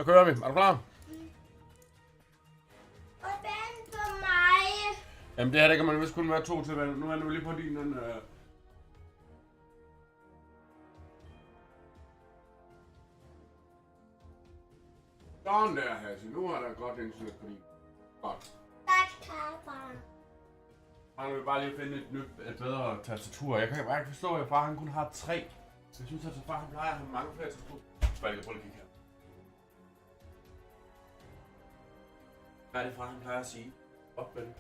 Så kører vi. Er du klar? Hvordan for mig? Jamen det her, der kan man vist kun være 2 til. Nu er vi lige på din. Sådan der, Hassi. Nu er der godt internet på din. Godt. Tak, far. Han vil bare lige finde et bedre tastatur. Jeg kan bare ikke forstå, at far han kun har 3. Jeg synes, at far han plejer at have mange flere tastaturer. Så jeg kan prøve at kigge her. Hvad er det, far han plejer at sige? Op med det.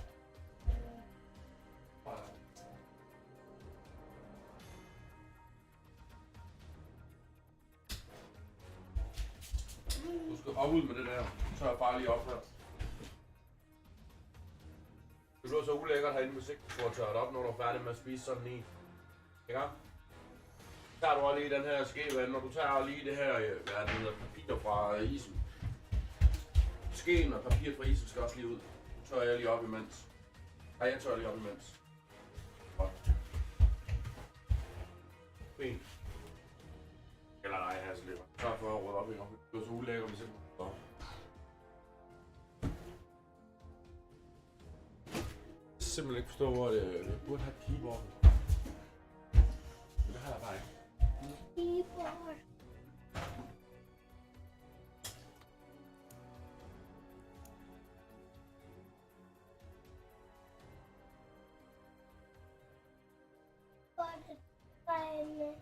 Du skal op ud med det der. Så er jeg bare lige op her. Det bliver så ulækkert herinde, hvis ikke du får tørret op, når du er færdig med at spise sådan en. Ikke? Så tager du også lige den her skevand, og du tager lige det her hvad det hedder, papir fra isen. Skeen og papir fra isen skal også lige ud. Nu tørrer jeg lige op imens. Nej, jeg tørrer lige op imens. Godt. Fint. Eller nej, her så lidt. Så for at råde op i nok. Det bliver så ulækkert, hvis ikke du får simpelthen ikke forstå, hvor det burde have et keyboard. Men det har jeg bare ikke. Keyboard. Hvor er det dejligt.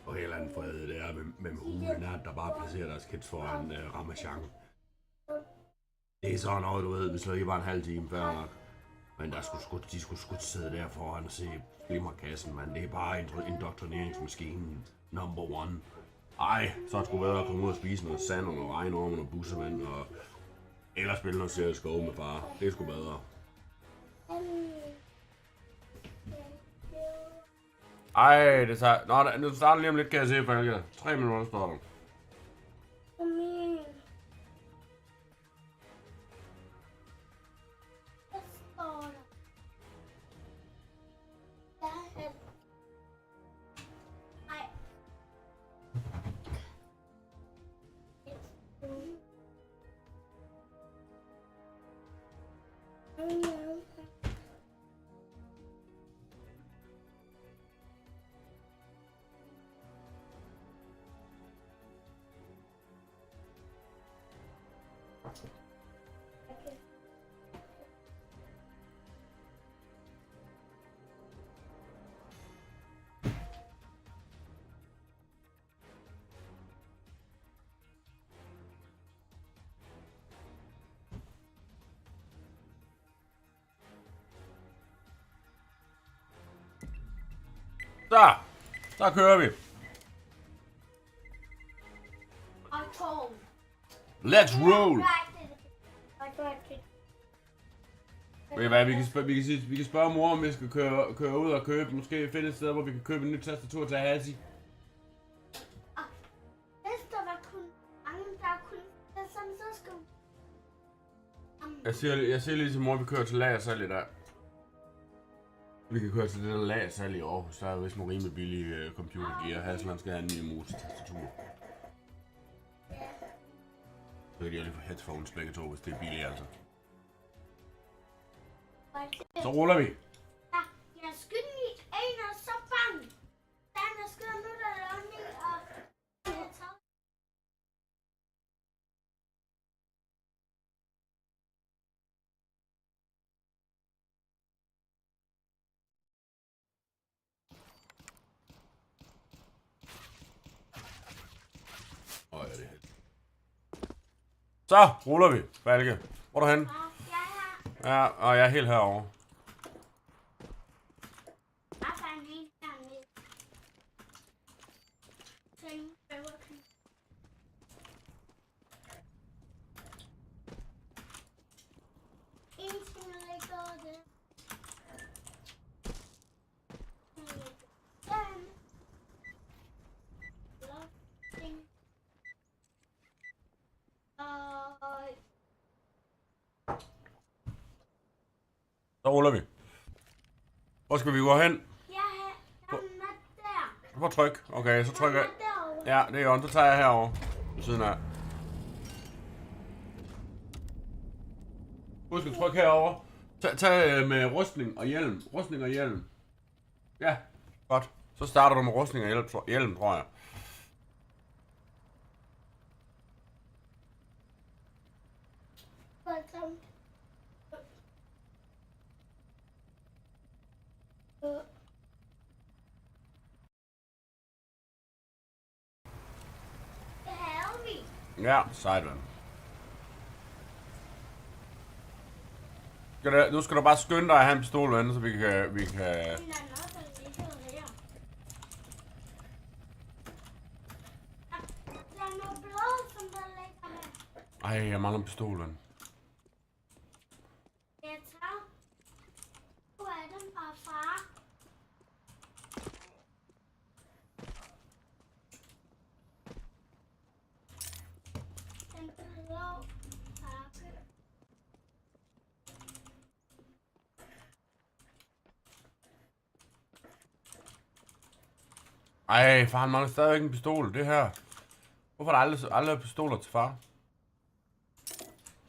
Og helt andet fred, det er med ugen, der bare placerer deres kids foran Ramachan. Det er sådan noget, du ved, hvis det ikke var en halv time før nok. Men de skulle sgu sidde der foran og se glimmerkassen, man. Det er bare indoktrineringsmaskinen number 1. Ej, så er det sgu bedre at komme ud og spise noget sand og noget regnorm og bussevand og eller spille noget seriøst skov med far. Det er sgu bedre. Ej, det tager... Nå, nu starter lige om lidt, kan jeg se, Falke. 3 minutter står der. Så kører vi. Let's roll. Ved I hvad, vi kan spørge mor, om vi skal køre ud og købe, måske finde et sted, hvor vi kan købe en ny tastatur til Hassi. Hvis der var kun mange, der kunne det sådan, så skulle... Jeg siger lige til mor, at vi kører til lagersalg i dag. Vi kan køre til det der lagersalg i Aarhus, der er vist nogle rimelig billige computergear. Hasland skal have en ny motortastatur. Så kan de lige få headphones begge to, hvis det er billigt altså. Så ruller vi. Ja, jeg skynder lige en og så bang. Den er skyder nu, der er ånding og... Ja, det er helt. Så ruller vi, Falke. Hvor er du henne? Far, jeg er her. Ja, og jeg er helt herovre. Far, der er en helt dernede. Tænk, Burger King. En ting er ikke over det. Så ruller vi. Hvor skal vi gå hen? Jeg er der. Prøv at tryk. Okay, så trykker jeg. Derovre. Ja, det er jo. Så tager jeg herover ved siden af. Husk at trykke herover. Tag med rustning og hjelm. Rustning og hjelm. Ja, godt. Så starter du med rustning og hjelm, tror jeg. Det havde vi. Ja, sejt ven. Nu skal du bare skynde dig at have en pistol, ven, så vi kan... Men der er noget, der ligger her. Der er noget blod, som der ligger her. Ej, jeg mangler en pistol, ven. Jeg tager. Hvor er den fra, far? Den blå pakke. Ej, far, han mangler stadigvæk en pistol. Det her. Hvorfor er der aldrig pistoler til far?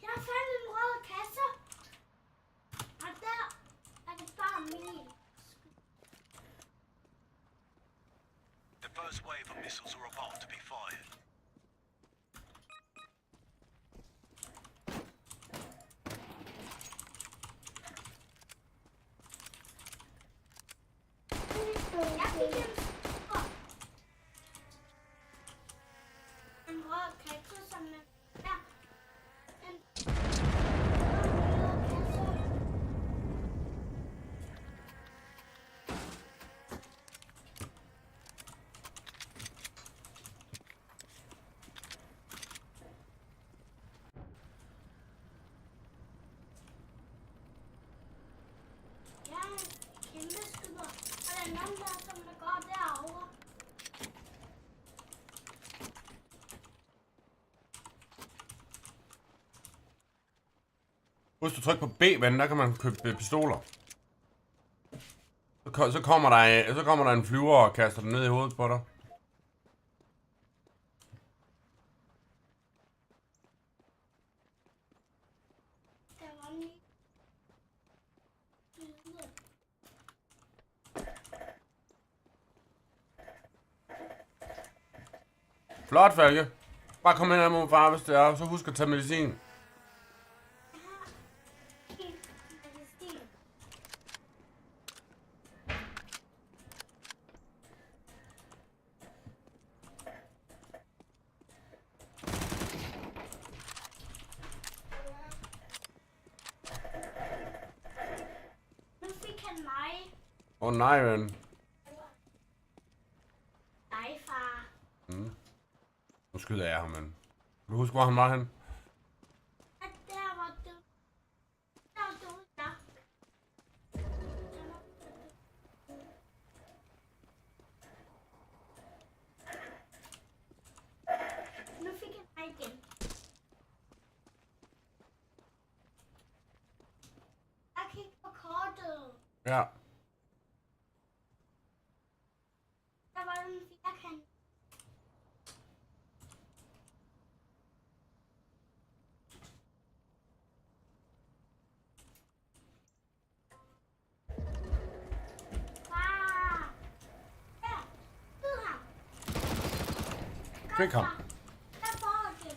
Jeg fandt en rød kasse. Og der er det bare min. The first wave of missiles are about to be fired. Jeg fik en rød kasse, som er der. En rød kasse. Jeg er en kæmpe skyder, og der er nogen der, som der går derovre. Husk at trykke på B, ven, der kan man købe pistoler. Så kommer der en flyver og kaster den ned i hovedet på dig. Der var en Flot, Falke. Bare kom hen her mod far, hvis det er. Så husk at tage medicin. Nu fik han mig. Åh nej, ven. Nej, far. Nu skyder jeg ham, ven. Kan du huske, hvor han var hen? At der var du. Der var du, der. Nu fik han mig igen. Jeg kigger på kortet. Ja. Der var en firkant. Far! Her! Skyd ham! Fik ham. Der får den.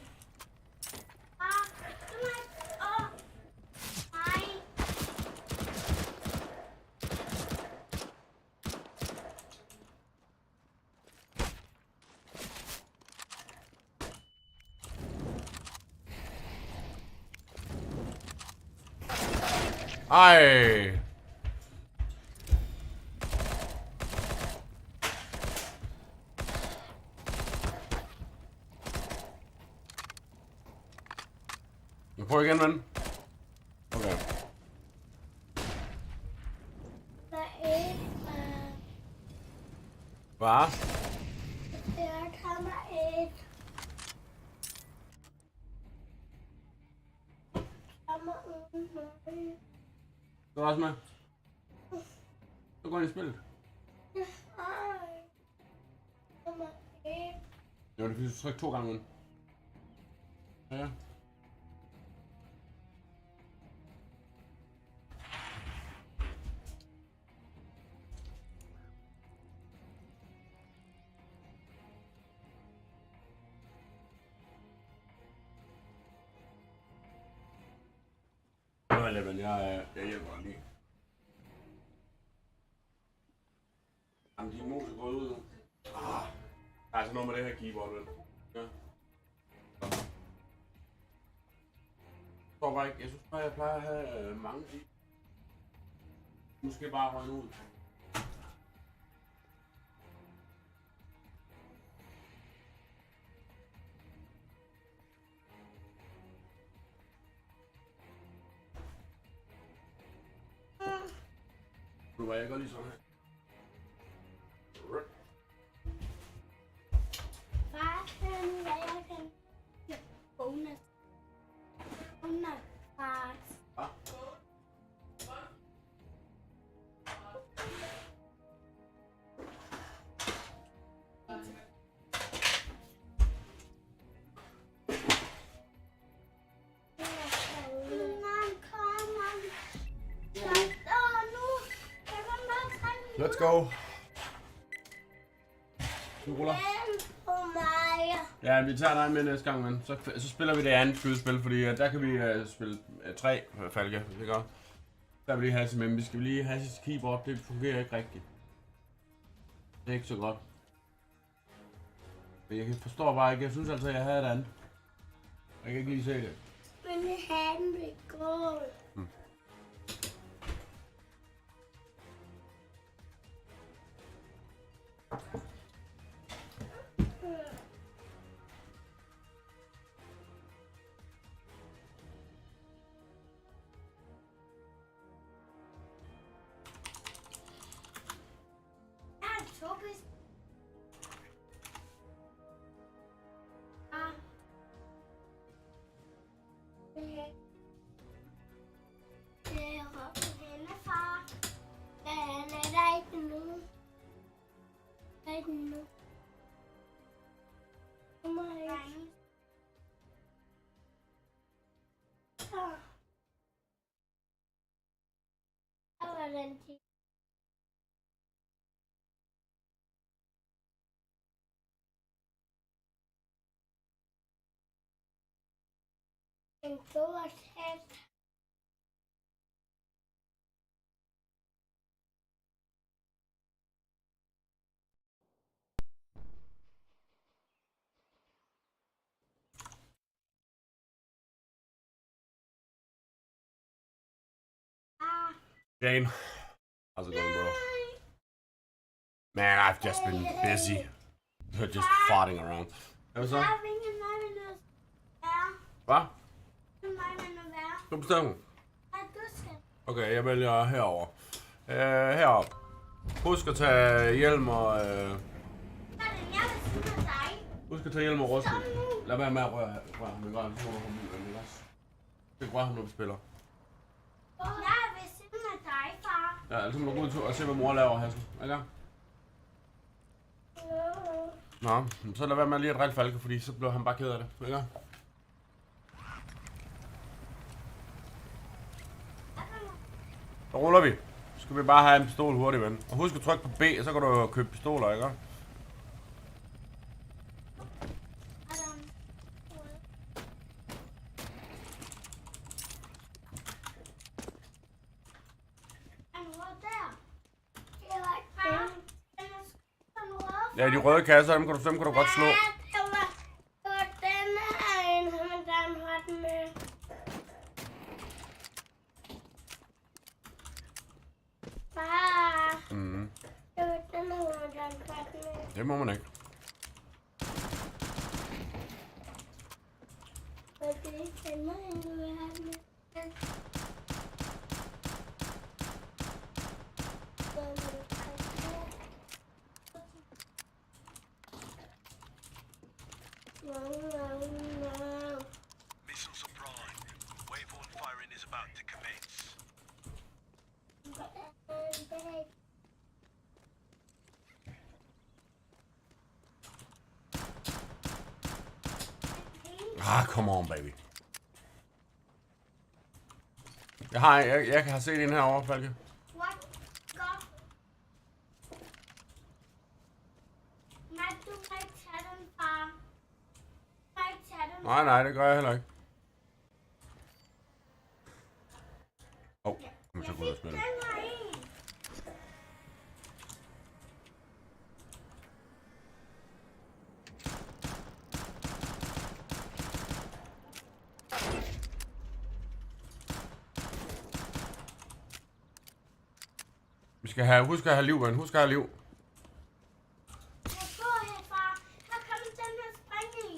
Far! Du må ikke... Åh! Nej! Ej. Jeg prøver igen, ven. Okay. Der er et, Hvad? der kommer et. Kommer uden mig. Du er også med? Så går ind i spillet. Nej. Kommer et. Jo, det er fordi, du trykker 2 gange, ven. Ja. Men jeg hjælper dig lige. Jamen, din mus er gået ud nu. Der er altså noget med det her keyboard, vel? Ja. Jeg tror bare ikke, jeg synes bare, jeg plejer at have mange key. Måske bare røgne ud. Nu var jeg godt lige sådan her. Far, kan jeg kan bonus. Bonus, far. Hvad? Let's go. Du ruller. Ja, vi tager dig med næste gang, men så spiller vi det andet skydespil, fordi der kan vi spille 3 falke, det gør. Der vil lige have men vi skal lige have sit keyboard, det fungerer ikke rigtigt. Det er ikke så godt. Men jeg forstår bare ikke, jeg synes altså, jeg havde et andet. Jeg kan ikke lige se det. Men han vil gå. En stor hat. Jane, how's it going, bro? Man, I've just been busy. Just farting around. Hvad så? Hvad? Du bestemmer. Okay, jeg vælger herover. Heroppe. Husk at tage hjelm og... Husk at tage hjelm og rustning. Lad være med at røre ham. Det kan røre ham, når vi spiller. Ja, altså må du gå ud og se, hvad mor laver her. Ikke? Nå, så lad være med lige at drille Falke, fordi så bliver han bare ked af det. Ikke? Så ruller vi. Så skal vi bare have en pistol hurtigt, ven. Og husk at trykke på B, så kan du købe pistoler, ikke? Ja, de røde kasser, dem kan du godt slå. Det må man ikke. Missiles are primed. Waveform firing is about to commence. Ah, come on, baby. Jeg kan have set en herovre, Falke. What? Godt. Nej, du må ikke tage den, far. Du må ikke tage den. Nej, det gør jeg heller ikke. Kom så Jeg gå ud og fik spille. den her en. Vi skal have, husk at have liv, ven. Husk at have liv. Jeg får her, far. Her kommer den her springe i.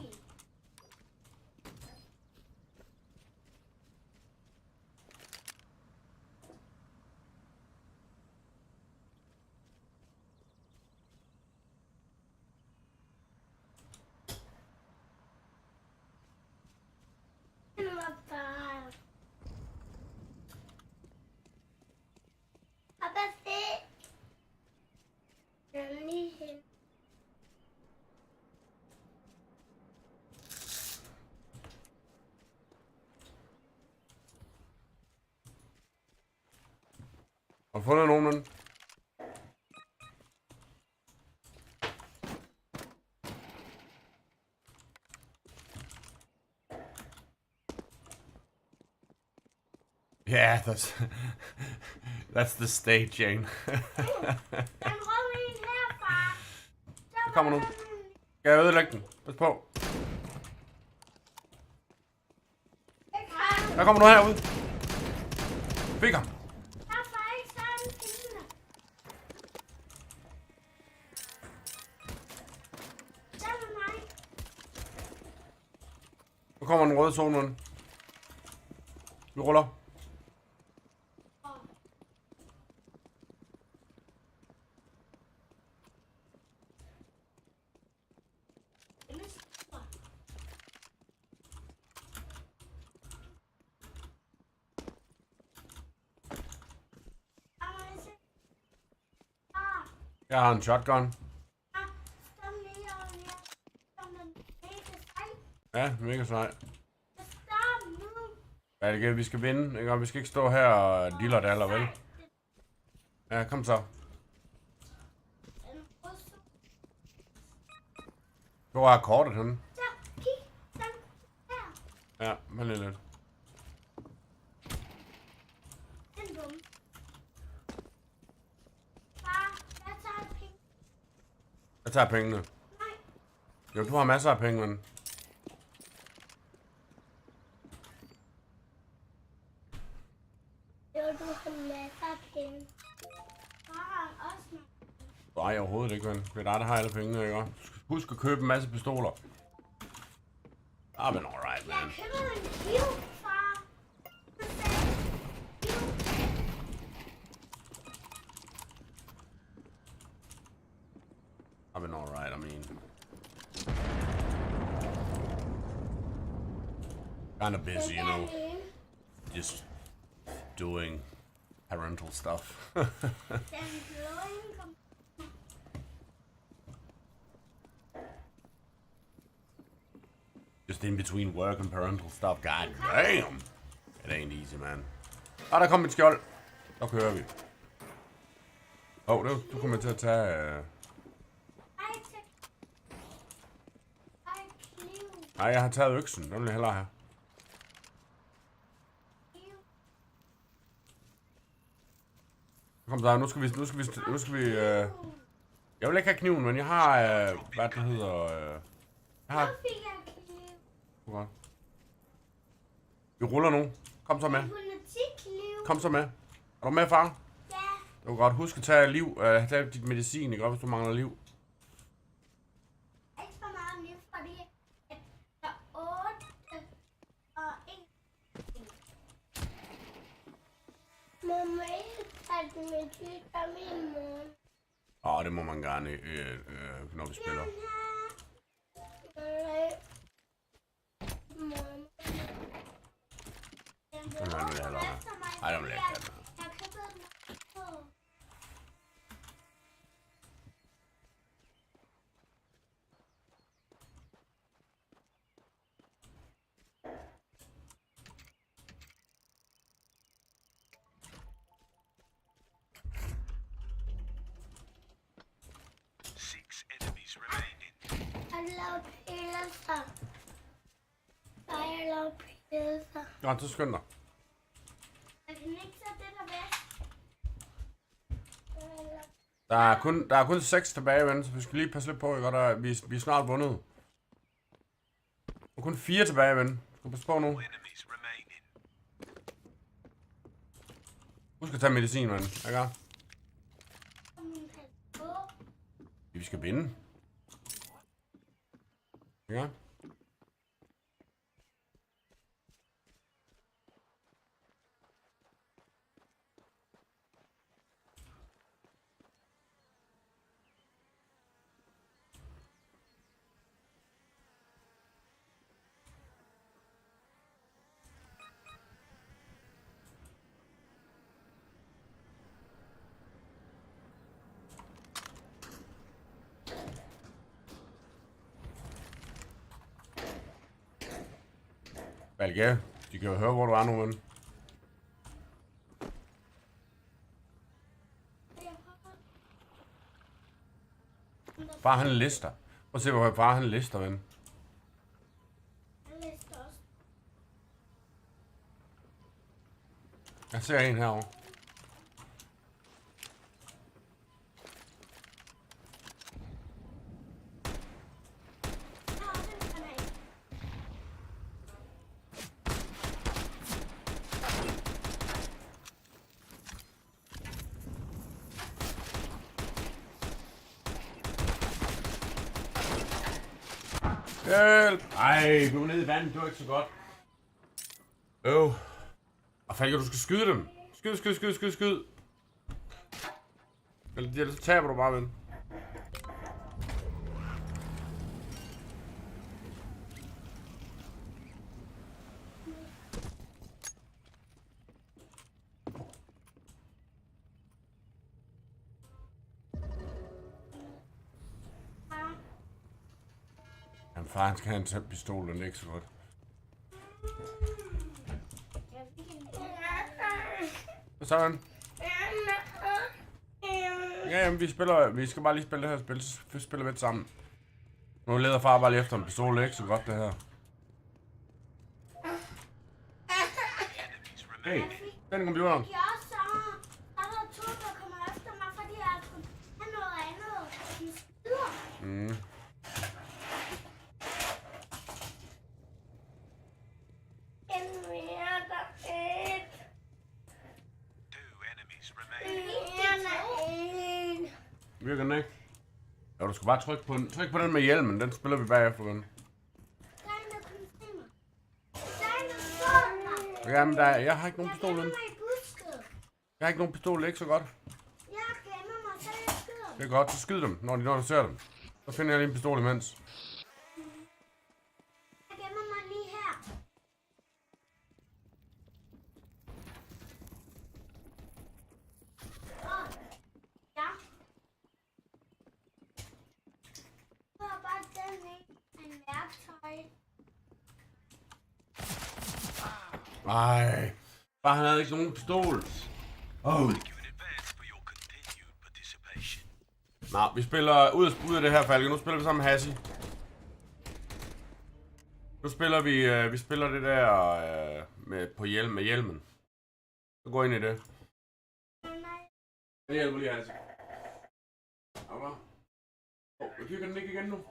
Den var bare... Papa, se. Den er lige hen. Har du fundet nogen af dem? Yeah, that's the stage, Jane. Den røde en her, far. Der kommer nu. Skal jeg ødelægge den? Pas på. Der kommer nu herud. Fik ham. Der er far ikke sådan pinde. Den er mig. Nu kommer den røde zone, ven. Vi ruller. Den er stor. Jamen, se. Far. Jeg har en shotgun. Stop lige over her. Den er mega sej. Ja, mega sej. Stop nu. Ja, det kan vi skal vinde, ikke? Og vi skal ikke stå her og diller det eller vel? Ja, kom så. Den røde zone. Hvor er kortet henne? Så, kig. Den her. Ja, vent lige lidt. Den dum. Far, jeg tager penge. Jeg tager pengene. Nej. Jo, du har masser af penge, men... Jo, du har masser af penge. Far har også nogle. Nej, overhovedet ikke, ven. Det er dig, der har alle pengene, ikke? Du skal huske at købe en masse pistoler. Ah, men alright, Jeg man. køber en kiv, far. Du sagde kiv. Ah, men alright, I mean. Kind of busy, you know. Just doing parental stuff. Den blå en kom. Just in between work and parental stuff. God damn! It ain't easy, man. Ah, der kom et skjold. Så kører vi. Du kommer til at tage... Ej, kniv. Nej, jeg har taget øksen. Den vil jeg hellere have. Kom der, nu skal vi... Jeg vil ikke have kniven, men jeg har... hvad det hedder... jeg har... Så fik jeg kniv. Godt. Vi ruller nu. Kom så med. Politikniv. Kom så med. Er du med, far? Ja. Du kan godt huske at tage liv. Tage dit medicin, ikke? Hvis du mangler liv. Det må man gerne, når vi spiller. Ej, det vil jeg ikke have. Nå, så skynd dig. Der er kun 6 tilbage, ven, så vi skal lige passe lidt på, ikke? Vi er snart vundet. Der er kun 4 tilbage, ven. Skal passe på nu. Husk at tage medicin, ven. Ikke? Vi skal vinde. Ja. Valge, de kan jo høre, hvor du er nu, ven. Far, han lister. Prøv at se, hvor far, han lister, ven. Jeg ser en herovre. Hjælp! Ej, du er nede i vandet, det var ikke så godt. Og Falke, du skal skyde dem. Skyd. Ellers så taber du bare, ven. Jamen, far, han skal have en pistol, den er ikke så godt. Hvad så, ven? Ja, jamen, vi skal bare lige spille det her spil, så vi spiller lidt sammen. Nu leder far bare lige efter en pistol, det er ikke så godt det her. Hey, den computeren. Virker den ikke? Ja, du skal bare trykke på den med hjelmen, den spiller vi bagefter, ven. Jamen, jeg har ikke nogen pistol, ven. Jeg har ikke nogen pistol, det er ikke så godt. Det er godt, så skyd dem, når du ser dem. Så finder jeg lige en pistol imens. Ej, bare han havde ikke nogen pistol. Nå, vi spiller ud af det her, Falke. Nu spiller vi sammen med Hassi. Nu spiller vi spiller det der med hjelmen. Så gå ind i det. Det hjælper lige, Hassi. Jeg kigger den ikke igen nu.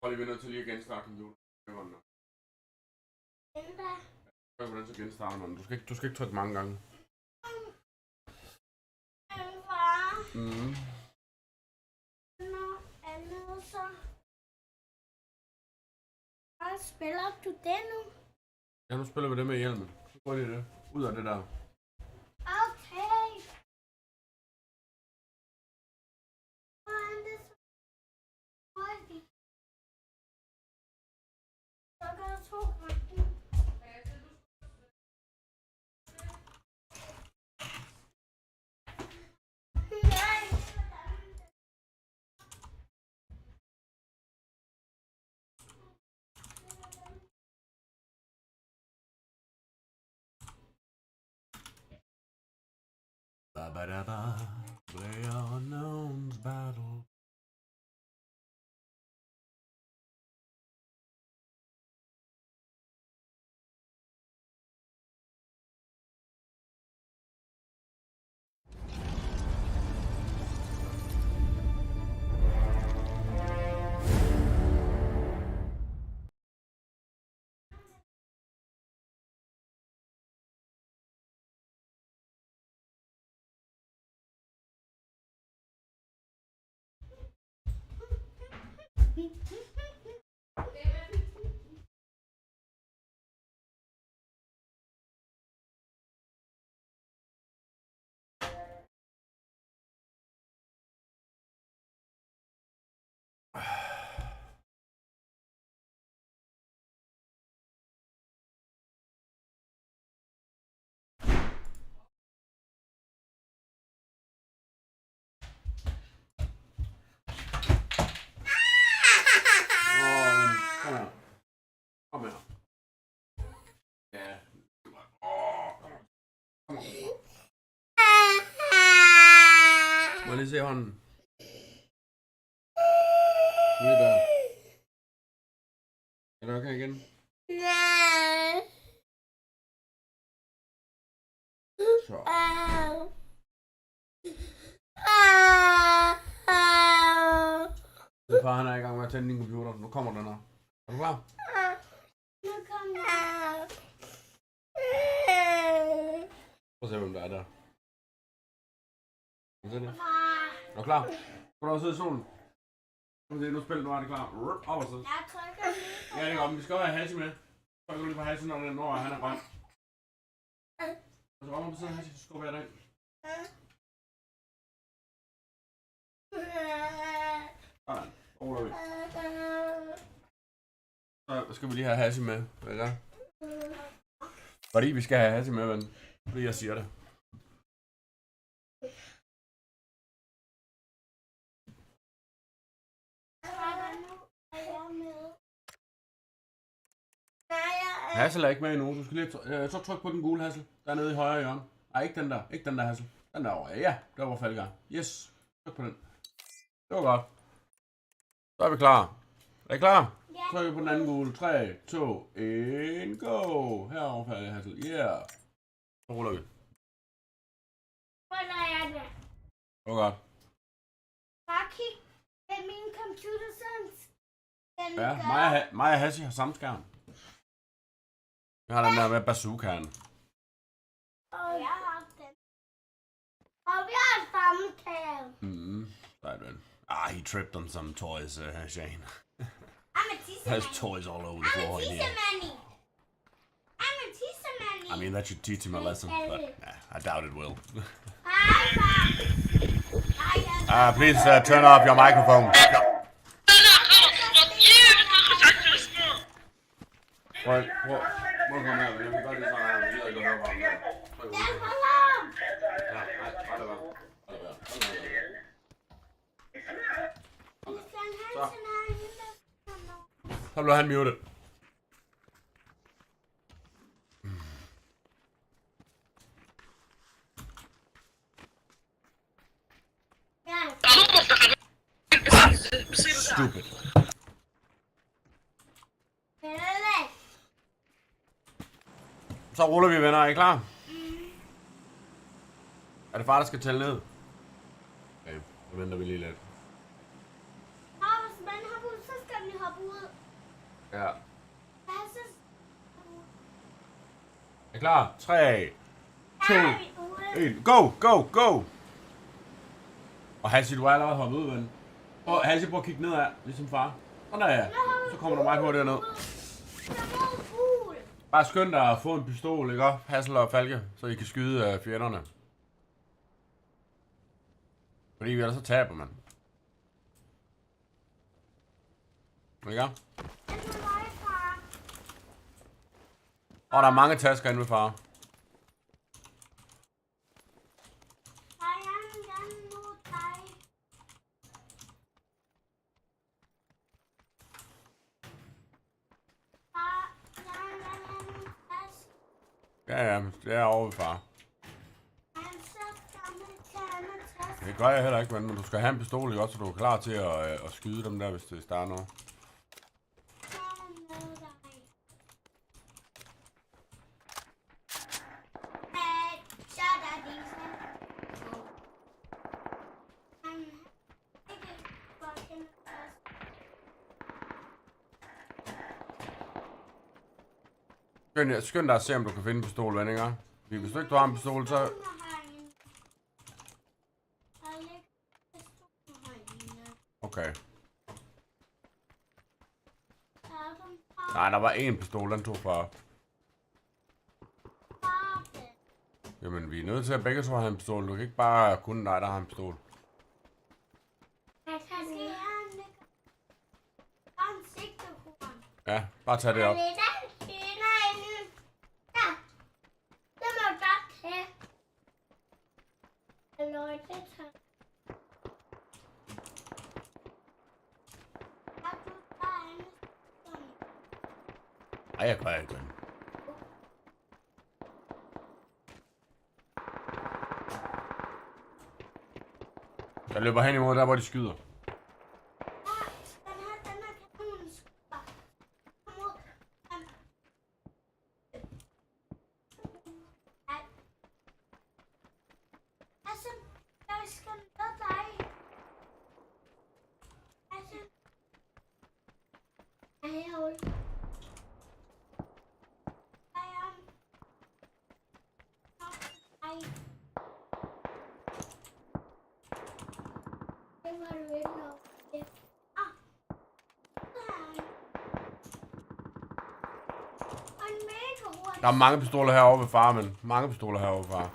Jeg er lige nødt til lige at genstarte computeren. Hvordan så genstarter man? Du skal ikke trykke mange gange. Spiller du det nu? Ja, nu spiller vi det med hjelmen. Så går det ud af det der. Ba-ba-da-ba. Player unknown's battle. Kom her. Ja. Kom her. Må jeg lige se hånden? Lige der. Er det okay igen? Så. Far han er i gang med at tænde din computer. Nu kommer den her. Er du klar? Nu kommer jeg. Prøv at se, hvem der er der. Kan du se det? Far. Er du klar? Kan du også sidde i solen? Nu spiller du, er det klar. Over så. Jeg trykker lige. Ja, det er godt, men vi skal også have Hassi med. Trykker du lige på Hassi, når han er grøn. Og så kommer på siden af Hassi, så skubber jeg dig ind. Sådan, roler vi. Så skal vi lige have Hassi med, ikke? Fordi vi skal have Hassi med, ven. Fordi jeg siger det. Hassel er ikke med endnu. Du skal lige så tryk på den gule Hassel. Der er nede i højre hjørne. Nej, ikke den der. Ikke den der Hassel. Den der over. Ja, der var faldgang. Yes. Tryk på den. Det var godt. Så er vi klar. Er I klar? Ja. Tryk på den anden gule. 3, 2, 1, go. Herovre falder Hassel. Yeah. Så ruller vi. Hvordan er det? Det var godt. Bare kig med min computer, sådan den Ja, gør. mig og Hassi har samme skærm. Vi har den der med bazookaen. Og jeg har den. Og vi har samme kære. Right, man. He tripped on some toys, Shane. I'm a teaser There's man. toys all over the I'm a floor in teaser here. manny. I'm a teaser manny. I mean, that should teach him a lesson, but I doubt it will. Please turn off your microphone. Hvor kommer her? Jeg kan godt lide sådan, at jeg gider ikke at høre på ham. Den alarm. Ja, nej, hold da være. Så blev han muted. Stupid. Så ruller vi, venner. Er I klar? Er det far, der skal tælle ned? Okay, så venter vi lige lidt. Hvis man har ud, så skal man hoppe ud. Ja. Ja, så Er I klar? 3, 2, er vi ude. 1. Go, go, go! Og Hassi, du er allerede hoppet ud, ven. Og Hassi, prøv at kigge nedad, ligesom far. Sådan der, så kommer du meget hurtigt ned. Jeg må fugl. Bare skynd dig at få en pistol, ikke? Hassel og Falke, så I kan skyde fjenderne. Fordi vi ellers så taber, man. Ikke? Det er mig, far. Og der er mange tasker inde ved far. Far, jeg vil gerne nå dig. Far, jeg vil gerne have en taske. Ja, det er over ved far. Jeg er så gammel Det gør jeg heller ikke, men du skal have en pistol, ikke også, så du er klar til at skyde dem der, hvis der er noget. Skynd dig at se, om du kan finde en pistol, ven, ikke? Hvis du ikke har en pistol, så... Okay. Nej, der var én pistol, den tog fra. Jamen, vi er nødt til at begge to have en pistol. Du kan ikke bare kun dig, der har en pistol. Ja, bare tag det op. Ej, jeg gør ikke, men. Jeg løber hen imod der, hvor de skyder. Der er mange pistoler herovre ved far, men mange pistoler herovre ved far.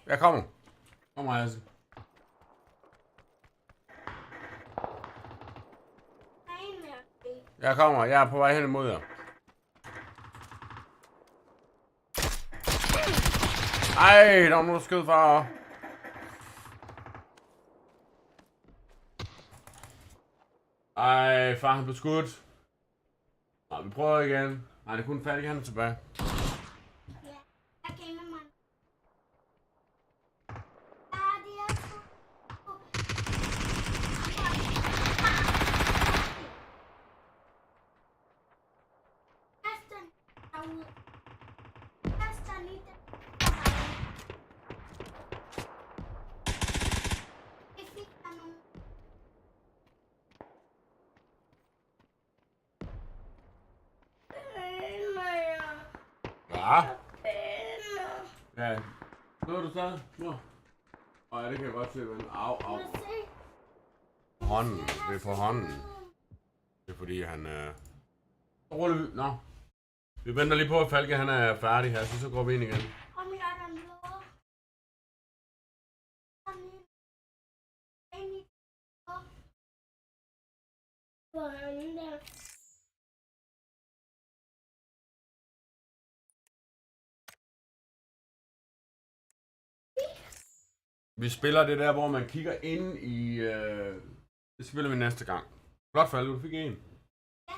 Jeg kommer. Kom her, Hasse. Jeg kommer. Jeg er på vej hen imod jer. Ej, der var nogen, der skød far. Ej, far han blev skudt. Nå, vi prøver igen. Nej, det er kun færdigt, han er tilbage. Ja. Ja. Nå du så? Nå. Ej, det kan jeg godt se, men au, au. Hånden. Det er på hånden. Det er fordi han rolig. Nå. Vi venter lige på, at Falke han er færdig her, så går vi ind igen. Vi spiller det der, hvor man kigger ind i... det spiller vi næste gang. Flot Falke, du fik en. Ja.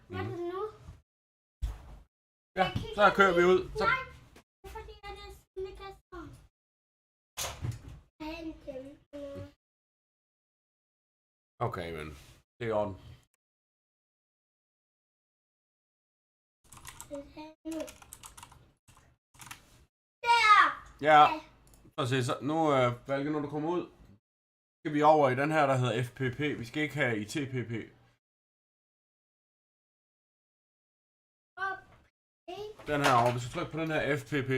Hvad er det nu? Ja, så kører vi ud. Så... Nej, det er fordi, at det er snekasser. Jeg har en kæmpe. Okay, men det er i orden. Der! Ja, så nu Falke, når du kommer ud, skal vi over i den her, der hedder FPP. Vi skal ikke have i TPP. Den her over. Vi skal trykke på den her FPP.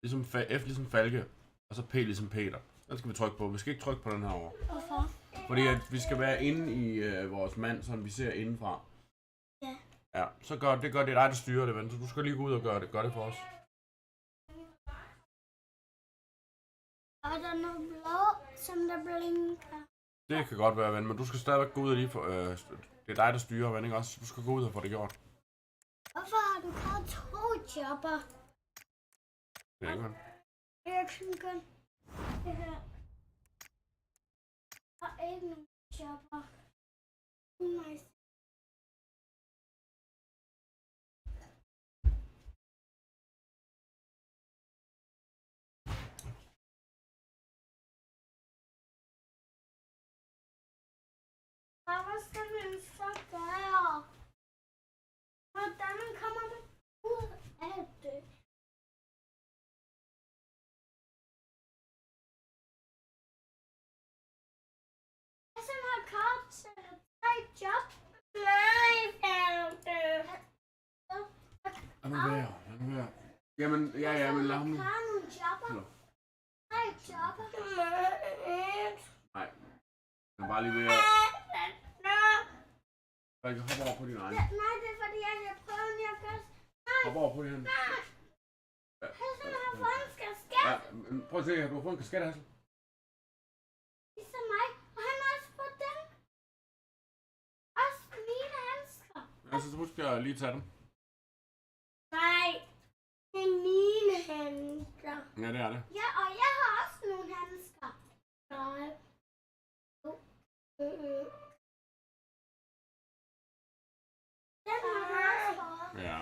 Ligesom F ligesom Falke. Og så P ligesom Peter. Den skal vi trykke på. Vi skal ikke trykke på den her over. Hvorfor? Fordi at vi skal være inde i vores mand, så vi ser indenfra. Ja. Ja, så gør det er dig, der styrer det, ven. Så du skal lige gå ud og gøre det. Gør det for os. Og der er noget blå, som der blinker. Det kan godt være, ven, men du skal stadigvæk gå ud og lige få... det er dig, der styrer, ven, ikke også? Du skal gå ud og få det gjort. Hvorfor har du kun 2 jobber? Det er ikke godt. Jeg kan kun det her. Og ikke nogen jobber. Nice. Hvad skal man så gøre? Hvordan kommer man ud af det? Jeg har kort til 3 job. Nej, færdig. Er nu værd. Jamen, ja, men lad ham nu. Jeg har nogle jobber. 3 jobber. Nej. Jeg er bare lige ved at... Jeg kan hoppe over på din egen. Nej, det er fordi, jeg prøver lige at gøre... Hop over på din egen. Nej. Hassel har fået en kasket. Ja, prøv at se, har du fået en kasket, Hassel? Ligesom mig. Og han har også fået den. Også mine handsker. Altså, så husk jeg lige tage dem. Nej. Det er mine handsker. Ja, det er det. Ja, og jeg har også nogle handsker. Nej. Den har jeg også fået. Ja.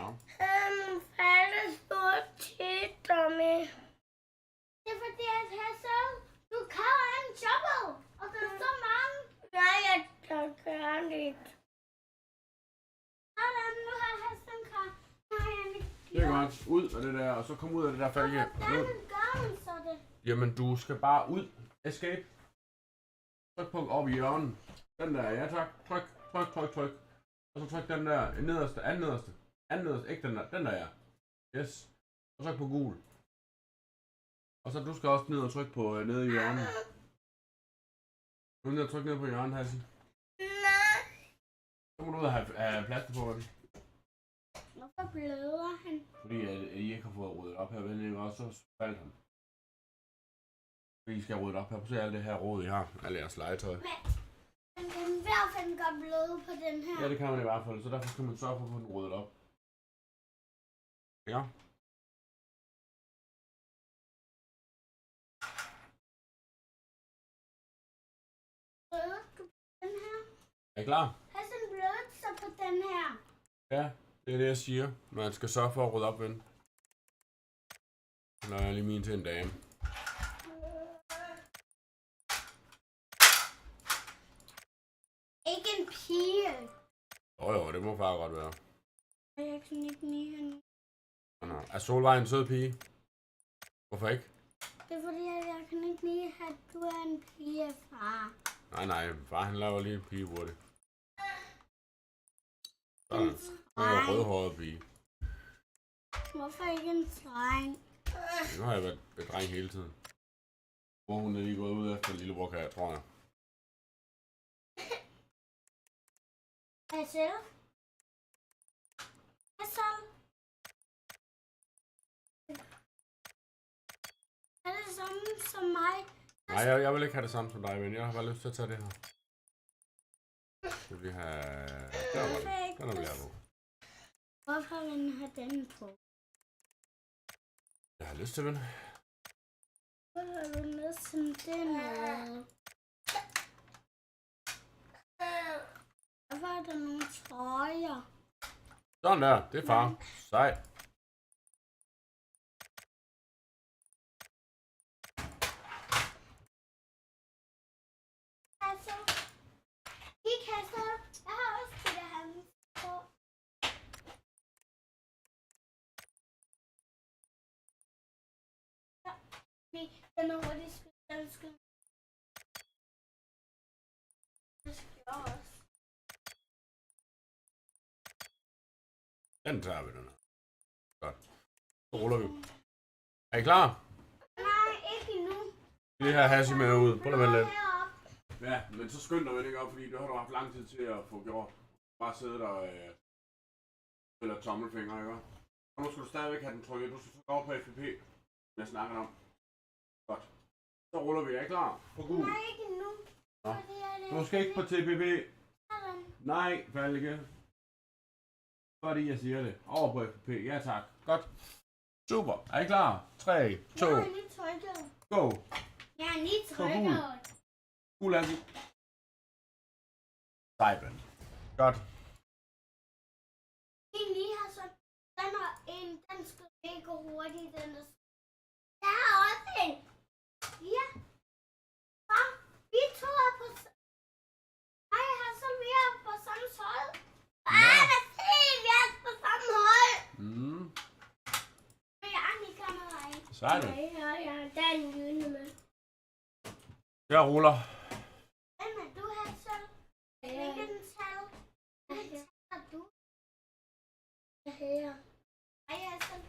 Faldet stort titter med. Det er fordi, at Hassel, du kan en jobbet, og der er så mange. Nej, jeg gør det ikke. Sådan, nu har Hassel en kar. Nej, jeg ikke. Det er godt. Ud af det der, og så kom ud af det der falke. Hvordan gør man så det? Jamen, du skal bare ud. Escape. Tryk på op i hjørnet. Den der, ja tak. Tryk. Og så tryk den der nederste, anden nederste, ikke den der ja. Yes. Og tryk på gul. Og så du skal også ned og trykke på nede i hjørnet. Nu er ned og trykke ned på hjørnet, Hassel. Nej. Så må du ud og have plaster på den. Hvorfor bløder han? Fordi I ikke har fået ryddet op her, vel, ikke? Og så faldt han. I skal rydde op her. Prøv at se alt det her råd, I har. Alt jeres legetøj. Men den kan i hvert fald godt bløde på den her. Ja, det kan man i hvert fald. Så derfor skal man sørge for at få den ryddet op. Ja. Bløder du på den her? Er I klar? Har sådan blødt så på den her? Ja, det er det, jeg siger. Man skal sørge for at rydde op, ven. Nå, jeg lige min til en dame. Ikke en pige. Jo, det må far godt være. Jeg kan ikke lide hende. Nå. Er Solvej en sød pige? Hvorfor ikke? Det er fordi, at jeg kan ikke lide, at du er en pige, far. Nej, far han laver lige en pige hurtigt. Sådan. Det er en rødhåret pige. Hvorfor ikke en dreng? Nu har jeg været dreng hele tiden. Hvor hun er lige gået ud efter en lillebror, kan jeg, tror jeg. Hassel? Hassel? Er det samme som mig? Nej, jeg vil ikke have det samme som dig, men jeg har bare lyst til at tage det her. Skal vi have... Den vil jeg på. Hvorfor vil den have den på? Jeg har lyst til den. Så har du næsten det med. Hvorfor er der nogle trøjer? Sådan der, det er far. Sej. Altså, i kasser, jeg har også det der handel på. Ja, den er hurtigt skyldt. Det skal jeg også. Den tager vi, den her. Godt. Så ruller vi. Er I klar? Nej, ikke endnu. Det her hash med ud. Prøv at vente lidt. Ja, men så skynd dig vel ikke op, fordi det har du haft lang tid til at få gjort. Bare sidde der og spille tommelfinger, ikke? Og nu skal du stadigvæk have den trykket. Du skal gå over på FPP, som jeg snakker om. Godt. Så ruller vi. Er I klar? På gul. Nej, ikke nu. Nå. Du skal ikke på TPP. Nej, Falke. Fordi jeg siger det. Over på FPP. Ja tak. Godt. Super. Er I klar? 3, 2, Jeg har lige trykket. go. Jeg har lige På gul. trykket. Gul er det. Sejband. Godt. En lige har så den og en, den skal ikke gå hurtigt, den er. Der er også en. Ja. Far, vi to er på. Nej, jeg har så vi er på samme hold. Se, vi er på samme hold. Vi er i kammeret. Så er det. Ja, der er en lyne med. Jeg ruller. Hvem er du her selv? Hvilken tal? Hvilken tal er du? Her. Hej, Hassan.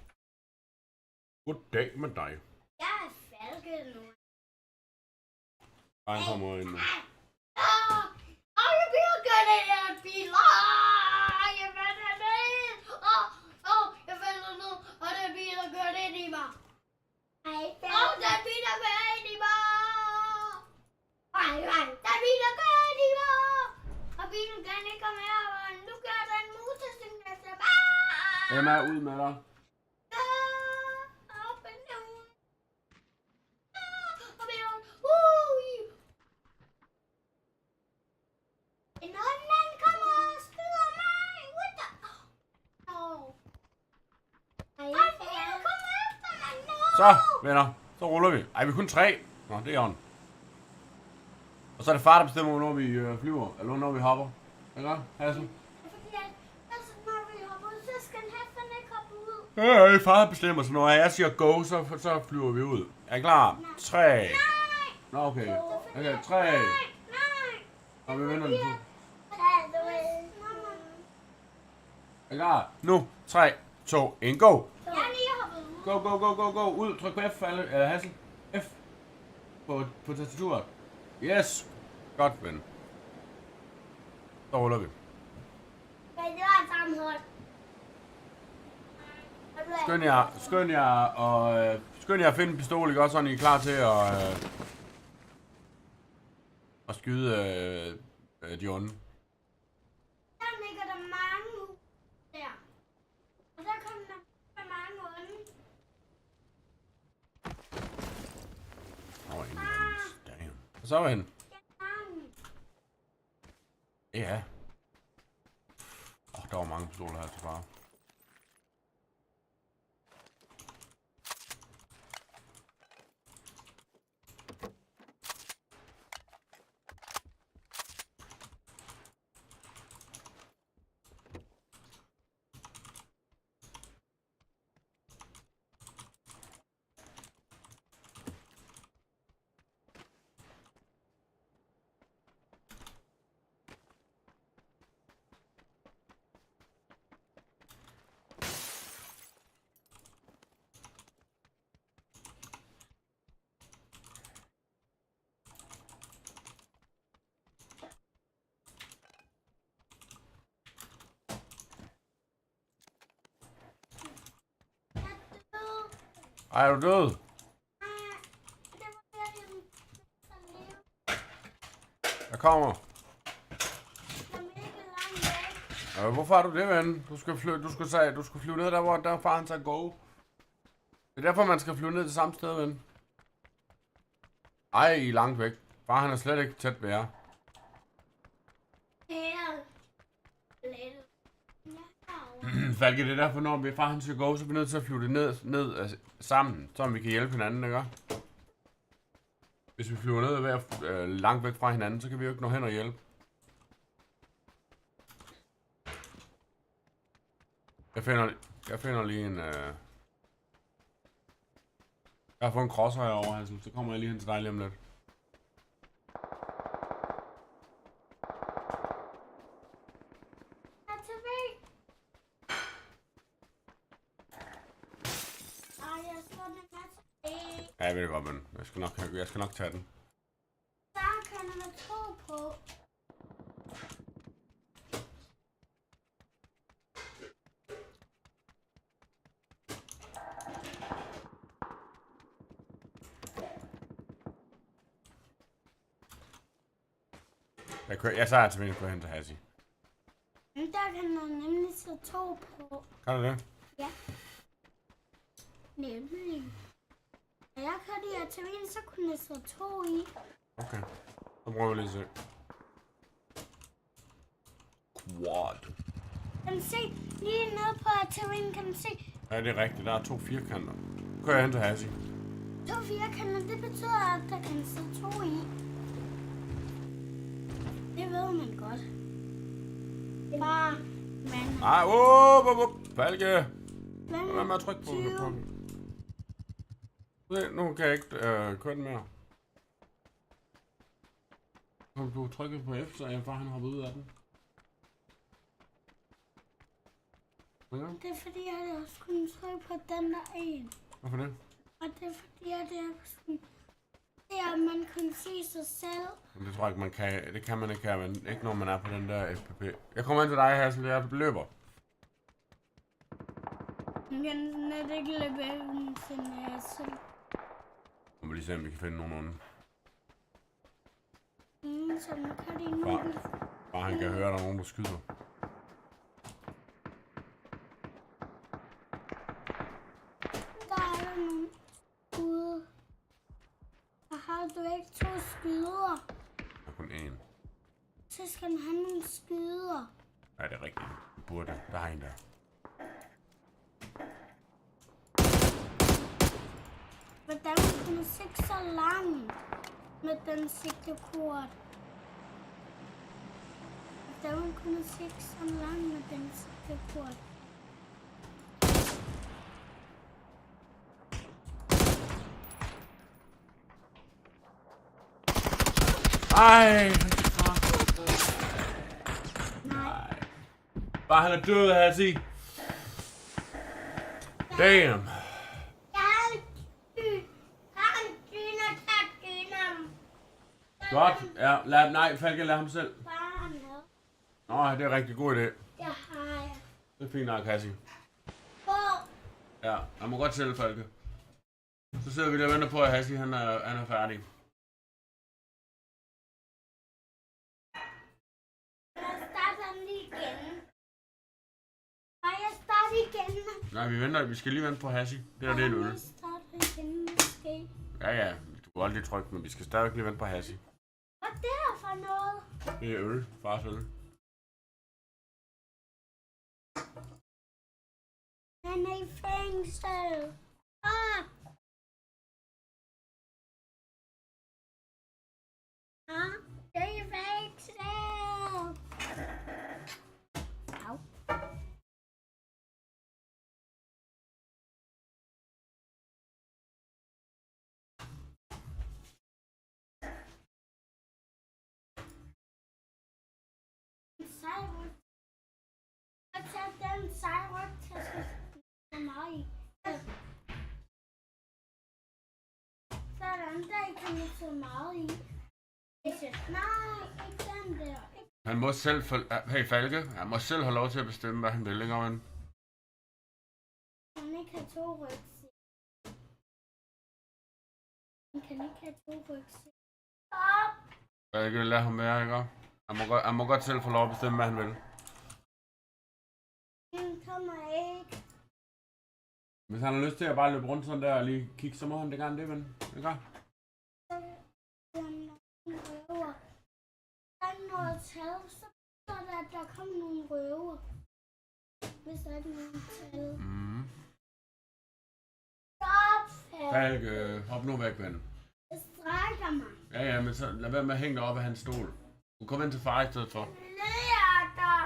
Goddag med dig. Jeg er Falke nu. Han kommer ind nu. Jeg bliver godt af den her bil. Jeg falder ned. Jeg falder ned. Og den bil er kørt ind i mig. Den bil er kørt ind i mig. Den bil er kørt ind i mig. Og bilen kan ikke komme her. Nu gør den motorcykel. Emma, ud med dig. En håndmand kommer og skyder mig. What the? Kommer efter mig nu. Så, venner. Så ruller vi. Ej, vi er kun 3. Nå, det er on. Og så er det far, der bestemmer, hvornår vi flyver. Eller hvornår vi hopper. Ikke? Hassel? Fordi når vi hopper ud, så skal Hassan ikke hoppe ud. Ja, far bestemmer, så når jeg siger go, så flyver vi ud. Er I klar? 3. Nå, okay. Okay, 3. Nej. Og vi venter lidt. Mamma. Er I klar? Nu. 3, 2, 1, go. Jeg er lige hoppet ud. Go. Ud. Tryk på F, Hassel. F. På tastaturet. Yes. Godt, ven. Så ruller vi. Men det var samme hold. Skynd jer at finde en pistol, ikke også, sådan I er klar til at skyde de onde. Der ligger der mange der. Og der kommer der mange onde. En damn. Og så var han. Ja. Der var mange pistoler her til far. Ej, er du død? Jeg kommer. Hvorfor er du det, ven? Du skal flyve ned der, hvor der far han tager go. Det er derfor, man skal flyve ned til samme sted, ven. Ej, I er langt væk. Far han er slet ikke tæt ved jer. Falke, det er derfor, når vi far han skal gå, så er vi nødt til at flyve det ned sammen, så vi kan hjælpe hinanden, ikke? Hvis vi flyver ned og være langt væk fra hinanden, så kan vi jo ikke nå hen og hjælpe. Jeg finder lige en... Jeg har fået en crosser herovre, Hansel, så kommer jeg lige hen til dig lige om lidt. Ja, jeg ved det godt, men Jeg skal nok tage den. Så kan man tro på. Jeg tager til min på hen til Hassi. Men der kan man nemlig så to på. Kan du det? Ja. Nemlig. Når jeg kørte her til min, så kunne jeg så to i. Okay. Så prøver vi lige at se. Quad. Kan du se? Lige nede på artillerien, kan du se? Ja, det er rigtigt. Der er 2 firkanter. Nu kører jeg hen til Hassi. 2 firkanter, det betyder, at der kan stå 2 i. Det ved man godt. Bare, men... Nej, Falke! Hvad med at trykke på den? Nu kan jeg ikke køre den mere. Du trykker på F, så jeg bare han hopper ud af den. Ja. Det er fordi, jeg også kunne trykke på den der en. Hvorfor det? Og det er fordi, at det er sådan... Det er, at man kan se sig selv. Men det tror jeg ikke, man kan. Det kan man ikke her, men ikke når man er på den der FPP. Jeg kommer ind til dig her, så jeg løber. Jeg kan net ikke løbe ind til mig selv. Nu må lige se, om vi kan finde nogen anden. Så nu kan de nu... Bare han kan høre, at der er nogen, der skyder. Der er der nogen ude. Og har du ikke 2 skyder, Der er kun én. så skal man have nogle skyder. Ja, det er rigtigt. Du burde. Der er en der. Hvordan kan man sigte så langt med den sigtekort? Hvordan kan man sigte så langt med den sigtekort? Ej! Nej. Bare han er død, Hassi. Damn. Godt. Ja, nej, Falke, lad ham selv. Nå, det er en rigtig god idé. Det har jeg. Det er fint nok, Hassi. Ja, han må godt sælge, Falke. Så sidder vi der og venter på, at Hassi han er færdig. Jeg starter lige igen. Og jeg starter igen. Nej, vi venter. Vi skal lige vente på Hassi. Det er en øl. Jeg starter igen måske. Ja. Du kan aldrig trykke, men vi skal stadig lige vente på Hassi. Hvad er det for noget? Det er øl. Fars øl. Han er i fængsel. Det er i fængsel. Au. Jeg tager den sejryg til at se mig i. Sådan, der kan jeg så meget i. Nej, ikke den der. Han må selv... Hey, Falke. Han må selv have lov til at bestemme, hvad han vil, ikke om han? Han ikke have 2 rygsæk. Han kan ikke have 2 rygsæk. Stop! Falke, lad ham være, ikke? Han må godt selv få lov at bestemme, hvad han vil. Han kommer ikke. Hvis han har lyst til at bare løbe rundt sådan der og lige kigge, så må han det gerne det, ven. Ikke? Røver. Der er noget tal, så er der, at der kommer nogle røver. Hvis der er nogle tal. Stop, Falke, hop nu væk, ven. Jeg strækker mig. Ja, men så lad være med at hænge dig op af hans stol. Du kommer ind til far i stedet for. Lærer dig.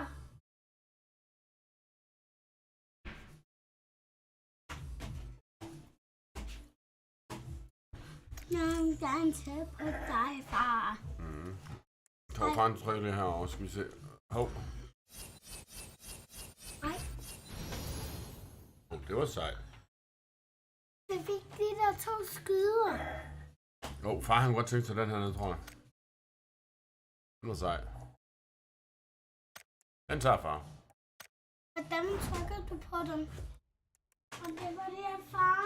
Jeg vil gerne tage på dig, far. Tag faren tryk det her over, skal vi se. Hov. Nej. Det var sejt. Jeg fik de der 2 skyder. Far han kunne godt tænke sig den her ned, tror jeg. Den er sej. Den tager far. Hvordan trykker du på den? Og det var det her, far.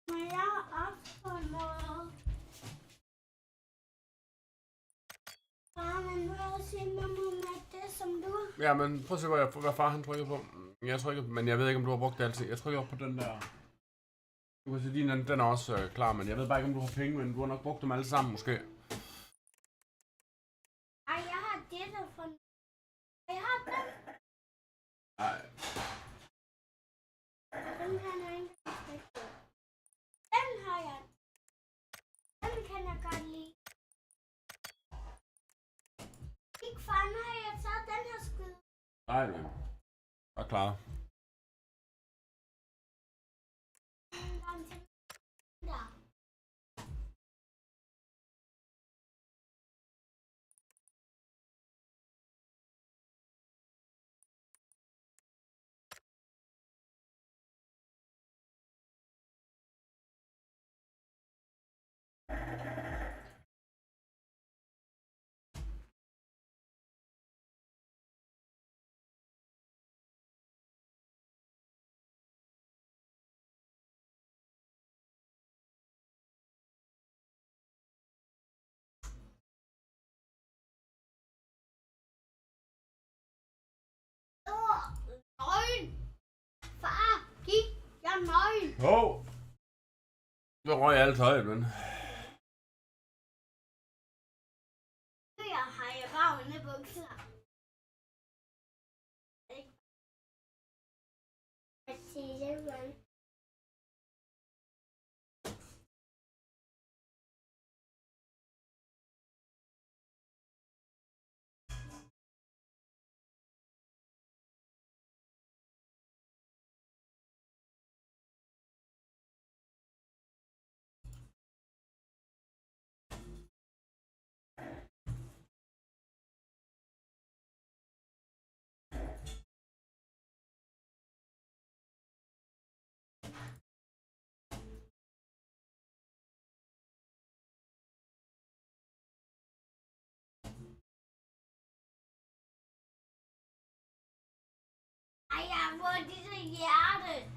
Må jeg også få noget? Far, men du har også sige med det, som du... Ja, men prøv at se, hvad far han trykker på. Jeg trykker, men jeg ved ikke, om du har brugt det altid. Jeg trykker op på den der. Du kan se, den er også klar, men jeg ved bare ikke, om du har penge, men du har nok brugt dem alle sammen, måske. Ej, jeg har det der for... Jeg har den. Nej. Den kan jeg ikke trykke på. Den har jeg. Den kan jeg godt lide. Ikke far, nu har jeg taget den her skud. Nej, men. Bare klar. Der. Nøgen! Far, gik jeg nøgen? Så røg jeg alt højt, men. Jeg har jeg bare under bukser. Jeg siger det, ej, jeg har fået disse hjerte.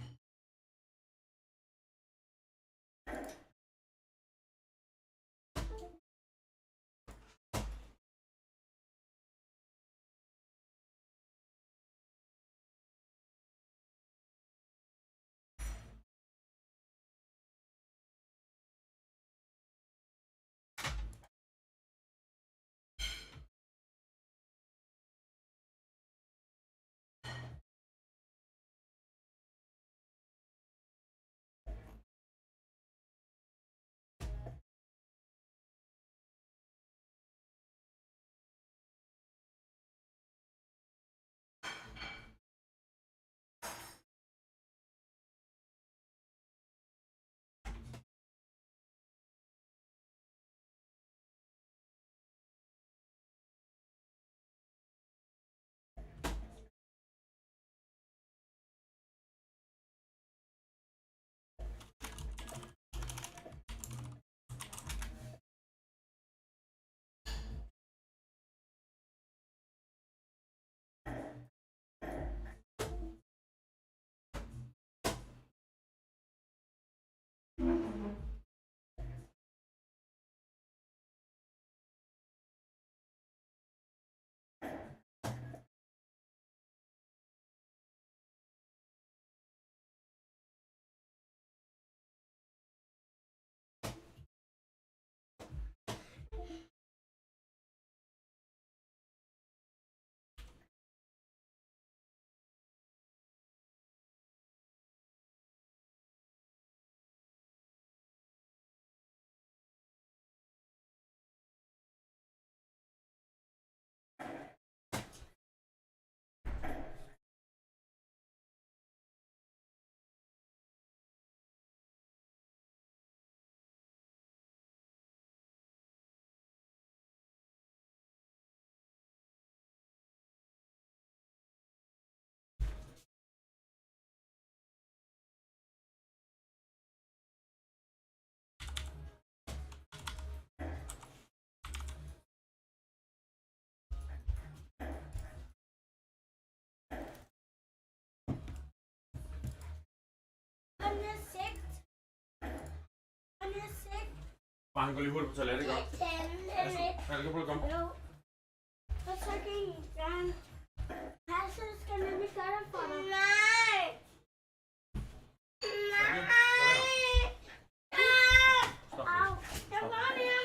Bare han går lige hurtigt på toilettet, ikke? Ja, det kan du komme. Jo. Og så kan I gerne. Hasse skal nemlig gøre det for dig. Nej. Nej. Stop. Au. Jeg var lige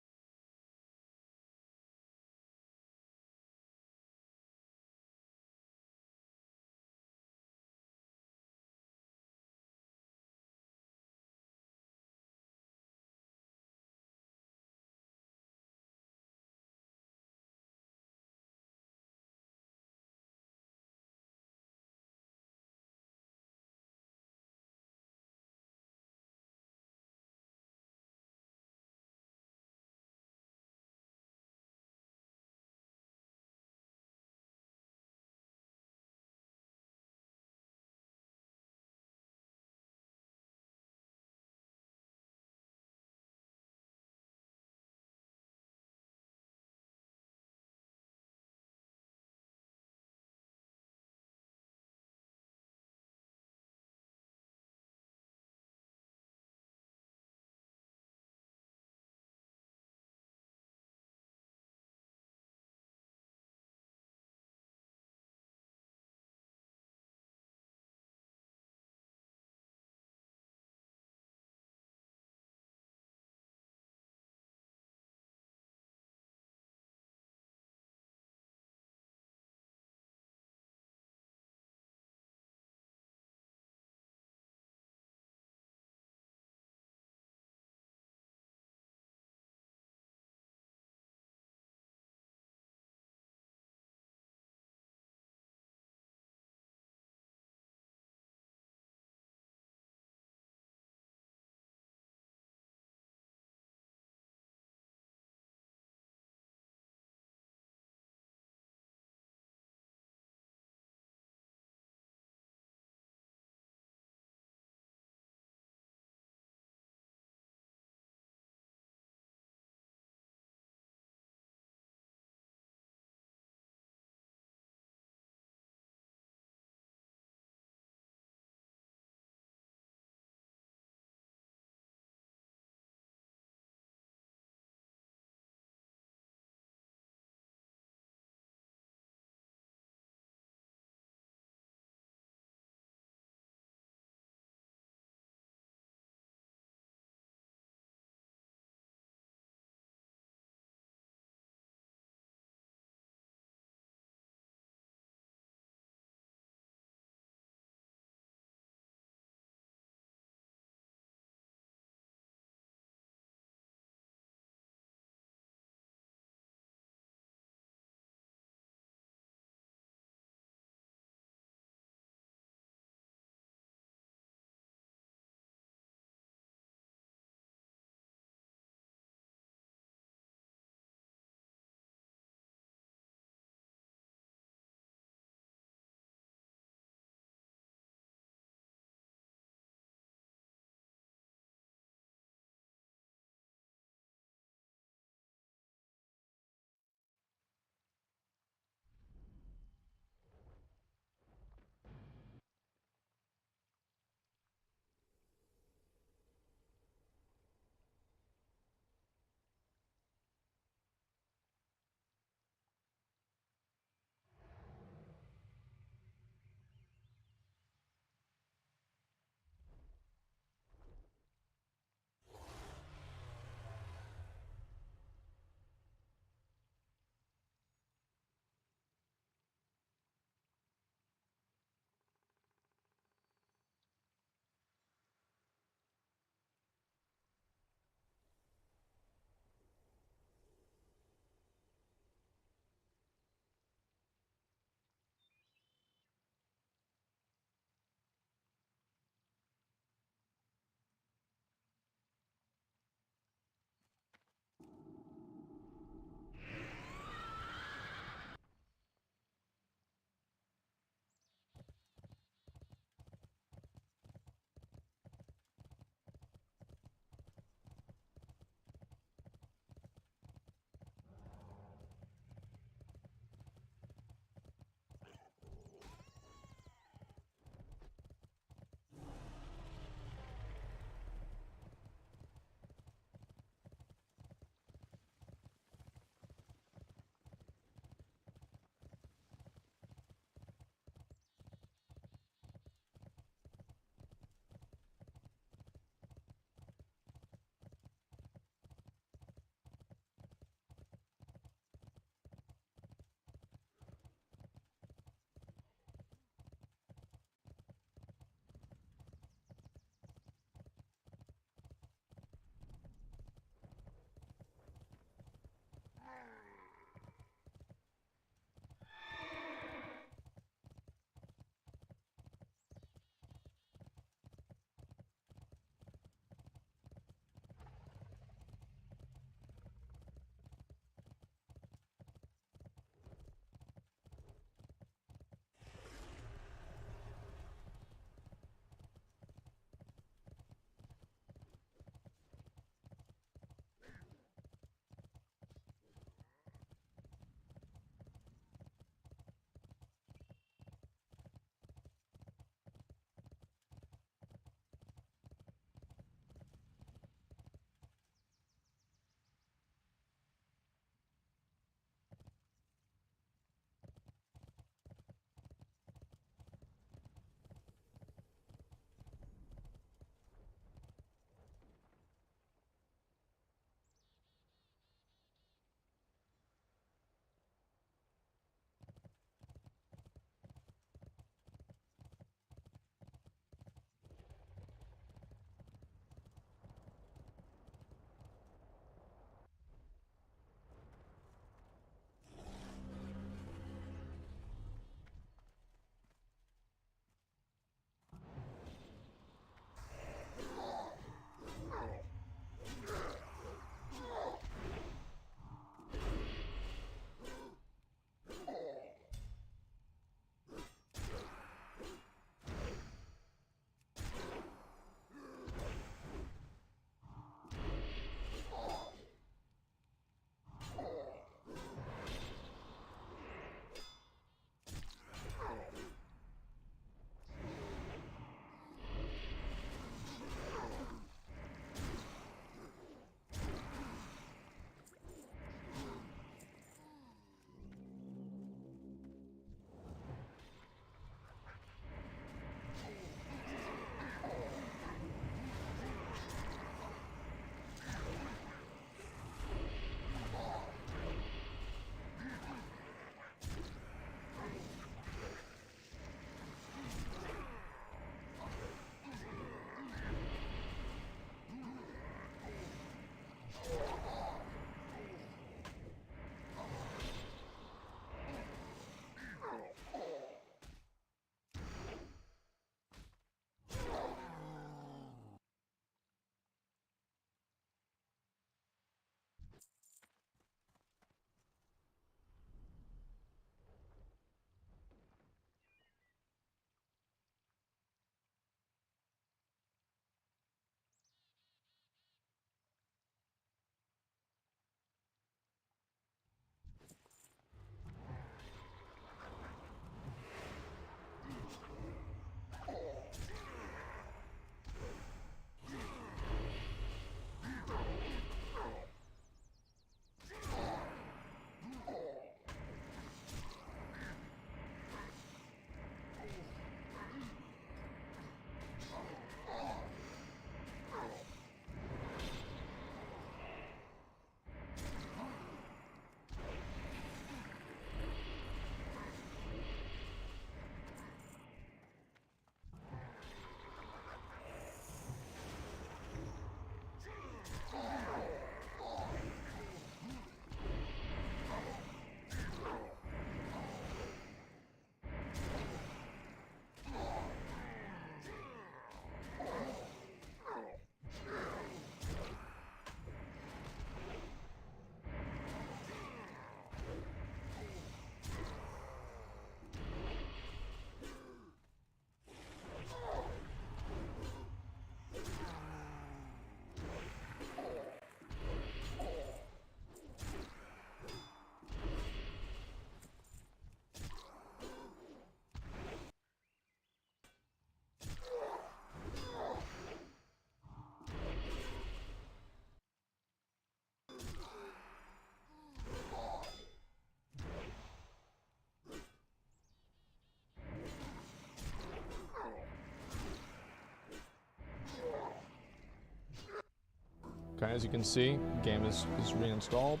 Okay, as you can see, game is reinstalled.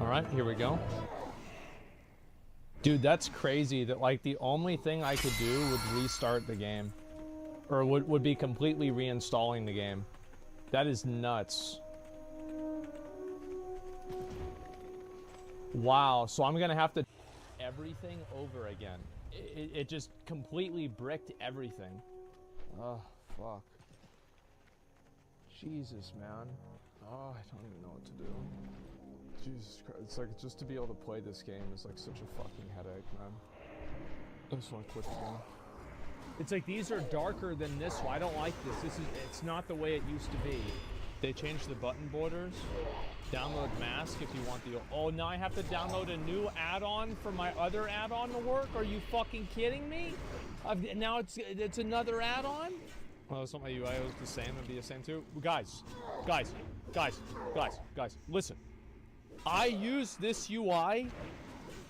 All right, here we go. Dude, that's crazy that like the only thing I could do would restart the game. Or would be completely reinstalling the game. That is nuts. Wow, so I'm gonna have to everything over again. It just completely bricked everything. Oh, fuck. Jesus, man. Oh, I don't even know what to do. Jesus Christ. It's like, just to be able to play this game is like such a fucking headache, man. I just want to quit the game. It's like, these are darker than this one. I don't like this. It's not the way it used to be. They changed the button borders. Download mask if you want the... Oh, now I have to download a new add-on for my other add-on to work? Are you fucking kidding me? Now it's another add-on? Oh, it's not my UI was the same and be the same too. Guys, listen. I used this UI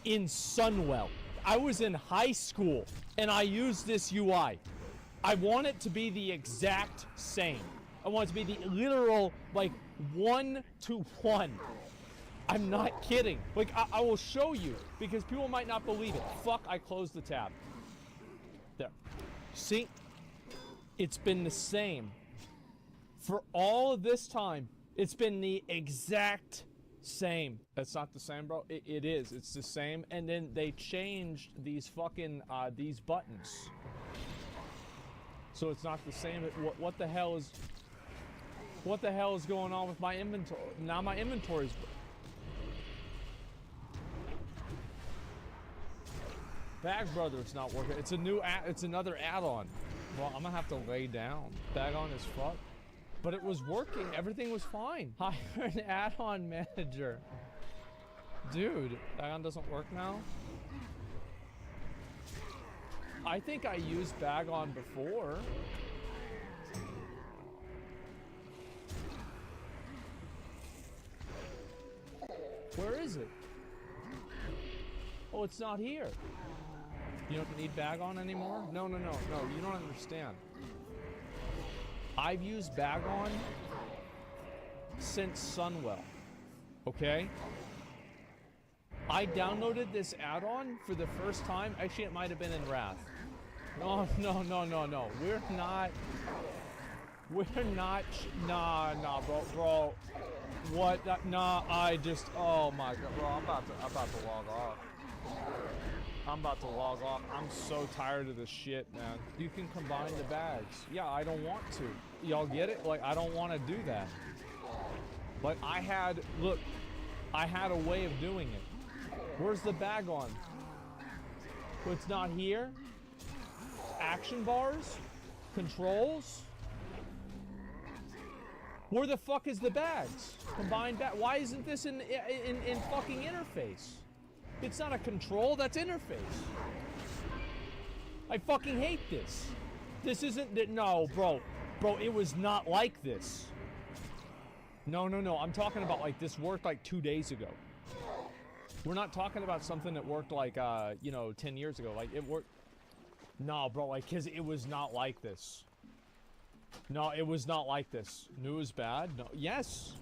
in Sunwell. I was in high school and I used this UI. I want it to be the exact same. I want it to be the literal, like, 1-to-1. I'm not kidding. Like, I will show you because people might not believe it. Fuck, I closed the tab. There. See? It's been the same. For all of this time, it's been the exact same. That's not the same, bro. It is. It's the same. And then they changed these fucking, these buttons. So it's not the same. What the hell is... What the hell is going on with my inventory? Now my inventory's... Bag Brother's not working. It's a new it's another add-on. Well, I'm gonna have to lay down. Bag on is fuck. But it was working. Everything was fine. Hire an add-on manager. Dude, Bag on doesn't work now? I think I used Bag on before. Where is it? Oh, it's not here. You don't need Bag on anymore? No, you don't understand. I've used Bag on since Sunwell, okay? I downloaded this add-on for the first time. Actually, it might have been in Wrath. No. We're not. We're not. Nah, bro. What? Nah, oh my god, bro. I'm about to log off. I'm about to log off. I'm so tired of this shit, man. You can combine the bags. Yeah, I don't want to. Y'all get it? Like, I don't want to do that. But I had a way of doing it. Where's the bag on? So it's not here? Action bars? Controls? Where the fuck is the bags? Combined bag. Why isn't this in fucking interface? It's not a control, that's interface. I fucking hate this. This isn't, no, bro. Bro, it was not like this. No. I'm talking about like this worked like 2 days ago. We're not talking about something that worked like, 10 years ago. Like it worked. No, bro, like, cause it was not like this. No, it was not like this. New is bad? No, yes.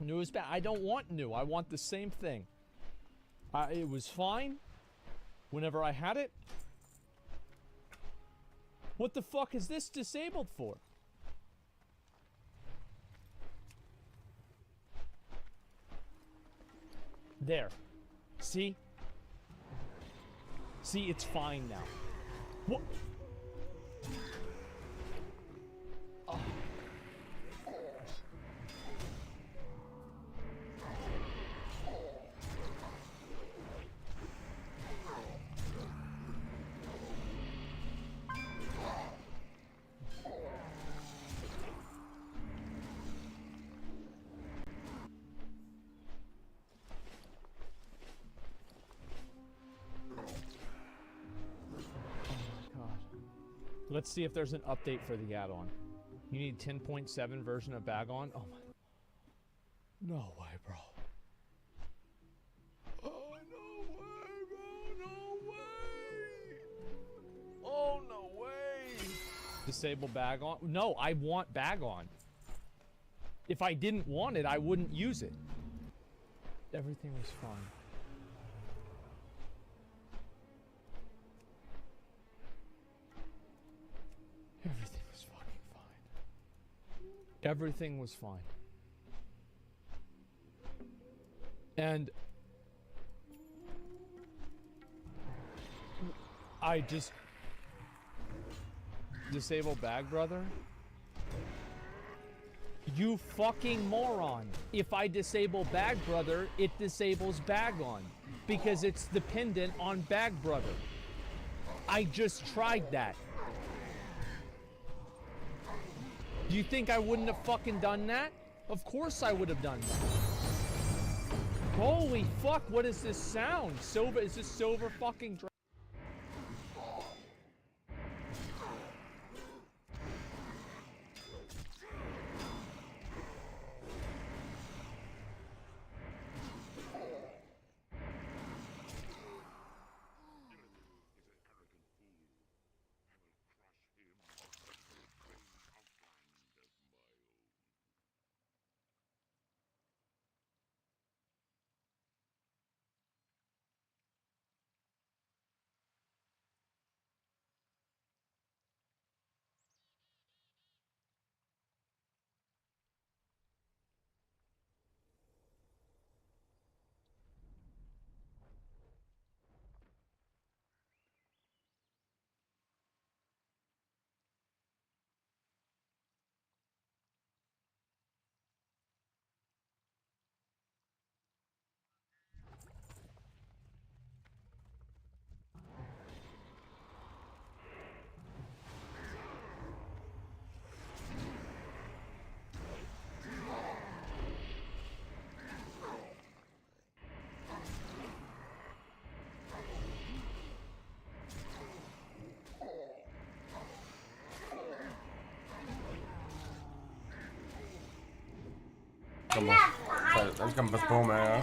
New is bad. I don't want new. I want the same thing. It was fine whenever I had it. What the fuck is this disabled for? There. See? See, it's fine now. What? Oh. Let's see if there's an update for the add-on. You need 10.7 version of Bag-On? Oh my... No way, bro. Oh, no way, bro. No way. Oh, no way. Disable Bag-On? No, I want Bag-On. If I didn't want it, I wouldn't use it. Everything was fine. Everything was fucking fine. Everything was fine. And I just disable bag, brother. You fucking moron. If I disable bag, brother, it disables bag on because it's dependent on bag, brother. I just tried that. Do you think I wouldn't have fucking done that? Of course I would have done that. Holy fuck, what is this sound? Silver, is this silver fucking dragon? Den skal man passe på med, ja.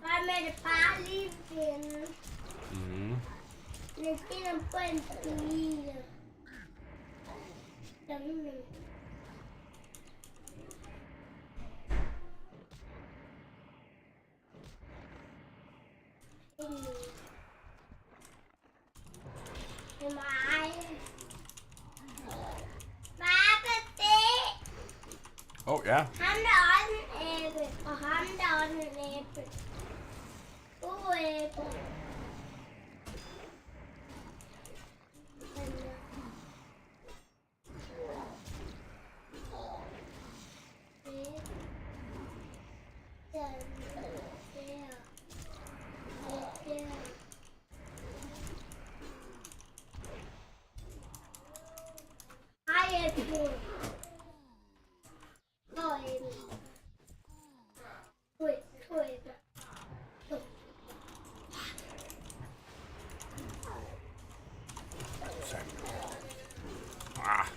Hvad med det bare lige finde? Jeg finder på en familie. Oh, ja. Han der også en æble, og ham der også en æble. God æble. Hej, æble. Ah.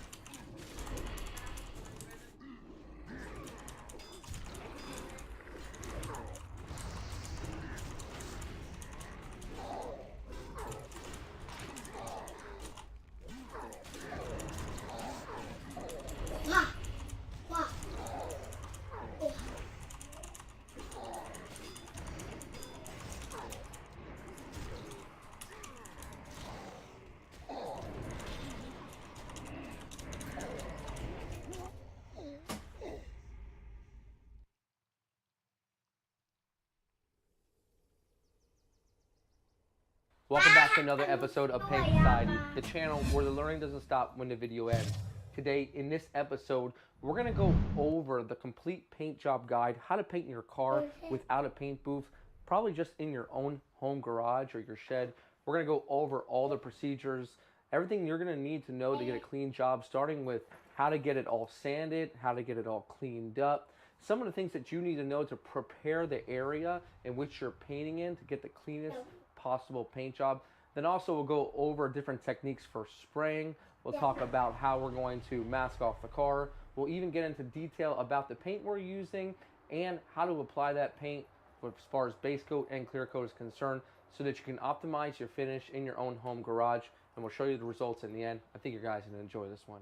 Welcome back to another episode of Paint Society, the channel where the learning doesn't stop when the video ends. Today, in this episode, we're going to go over the complete paint job guide, how to paint your car without a paint booth, probably just in your own home garage or your shed. We're going to go over all the procedures, everything you're going to need to know to get a clean job, starting with how to get it all sanded, how to get it all cleaned up, some of the things that you need to know to prepare the area in which you're painting in to get the cleanest possible paint job. Then also we'll go over different techniques for spraying. We'll talk about how we're going to mask off the car. We'll even get into detail about the paint we're using and how to apply that paint as far as base coat and clear coat is concerned, so that you can optimize your finish in your own home garage. And we'll show you the results in the end. I think you guys are going to enjoy this one.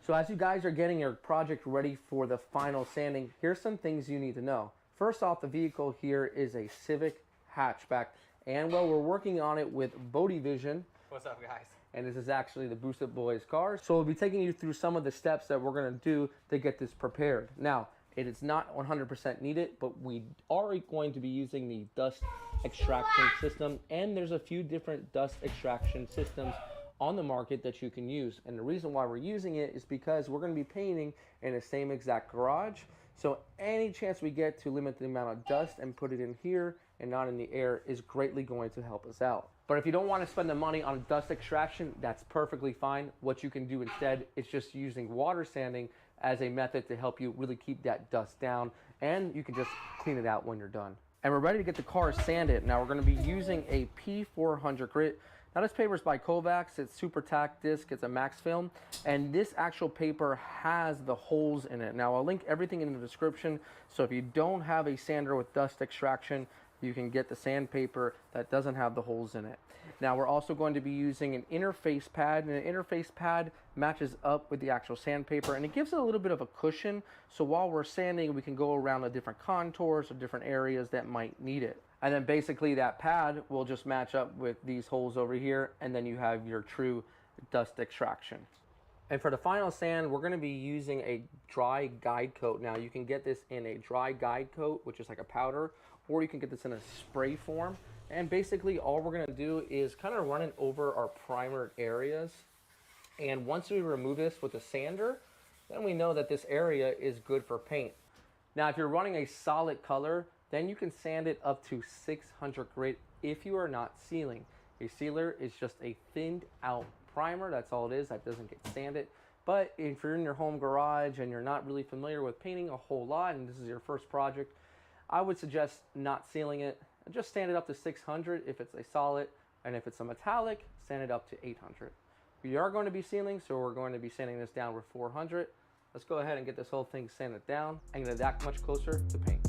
So as you guys are getting your project ready for the final sanding, here's some things you need to know. First off, the vehicle here is a Civic hatchback. And well, we're working on it with Bodhi Vision. What's up, guys? And this is actually the Boosted Boys car. So we'll be taking you through some of the steps that we're going to do to get this prepared. Now, it is not 100% needed, but we are going to be using the dust extraction system. And there's a few different dust extraction systems on the market that you can use. And the reason why we're using it is because we're going to be painting in the same exact garage. So any chance we get to limit the amount of dust and put it in here and not in the air is greatly going to help us out. But if you don't want to spend the money on dust extraction, that's perfectly fine. What you can do instead is just using water sanding as a method to help you really keep that dust down, and you can just clean it out when you're done. And we're ready to get the car sanded. Now we're going to be using a P400 grit. Now this paper is by Kovacs. It's super tack disc. It's a max film, and this actual paper has the holes in it. Now I'll link everything in the description, so if you don't have a sander with dust extraction, you can get the sandpaper that doesn't have the holes in it. Now we're also going to be using an interface pad, and an interface pad matches up with the actual sandpaper, and it gives it a little bit of a cushion, so while we're sanding we can go around the different contours or different areas that might need it. And then basically that pad will just match up with these holes over here, and then you have your true dust extraction. And for the final sand, we're going to be using a dry guide coat. Now you can get this in a dry guide coat, which is like a powder, or you can get this in a spray form. And basically all we're going to do is kind of run it over our primered areas. And once we remove this with a sander, then we know that this area is good for paint. Now if you're running a solid color, then you can sand it up to 600 grit if you are not sealing. A sealer is just a thinned out primer, that's all it is, that doesn't get sanded. But if you're in your home garage and you're not really familiar with painting a whole lot, and this is your first project, I would suggest not sealing it. Just sand it up to 600 if it's a solid, and if it's a metallic, sand it up to 800. We are going to be sealing, so we're going to be sanding this down with 400. Let's go ahead and get this whole thing sanded down and get it that much closer to paint.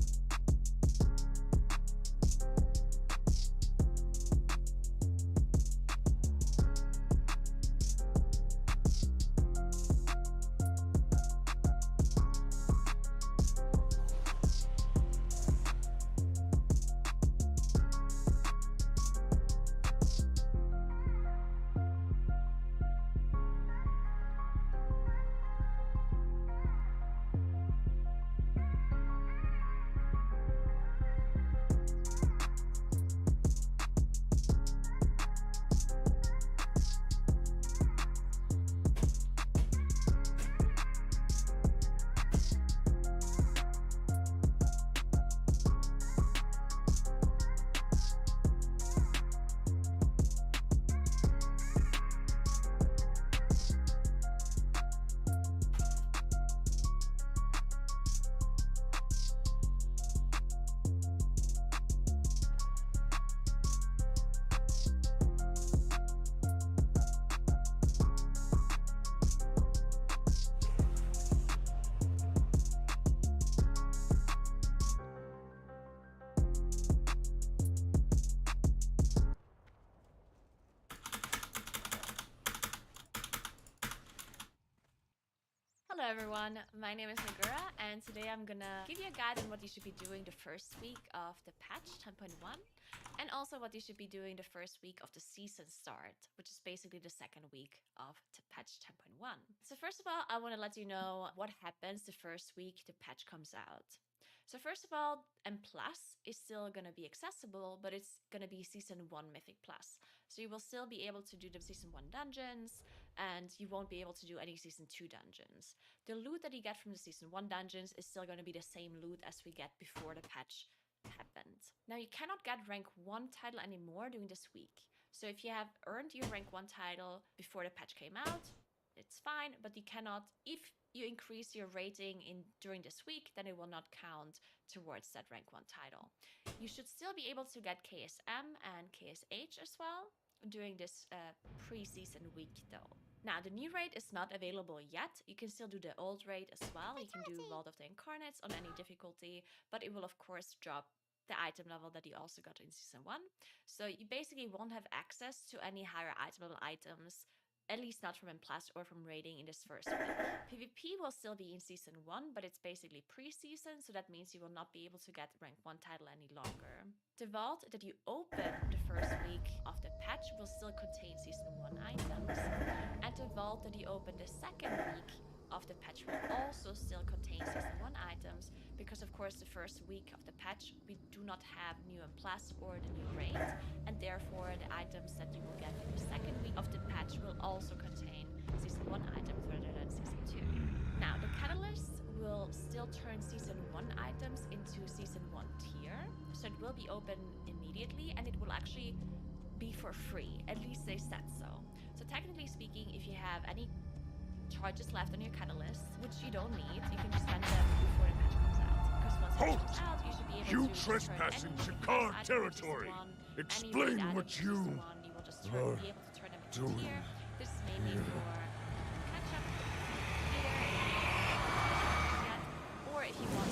Hello everyone, my name is Nagura and today I'm gonna give you a guide on what you should be doing the first week of the patch 10.1 and also what you should be doing the first week of the season start, which is basically the second week of the patch 10.1. So first of all, I want to let you know what happens the first week the patch comes out. So first of all, M Plus is still going to be accessible, but it's going to be Season 1 Mythic Plus. So you will still be able to do the Season 1 dungeons, and you won't be able to do any Season 2 dungeons. The loot that you get from the Season 1 dungeons is still going to be the same loot as we get before the patch happened. Now you cannot get rank 1 title anymore during this week. So if you have earned your rank 1 title before the patch came out, it's fine, but you cannot, if you increase your rating during this week, then it will not count towards that rank 1 title. You should still be able to get KSM and KSH as well during this pre-season week though. Now, the new raid is not available yet. You can still do the old raid as well. You can do Vault of the Incarnates on any difficulty, but it will of course drop the item level that you also got in Season 1. So you basically won't have access to any higher item level items, at least not from M Plus or from raiding in this first week. PvP will still be in Season 1, but it's basically pre-season, so that means you will not be able to get rank 1 title any longer. The vault that you open the first week of the patch will still contain Season 1 items, and the vault that you open the second week of the patch will also still contain Season 1 items, because of course the first week of the patch we do not have new M Plus or the new raid, and therefore the items that you will get in the second week of the patch will also contain Season 1 items rather than Season 2. Now the catalyst will still turn Season 1 items into Season 1 tier, so it will be open immediately and it will actually be for free, at least they said so. So technically speaking, if you have any charges left on your catalyst, which you don't need, you can just spend them before the patch comes out. Because once it comes out, you should be able You to trespassing turn to any card item territory. from Season 1, Explain any raid what item from you Season 1, you will just are be able to turn them into doing. tier. This is mainly for catch up here, or if you want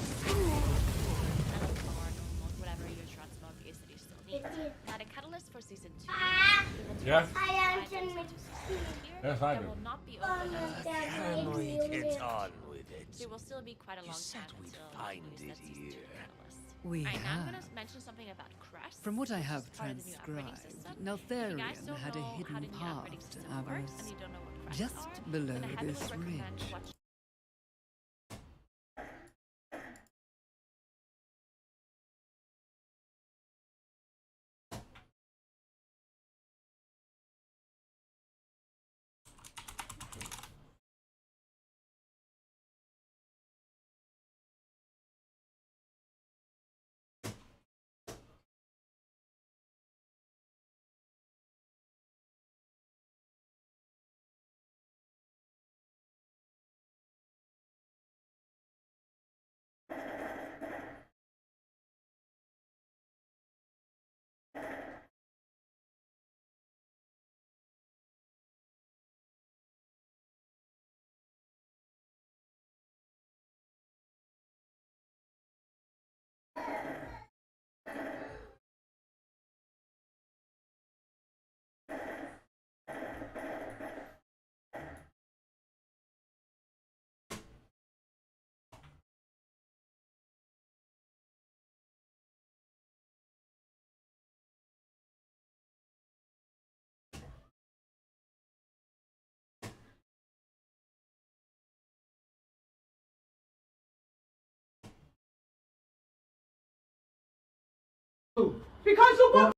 whatever your transmog is that you still need. Now the catalyst for Season 2, it will turn Yeah. items into Season 2 tier. Yes, I That do. will not be open until Can we get on with it? so it will still be quite a long said time we'd until find you use it that Season 2 here. catalyst. We Alright, now I'm have. gonna mention something about crests. From what I which have is part of the new upgrading transcribed, system. If you Neltharion guys don't had a know how hidden the new path upgrading to system works Avos, and you don't know what crests just are, below then I highly this recommend ridge. watching Because of what?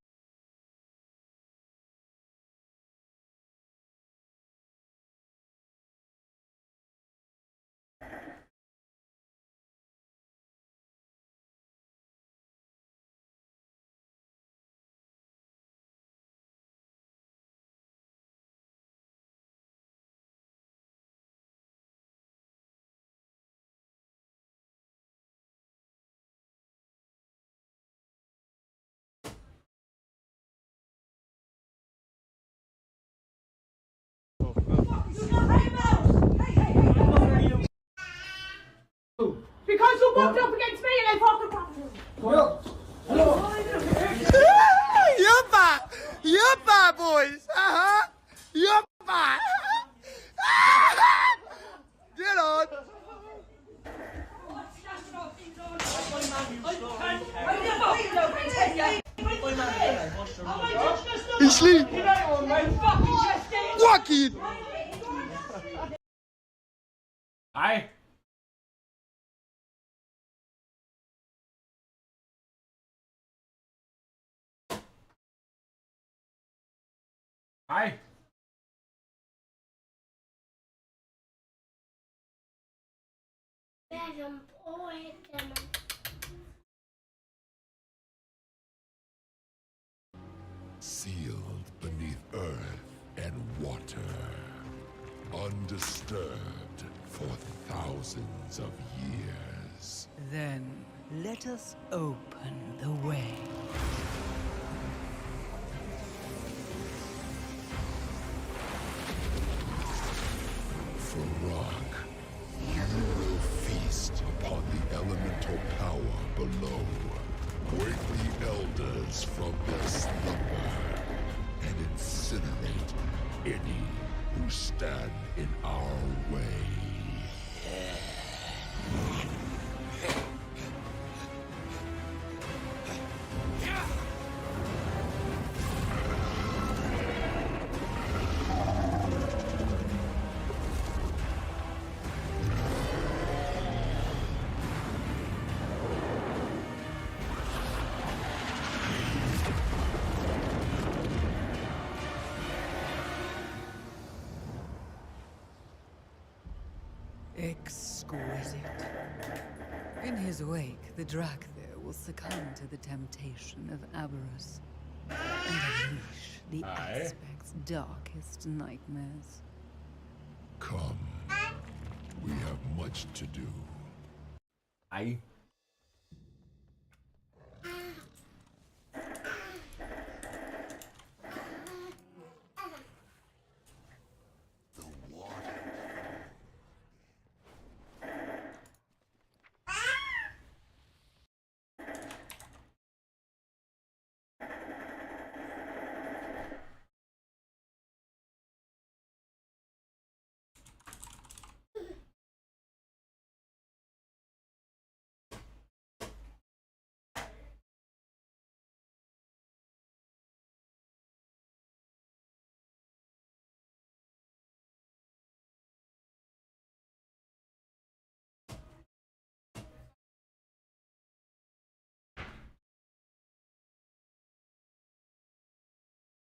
Because you walked up against me and I fucking popped you. Yuppa, boys. Yuppa. Get on. sleep. Walk it. Hej. Hej. Hvad er det om overhængende? Sealed beneath earth and water, undisturbed for thousands of years. Then let us open the way. For rock, you will feast upon the elemental power below. Wake the elders from their slumber and incinerate any who stand in our way. Exquisite. In his wake, the Drakthir will succumb to the temptation of avarice and unleash the aspect's darkest nightmares. Come. We have much to do. Hej.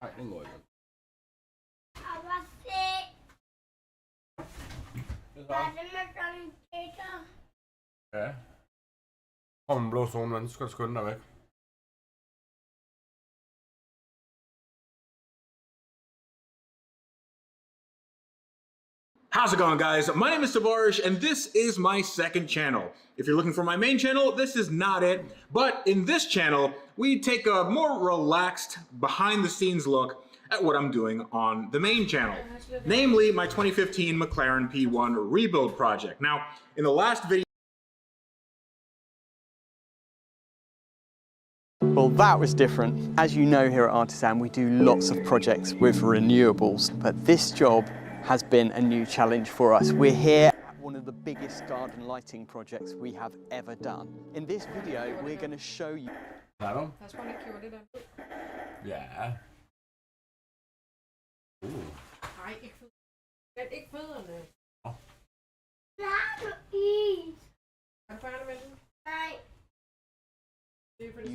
Nej, den går ikke. Og hvad se? Hvad er det med sådan Peter? Ja. Kom en blå zone, men så skal du skynde dig væk. How's it going, guys? My name is Tavarish, and this is my second channel. If you're looking for my main channel, this is not it. But in this channel, we take a more relaxed, behind-the-scenes look at what I'm doing on the main channel. Namely, my 2015 McLaren P1 rebuild project. Now, in the last video... Well, that was different. As you know, here at Artisan, we do lots of projects with renewables, but this job has been a new challenge for us. We're here at one of the biggest garden lighting projects we have ever done. In this video, we're going to show you... Ja. Nej, ikke fødderne. Har du is? Er du færdig med den? Nej.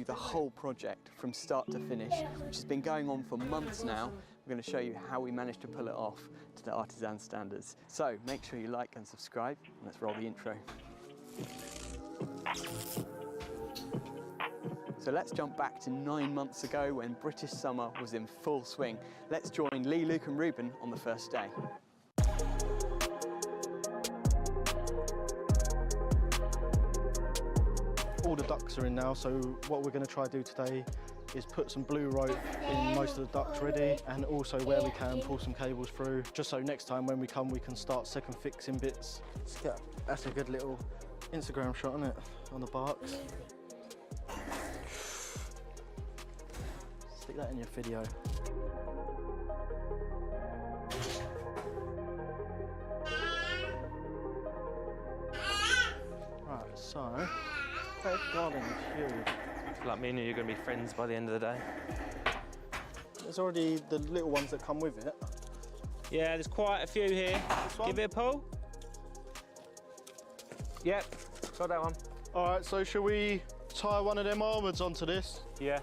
the whole project from start to finish, which has been going on for months now. We're going to show you how we managed to pull it off to the Artisan standards. So make sure you like and subscribe, and let's roll the intro. So let's jump back to 9 months ago when British summer was in full swing. Let's join Lee, Luke and Ruben on the first day. All the ducts are in now, so what we're going to try to do today is put some blue rope in most of the ducts ready, and also where we can pull some cables through, just so next time when we come we can start second fixing bits. That's a good little Instagram shot, isn't it, on the barks. Stick that in your video. Right, so that garden is huge. Like me and you, you're going to be friends by the end of the day. There's already the little ones that come with it. Yeah, there's quite a few here. Give it a pull. Yep, got that one. All right, so shall we tie one of them armoreds onto this? Yeah.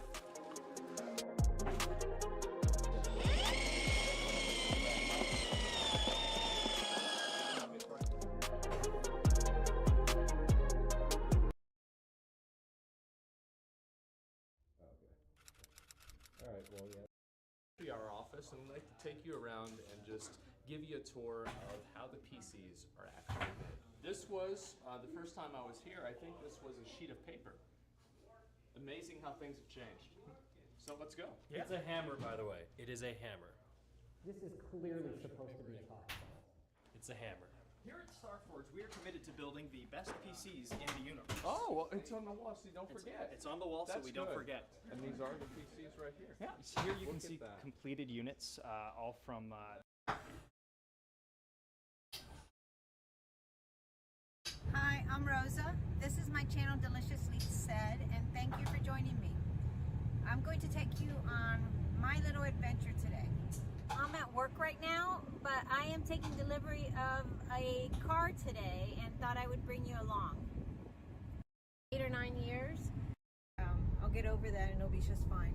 Alright, well, yeah. Our office, and we'd like to take you around and just give you a tour of how the PCs are actually made. This was, the first time I was here, I think this was a sheet of paper. Amazing how things have changed. So let's go. It's a hammer, by the way. It is a hammer. This is clearly supposed to be a talk. It's a hammer. Here at Starforge, we are committed to building the best PCs in the universe. Oh, well, it's on the wall, so you don't forget. It's on the wall, so we don't forget. And these are the PCs right here. Yeah, so here you can Look see at that. completed units, all from... Hi, I'm Rosa. This is my channel, Deliciously Said, and thank you for joining me. I'm going to take you on my little adventure today. I'm at work right now, but I am taking delivery of a car today and thought I would bring you along. 8 or 9 years. I'll get over that and it'll be just fine.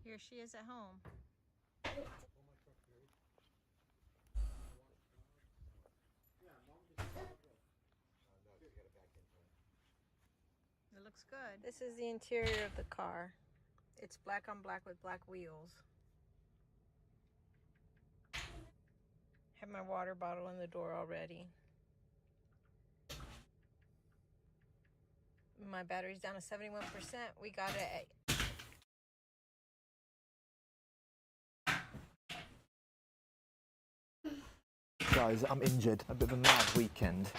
Here she is at home. It looks good. This is the interior of the car. It's black on black with black wheels. Have my water bottle in the door already. My battery's down to 71%. We got it at... Guys, I'm injured. A bit of a mad weekend.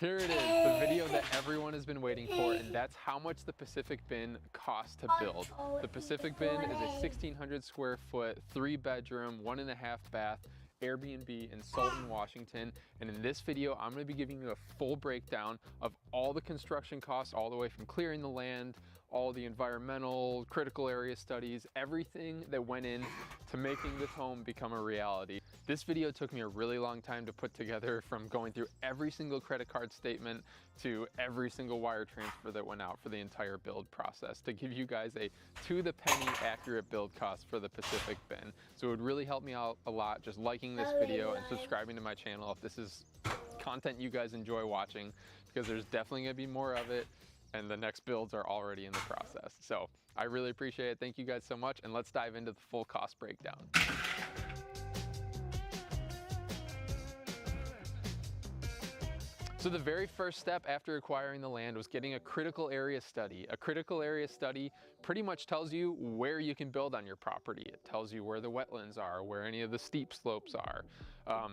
Here it is, the video that everyone has been waiting for, and that's how much the Pacific Bin costs to build. The Pacific Bin is a 1,600 square foot, 3-bedroom, 1.5 bath Airbnb in Sultan, Washington. And in this video, I'm gonna be giving you a full breakdown of all the construction costs, all the way from clearing the land, all the environmental, critical area studies, everything that went in to making this home become a reality. This video took me a really long time to put together, from going through every single credit card statement to every single wire transfer that went out for the entire build process, to give you guys a to-the-penny accurate build cost for the Pacific Bin. So it would really help me out a lot just liking this video and subscribing to my channel if this is content you guys enjoy watching, because there's definitely gonna be more of it, and the next builds are already in the process. So I really appreciate it. Thank you guys so much, and let's dive into the full cost breakdown. So the very first step after acquiring the land was getting a critical area study. A critical area study pretty much tells you where you can build on your property. It tells you where the wetlands are, where any of the steep slopes are,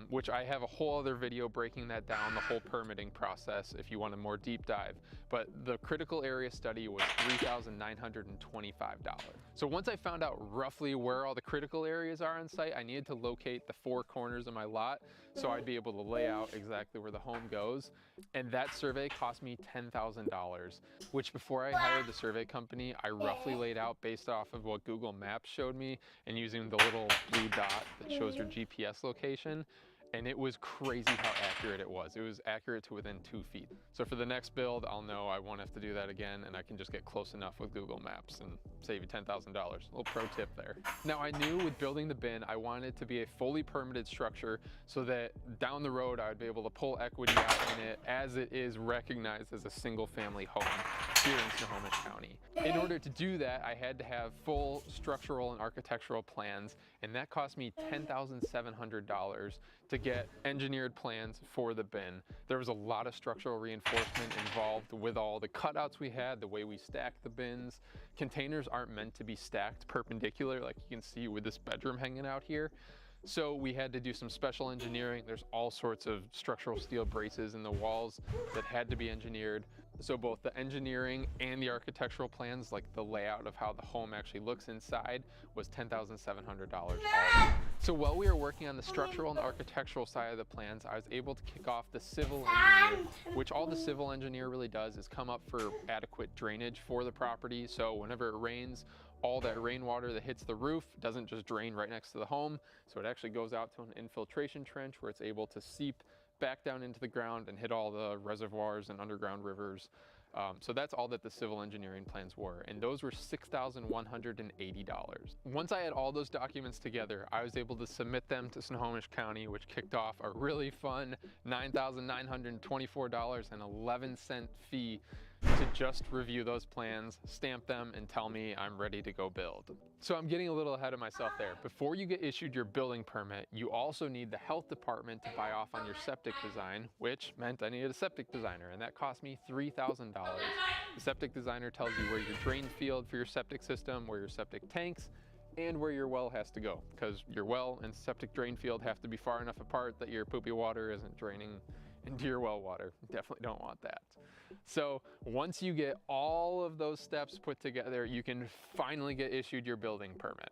which I have a whole other video breaking that down, the whole permitting process, if you want a more deep dive. But the critical area study was $3,925. So once I found out roughly where all the critical areas are on site, I needed to locate the 4 corners of my lot so I'd be able to lay out exactly where the home goes. And that survey cost me $10,000, which before I hired the survey company, I roughly laid out based off of what Google Maps showed me and using the little blue dot that shows your GPS location. And it was crazy how accurate it was. It was accurate to within 2 feet. So for the next build, I'll know I won't have to do that again, and I can just get close enough with Google Maps and save you $10,000. A little pro tip there. Now, I knew with building the bin, I wanted it to be a fully permitted structure so that down the road, I would be able to pull equity out in it as it is recognized as a single family home here in Snohomish County. In order to do that, I had to have full structural and architectural plans, and that cost me $10,700 to get engineered plans for the bin. There was a lot of structural reinforcement involved with all the cutouts we had, the way we stacked the bins. Containers aren't meant to be stacked perpendicular like you can see with this bedroom hanging out here. So we had to do some special engineering. There's all sorts of structural steel braces in the walls that had to be engineered. So both the engineering and the architectural plans, like the layout of how the home actually looks inside, was $10,700 all in. So while we were working on the structural and architectural side of the plans, I was able to kick off the civil engineer, which all the civil engineer really does is come up for adequate drainage for the property. So whenever it rains, all that rainwater that hits the roof doesn't just drain right next to the home. So it actually goes out to an infiltration trench where it's able to seep back down into the ground and hit all the reservoirs and underground rivers. So that's all that the civil engineering plans were, and those were $6,180. Once I had all those documents together, I was able to submit them to Snohomish County, which kicked off a really fun $9,924.11 fee to just review those plans, stamp them, and tell me I'm ready to go build. So I'm getting a little ahead of myself there. Before you get issued your building permit, you also need the health department to buy off on your septic design, which meant I needed a septic designer, and that cost me $3,000. The septic designer tells you where your drain field for your septic system, where your septic tanks, and where your well has to go, because your well and septic drain field have to be far enough apart that your poopy water isn't draining into your well water. Definitely don't want that. So once you get all of those steps put together, you can finally get issued your building permit.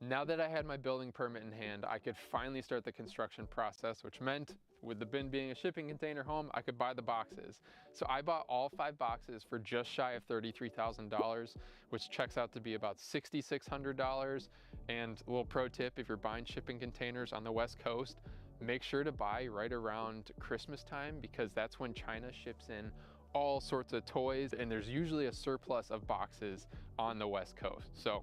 Now that I had my building permit in hand, I could finally start the construction process, which meant with the bin being a shipping container home, I could buy the boxes. So I bought all 5 boxes for just shy of $33,000, which checks out to be about $6,600. And a little pro tip, if you're buying shipping containers on the West Coast, make sure to buy right around Christmas time, because that's when China ships in all sorts of toys, and there's usually a surplus of boxes on the West Coast. So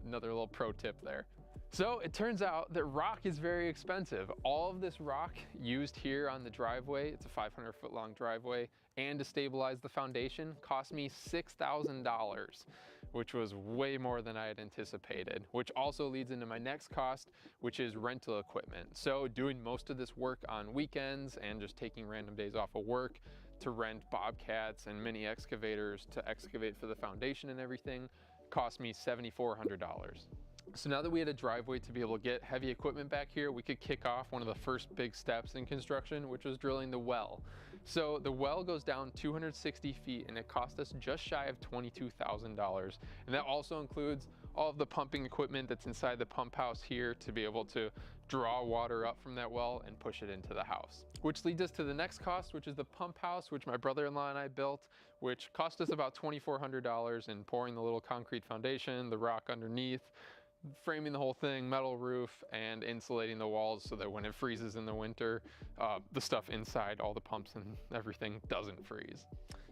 another little pro tip there. So it turns out that rock is very expensive. All of this rock used here on the driveway, it's a 500-foot long driveway, and to stabilize the foundation cost me $6,000, which was way more than I had anticipated, which also leads into my next cost, which is rental equipment. So doing most of this work on weekends and just taking random days off of work to rent bobcats and mini excavators to excavate for the foundation and everything cost me $7,400. So now that we had a driveway to be able to get heavy equipment back here, we could kick off one of the first big steps in construction, which was drilling the well. So the well goes down 260 feet and it cost us just shy of $22,000. And that also includes all of the pumping equipment that's inside the pump house here to be able to draw water up from that well and push it into the house. Which leads us to the next cost, which is the pump house, which my brother-in-law and I built, which cost us about $2,400 in pouring the little concrete foundation, the rock underneath, framing the whole thing, metal roof, and insulating the walls so that when it freezes in the winter, the stuff inside, all the pumps and everything, doesn't freeze.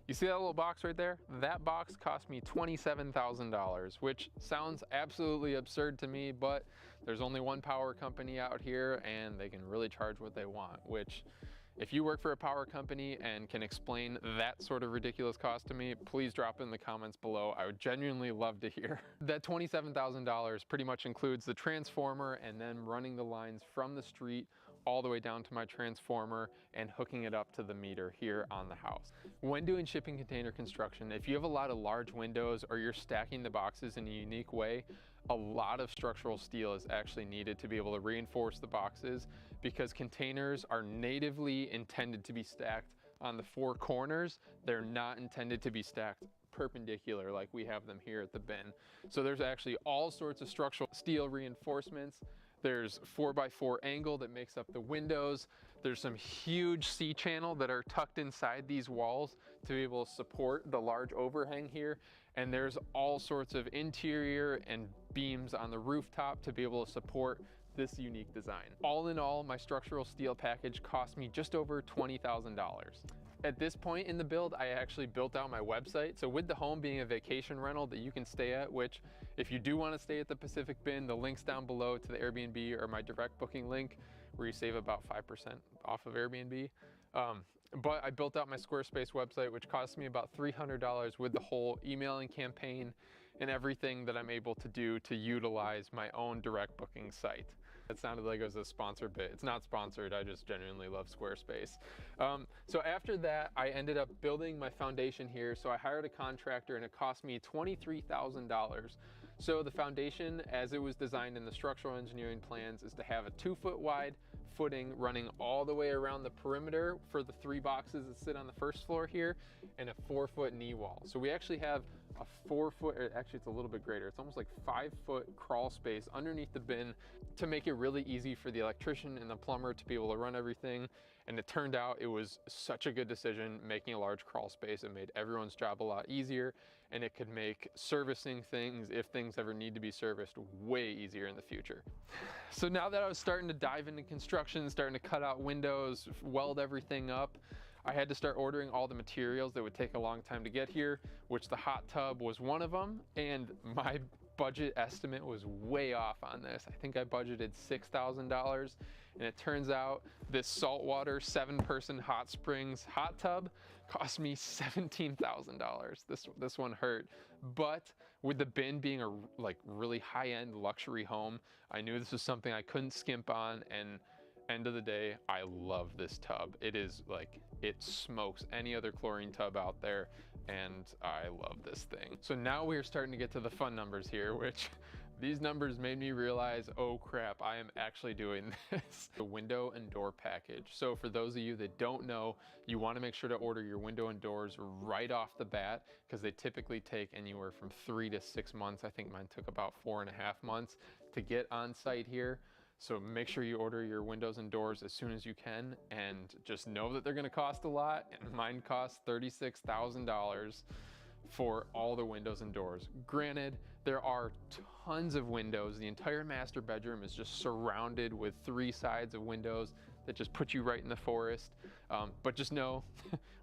You see that little box right there? That box cost me $27,000, which sounds absolutely absurd to me, but there's only one power company out here and they can really charge what they want, which if you work for a power company and can explain that sort of ridiculous cost to me, please drop it in the comments below. I would genuinely love to hear. That $27,000 pretty much includes the transformer and then running the lines from the street all the way down to my transformer and hooking it up to the meter here on the house. When doing shipping container construction, if you have a lot of large windows or you're stacking the boxes in a unique way, a lot of structural steel is actually needed to be able to reinforce the boxes, because containers are natively intended to be stacked on the 4 corners. They're not intended to be stacked perpendicular like we have them here at the bin. So there's actually all sorts of structural steel reinforcements. There's 4x4 angle that makes up the windows. There's some huge C-channel that are tucked inside these walls to be able to support the large overhang here. And there's all sorts of interior and beams on the rooftop to be able to support this unique design. All in all, my structural steel package cost me just over $20,000. At this point in the build, I actually built out my website. So with the home being a vacation rental that you can stay at, which if you do want to stay at the Pacific Bin, the link's down below to the Airbnb or my direct booking link, where you save about 5% off of Airbnb. But I built out my Squarespace website, which cost me about $300 with the whole emailing campaign and everything that I'm able to do to utilize my own direct booking site. It sounded like it was a sponsored bit. It's not sponsored, I just genuinely love Squarespace. So after that, I ended up building my foundation here. So I hired a contractor and it cost me $23,000. So the foundation, as it was designed in the structural engineering plans, is to have a 2-foot wide, footing running all the way around the perimeter for the 3 boxes that sit on the first floor here, and a 4-foot knee wall. So we actually have a 4-foot, or actually it's a little bit greater, it's almost like 5-foot crawl space underneath the bin to make it really easy for the electrician and the plumber to be able to run everything. And it turned out it was such a good decision making a large crawl space. It made everyone's job a lot easier, and it could make servicing things, if things ever need to be serviced, way easier in the future. So now that I was starting to dive into construction, starting to cut out windows, weld everything up, I had to start ordering all the materials that would take a long time to get here, which the hot tub was one of them, and my budget estimate was way off on this. I think I budgeted $6,000, and it turns out this saltwater 7-person hot springs hot tub cost me $17,000. This one hurt, but with the bin being a really high-end luxury home, I knew this was something I couldn't skimp on, and end of the day, I love this tub. It is it smokes any other chlorine tub out there, and I love this thing. So now we are starting to get to the fun numbers here, which these numbers made me realize, oh crap, I am actually doing this. The window and door package. So for those of you that don't know, you want to make sure to order your window and doors right off the bat, because they typically take anywhere from 3 to 6 months. I think mine took about 4.5 months to get on site here. So make sure you order your windows and doors as soon as you can, and just know that they're gonna cost a lot. And mine cost $36,000 for all the windows and doors. Granted, there are tons of windows. The entire master bedroom is just surrounded with 3 sides of windows that just put you right in the forest. But just know,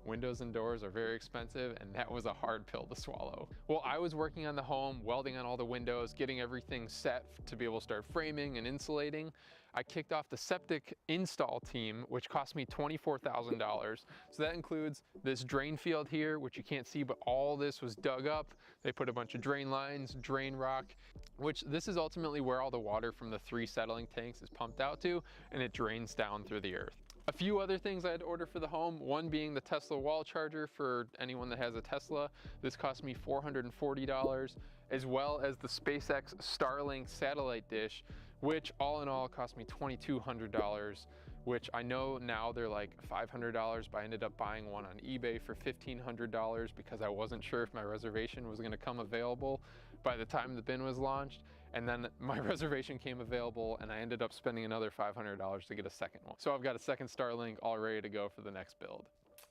windows and doors are very expensive, and that was a hard pill to swallow. Well, I was working on the home, welding on all the windows, getting everything set to be able to start framing and insulating. I kicked off the septic install team, which cost me $24,000. So that includes this drain field here, which you can't see, but all this was dug up. They put a bunch of drain lines, drain rock, which this is ultimately where all the water from the 3 settling tanks is pumped out to, and it drains down through the earth. A few other things I had to order for the home, one being the Tesla wall charger for anyone that has a Tesla. This cost me $440, as well as the SpaceX Starlink satellite dish, which all in all cost me $2,200, which I know now they're like $500, but I ended up buying one on eBay for $1,500 because I wasn't sure if my reservation was gonna come available by the time the bin was launched. And then my reservation came available, and I ended up spending another $500 to get a second one. So I've got a second Starlink all ready to go for the next build.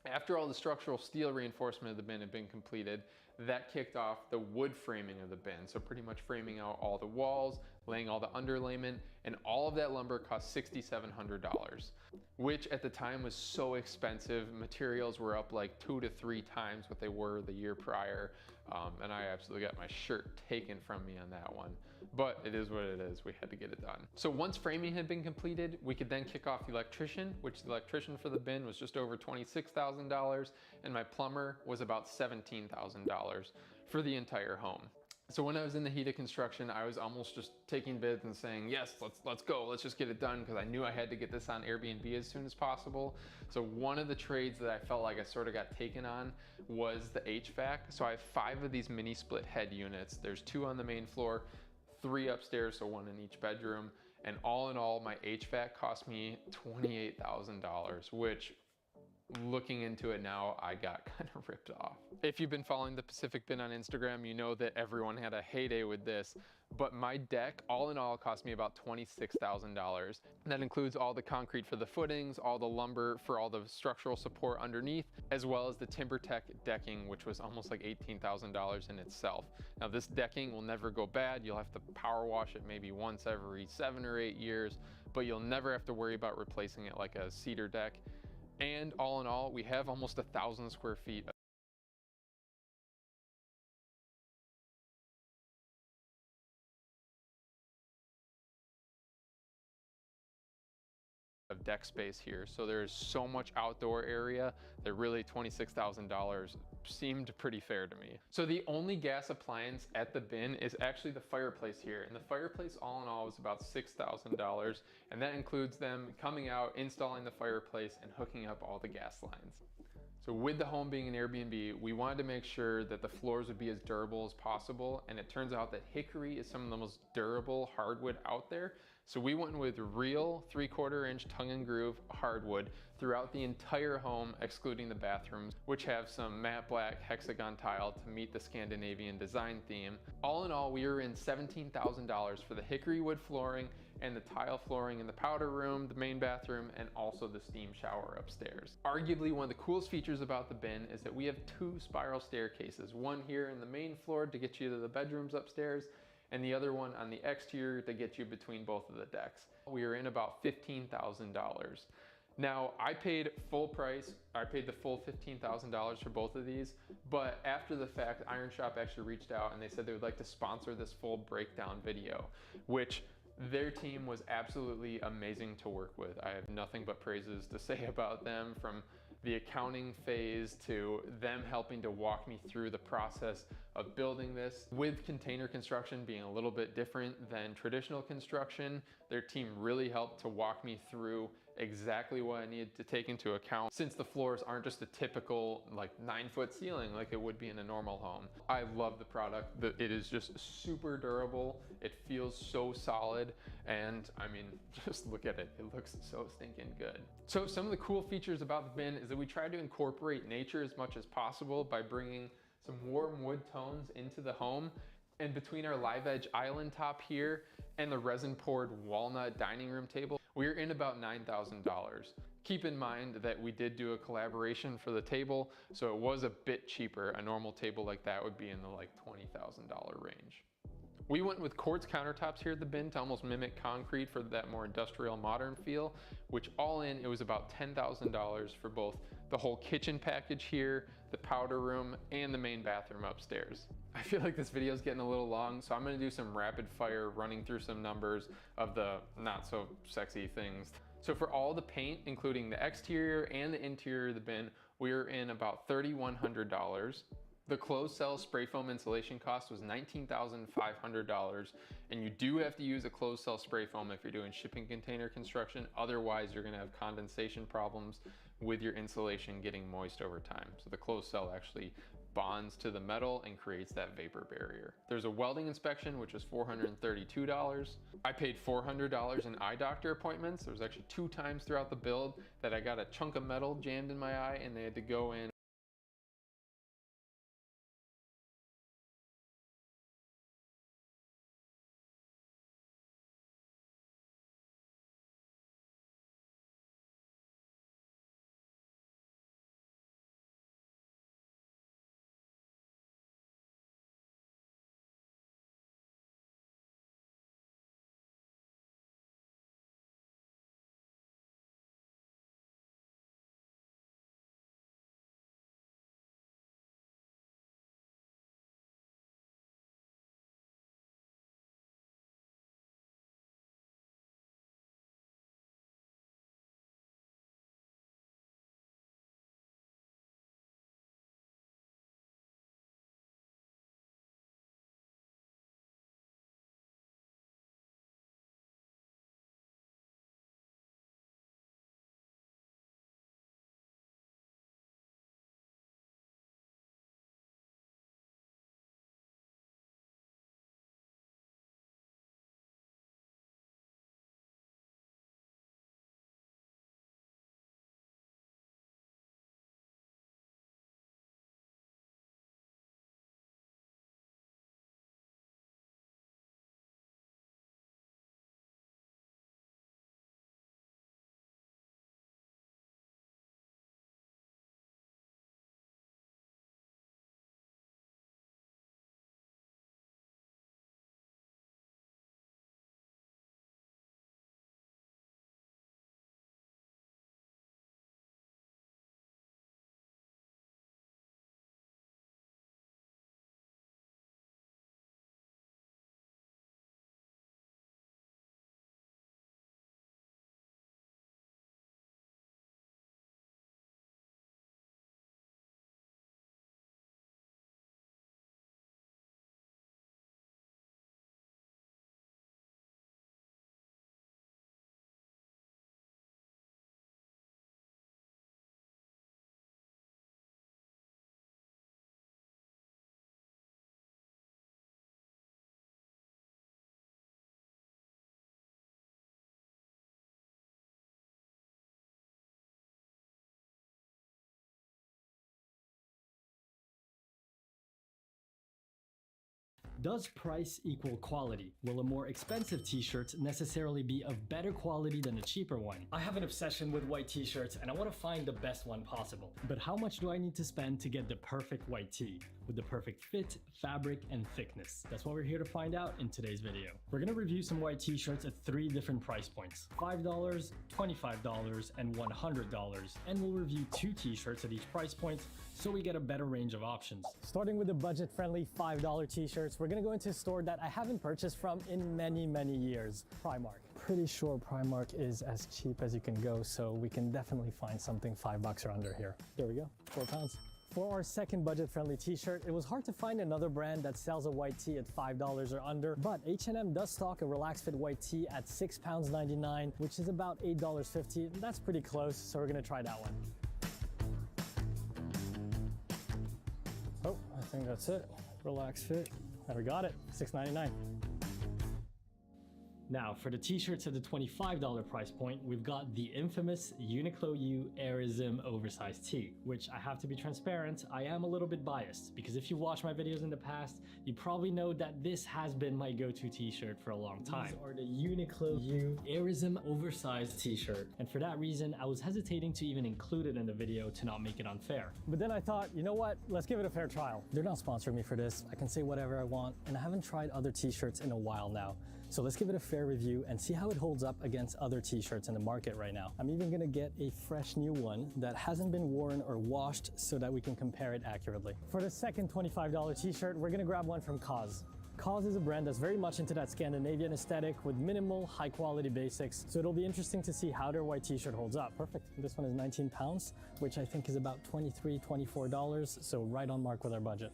After all the structural steel reinforcement of the bin had been completed, that kicked off the wood framing of the bin. So pretty much framing out all the walls, laying all the underlayment, and all of that lumber cost $6,700, which at the time was so expensive. Materials were up like 2 to 3 times what they were the year prior. And I absolutely got my shirt taken from me on that one. But it is what it is, we had to get it done. So once framing had been completed, we could then kick off the electrician, which the electrician for the bin was just over $26,000, and my plumber was about $17,000 for the entire home. So when I was in the heat of construction, I was almost just taking bids and saying, yes, let's go, let's just get it done, because I knew I had to get this on Airbnb as soon as possible. So one of the trades that I felt like I sort of got taken on was the HVAC. So I have 5 of these mini split head units. There's 2 on the main floor, 3 upstairs, so 1 in each bedroom. And all in all, my HVAC cost me $28,000, which, looking into it now, I got kind of ripped off. If you've been following the Pacific Bin on Instagram, you know that everyone had a heyday with this, but my deck, all in all, cost me about $26,000. That includes all the concrete for the footings, all the lumber for all the structural support underneath, as well as the TimberTech decking, which was almost like $18,000 in itself. Now this decking will never go bad. You'll have to power wash it maybe once every 7 or 8 years, but you'll never have to worry about replacing it like a cedar deck. And all in all, we have almost 1,000 square feet of deck space here. So there's so much outdoor area that really $26,000 seemed pretty fair to me. So the only gas appliance at the bin is actually the fireplace here. And the fireplace all in all was about $6,000. And that includes them coming out, installing the fireplace, and hooking up all the gas lines. So with the home being an Airbnb, we wanted to make sure that the floors would be as durable as possible. And it turns out that hickory is some of the most durable hardwood out there. So we went with real 3/4 inch tongue and groove hardwood throughout the entire home, excluding the bathrooms, which have some matte black hexagon tile to meet the Scandinavian design theme. All in all, we were in $17,000 for the hickory wood flooring and the tile flooring in the powder room, the main bathroom, and also the steam shower upstairs. Arguably one of the coolest features about the bin is that we have 2 spiral staircases, one here in the main floor to get you to the bedrooms upstairs, and the other one on the exterior to get you between both of the decks. We are in about $15,000. Now, I paid full price, I paid the full $15,000 for both of these, but after the fact, Iron Shop actually reached out and they said they would like to sponsor this full breakdown video, which their team was absolutely amazing to work with. I have nothing but praises to say about them, from the accounting phase to them helping to walk me through the process of building this. With container construction being a little bit different than traditional construction, their team really helped to walk me through exactly what I needed to take into account, since the floors aren't just a typical like 9-foot ceiling like it would be in a normal home. I love the product. It is just super durable. It feels so solid, and I mean, just look at it. It looks so stinking good. So some of the cool features about the bin is that we try to incorporate nature as much as possible by bringing some warm wood tones into the home. And between our live edge island top here and the resin poured walnut dining room table, we're in about $9,000. Keep in mind that we did do a collaboration for the table, so it was a bit cheaper. A normal table like that would be in the like $20,000 range. We went with quartz countertops here at the bin to almost mimic concrete for that more industrial modern feel, which all in, it was about $10,000 for both the whole kitchen package here, the powder room, and the main bathroom upstairs. I feel like this video is getting a little long, so I'm gonna do some rapid fire running through some numbers of the not so sexy things. So for all the paint, including the exterior and the interior of the bin, we're in about $3,100. The closed cell spray foam insulation cost was $19,500, and you do have to use a closed cell spray foam if you're doing shipping container construction. Otherwise, you're gonna have condensation problems with your insulation getting moist over time. So the closed cell actually bonds to the metal and creates that vapor barrier. There's a welding inspection, which was $432. I paid $400 in eye doctor appointments. There was actually 2 times throughout the build that I got a chunk of metal jammed in my eye and they had to go in Does price equal quality? Will a more expensive t-shirt necessarily be of better quality than a cheaper one? I have an obsession with white t-shirts and I want to find the best one possible. But how much do I need to spend to get the perfect white tee with the perfect fit, fabric, and thickness? That's what we're here to find out in today's video. We're going to review some white t-shirts at 3 different price points: $5, $25, and $100. And we'll review 2 t-shirts at each price point so we get a better range of options. Starting with the budget-friendly $5 t-shirts, we're gonna go into a store that I haven't purchased from in many years, Primark. Pretty sure Primark is as cheap as you can go, so we can definitely find something $5 or under here. There we go, £4. For our second budget-friendly t-shirt, it was hard to find another brand that sells a white tee at $5 or under, but H&M does stock a relaxed fit white tee at £6.99, which is about $8.50. That's pretty close, so we're gonna try that one. Oh, I think that's it. Relax fit. And we got it, $6.99. Now, for the t-shirts at the $25 price point, we've got the infamous Uniqlo U Airism oversized tee, which I have to be transparent, I am a little bit biased, because if you've watched my videos in the past, you probably know that this has been my go-to t-shirt for a long time. These are the Uniqlo U Airism oversized t-shirt, and for that reason, I was hesitating to even include it in the video to not make it unfair. But then I thought, you know what, let's give it a fair trial. They're not sponsoring me for this, I can say whatever I want, and I haven't tried other t-shirts in a while now. So let's give it a fair review and see how it holds up against other t-shirts in the market right now. I'm even gonna get a fresh new one that hasn't been worn or washed so that we can compare it accurately. For the second $25 t-shirt, we're gonna grab one from Cause. Cause is a brand that's very much into that Scandinavian aesthetic with minimal, high quality basics. So it'll be interesting to see how their white t-shirt holds up. Perfect. This one is 19 pounds, which I think is about $23, $24. So right on mark with our budget.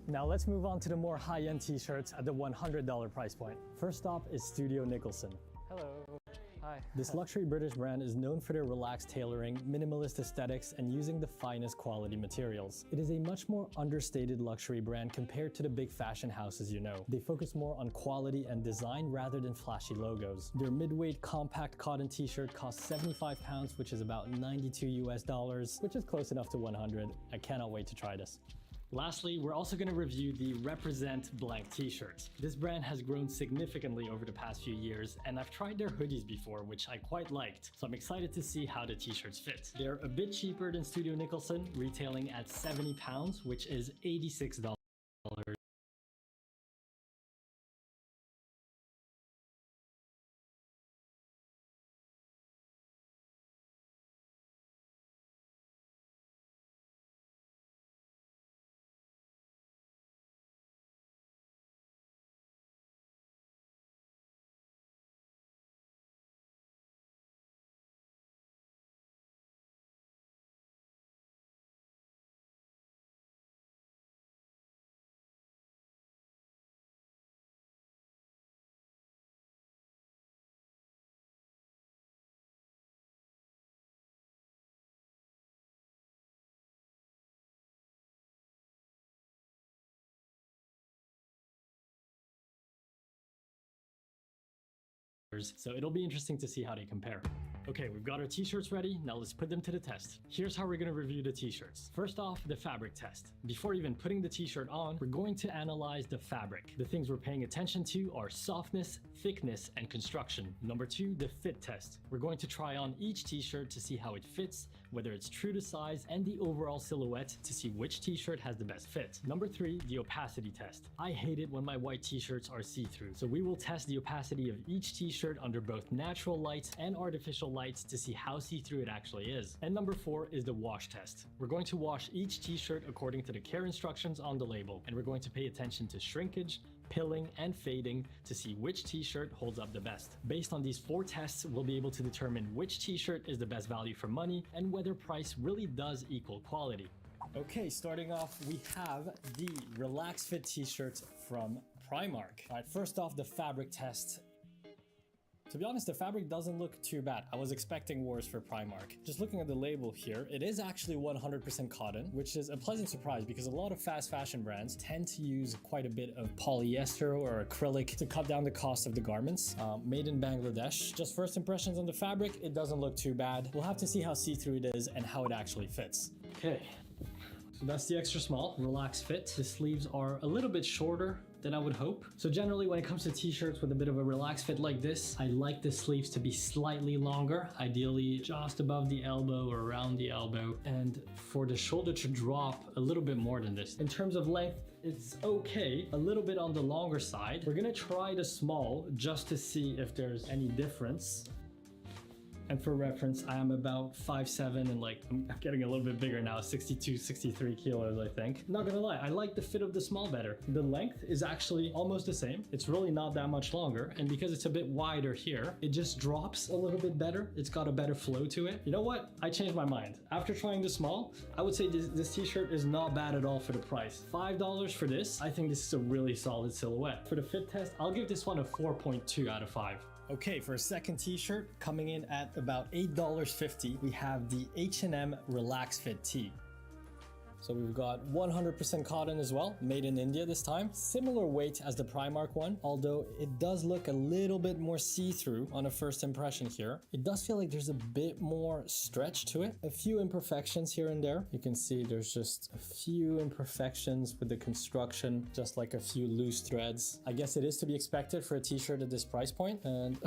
Now let's move on to the more high-end t-shirts at the $100 price point. First stop is Studio Nicholson. Hello. Hi. This luxury British brand is known for their relaxed tailoring, minimalist aesthetics, and using the finest quality materials. It is a much more understated luxury brand compared to the big fashion houses you know. They focus more on quality and design rather than flashy logos. Their mid-weight compact cotton t-shirt costs £75, which is about $92 US, which is close enough to 100. I cannot wait to try this. Lastly, we're also going to review the Represent blank t-shirts. This brand has grown significantly over the past few years, and I've tried their hoodies before, which I quite liked, so I'm excited to see how the t-shirts fit. They're a bit cheaper than Studio Nicholson, retailing at £70, which is $86. So it'll be interesting to see how they compare. Okay, we've got our t-shirts ready, now let's put them to the test. Here's how we're gonna review the t-shirts. First off, the fabric test. Before even putting the t-shirt on, we're going to analyze the fabric. The things we're paying attention to are softness, thickness, and construction. Number 2, the fit test. We're going to try on each t-shirt to see how it fits, whether it's true to size, and the overall silhouette to see which t-shirt has the best fit. Number 3, the opacity test. I hate it when my white t-shirts are see-through, so we will test the opacity of each t-shirt under both natural lights and artificial lights to see how see-through it actually is. And number 4 is the wash test. We're going to wash each t-shirt according to the care instructions on the label, and we're going to pay attention to shrinkage, pilling, and fading to see which t-shirt holds up the best. Based on these 4 tests, we'll be able to determine which t-shirt is the best value for money and whether price really does equal quality. Okay, starting off, we have the Relax Fit t-shirts from Primark. All right, first off, the fabric test. To be honest, the fabric doesn't look too bad. I was expecting worse for Primark. Just looking at the label here, it is actually 100% cotton, which is a pleasant surprise because a lot of fast fashion brands tend to use quite a bit of polyester or acrylic to cut down the cost of the garments. Made in Bangladesh. Just first impressions on the fabric, it doesn't look too bad. We'll have to see how see-through it is and how it actually fits. Okay, this So that's the extra small, relaxed fit. The sleeves are a little bit shorter than I would hope. So generally when it comes to t-shirts with a bit of a relaxed fit like this, I like the sleeves to be slightly longer, ideally just above the elbow or around the elbow, and for the shoulder to drop a little bit more than this. In terms of length, it's okay, a little bit on the longer side. We're gonna try the small just to see if there's any difference. And for reference, I am about 5'7" and like, I'm getting a little bit bigger now, 62, 63 kilos, I think. Not gonna lie, I like the fit of the small better. The length is actually almost the same. It's really not that much longer. And because it's a bit wider here, it just drops a little bit better. It's got a better flow to it. You know what? I changed my mind. After trying the small, I would say this t-shirt is not bad at all for the price. $5 for this, I think this is a really solid silhouette. For the fit test, I'll give this one a 4.2 out of 5. Okay, for a second t-shirt, coming in at about $8.50, we have the H&M Relax Fit tee. So we've got 100% cotton as well, made in India this time. Similar weight as the Primark one, although it does look a little bit more see-through on a first impression here. It does feel like there's a bit more stretch to it. A few imperfections here and there. You can see there's just a few imperfections with the construction, just like a few loose threads. I guess it is to be expected for a t-shirt at this price point. And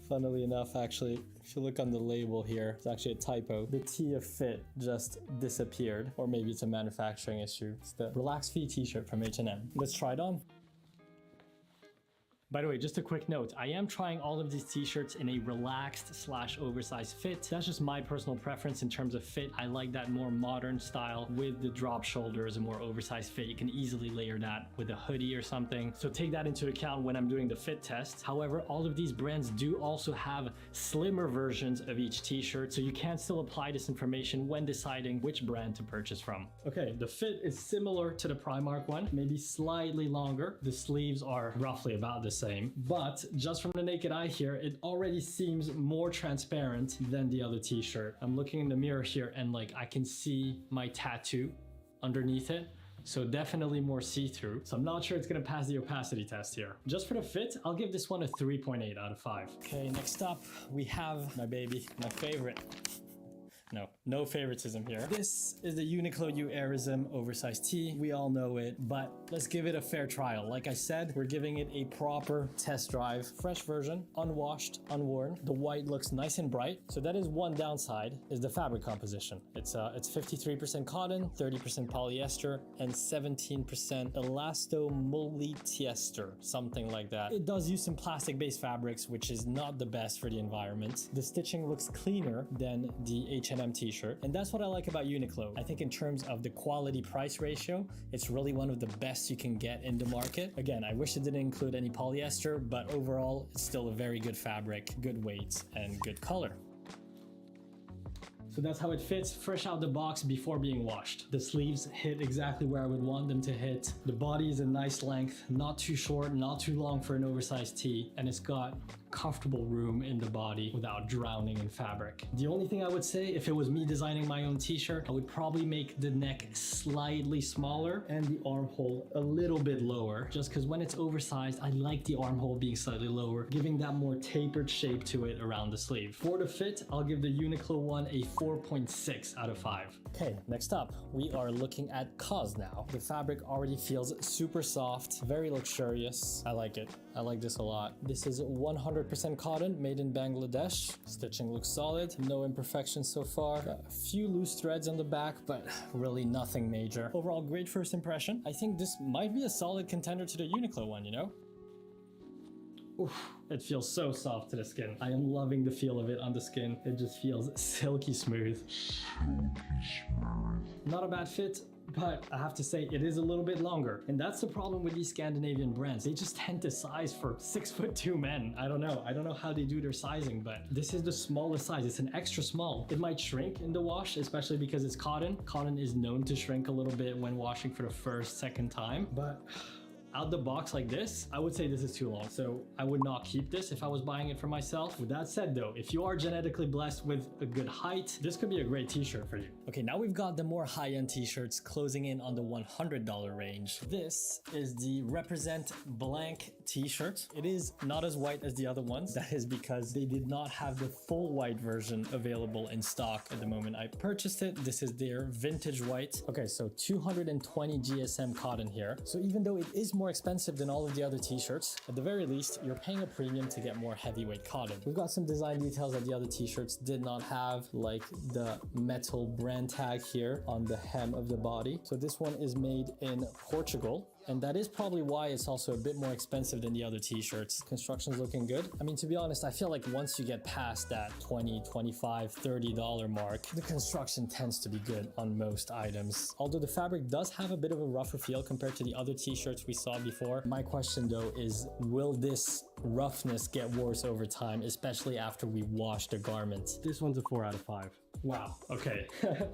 funnily enough, actually, if you look on the label here, it's actually a typo. The T of fit just disappeared, or maybe it's a manufacturing issue. It's the Relax Fit t-shirt from H&M. Let's try it on. By the way, just a quick note, I am trying all of these t-shirts in a relaxed / oversized fit. That's just my personal preference in terms of fit. I like that more modern style with the drop shoulders, a more oversized fit. You can easily layer that with a hoodie or something. So take that into account when I'm doing the fit test. However, all of these brands do also have slimmer versions of each t-shirt, so you can still apply this information when deciding which brand to purchase from. Okay, the fit is similar to the Primark one, maybe slightly longer. The sleeves are roughly about the same, but just from the naked eye here, it already seems more transparent than the other t-shirt. I'm looking in the mirror here and like I can see my tattoo underneath it. So definitely more see-through. So I'm not sure it's gonna pass the opacity test here. Just for the fit, I'll give this one a 3.8 out of 5. Okay, next up we have my baby, my favorite. No favoritism here. This is the Uniqlo U Airism oversized tee. We all know it, but let's give it a fair trial. Like I said, we're giving it a proper test drive. Fresh version, unwashed, unworn. The white looks nice and bright. So that is one downside, is the fabric composition. It's 53% cotton, 30% polyester, and 17% elastomolyester, something like that. It does use some plastic-based fabrics, which is not the best for the environment. The stitching looks cleaner than the H&M t-shirt, and that's what I like about Uniqlo. I think in terms of the quality price ratio, it's really one of the best you can get in the market. Again, I wish it didn't include any polyester, but overall, it's still a very good fabric, good weight, and good color. So that's how it fits fresh out the box before being washed. The sleeves hit exactly where I would want them to hit. The body is a nice length, not too short, not too long for an oversized tee, and it's got comfortable room in the body without drowning in fabric. The only thing I would say, if it was me designing my own t-shirt, I would probably make the neck slightly smaller and the armhole a little bit lower, just because when it's oversized, I like the armhole being slightly lower, giving that more tapered shape to it around the sleeve. For the fit, I'll give the Uniqlo one a 4.6 out of 5. Okay, next up, we are looking at COS now. The fabric already feels super soft, very luxurious. I like it. I like this a lot. This is 100% cotton, made in Bangladesh. Stitching looks solid, no imperfections so far. Got a few loose threads on the back, but really nothing major. Overall, great first impression. I think this might be a solid contender to the Uniqlo one, you know? Oof, it feels so soft to the skin. I am loving the feel of it on the skin. It just feels silky smooth. Not a bad fit, but I have to say it is a little bit longer. And that's the problem with these Scandinavian brands. They just tend to size for 6'2" men. I don't know how they do their sizing, but this is the smallest size. It's an extra small. It might shrink in the wash, especially because it's cotton. Cotton is known to shrink a little bit when washing for the first, second time, but out the box like this, I would say this is too long. So I would not keep this if I was buying it for myself. With that said though, if you are genetically blessed with a good height, this could be a great t-shirt for you. Okay, now we've got the more high-end t-shirts closing in on the $100 range. This is the Represent Blank t-shirt. It is not as white as the other ones. That is because they did not have the full white version available in stock at the moment I purchased it. This is their vintage white. Okay, so 220 GSM cotton here. So even though it is more expensive than all of the other t-shirts, at the very least, you're paying a premium to get more heavyweight cotton. We've got some design details that the other t-shirts did not have, like the metal brand tag here on the hem of the body. So this one is made in Portugal. And that is probably why it's also a bit more expensive than the other t-shirts. Construction's looking good. I mean, to be honest, I feel like once you get past that $20, $25, $30 mark, the construction tends to be good on most items. Although the fabric does have a bit of a rougher feel compared to the other t-shirts we saw before. My question though is, will this roughness get worse over time, especially after we wash the garments? This one's a 4 out of 5. Wow, okay.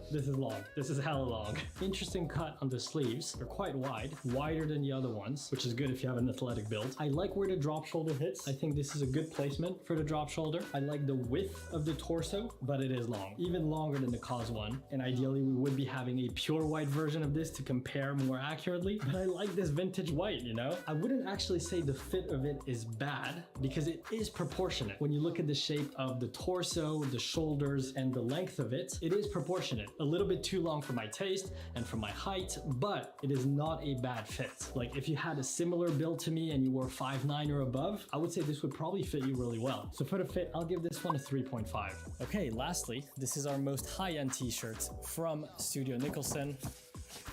This is long. This is hella long. Interesting cut on the sleeves. They're quite wide, wider than the other ones, which is good if you have an athletic build. I like where the drop shoulder hits. I think this is a good placement for the drop shoulder. I like the width of the torso, but it is long, even longer than the cause one. And ideally we would be having a pure white version of this to compare more accurately, but I like this vintage white, you know? I wouldn't actually say the fit of it is bad because it is proportionate. When you look at the shape of the torso, the shoulders, and the length of it, it is proportionate. A little bit too long for my taste and for my height, but it is not a bad fit. Like if you had a similar build to me and you were 5'9" or above, I would say this would probably fit you really well. So for the fit, I'll give this one a 3.5. Okay, lastly, this is our most high-end t-shirt from Studio Nicholson.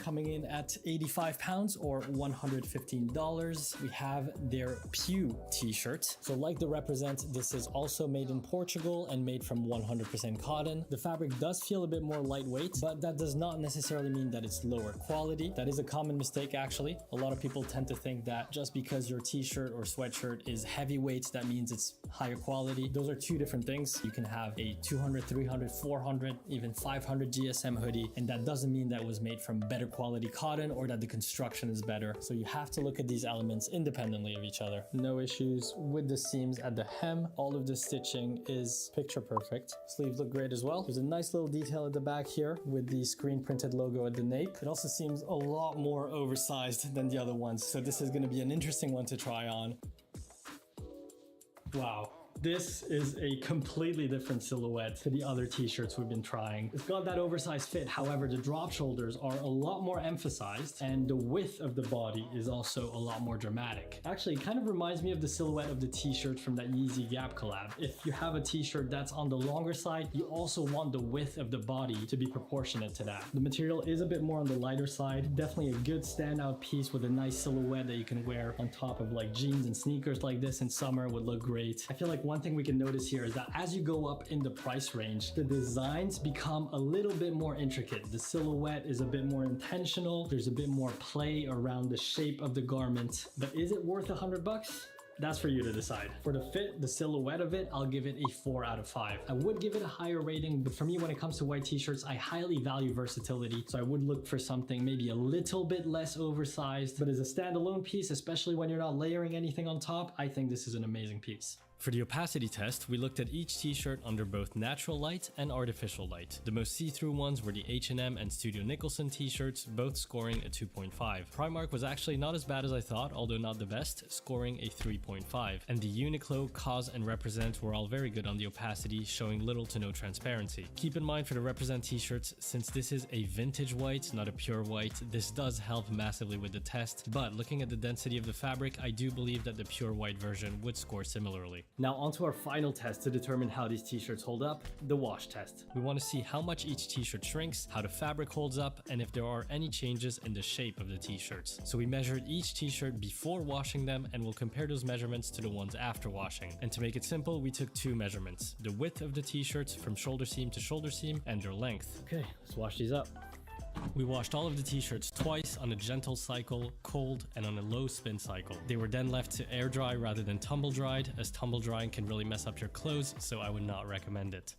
Coming in at 85 pounds or $115. We have their Pew t-shirt. So like the Represent, this is also made in Portugal and made from 100% cotton. The fabric does feel a bit more lightweight, but that does not necessarily mean that it's lower quality. That is a common mistake actually. A lot of people tend to think that just because your t-shirt or sweatshirt is heavyweight, that means it's higher quality. Those are two different things. You can have a 200, 300, 400, even 500 GSM hoodie, and that doesn't mean that it was made from better quality cotton or that the construction is better. So you have to look at these elements independently of each other. No issues with the seams at the hem. All of the stitching is picture perfect. Sleeves look great as well. There's a nice little detail at the back here with the screen printed logo at the nape. It also seems a lot more oversized than the other ones. So this is going to be an interesting one to try on. Wow. This is a completely different silhouette to the other t-shirts we've been trying. It's got that oversized fit, however, the drop shoulders are a lot more emphasized and the width of the body is also a lot more dramatic. Actually, it kind of reminds me of the silhouette of the t-shirts from that Yeezy Gap collab. If you have a t-shirt that's on the longer side, you also want the width of the body to be proportionate to that. The material is a bit more on the lighter side. Definitely a good standout piece with a nice silhouette that you can wear on top of like jeans and sneakers like this in summer would look great. I feel like one thing we can notice here is that as you go up in the price range, the designs become a little bit more intricate. The silhouette is a bit more intentional. There's a bit more play around the shape of the garment. But is it worth $100? That's for you to decide. For the fit, the silhouette of it, I'll give it a 4 out of 5. I would give it a higher rating, but for me, when it comes to white t-shirts, I highly value versatility. So I would look for something maybe a little bit less oversized, but as a standalone piece, especially when you're not layering anything on top, I think this is an amazing piece. For the opacity test, we looked at each t-shirt under both natural light and artificial light. The most see-through ones were the H&M and Studio Nicholson t-shirts, both scoring a 2.5. Primark was actually not as bad as I thought, although not the best, scoring a 3.5. And the Uniqlo, Cause, and Represent were all very good on the opacity, showing little to no transparency. Keep in mind for the Represent t-shirts, since this is a vintage white, not a pure white, this does help massively with the test, but looking at the density of the fabric, I do believe that the pure white version would score similarly. Now onto our final test to determine how these t-shirts hold up, the wash test. We want to see how much each t-shirt shrinks, how the fabric holds up, and if there are any changes in the shape of the t-shirts. So we measured each t-shirt before washing them and we'll compare those measurements to the ones after washing. And to make it simple, we took two measurements, the width of the t-shirts from shoulder seam to shoulder seam and their length. Okay, let's wash these up. We washed all of the t-shirts twice on a gentle cycle, cold, and on a low spin cycle. They were then left to air dry rather than tumble dried, as tumble drying can really mess up your clothes, so I would not recommend it.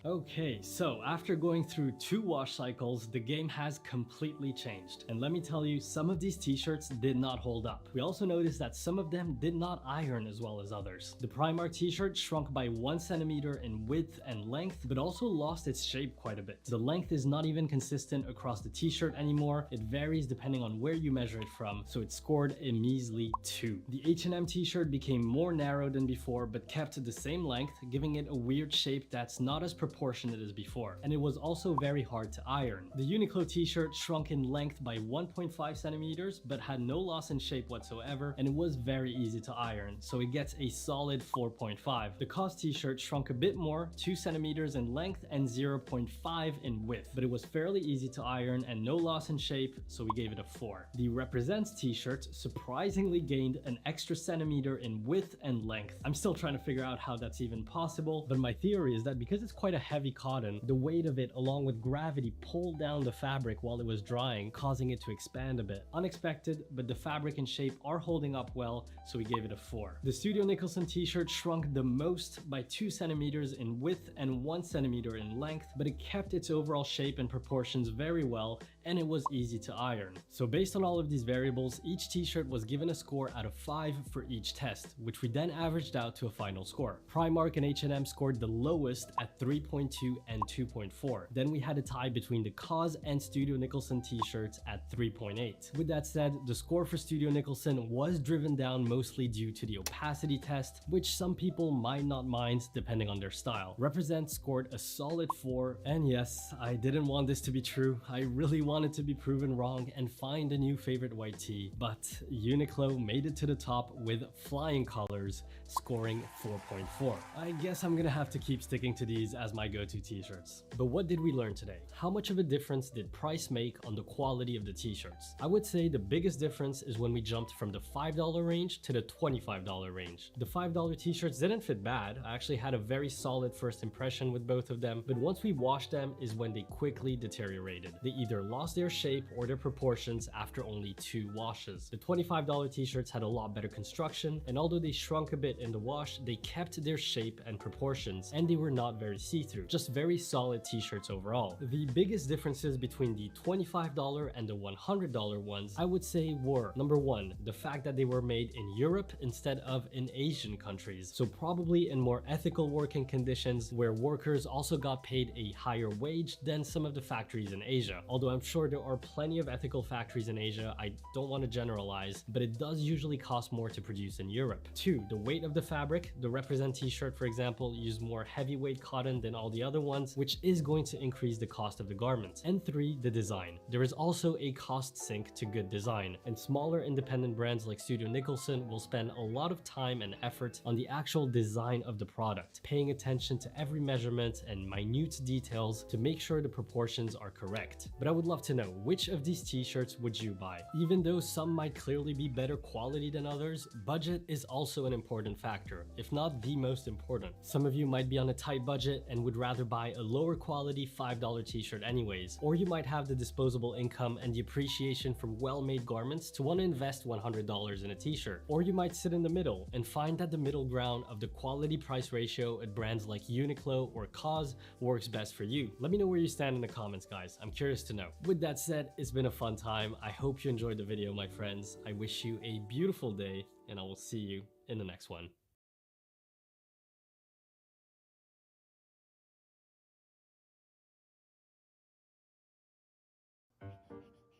Okay, so after going through 2 wash cycles, the game has completely changed. And let me tell you, some of these t-shirts did not hold up. We also noticed that some of them did not iron as well as others. The Primark t-shirt shrunk by 1 centimeter in width and length, but also lost its shape quite a bit. The length is not even consistent across the t-shirt anymore. It varies depending on where you measure it from, so it scored a measly 2. The H&M t-shirt became more narrow than before, but kept the same length, giving it a weird shape that's not as proportionate as before, and it was also very hard to iron. The Uniqlo t-shirt shrunk in length by 1.5 centimeters, but had no loss in shape whatsoever, and it was very easy to iron, so it gets a solid 4.5. The COS t-shirt shrunk a bit more, 2 centimeters in length and 0.5 in width, but it was fairly easy to iron and no loss in shape, so we gave it a 4. The Represents t-shirt surprisingly gained an extra centimeter in width and length. I'm still trying to figure out how that's even possible, but my theory is that because it's quite a heavy cotton, the weight of it along with gravity pulled down the fabric while it was drying, causing it to expand a bit. Unexpected, but the fabric and shape are holding up well, so we gave it a 4. The Studio Nicholson t-shirt shrunk the most by 2 centimeters in width and 1 centimeter in length, but it kept its overall shape and proportions very well, and it was easy to iron. So based on all of these variables, each t-shirt was given a score out of 5 for each test, which we then averaged out to a final score. Primark and H&M scored the lowest at 3.2 and 2.4. Then we had a tie between the COS and Studio Nicholson t-shirts at 3.8. With that said, the score for Studio Nicholson was driven down mostly due to the opacity test, which some people might not mind depending on their style. Represent scored a solid 4, and yes, I didn't want this to be true. I really wanted to be proven wrong and find a new favorite white tee, but Uniqlo made it to the top with flying colors, scoring 4.4. I guess I'm gonna have to keep sticking to these as my go-to t-shirts. But what did we learn today? How much of a difference did price make on the quality of the t-shirts? I would say the biggest difference is when we jumped from the $5 range to the $25 range. The $5 t-shirts didn't fit bad. I actually had a very solid first impression with both of them, but once we washed them is when they quickly deteriorated. They either lost their shape or their proportions after only 2 washes. The $25 t-shirts had a lot better construction, and although they shrunk a bit in the wash, they kept their shape and proportions, and they were not very see-through. Just very solid t-shirts overall. The biggest differences between the $25 and the $100 ones, I would say, were number 1, the fact that they were made in Europe instead of in Asian countries, so probably in more ethical working conditions where workers also got paid a higher wage than some of the factories in Asia. Although I'm sure there are plenty of ethical factories in Asia, I don't want to generalize, but it does usually cost more to produce in Europe. 2, the weight of the fabric. The Represent t-shirt, for example, used more heavyweight cotton than all the other ones, which is going to increase the cost of the garment. And 3, the design. There is also a cost sink to good design, and smaller independent brands like Studio Nicholson will spend a lot of time and effort on the actual design of the product, paying attention to every measurement and minute details to make sure the proportions are correct. But I would love to know, which of these t-shirts would you buy? Even though some might clearly be better quality than others, budget is also an important factor, if not the most important. Some of you might be on a tight budget and would rather buy a lower quality $5 t-shirt anyways, or you might have the disposable income and the appreciation from well-made garments to want to invest $100 in a t-shirt. Or you might sit in the middle and find that the middle ground of the quality price ratio at brands like Uniqlo or COS works best for you. Let me know where you stand in the comments, guys. I'm curious to know. With that said, it's been a fun time. I hope you enjoyed the video, my friends. I wish you a beautiful day, and I will see you in the next one.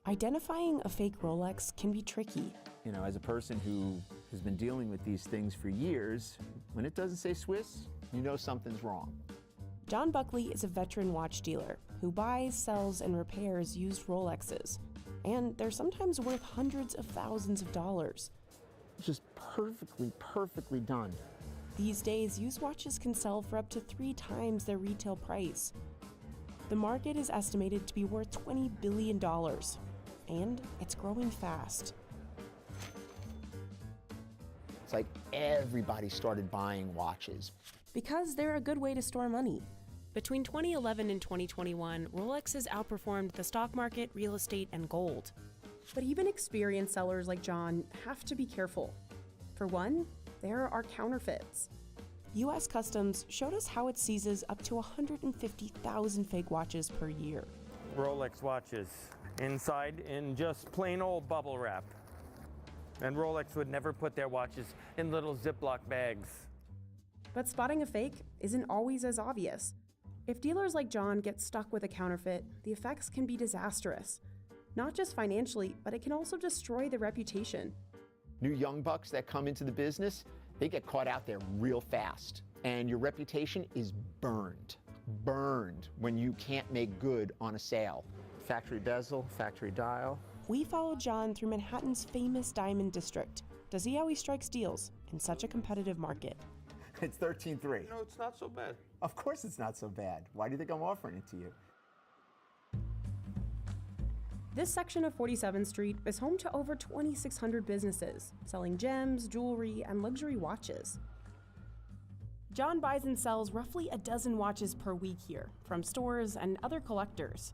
Identifying a fake Rolex can be tricky. You know, as a person who has been dealing with these things for years, when it doesn't say Swiss, you know something's wrong. John Buckley is a veteran watch dealer who buys, sells, and repairs used Rolexes. And they're sometimes worth hundreds of thousands of dollars. Just perfectly done. These days, used watches can sell for up to 3 times their retail price. The market is estimated to be worth $20 billion, and it's growing fast. It's like everybody started buying watches. Because they're a good way to store money. Between 2011 and 2021, Rolex has outperformed the stock market, real estate, and gold. But even experienced sellers like John have to be careful. For one, there are counterfeits. US Customs showed us how it seizes up to 150,000 fake watches per year. Rolex watches, inside in just plain old bubble wrap. And Rolex would never put their watches in little Ziploc bags. But spotting a fake isn't always as obvious. If dealers like John get stuck with a counterfeit, the effects can be disastrous. Not just financially, but it can also destroy the reputation. New young bucks that come into the business, they get caught out there real fast. And your reputation is burned when you can't make good on a sale. Factory bezel, factory dial. We followed John through Manhattan's famous Diamond District to see how he strikes deals in such a competitive market. It's 13.3. You know, it's not so bad. Of course it's not so bad. Why do you think I'm offering it to you? This section of 47th Street is home to over 2,600 businesses selling gems, jewelry, and luxury watches. John buys and sells roughly a dozen watches per week here from stores and other collectors.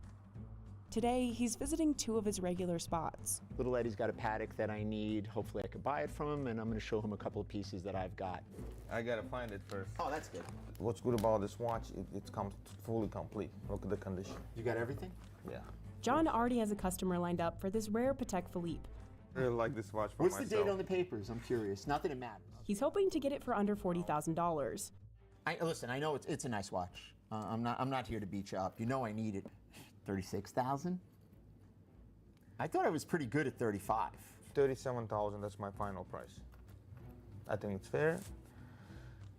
Today, he's visiting two of his regular spots. Little Eddie's got a Patek that I need. Hopefully I could buy it from him, and I'm going to show him a couple of pieces that I've got. I got to find it first. Oh, that's good. What's good about this watch, it comes fully complete. Look at the condition. You got everything? Yeah. John already has a customer lined up for this rare Patek Philippe. I really like this watch for What's myself. the date on the papers? I'm curious. Not that it matters. He's hoping to get it for under $40,000. Listen, I know it's a nice watch. I'm not here to beat you up. You know I need it. 36,000? I thought I was pretty good at 35. 37,000, that's my final price. I think it's fair.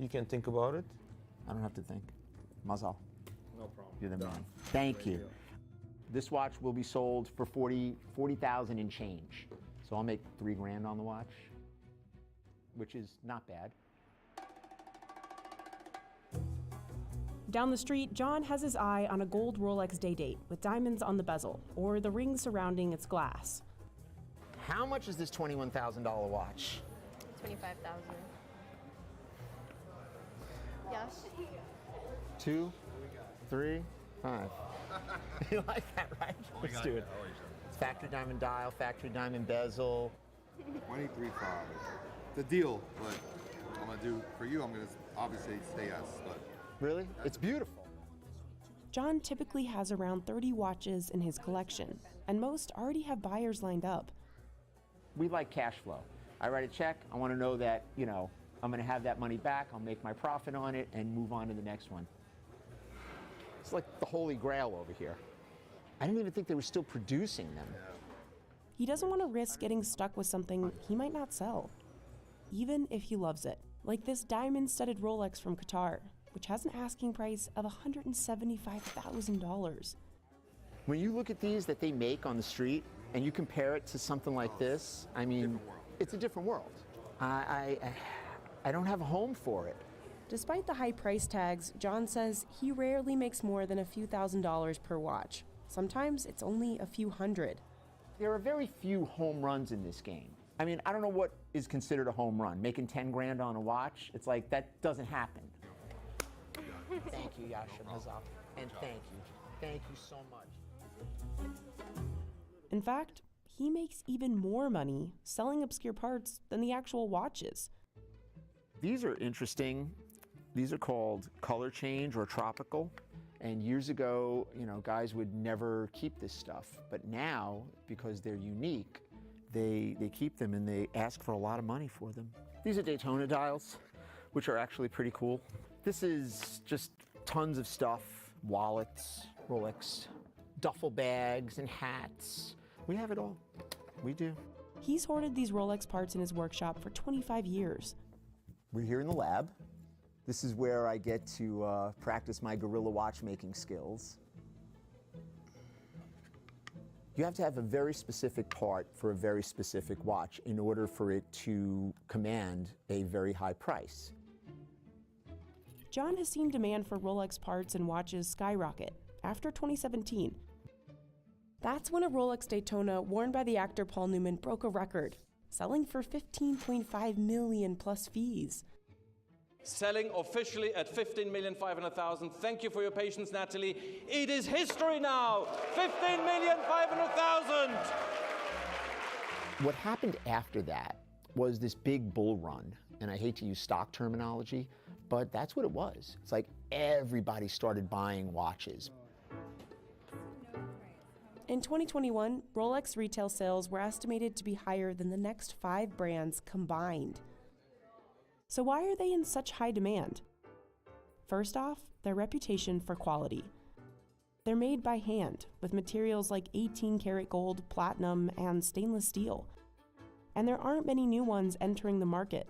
You can think about it. I don't have to think. Mazal. No problem. You're the man. Thank you. This watch will be sold for 40,000 and change. So I'll make $3,000 on the watch, which is not bad. Down the street, John has his eye on a gold Rolex day-date with diamonds on the bezel, or the ring surrounding its glass. How much is this $21,000 watch? 25,000. Yes. 2, 3, 5. You like that, right? Let's do it. It's factory diamond dial, factory diamond bezel. 23.5. The deal, but I'm gonna do for you. I'm gonna obviously say yes, but. Really? It's beautiful. John typically has around 30 watches in his collection, and most already have buyers lined up. We like cash flow. I write a check, I want to know that, I'm going to have that money back, I'll make my profit on it, and move on to the next one. It's like the holy grail over here. I didn't even think they were still producing them. He doesn't want to risk getting stuck with something he might not sell, even if he loves it, like this diamond-studded Rolex from Qatar, which has an asking price of $175,000. When you look at these that they make on the street and you compare it to something like this, I mean, it's a different world. I don't have a home for it. Despite the high price tags, John says he rarely makes more than a few $1,000s per watch. Sometimes it's only a few hundred. There are very few home runs in this game. I mean, I don't know what is considered a home run. Making 10 grand on a watch, it's like that doesn't happen. Thank you, Yasha Mazal. And thank you. Thank you so much. In fact, he makes even more money selling obscure parts than the actual watches. These are interesting. These are called color change or tropical. And years ago, guys would never keep this stuff. But now, because they're unique, they keep them and they ask for a lot of money for them. These are Daytona dials, which are actually pretty cool. This is just tons of stuff, wallets, Rolex, duffel bags and hats. We have it all. We do. He's hoarded these Rolex parts in his workshop for 25 years. We're here in the lab. This is where I get to practice my guerrilla watchmaking skills. You have to have a very specific part for a very specific watch in order for it to command a very high price. John has seen demand for Rolex parts and watches skyrocket after 2017. That's when a Rolex Daytona worn by the actor Paul Newman broke a record, selling for $15.5 million plus fees. Selling officially at $15,500,000. Thank you for your patience, Natalie. It is history now. $15,500,000. What happened after that was this big bull run and I hate to use stock terminology, but that's what it was. It's like everybody started buying watches. In 2021, Rolex retail sales were estimated to be higher than the next 5 brands combined. So why are they in such high demand? First off, their reputation for quality. They're made by hand with materials like 18-karat gold, platinum, and stainless steel. And there aren't many new ones entering the market.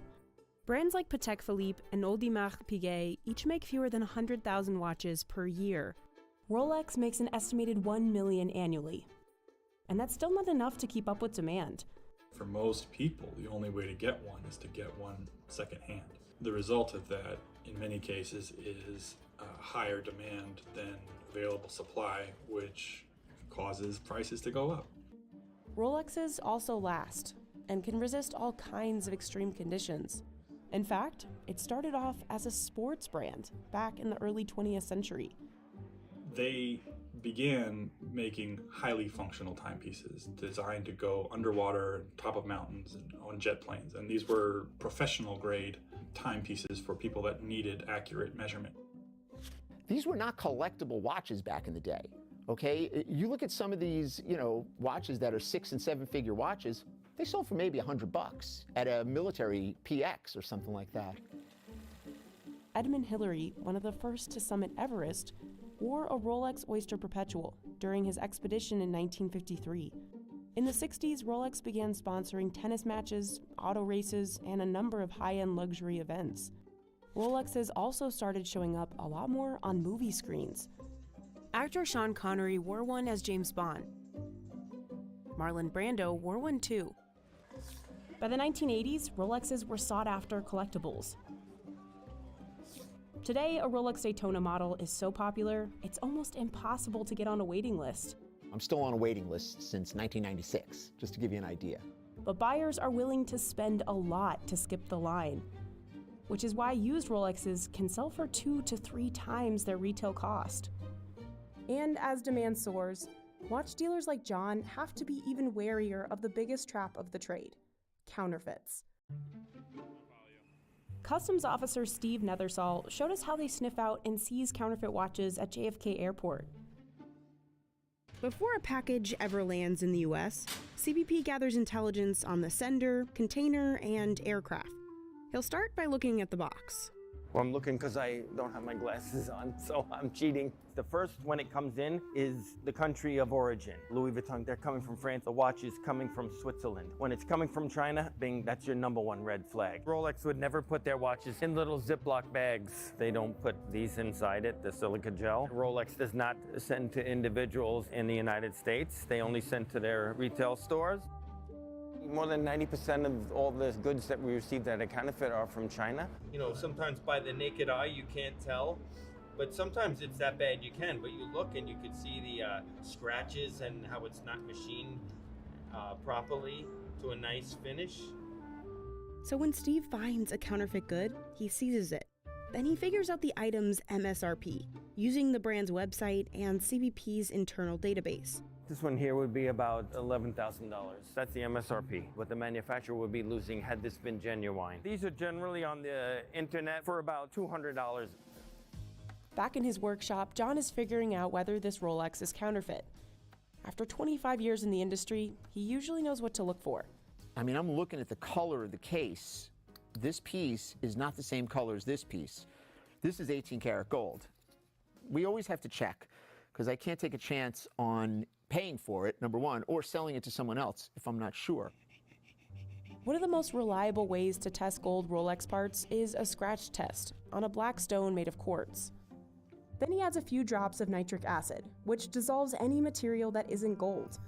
Brands like Patek Philippe and Audemars Piguet each make fewer than 100,000 watches per year. Rolex makes an estimated 1 million annually. And that's still not enough to keep up with demand. For most people, the only way to get one is to get one secondhand. The result of that, in many cases, is higher demand than available supply, which causes prices to go up. Rolexes also last and can resist all kinds of extreme conditions. In fact, it started off as a sports brand back in the early 20th century. They began making highly functional timepieces designed to go underwater, top of mountains, and on jet planes. And these were professional grade timepieces for people that needed accurate measurement. These were not collectible watches back in the day, okay? You look at some of these, watches that are 6- and 7-figure watches, they sold for maybe $100 at a military PX or something like that. Edmund Hillary, one of the first to summit Everest, wore a Rolex Oyster Perpetual during his expedition in 1953. In the 60s, Rolex began sponsoring tennis matches, auto races, and a number of high-end luxury events. Rolexes also started showing up a lot more on movie screens. Actor Sean Connery wore one as James Bond. Marlon Brando wore one too. By the 1980s, Rolexes were sought-after collectibles. Today, a Rolex Daytona model is so popular, it's almost impossible to get on a waiting list. I'm still on a waiting list since 1996, just to give you an idea. But buyers are willing to spend a lot to skip the line, which is why used Rolexes can sell for 2 to 3 times their retail cost. And as demand soars, watch dealers like John have to be even warier of the biggest trap of the trade: counterfeits. Customs Officer Steve Nethersall showed us how they sniff out and seize counterfeit watches at JFK Airport. Before a package ever lands in the US, CBP gathers intelligence on the sender, container, and aircraft. He'll start by looking at the box. Well, I'm looking because I don't have my glasses on, so I'm cheating. The first, when it comes in, is the country of origin. Louis Vuitton, they're coming from France. The watch is coming from Switzerland. When it's coming from China, bing, that's your #1 red flag. Rolex would never put their watches in little Ziploc bags. They don't put these inside it, the silica gel. Rolex does not send to individuals in the United States. They only send to their retail stores. More than 90% of all the goods that we receive that are counterfeit are from China. Sometimes by the naked eye you can't tell, but sometimes it's that bad you can. But you look and you can see the scratches and how it's not machined properly to a nice finish. So when Steve finds a counterfeit good, he seizes it. Then he figures out the item's MSRP, using the brand's website and CBP's internal database. This one here would be about $11,000. That's the MSRP, what the manufacturer would be losing had this been genuine. These are generally on the internet for about $200. Back in his workshop, John is figuring out whether this Rolex is counterfeit. After 25 years in the industry, he usually knows what to look for. I'm looking at the color of the case. This piece is not the same color as this piece. This is 18-karat gold. We always have to check, because I can't take a chance on paying for it, #1, or selling it to someone else if I'm not sure. One of the most reliable ways to test gold Rolex parts is a scratch test on a black stone made of quartz. Then he adds a few drops of nitric acid, which dissolves any material that isn't gold.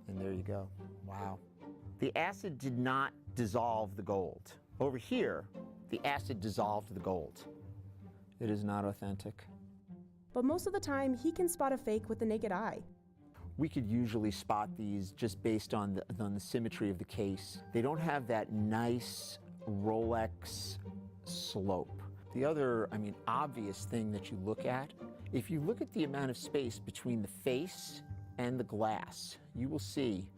And there you go. Wow. The acid did not dissolve the gold. Over here, the acid dissolved the gold. It is not authentic. But most of the time, he can spot a fake with the naked eye. We could usually spot these just based on the symmetry of the case. They don't have that nice Rolex slope. The other, obvious thing that you look at, if you look at the amount of space between the face and the glass, you will see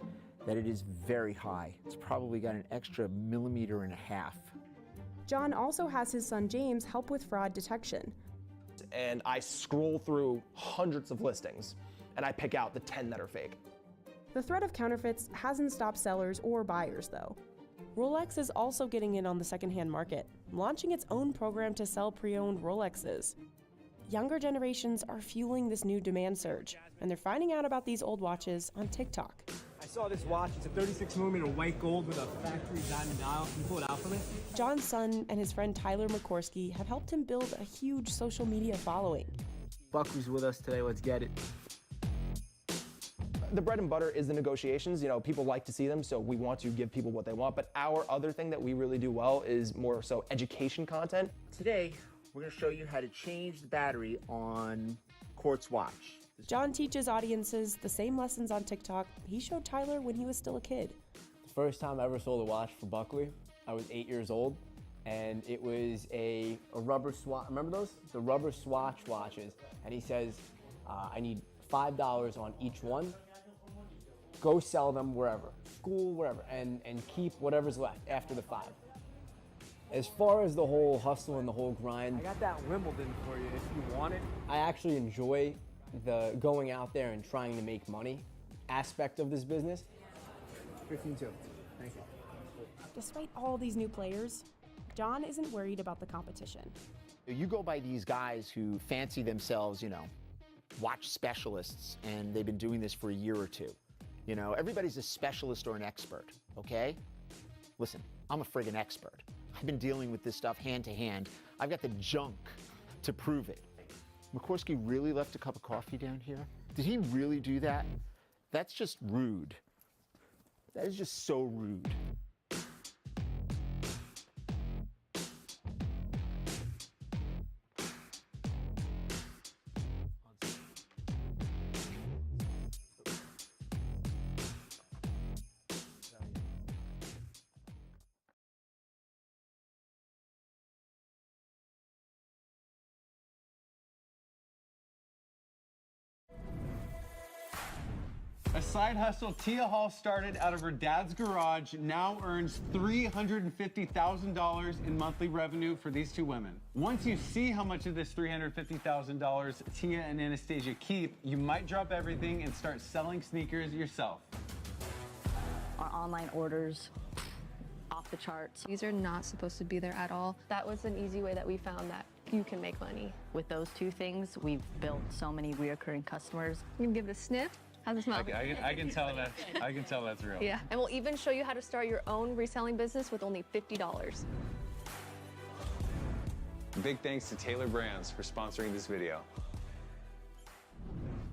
that it is very high. It's probably got an extra 1.5 millimeters. John also has his son James help with fraud detection. And I scroll through hundreds of listings and I pick out the 10 that are fake. The threat of counterfeits hasn't stopped sellers or buyers, though. Rolex is also getting in on the secondhand market, launching its own program to sell pre-owned Rolexes. Younger generations are fueling this new demand surge, and they're finding out about these old watches on TikTok. I saw this watch. It's a 36mm white gold with a factory diamond dial. Can you pull it out for me? John's son and his friend Tyler McCorsky have helped him build a huge social media following. Buckley's with us today. Let's get it. The bread and butter is the negotiations. You know, people like to see them, so we want to give people what they want. But our other thing that we really do well is more so education content. Today, we're going to show you how to change the battery on Quartz watch. John teaches audiences the same lessons on TikTok he showed Tyler when he was still a kid. The first time I ever sold a watch for Buckley, I was 8 years old, and it was a rubber swatch. Remember those? The rubber swatch watches. And he says, I need $5 on each one. Go sell them wherever, school, wherever, and keep whatever's left after the 5. As far as the whole hustle and the whole grind, I got that Wimbledon for you if you want it. I actually enjoy the going out there and trying to make money aspect of this business. 15-2. Thank you. Despite all these new players, John isn't worried about the competition. You go by these guys who fancy themselves, you know, watch specialists, and they've been doing this for a year or two. You know, everybody's a specialist or an expert, okay? Listen, I'm a friggin' expert. I've been dealing with this stuff hand to hand. I've got the junk to prove it. McCorsky really left a cup of coffee down here? Did he really do that? That's just rude. That is just so rude. A side hustle Tia Hall started out of her dad's garage now earns $350,000 in monthly revenue for these two women. Once you see how much of this $350,000 Tia and Anastasia keep, you might drop everything and start selling sneakers yourself. Our online orders, off the charts. These are not supposed to be there at all. That was an easy way that we found that you can make money. With those two things, we've built so many reoccurring customers. You can give it a sniff. How's it smell? I can tell that's real. Yeah, and we'll even show you how to start your own reselling business with only $50. Big thanks to Taylor Brands for sponsoring this video.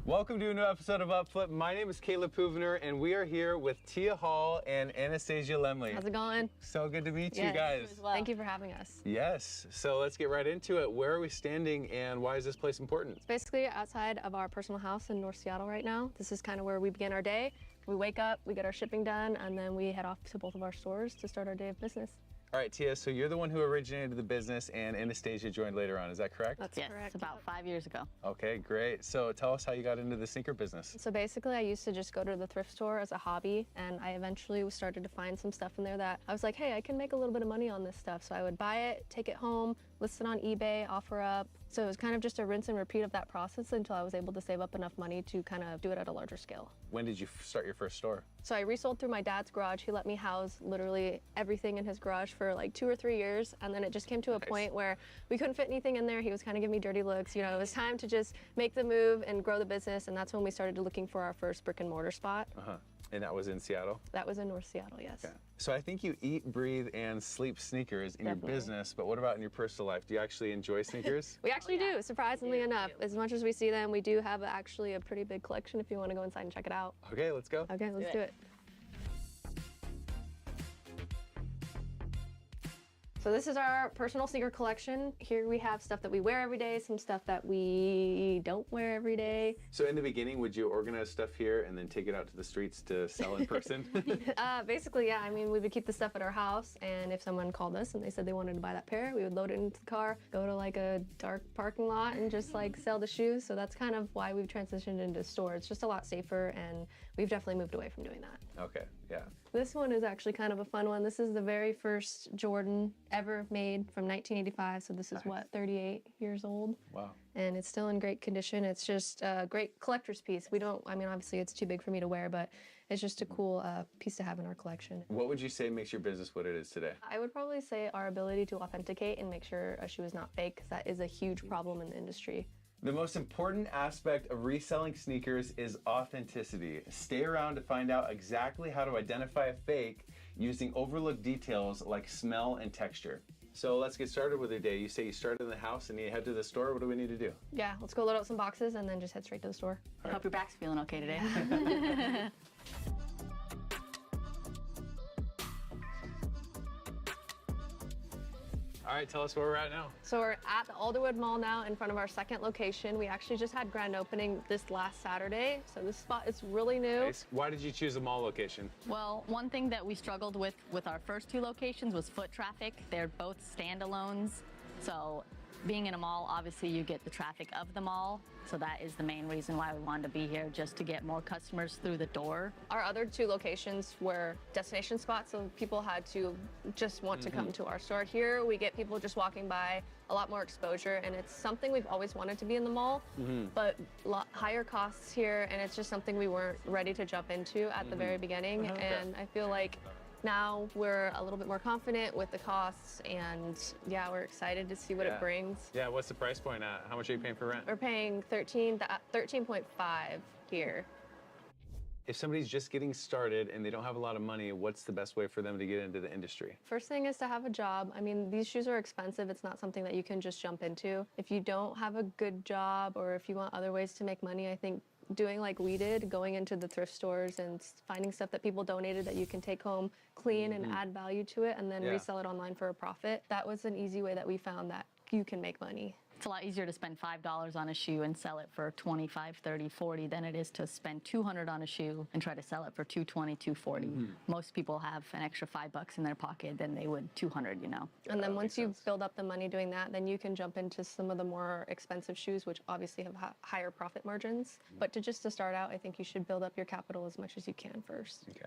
Welcome to a new episode of Upflip. My name is Caleb Puvner, and we are here with Tia Hall and Anastasia Lemley. How's it going? So good to meet you guys. Well. Thank you for having us. Yes, so let's get right into it. Where are we standing, and why is this place important? It's basically outside of our personal house in North Seattle right now. This is kind of where we begin our day. We wake up, we get our shipping done, and then we head off to both of our stores to start our day of business. All right, Tia, so you're the one who originated the business, and Anastasia joined later on, is that correct? That's correct. About 5 years ago. Okay, great. So tell us how you got into the sneaker business. So basically, I used to just go to the thrift store as a hobby, and I eventually started to find some stuff in there that I was like, hey, I can make a little bit of money on this stuff. So I would buy it, take it home, list it on eBay, offer up. So it was kind of just a rinse and repeat of that process until I was able to save up enough money to kind of do it at a larger scale. When did you start your first store? So I resold through my dad's garage. He let me house literally everything in his garage for like 2 or 3 years. And then it just came to a point where we couldn't fit anything in there. He was kind of giving me dirty looks. You know, it was time to just make the move and grow the business. And that's when we started looking for our first brick and mortar spot. And that was in Seattle? That was in North Seattle, yes. Okay. So I think you eat, breathe, and sleep sneakers in your business, but what about in your personal life? Do you actually enjoy sneakers? We actually do, surprisingly enough. As much as we see them, we do have actually a pretty big collection if you want to go inside and check it out. Okay, let's go. Okay, let's do it. So this is our personal sneaker collection. Here we have stuff that we wear every day, some stuff that we don't wear every day. So in the beginning, would you organize stuff here and then take it out to the streets to sell in person? Basically, yeah. I mean, we would keep the stuff at our house, and if someone called us and they said they wanted to buy that pair, we would load it into the car, go to like a dark parking lot and just like sell the shoes. So that's kind of why we've transitioned into store. It's just a lot safer, and we've definitely moved away from doing that. Okay, yeah. This one is actually kind of a fun one. This is the very first Jordan ever made from 1985. So this is what, 38 years old? Wow. And it's still in great condition. It's just a great collector's piece. We don't, I mean, obviously it's too big for me to wear, but it's just a cool piece to have in our collection. What would you say makes your business what it is today? I would probably say our ability to authenticate and make sure a shoe is not fake, because that is a huge problem in the industry. The most important aspect of reselling sneakers is authenticity. Stay around to find out exactly how to identify a fake using overlooked details like smell and texture. So let's get started with your day. You say you started in the house and you head to the store. What do we need to do? Yeah, let's go load up some boxes and then just head straight to the store. I hope your back's feeling okay today. All right, tell us where we're at now. So we're at the Alderwood Mall now in front of our second location. We actually just had grand opening this last Saturday. So this spot is really new. Nice. Why did you choose a mall location? Well, one thing that we struggled with our first two locations was foot traffic. They're both standalones. So being in a mall, obviously you get the traffic of the mall. So that is the main reason why we wanted to be here, just to get more customers through the door. Our other two locations were destination spots, so people had to just want to come to our store. Here, we get people just walking by, a lot more exposure, and it's something we've always wanted to be in the mall, but higher costs here, and it's just something we weren't ready to jump into at the very beginning. And I feel like now we're a little bit more confident with the costs, and yeah, we're excited to see what it brings. Yeah, what's the price point at? How much are you paying for rent? We're paying 13.5 here. If somebody's just getting started and they don't have a lot of money, what's the best way for them to get into the industry? First thing is to have a job. I mean, these shoes are expensive. It's not something that you can just jump into. If you don't have a good job, or if you want other ways to make money, I think doing like we did, going into the thrift stores and finding stuff that people donated that you can take home, clean and add value to it, and then resell it online for a profit. That was an easy way that we found that you can make money. It's a lot easier to spend $5 on a shoe and sell it for $25, $30, $40 than it is to spend $200 on a shoe and try to sell it for $220, $240. Most people have an extra $5 in their pocket than they would $200, you know. And then once you build up the money doing that, then you can jump into some of the more expensive shoes, which obviously have higher profit margins. But to start out, I think you should build up your capital as much as you can first. Okay.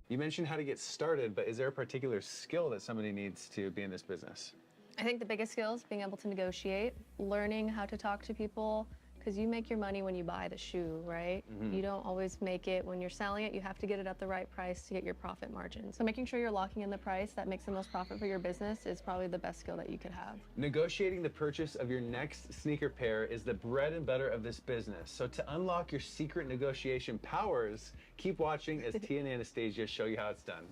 You mentioned how to get started, but is there a particular skill that somebody needs to be in this business? I think the biggest skill is being able to negotiate, learning how to talk to people, because you make your money when you buy the shoe, right? You don't always make it when you're selling it. You have to get it at the right price to get your profit margin. So making sure you're locking in the price that makes the most profit for your business is probably the best skill that you could have. Negotiating the purchase of your next sneaker pair is the bread and butter of this business. So to unlock your secret negotiation powers, keep watching as Tia and Anastasia show you how it's done.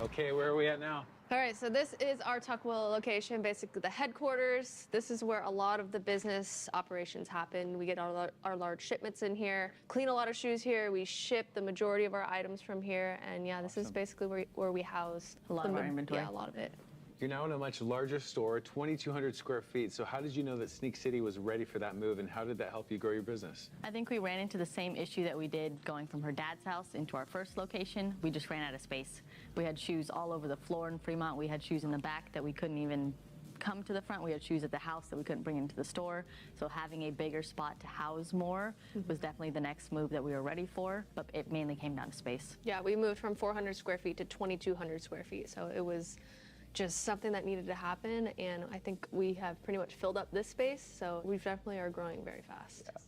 Okay, where are we at now? All right, so this is our Tukwila location, basically the headquarters. This is where a lot of the business operations happen. We get our large shipments in here, clean a lot of shoes here. We ship the majority of our items from here. And yeah, this is basically where we house a lot of our inventory. Yeah, a lot of it. You're now in a much larger store, 2,200 square feet. So how did you know that Sneak City was ready for that move, and how did that help you grow your business? I think we ran into the same issue that we did going from her dad's house into our first location. We just ran out of space. We had shoes all over the floor in Fremont. We had shoes in the back that we couldn't even come to the front. We had shoes at the house that we couldn't bring into the store. So having a bigger spot to house more was definitely the next move that we were ready for, but it mainly came down to space. Yeah, we moved from 400 square feet to 2,200 square feet. So it was just something that needed to happen, and I think we have pretty much filled up this space, so we definitely are growing very fast. Yeah.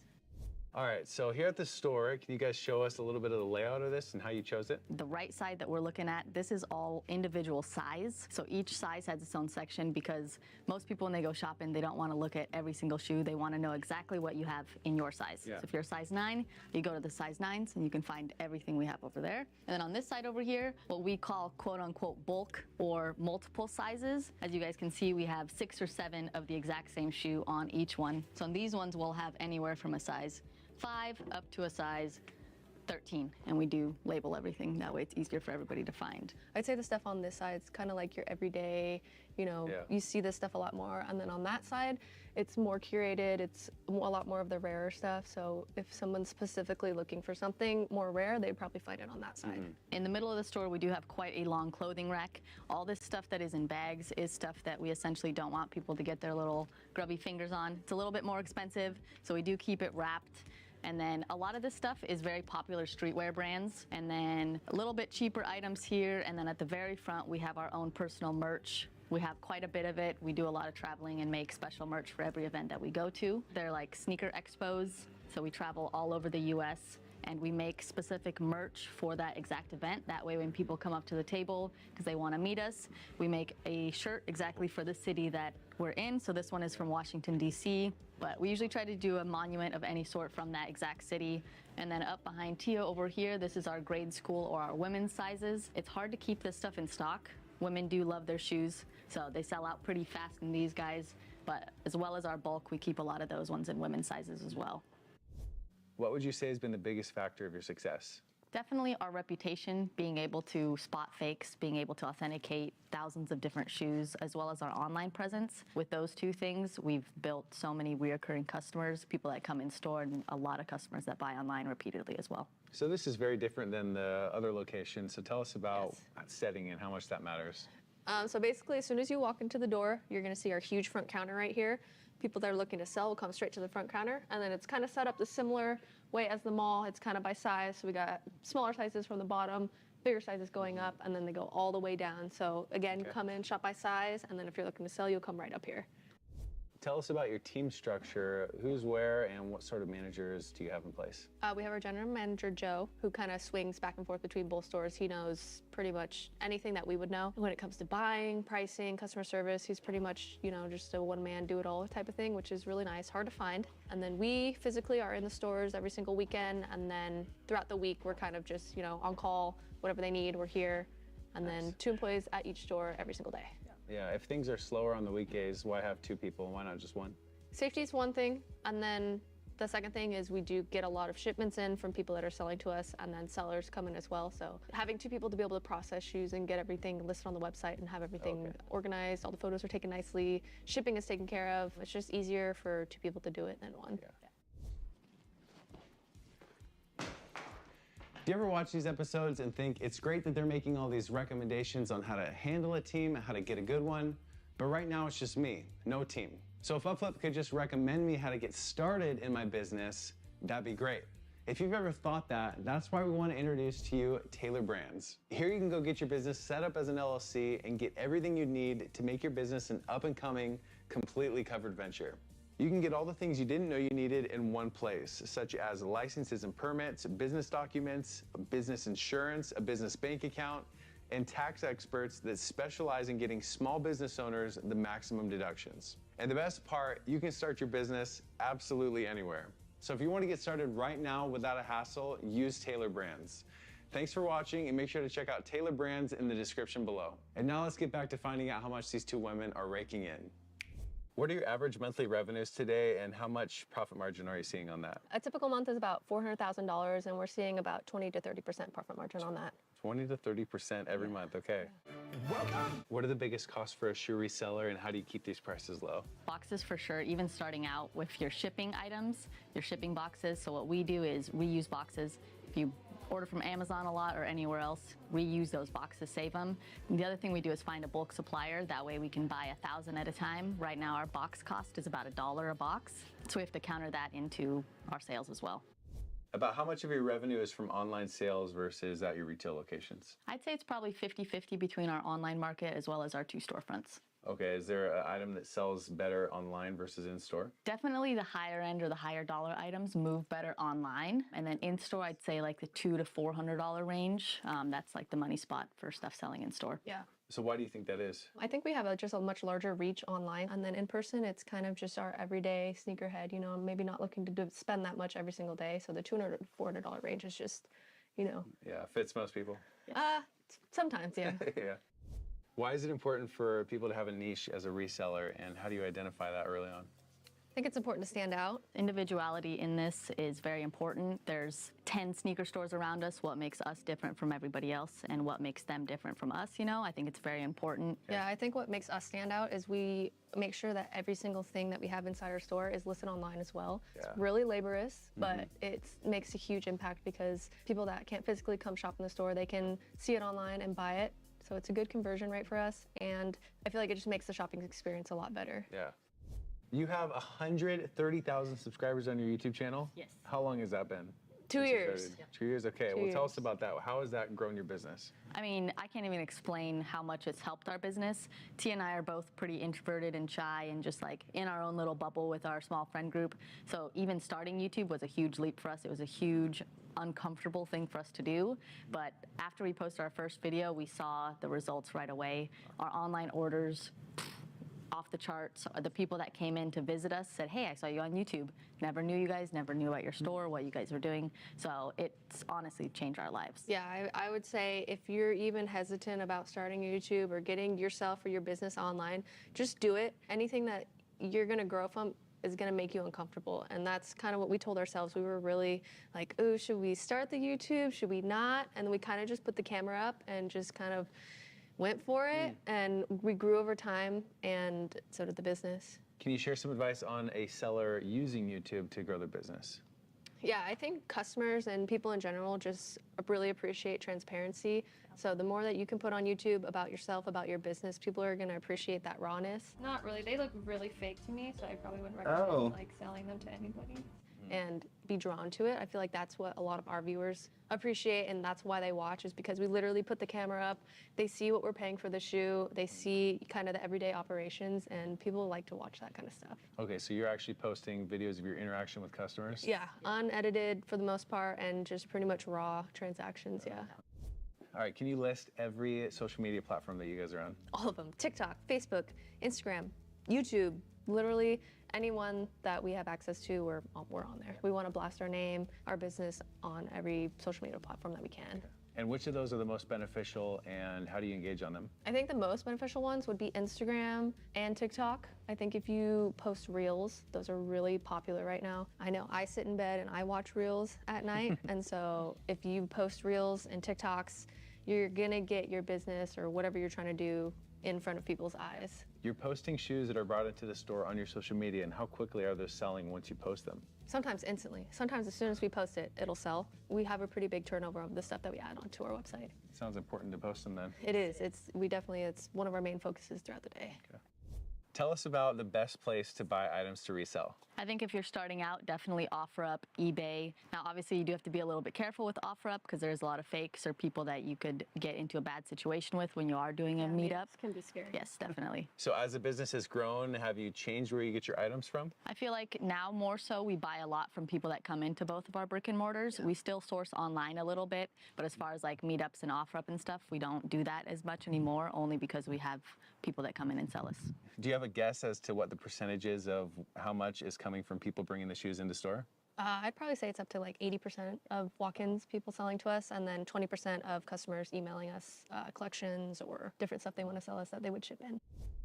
All right, so here at the store, can you guys show us a little bit of the layout of this and how you chose it? The right side that we're looking at, this is all individual size. So each size has its own section, because most people when they go shopping, they don't want to look at every single shoe. They want to know exactly what you have in your size. Yeah. So if you're a size 9, you go to the size 9s and you can find everything we have over there. And then on this side over here, what we call quote unquote bulk or multiple sizes. As you guys can see, we have 6 or 7 of the exact same shoe on each one. So on these ones, we'll have anywhere from a size 5 up to a size 13, and we do label everything. That way it's easier for everybody to find. I'd say the stuff on this side is kind of like your everyday, you know, you see this stuff a lot more. And then on that side, it's more curated. It's a lot more of the rarer stuff. So if someone's specifically looking for something more rare, they'd probably find it on that side. In the middle of the store, we do have quite a long clothing rack. All this stuff that is in bags is stuff that we essentially don't want people to get their little grubby fingers on. It's a little bit more expensive, so we do keep it wrapped. And then a lot of this stuff is very popular streetwear brands. And then a little bit cheaper items here. And then at the very front, we have our own personal merch. We have quite a bit of it. We do a lot of traveling and make special merch for every event that we go to. They're like sneaker expos. So we travel all over the US and we make specific merch for that exact event. That way when people come up to the table because they want to meet us, we make a shirt exactly for the city that we're in. So this one is from Washington, D.C., but we usually try to do a monument of any sort from that exact city. And then up behind Tia over here, this is our grade school or our women's sizes. It's hard to keep this stuff in stock. Women do love their shoes, so they sell out pretty fast in these guys. But as well as our bulk, we keep a lot of those ones in women's sizes as well. What would you say has been the biggest factor of your success? Definitely our reputation, being able to spot fakes, being able to authenticate thousands of different shoes, as well as our online presence. With those two things, we've built so many reoccurring customers, people that come in store, and a lot of customers that buy online repeatedly as well. So this is very different than the other locations. So tell us about that setting and how much that matters. So basically, as soon as you walk into the door, you're going to see our huge front counter right here. People that are looking to sell will come straight to the front counter, and then it's kind of set up the similar way as the mall. It's kind of by size, so we got smaller sizes from the bottom, bigger sizes going up, and then they go all the way down. So again, come in, shop by size, and then if you're looking to sell, you'll come right up here. Tell us about your team structure. Who's where and what sort of managers do you have in place? We have our general manager, Joe, who kind of swings back and forth between both stores. He knows pretty much anything that we would know. When it comes to buying, pricing, customer service, he's pretty much, you know, just a one-man do-it-all type of thing, which is really nice, hard to find. And then we physically are in the stores every single weekend, and then throughout the week, we're kind of just, you know, on call, whatever they need, we're here. And then 2 employees at each store every single day. Yeah, if things are slower on the weekdays, why have 2 people? Why not just 1? Safety is one thing, and then the second thing is we do get a lot of shipments in from people that are selling to us, and then sellers come in as well. So having 2 people to be able to process shoes and get everything listed on the website and have everything organized, all the photos are taken nicely, shipping is taken care of. It's just easier for 2 people to do it than 1. Do you ever watch these episodes and think it's great that they're making all these recommendations on how to handle a team, how to get a good one, but right now it's just me, no team. So if UpFlip could just recommend me how to get started in my business, that'd be great. If you've ever thought that, that's why we want to introduce to you Taylor Brands. Here you can go get your business set up as an LLC and get everything you need to make your business an up-and-coming, completely covered venture. You can get all the things you didn't know you needed in one place, such as licenses and permits, business documents, business insurance, a business bank account, and tax experts that specialize in getting small business owners the maximum deductions. And the best part, you can start your business absolutely anywhere. So if you want to get started right now without a hassle, use Taylor Brands. Thanks for watching, and make sure to check out Taylor Brands in the description below. And now let's get back to finding out how much these 2 women are raking in. What are your average monthly revenues today, and how much profit margin are you seeing on that? A typical month is about $400,000, and we're seeing about 20 to 30% profit margin on that. 20 to 30% every month, okay. Welcome. What are the biggest costs for a shoe reseller, and how do you keep these prices low? Boxes for sure, even starting out with your shipping items, your shipping boxes. So what we do is reuse boxes. If you order from Amazon a lot or anywhere else, reuse those boxes, save them. And the other thing we do is find a bulk supplier. That way we can buy 1,000 at a time. Right now our box cost is about $1 a box. So we have to counter that into our sales as well. About how much of your revenue is from online sales versus at your retail locations? I'd say it's probably 50-50 between our online market as well as our 2 storefronts. Okay, is there an item that sells better online versus in-store? Definitely the higher end or the higher dollar items move better online. And then in-store, I'd say like the $200 to $400 range. That's like the money spot for stuff selling in-store. Yeah. So why do you think that is? I think we have just a much larger reach online, and then in person, it's kind of just our everyday sneakerhead, you know, maybe not looking to spend that much every single day. So the $200 to $400 range is just, you know. Yeah, fits most people. Sometimes, yeah. Yeah. Why is it important for people to have a niche as a reseller, and how do you identify that early on? I think it's important to stand out. Individuality in this is very important. There's 10 sneaker stores around us. What makes us different from everybody else and what makes them different from us, you know? I think it's very important. Yeah, I think what makes us stand out is we make sure that every single thing that we have inside our store is listed online as well. Yeah. It's really laborious, but it makes a huge impact because people that can't physically come shop in the store, they can see it online and buy it. So it's a good conversion rate for us, and I feel like it just makes the shopping experience a lot better. Yeah. You have 130,000 subscribers on your YouTube channel? Yes. How long has that been? 2 years. Yep. 2 years, okay. 2 Well, tell years. us about that. How has that grown your business? I mean, I can't even explain how much it's helped our business. T and I are both pretty introverted and shy and just like in our own little bubble with our small friend group. So even starting YouTube was a huge leap for us. It was a huge, uncomfortable thing for us to do. But after we posted our first video, we saw the results right away. Our online orders, off the charts. The people that came in to visit us said, hey, I saw you on YouTube. Never knew you guys, never knew about your store, what you guys were doing. So it's honestly changed our lives. Yeah, I would say if you're even hesitant about starting YouTube or getting yourself or your business online, just do it. Anything that you're gonna grow from is gonna make you uncomfortable. And that's kind of what we told ourselves. We were really like, oh, should we start the YouTube? Should we not? And we kind of just put the camera up and just kind of went for it, and we grew over time, and so did the business. Can you share some advice on a seller using YouTube to grow their business? Yeah, I think customers and people in general just really appreciate transparency. So the more that you can put on YouTube about yourself, about your business, people are gonna appreciate that rawness. Not really. They look really fake to me, so I probably wouldn't recommend like selling them to anybody. And be drawn to it. I feel like that's what a lot of our viewers appreciate, and that's why they watch, is because we literally put the camera up, they see what we're paying for the shoe, they see kind of the everyday operations, and people like to watch that kind of stuff. Okay, so you're actually posting videos of your interaction with customers? Yeah, unedited for the most part, and just pretty much raw transactions, yeah. All right, can you list every social media platform that you guys are on? All of them. TikTok, Facebook, Instagram, YouTube, literally anyone that we have access to, we're on there. We want to blast our name, our business on every social media platform that we can. And which of those are the most beneficial, and how do you engage on them? I think the most beneficial ones would be Instagram and TikTok. I think if you post Reels, those are really popular right now. I know I sit in bed and I watch Reels at night, and so if you post Reels and TikToks, you're gonna get your business or whatever you're trying to do in front of people's eyes. You're posting shoes that are brought into the store on your social media, and how quickly are those selling once you post them? Sometimes instantly. Sometimes as soon as we post it, it'll sell. We have a pretty big turnover of the stuff that we add onto our website. Sounds important to post them then. It is. It's one of our main focuses throughout the day. Okay. Tell us about the best place to buy items to resell. I think if you're starting out, definitely OfferUp, eBay. Now, obviously, you do have to be a little bit careful with OfferUp because there's a lot of fakes or people that you could get into a bad situation with when you are doing a meetup. It can be scary. Yes, definitely. So as the business has grown, have you changed where you get your items from? I feel like now more so we buy a lot from people that come into both of our brick and mortars. We still source online a little bit, but as far as like meetups and OfferUp and stuff, we don't do that as much anymore, only because we have people that come in and sell us. Do you have a guess as to what the percentage is of how much is coming from people bringing the shoes into store? I'd probably say it's up to like 80% of walk-ins, people selling to us, and then 20% of customers emailing us collections or different stuff they want to sell us that they would ship in.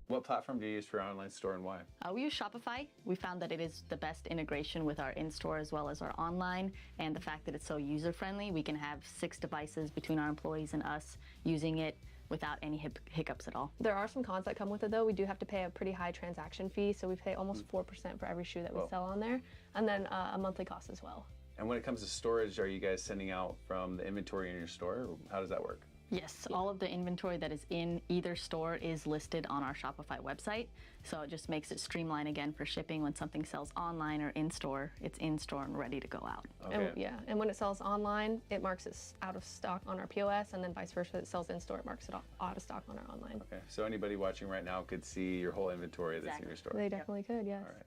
What platform do you use for your online store and why? We use Shopify. We found that it is the best integration with our in-store as well as our online, and the fact that it's so user-friendly. We can have 6 devices between our employees and us using it without any hiccups at all. There are some cons that come with it though. We do have to pay a pretty high transaction fee, so we pay almost 4% for every shoe that we sell on there, and then a monthly cost as well. And when it comes to storage, are you guys sending out from the inventory in your store? Or how does that work? Yes, all of the inventory that is in either store is listed on our Shopify website. So it just makes it streamline again for shipping. When something sells online or in store, it's in store and ready to go out. Okay. And when it sells online, it marks it out of stock on our POS, and then vice versa, it sells in store, it marks it out of stock on our online. Okay, so anybody watching right now could see your whole inventory that's in your store. They definitely could, yes. All right.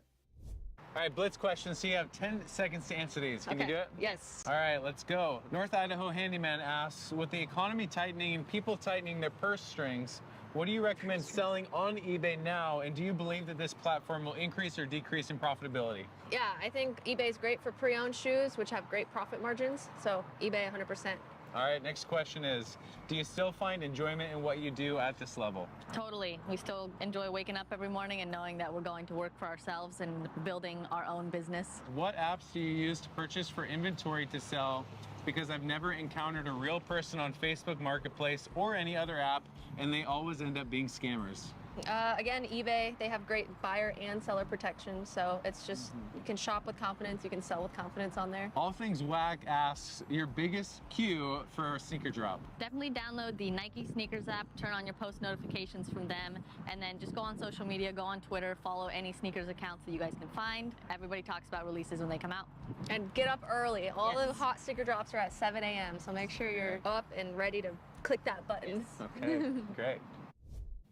All right, blitz questions. So you have 10 seconds to answer these. Can you do it? Yes. All right, let's go. North Idaho Handyman asks, with the economy tightening and people tightening their purse strings, what do you recommend selling on eBay now? And do you believe that this platform will increase or decrease in profitability? Yeah, I think eBay is great for pre-owned shoes, which have great profit margins. So eBay 100%. All right, next question is, do you still find enjoyment in what you do at this level? Totally. We still enjoy waking up every morning and knowing that we're going to work for ourselves and building our own business. What apps do you use to purchase for inventory to sell? Because I've never encountered a real person on Facebook Marketplace or any other app, and they always end up being scammers. Again, eBay, they have great buyer and seller protection, so it's just, you can shop with confidence, you can sell with confidence on there. All Things Whack asks your biggest cue for a sneaker drop. Definitely download the Nike Sneakers app, turn on your post notifications from them, and then just go on social media, go on Twitter, follow any sneakers accounts that you guys can find. Everybody talks about releases when they come out. And get up early. All the hot sneaker drops are at 7 a.m., so make sure you're up and ready to click that button. Okay, great.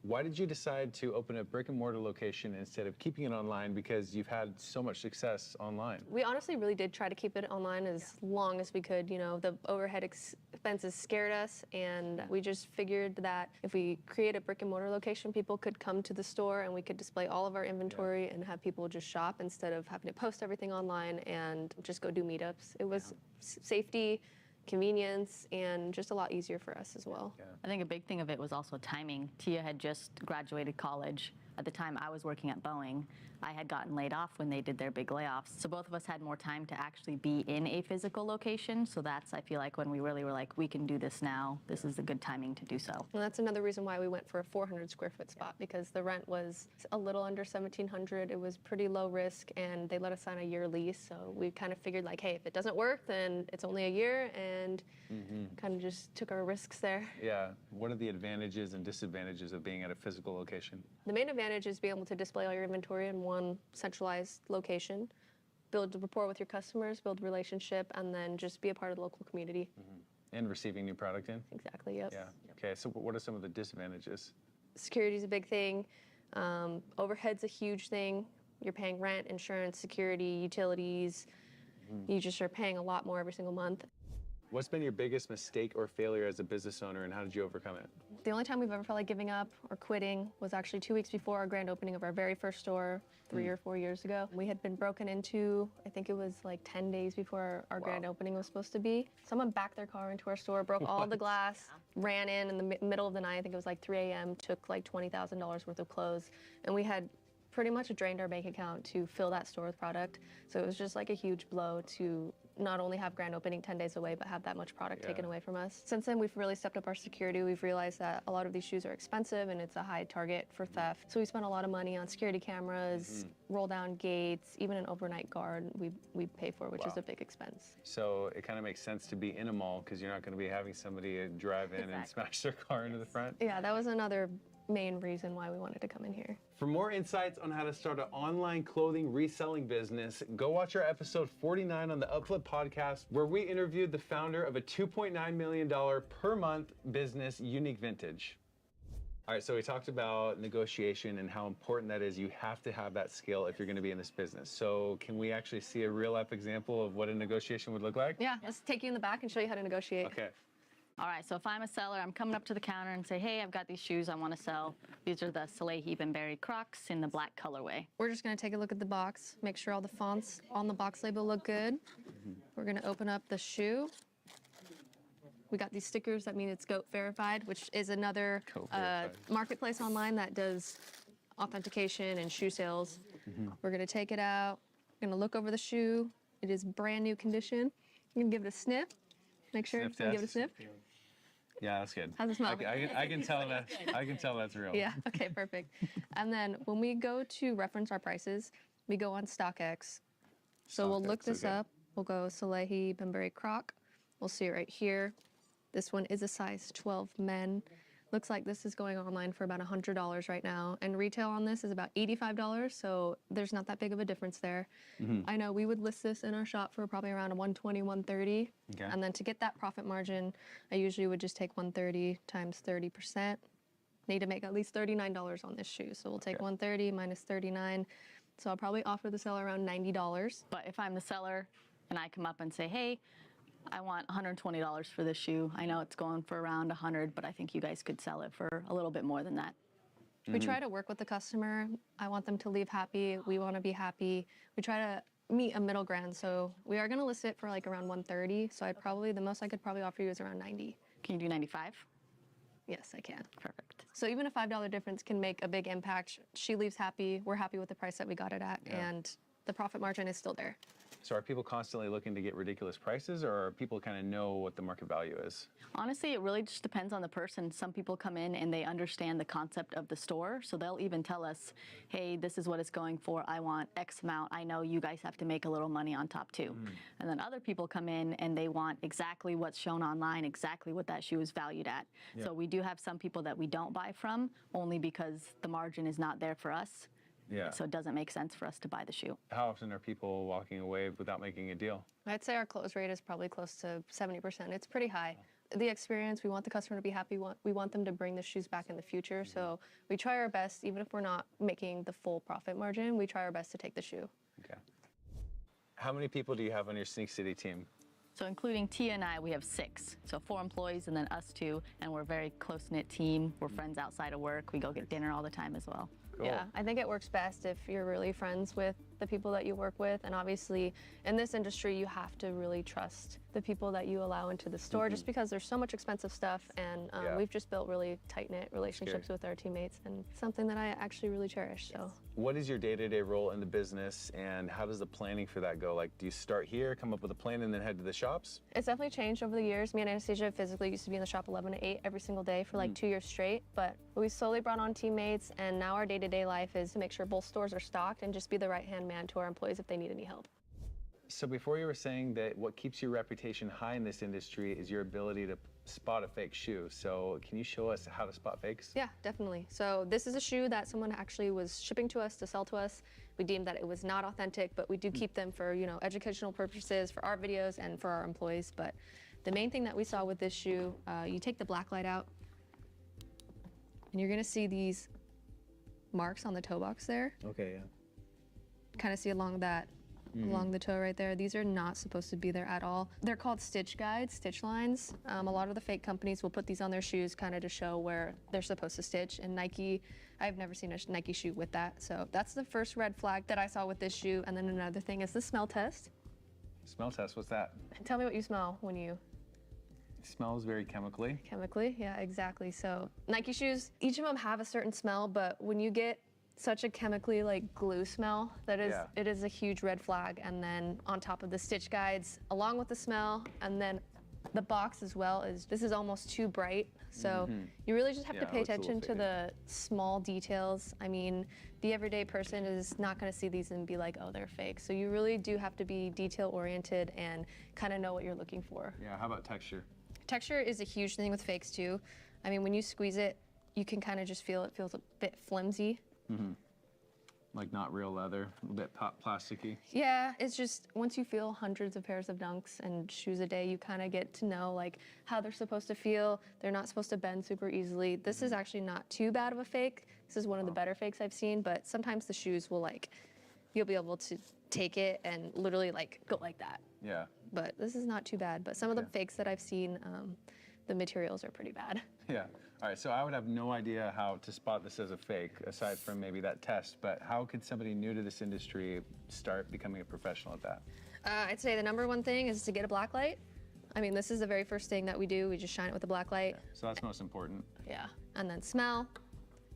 Why did you decide to open a brick and mortar location instead of keeping it online, because you've had so much success online? We honestly really did try to keep it online as long as we could. You know, the overhead expenses scared us, and we just figured that if we create a brick and mortar location, people could come to the store and we could display all of our inventory and have people just shop instead of having to post everything online and just go do meetups. It was safety, convenience, and just a lot easier for us as well. I think a big thing of it was also timing. Tia had just graduated college. At the time I was working at Boeing, I had gotten laid off when they did their big layoffs. So both of us had more time to actually be in a physical location. So that's, I feel like, when we really were like, we can do this now. This is a good timing to do so. And that's another reason why we went for a 400 square foot spot, because the rent was a little under $1,700. It was pretty low risk, and they let us sign a year lease. So we kind of figured like, hey, if it doesn't work, then it's only a year, and kind of just took our risks there. Yeah. What are the advantages and disadvantages of being at a physical location? The main advantage is being able to display all your inventory in one centralized location, build rapport with your customers, build relationship, and then just be a part of the local community. And receiving new product in? Exactly, yep. Yeah. Okay, so what are some of the disadvantages? Security is a big thing. Overhead's a huge thing. You're paying rent, insurance, security, utilities. You just are paying a lot more every single month. What's been your biggest mistake or failure as a business owner, and how did you overcome it? The only time we've ever felt like giving up or quitting was actually 2 weeks before our grand opening of our very first store 3 or 4 years ago. We had been broken into, I think it was like 10 days before our grand opening was supposed to be. Someone backed their car into our store, broke all the glass, ran in the middle of the night, I think it was like 3 a.m., took like $20,000 worth of clothes, and we had pretty much drained our bank account to fill that store with product. So it was just like a huge blow to not only have grand opening 10 days away, but have that much product taken away from us. Since then, we've really stepped up our security. We've realized that a lot of these shoes are expensive and it's a high target for theft. So we spent a lot of money on security cameras, roll down gates, even an overnight guard we pay for, which is a big expense. So it kind of makes sense to be in a mall, because you're not going to be having somebody drive in and smash their car into the front. Yeah, that was another main reason why we wanted to come in here. For more insights on how to start an online clothing reselling business, go watch our episode 49 on the Upflip podcast, where we interviewed the founder of a $2.9 million per month business, Unique Vintage. All right, so we talked about negotiation and how important that is. You have to have that skill if you're going to be in this business. So can we actually see a real life example of what a negotiation would look like? Yeah, let's take you in the back and show you how to negotiate. Okay. All right, so if I'm a seller, I'm coming up to the counter and say, hey, I've got these shoes I want to sell. These are the Soleil Hebenberry Crocs in the black colorway. We're just going to take a look at the box, make sure all the fonts on the box label look good. We're going to open up the shoe. We got these stickers that mean it's GOAT verified, which is another marketplace online that does authentication and shoe sales. We're going to take it out. We're going to look over the shoe. It is brand new condition. I'm going to give it a sniff. Make sure you give it a sniff. Yeah, that's good. How's it smell? I can tell that. I can tell that's real. Yeah. Okay. Perfect. And then when we go to reference our prices, we go on StockX. So we'll look this up. We'll go Soleil Hebenberry Croc. We'll see it right here. This one is a size 12 men. Looks like this is going online for about $100 right now, and retail on this is about $85, so there's not that big of a difference there. I know we would list this in our shop for probably around $120, $130, and then to get that profit margin, I usually would just take $130 times 30%. Need to make at least $39 on this shoe, so we'll take $130 minus 39, so I'll probably offer the seller around $90. But if I'm the seller and I come up and say, hey, I want $120 for this shoe. I know it's going for around $100, but I think you guys could sell it for a little bit more than that. We try to work with the customer. I want them to leave happy. We want to be happy. We try to meet a middle ground. So we are going to list it for like around 130. So the most I could probably offer you is around 90. Can you do 95? Yes, I can. Perfect. So even a $5 difference can make a big impact. She leaves happy. We're happy with the price that we got it at. And the profit margin is still there. So are people constantly looking to get ridiculous prices, or are people kind of know what the market value is? Honestly, it really just depends on the person. Some people come in and they understand the concept of the store, so they'll even tell us, hey, this is what it's going for. I want X amount. I know you guys have to make a little money on top too. And then other people come in and they want exactly what's shown online, exactly what that shoe is valued at. Yeah. So we do have some people that we don't buy from only because the margin is not there for us. Yeah. So it doesn't make sense for us to buy the shoe. How often are people walking away without making a deal? I'd say our close rate is probably close to 70%. It's pretty high. The experience, we want the customer to be happy. We want them to bring the shoes back in the future. So we try our best, even if we're not making the full profit margin, we try our best to take the shoe. Okay. How many people do you have on your Sneak City team? So including Tia and I, we have 6. So 4 employees and then us 2, and we're a very close-knit team. We're friends outside of work. We go get dinner all the time as well. Cool. Yeah, I think it works best if you're really friends with the people that you work with. And obviously, in this industry, you have to really trust the people that you allow into the store just because there's so much expensive stuff. And we've just built really tight-knit relationships with our teammates, and something that I actually really cherish. So. What is your day-to-day role in the business, and how does the planning for that go? Like, do you start here, come up with a plan, and then head to the shops? It's definitely changed over the years. Me and Anastasia physically used to be in the shop 11 to 8 every single day for like 2 years straight, but we slowly brought on teammates, and now our day-to-day life is to make sure both stores are stocked and just be the right-hand man to our employees if they need any help. So before you were saying that what keeps your reputation high in this industry is your ability to spot a fake shoe. So can you show us how to spot fakes? Yeah, definitely. So this is a shoe that someone actually was shipping to us to sell to us. We deemed that it was not authentic, but we do keep them for, educational purposes, for our videos and for our employees. But the main thing that we saw with this shoe, you take the black light out and you're gonna see these marks on the toe box there. Okay, yeah. Kind of see along the toe right there. These are not supposed to be there at all. They're called stitch guides, stitch lines. A lot of the fake companies will put these on their shoes kind of to show where they're supposed to stitch. And Nike, I've never seen a Nike shoe with that. So that's the first red flag that I saw with this shoe. And then another thing is the smell test. Smell test, what's that? Tell me what you smell when you... It smells very chemically. Chemically, yeah, exactly. So Nike shoes, each of them have a certain smell, but when you get such a chemically glue smell, it is a huge red flag. And then on top of the stitch guides, along with the smell, and then the box as well, this is almost too bright. So you really just have to pay attention to the small details. I mean, the everyday person is not gonna see these and be like, oh, they're fake. So you really do have to be detail oriented and kind of know what you're looking for. Yeah, how about texture? Texture is a huge thing with fakes too. I mean, when you squeeze it, you can kind of just feel it feels a bit flimsy. Like not real leather, a bit plasticky. Yeah, it's just once you feel hundreds of pairs of Dunks and shoes a day, you kind of get to know how they're supposed to feel. They're not supposed to bend super easily. This is actually not too bad of a fake. This is one of the better fakes I've seen, but sometimes the shoes will you'll be able to take it and literally go like that. Yeah. But this is not too bad. But some of the fakes that I've seen, the materials are pretty bad. Yeah. All right, so I would have no idea how to spot this as a fake, aside from maybe that test, but how could somebody new to this industry start becoming a professional at that? I'd say the number one thing is to get a black light. I mean, this is the very first thing that we do. We just shine it with a black light. Okay. So that's most important. Yeah. And then smell,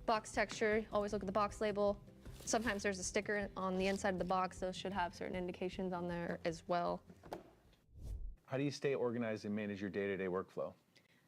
box texture, always look at the box label. Sometimes there's a sticker on the inside of the box. Those should have certain indications on there as well. How do you stay organized and manage your day-to-day workflow?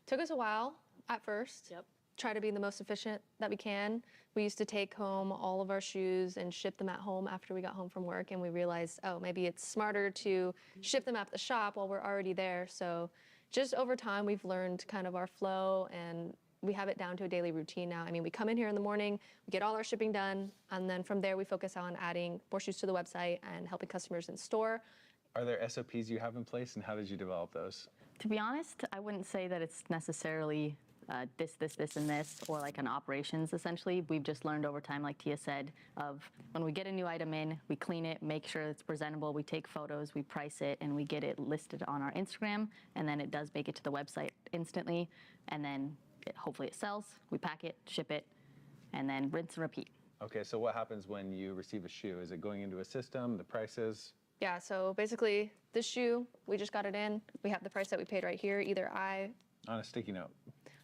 Took us a while at first. Yep. Try to be the most efficient that we can. We used to take home all of our shoes and ship them at home after we got home from work, and we realized, oh, maybe it's smarter to ship them at the shop while we're already there. So just over time, we've learned kind of our flow, and we have it down to a daily routine now. I mean, we come in here in the morning, we get all our shipping done, and then from there we focus on adding more shoes to the website and helping customers in store. Are there SOPs you have in place, and how did you develop those? To be honest, I wouldn't say that it's necessarily this, and this, or an operations, essentially. We've just learned over time, like Tia said, of when we get a new item in, we clean it, make sure it's presentable, we take photos, we price it, and we get it listed on our Instagram, and then it does make it to the website instantly, and then hopefully it sells, we pack it, ship it, and then rinse and repeat. Okay, so what happens when you receive a shoe? Is it going into a system, the prices? Yeah, so basically this shoe, we just got it in. We have the price that we paid right here. On a sticky note.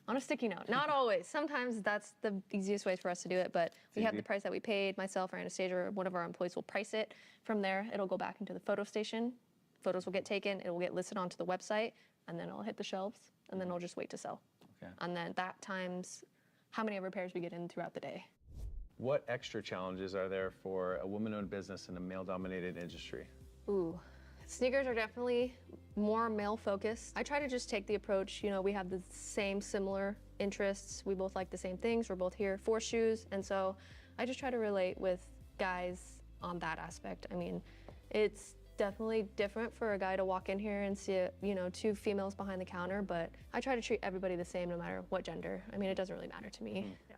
on a sticky note. Not always. Sometimes that's the easiest way for us to do it, but we have the price that we paid. Myself or Anastasia or one of our employees will price it. From there, it'll go back into the photo station. Photos will get taken, it will get listed onto the website, and then it'll hit the shelves, and then it'll just wait to sell. Okay. And then that times how many repairs we get in throughout the day. What extra challenges are there for a woman-owned business in a male-dominated industry? Ooh, sneakers are definitely more male-focused. I try to just take the approach, you know, we have the same similar interests. We both like the same things. We're both here for shoes. And so I just try to relate with guys on that aspect. I mean, it's definitely different for a guy to walk in here and see, you know, 2 females behind the counter, but I try to treat everybody the same no matter what gender. I mean, it doesn't really matter to me. Yeah.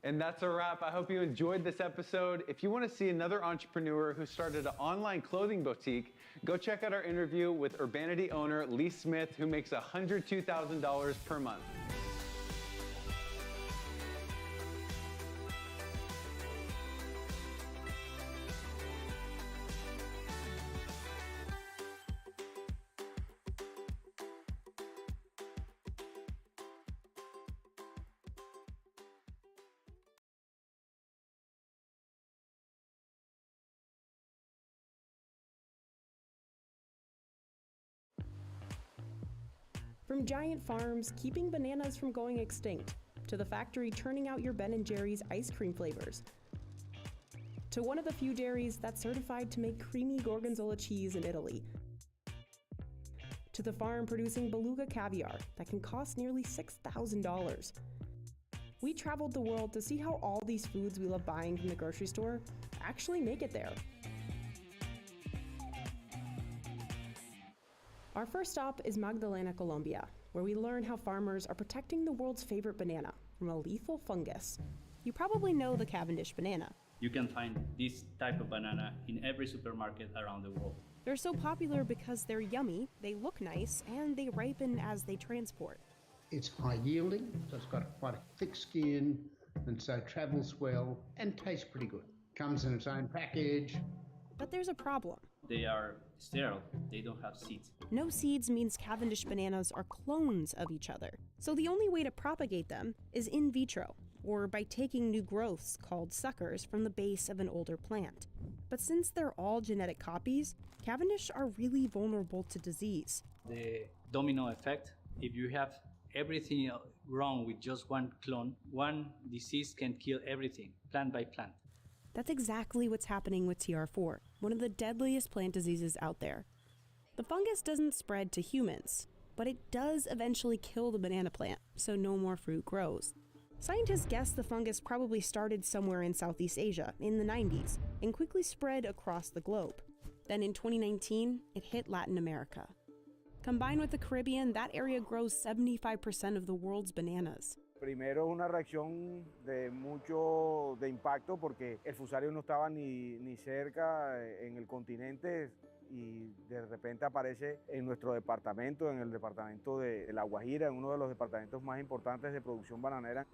And that's a wrap. I hope you enjoyed this episode. If you want to see another entrepreneur who started an online clothing boutique, go check out our interview with Urbanity owner Lee Smith, who makes $102,000 per month. From giant farms keeping bananas from going extinct, to the factory churning out your Ben & Jerry's ice cream flavors, to one of the few dairies that's certified to make creamy gorgonzola cheese in Italy, to the farm producing beluga caviar that can cost nearly $6,000. We traveled the world to see how all these foods we love buying from the grocery store actually make it there. Our first stop is Magdalena, Colombia, where we learn how farmers are protecting the world's favorite banana from a lethal fungus. You probably know the Cavendish banana. You can find this type of banana in every supermarket around the world. They're so popular because they're yummy, they look nice, and they ripen as they transport. It's high yielding, so it's got quite a thick skin, and so travels well and tastes pretty good. Comes in its own package. But there's a problem. They are sterile, they don't have seeds. No seeds means Cavendish bananas are clones of each other. So the only way to propagate them is in vitro, or by taking new growths called suckers from the base of an older plant. But since they're all genetic copies, Cavendish are really vulnerable to disease. The domino effect, if you have everything wrong with just one clone, one disease can kill everything, plant by plant. That's exactly what's happening with TR4, one of the deadliest plant diseases out there. The fungus doesn't spread to humans, but it does eventually kill the banana plant, so no more fruit grows. Scientists guess the fungus probably started somewhere in Southeast Asia in the 90s and quickly spread across the globe. Then in 2019, it hit Latin America. Combined with the Caribbean, that area grows 75% of the world's bananas. Primero una reacción de mucho de impacto porque el fusario no estaba ni cerca en el continente y de repente aparece en nuestro departamento, en el departamento de La Guajira, en uno de los departamentos más importantes de producción bananera.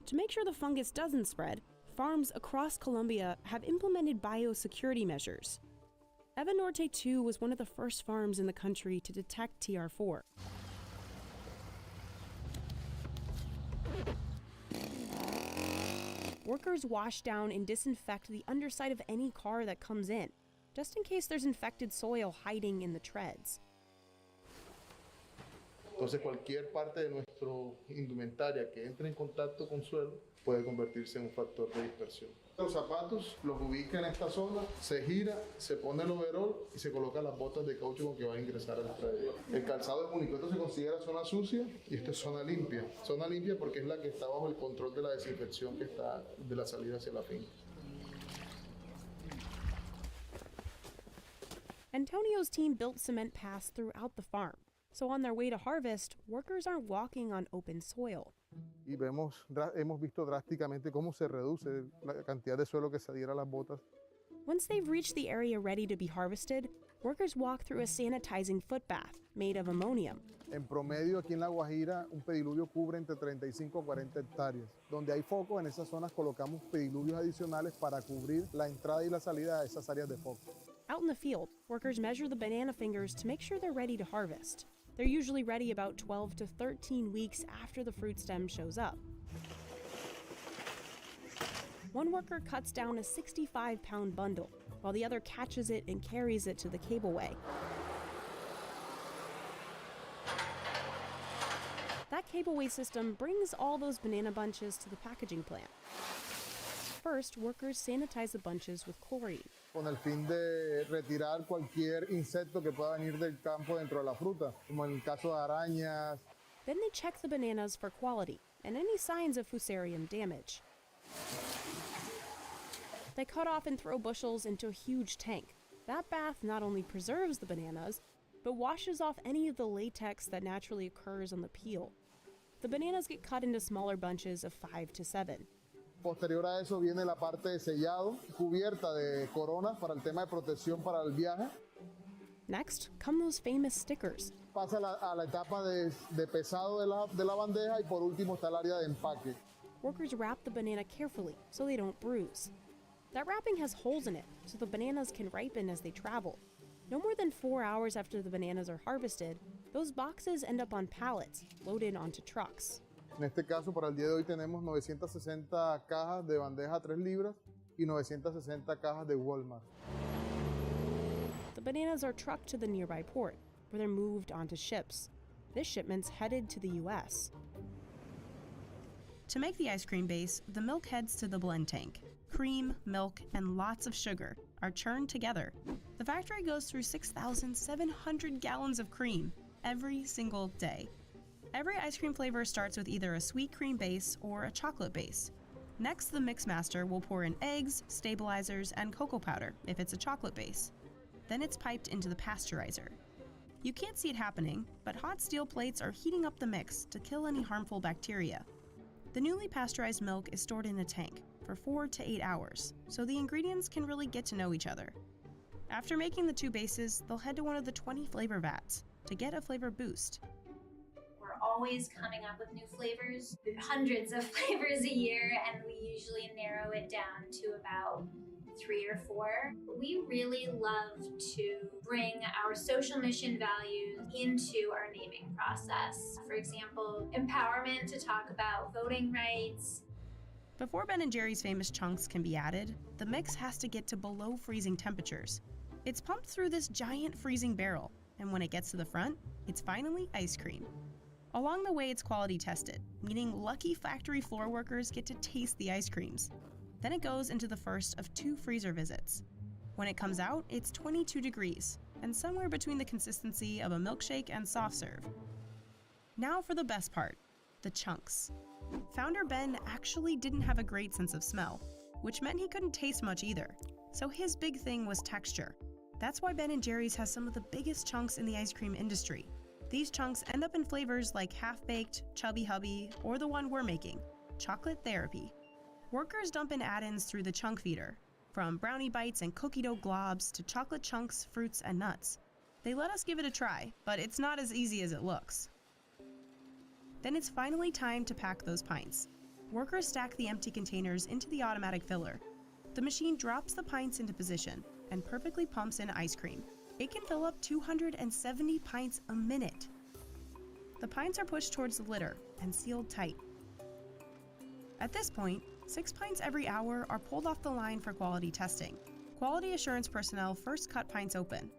To make sure the fungus doesn't spread, farms across Colombia have implemented biosecurity measures. Eva Norte 2 was one of the first farms in the country to detect TR4. Workers wash down and disinfect the underside of any car that comes in, just in case there's infected soil hiding in the treads. Entonces cualquier parte de nuestra indumentaria que entre en contacto con suelo puede convertirse en un factor de dispersión. Los zapatos los ubica en esta zona, se gira, se pone el overol y se colocan las botas de caucho con que va a ingresar al predio. El calzado es único, esto se considera zona sucia y esto es zona limpia. Zona limpia porque es la que está bajo el control de la desinfección que está de la salida hacia la finca. Antonio's team built cement paths throughout the farm, so on their way to harvest, workers aren't walking on open soil. Y hemos visto drásticamente cómo se reduce la cantidad de suelo que se adhiera a las botas. Once they've reached the area ready to be harvested, workers walk through a sanitizing footbath made of ammonium. En promedio aquí en La Guajira un pediluvio cubre entre 35 a 40 hectáreas. Donde hay focos, en esas zonas colocamos pediluvios adicionales para cubrir la entrada y la salida de esas áreas de foco. Out in the field, workers measure the banana fingers to make sure they're ready to harvest. They're usually ready about 12 to 13 weeks after the fruit stem shows up. One worker cuts down a 65-pound bundle, while the other catches it and carries it to the cableway. That cableway system brings all those banana bunches to the packaging plant. First, workers sanitize the bunches with chlorine. Con el fin de retirar cualquier insecto que pueda venir del campo dentro de la fruta, como en el caso de arañas. Then they check the bananas for quality and any signs of fusarium damage. They cut off and throw bushels into a huge tank. That bath not only preserves the bananas, but washes off any of the latex that naturally occurs on the peel. The bananas get cut into smaller bunches of 5 to 7. Posterior a eso viene la parte de sellado, cubierta de coronas para el tema de protección para el viaje. Next come those famous stickers. Pasa a la etapa de pesado de la bandeja y por último está el área de empaque. Workers wrap the banana carefully so they don't bruise. That wrapping has holes in it so the bananas can ripen as they travel. No more than 4 hours after the bananas are harvested, those boxes end up on pallets, loaded onto trucks. En este caso, para el día de hoy tenemos 960 cajas de bandeja 3 libras y 960 cajas de Walmart. The bananas are trucked to the nearby port, where they're moved onto ships. This shipment's headed to the US. To make the ice cream base, the milk heads to the blend tank. Cream, milk, and lots of sugar are churned together. The factory goes through 6,700 gallons of cream every single day. Every ice cream flavor starts with either a sweet cream base or a chocolate base. Next, the mix master will pour in eggs, stabilizers, and cocoa powder if it's a chocolate base. Then it's piped into the pasteurizer. You can't see it happening, but hot steel plates are heating up the mix to kill any harmful bacteria. The newly pasteurized milk is stored in a tank for 4 to 8 hours, so the ingredients can really get to know each other. After making the two bases, they'll head to one of the 20 flavor vats to get a flavor boost. We're always coming up with new flavors, hundreds of flavors a year, and we usually narrow it down to about 3 or 4. We really love to bring our social mission values into our naming process. For example, empowerment to talk about voting rights. Before Ben & Jerry's famous chunks can be added, the mix has to get to below freezing temperatures. It's pumped through this giant freezing barrel, and when it gets to the front, it's finally ice cream. Along the way, it's quality tested, meaning lucky factory floor workers get to taste the ice creams. Then it goes into the first of 2 freezer visits. When it comes out, it's 22 degrees, and somewhere between the consistency of a milkshake and soft serve. Now for the best part, the chunks. Founder Ben actually didn't have a great sense of smell, which meant he couldn't taste much either. So his big thing was texture. That's why Ben & Jerry's has some of the biggest chunks in the ice cream industry. These chunks end up in flavors like half-baked, chubby hubby, or the one we're making, chocolate therapy. Workers dump in add-ins through the chunk feeder, from brownie bites and cookie dough globs to chocolate chunks, fruits, and nuts. They let us give it a try, but it's not as easy as it looks. Then it's finally time to pack those pints. Workers stack the empty containers into the automatic filler. The machine drops the pints into position and perfectly pumps in ice cream. It can fill up 270 pints a minute. The pints are pushed towards the litter and sealed tight. At this point, 6 pints every hour are pulled off the line for quality testing. Quality assurance personnel first cut pints open.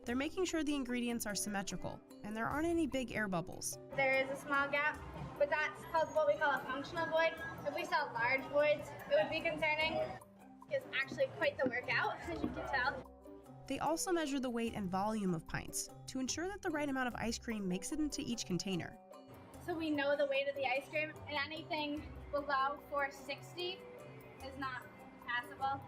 They're making sure the ingredients are symmetrical and there aren't any big air bubbles. There is a small gap, but that's called what we call a functional void. If we saw large voids, it would be concerning. It's actually quite the workout, as you can tell. They also measure the weight and volume of pints to ensure that the right amount of ice cream makes it into each container. So we know the weight of the ice cream, and anything below 460 is not passable.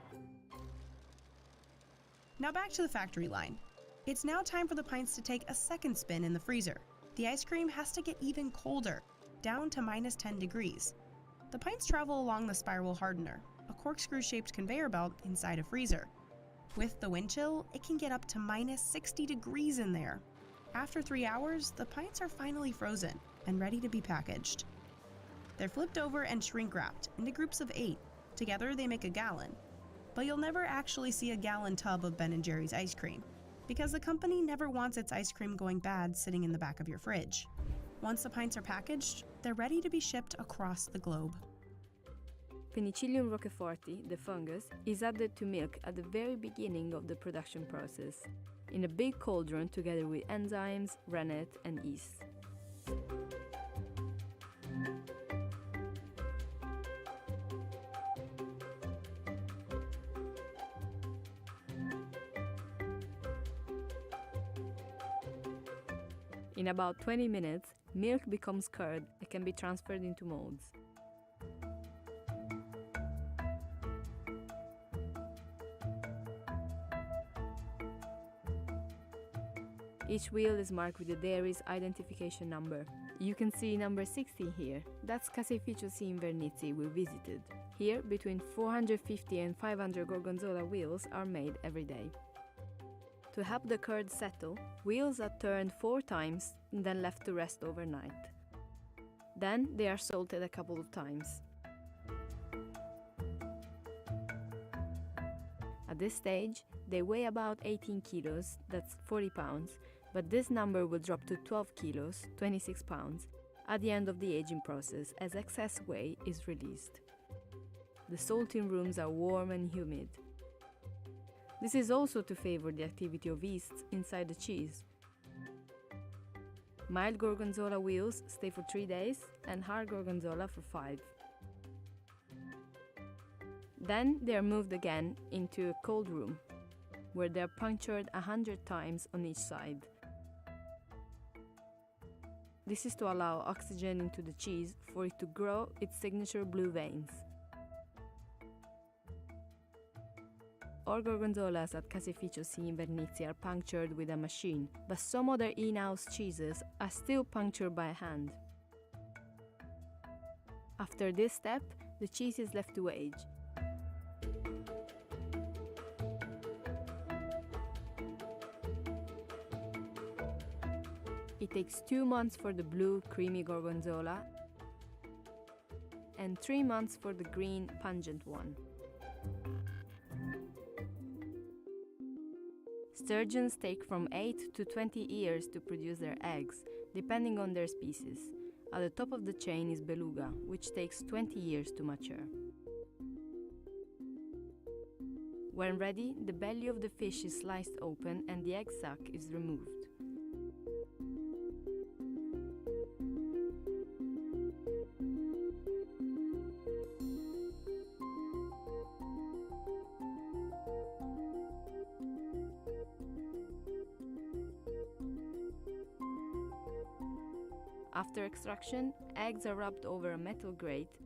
Now back to the factory line. It's now time for the pints to take a second spin in the freezer. The ice cream has to get even colder, down to minus 10 degrees. The pints travel along the spiral hardener, a corkscrew-shaped conveyor belt inside a freezer. With the wind chill, it can get up to minus 60 degrees in there. After 3 hours, the pints are finally frozen and ready to be packaged. They're flipped over and shrink-wrapped into groups of 8. Together they make a gallon. But you'll never actually see a gallon tub of Ben & Jerry's ice cream. because the company never wants its ice cream going bad sitting in the back of your fridge. Once the pints are packaged, they're ready to be shipped across the globe. Penicillium roqueforti, the fungus, is added to milk at the very beginning of the production process, in a big cauldron together with enzymes, rennet, and yeast. In about 20 minutes, milk becomes curd and can be transferred into molds. Each wheel is marked with the dairy's identification number. You can see number 60 here. That's Caseificio C. Invernizzi we visited. Here, between 450 and 500 gorgonzola wheels are made every day. To help the curd settle, wheels are turned 4 times and then left to rest overnight. Then they are salted a couple of times. At this stage, they weigh about 18 kilos, that's 40 pounds, but this number will drop to 12 kilos, 26 pounds, at the end of the aging process as excess whey is released. The salting rooms are warm and humid. This is also to favor the activity of yeasts inside the cheese. Mild gorgonzola wheels stay for 3 days and hard gorgonzola for 5. Then they are moved again into a cold room, where they are punctured 100 times on each side. This is to allow oxygen into the cheese for it to grow its signature blue veins. All gorgonzolas at Caseificio C. Invernizzi are punctured with a machine, but some other in-house cheeses are still punctured by hand. After this step, the cheese is left to age. It takes 2 months for the blue, creamy gorgonzola and 3 months for the green, pungent one. Sturgeons take from 8 to 20 years to produce their eggs, depending on their species. At the top of the chain is beluga, which takes 20 years to mature. When ready, the belly of the fish is sliced open and the egg sac is removed. After extraction, eggs are rubbed over a metal grate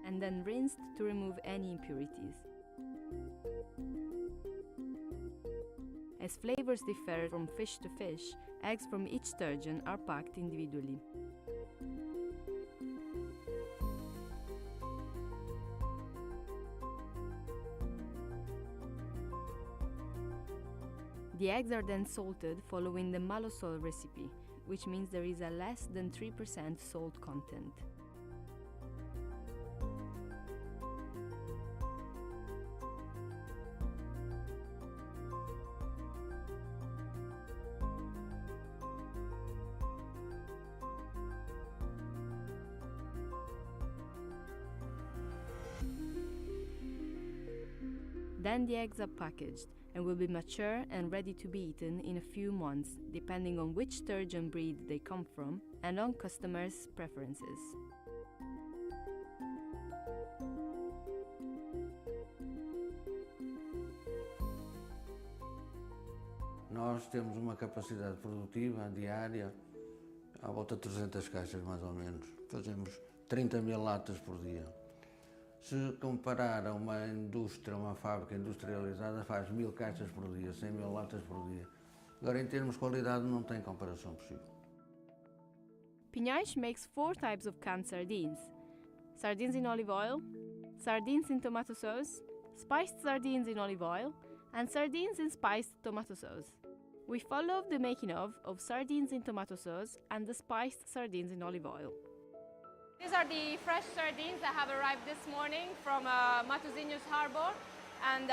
and then rinsed to remove any impurities. As flavors differ from fish to fish, eggs from each sturgeon are packed individually. The eggs are then salted following the malosol recipe, which means there is a less than 3% salt content. Then the eggs are packaged and will be mature and ready to be eaten in a few months, depending on which sturgeon breed they come from and on customers' preferences. Nós temos uma capacidade produtiva diária à volta de 300 caixas, mais ou menos. Fazemos 30 mil latas por dia. Se comparar a uma indústria, uma fábrica industrializada, faz 1000 caixas por dia, 100 mil latas por dia. Agora, em termos de qualidade, não tem comparação possível. Pinache makes 4 types of canned sardines: sardines in olive oil, sardines in tomato sauce, spiced sardines in olive oil, and sardines in spiced tomato sauce. We followed the making of sardines in tomato sauce and the spiced sardines in olive oil. These are the fresh sardines that have arrived this morning from Matosinhos Harbor, and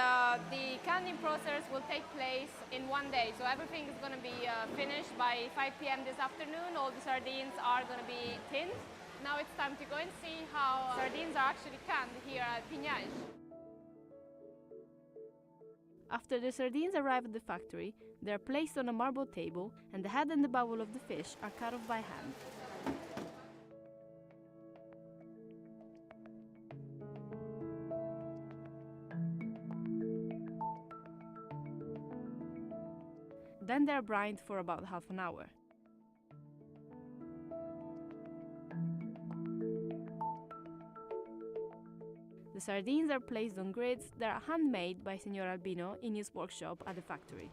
the canning process will take place in one day. So everything is going to be finished by 5 p.m. this afternoon. All the sardines are going to be tinned. Now it's time to go and see how sardines are actually canned here at Pignage. After the sardines arrive at the factory, they are placed on a marble table, and the head and the bowel of the fish are cut off by hand. Then they are brined for about half an hour. The sardines are placed on grids that are handmade by Signor Albino in his workshop at the factory.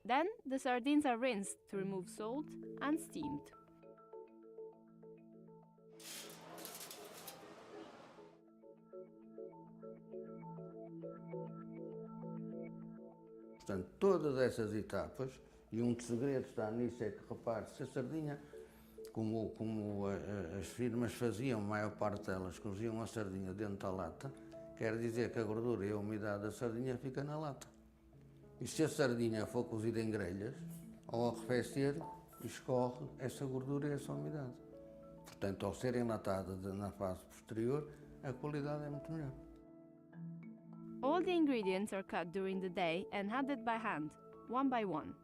Then the sardines are rinsed to remove salt and steamed. Portanto, todas essas etapas, e um dos segredos está nisso, é que, repare, se a sardinha, como as firmas faziam, a maior parte delas coziam a sardinha dentro da lata, quer dizer que a gordura e a umidade da sardinha fica na lata. E se a sardinha for cozida em grelhas, ao arrefecer, escorre essa gordura e essa umidade. Portanto, ao ser enlatada na fase posterior, a qualidade é muito melhor. All the ingredients are cut during the day and handed by hand, one by one.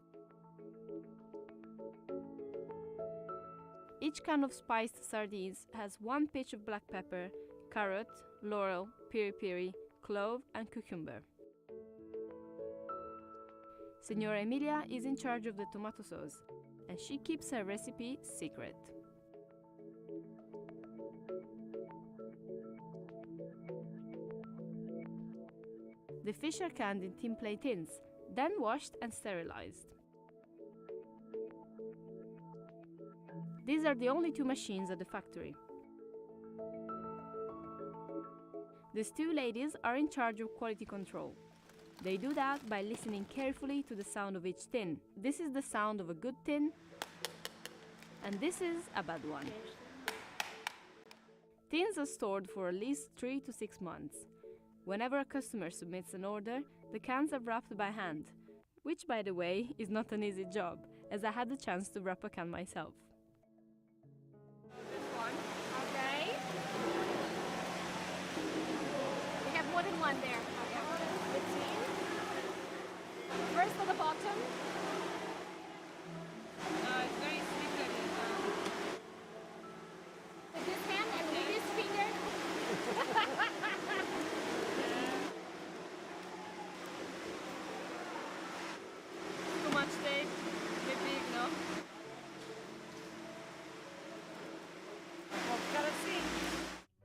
Each can of spiced sardines has one pinch of black pepper, carrot, laurel, piri-piri, clove and cucumber. Signora Emilia is in charge of the tomato sauce, and she keeps her recipe secret. The fish are canned in tin plate tins, then washed and sterilized. These are the only two machines at the factory. These two ladies are in charge of quality control. They do that by listening carefully to the sound of each tin. This is the sound of a good tin, and this is a bad one. Tins are stored for at least 3 to 6 months. Whenever a customer submits an order, the cans are wrapped by hand, which, by the way, is not an easy job, as I had the chance to wrap a can myself. This one, okay. We have more than one there. First at the bottom. It's very slippery. With this hand and with this finger. Too much tape. Bit big, no? Well, gotta see.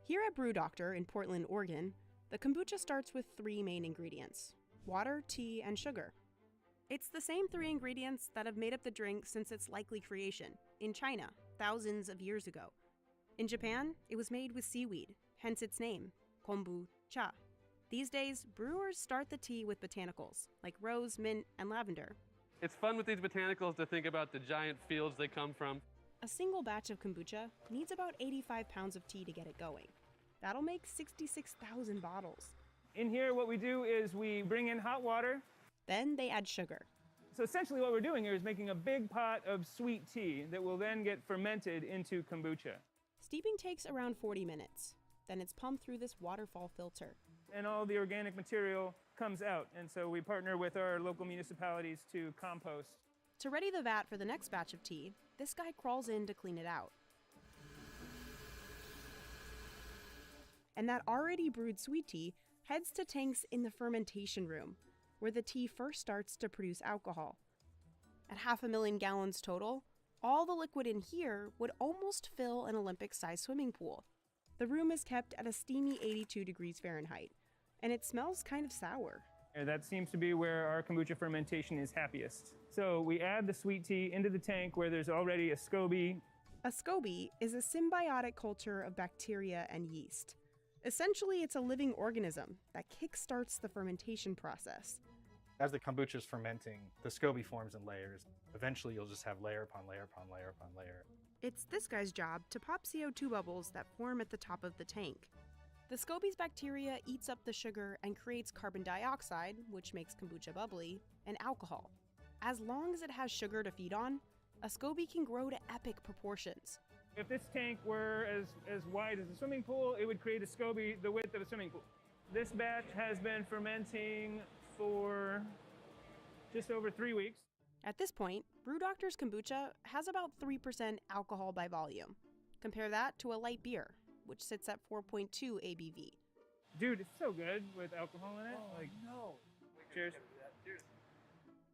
Here at Brew Doctor in Portland, Oregon, the kombucha starts with 3 main ingredients: water, tea, and sugar. It's the same 3 ingredients that have made up the drink since its likely creation, in China, thousands of years ago. In Japan, it was made with seaweed, hence its name, kombucha. These days, brewers start the tea with botanicals, like rose, mint, and lavender. It's fun with these botanicals to think about the giant fields they come from. A single batch of kombucha needs about 85 pounds of tea to get it going. That'll make 66,000 bottles. In here, what we do is we bring in hot water. Then they add sugar. So essentially what we're doing here is making a big pot of sweet tea that will then get fermented into kombucha. Steeping takes around 40 minutes. Then it's pumped through this waterfall filter. And all the organic material comes out. And so we partner with our local municipalities to compost. To ready the vat for the next batch of tea, this guy crawls in to clean it out. And that already brewed sweet tea heads to tanks in the fermentation room, where the tea first starts to produce alcohol. At 500,000 gallons total, all the liquid in here would almost fill an Olympic-sized swimming pool. The room is kept at a steamy 82 degrees Fahrenheit, and it smells kind of sour. That seems to be where our kombucha fermentation is happiest. So we add the sweet tea into the tank where there's already a SCOBY. A SCOBY is a symbiotic culture of bacteria and yeast. Essentially, it's a living organism that kickstarts the fermentation process. As the kombucha is fermenting, the SCOBY forms in layers. Eventually, you'll just have layer upon layer upon layer upon layer. It's this guy's job to pop CO2 bubbles that form at the top of the tank. The SCOBY's bacteria eats up the sugar and creates carbon dioxide, which makes kombucha bubbly, and alcohol. As long as it has sugar to feed on, a SCOBY can grow to epic proportions. If this tank were as wide as a swimming pool, it would create a SCOBY the width of a swimming pool. This batch has been fermenting for just over 3 weeks. At this point, BrewDoctor's kombucha has about 3% alcohol by volume. Compare that to a light beer, which sits at 4.2 ABV. Dude, it's so good with alcohol in it. No. Cheers.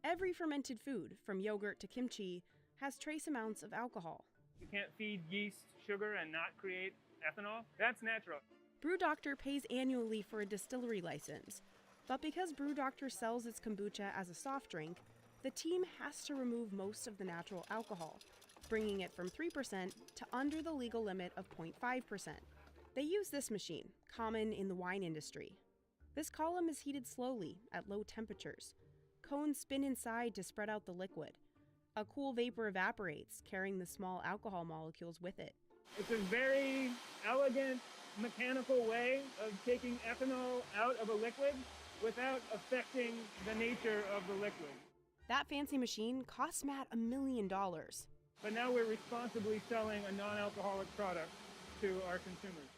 Every fermented food, from yogurt to kimchi, has trace amounts of alcohol. You can't feed yeast sugar and not create ethanol. That's natural. BrewDoctor pays annually for a distillery license. But because BrewDoctor sells its kombucha as a soft drink, the team has to remove most of the natural alcohol, bringing it from 3% to under the legal limit of 0.5%. They use this machine, common in the wine industry. This column is heated slowly at low temperatures. Cones spin inside to spread out the liquid. A cool vapor evaporates, carrying the small alcohol molecules with it. It's a very elegant, mechanical way of taking ethanol out of a liquid without affecting the nature of the liquid. That fancy machine cost Matt $1 million. But now we're responsibly selling a non-alcoholic product to our consumers.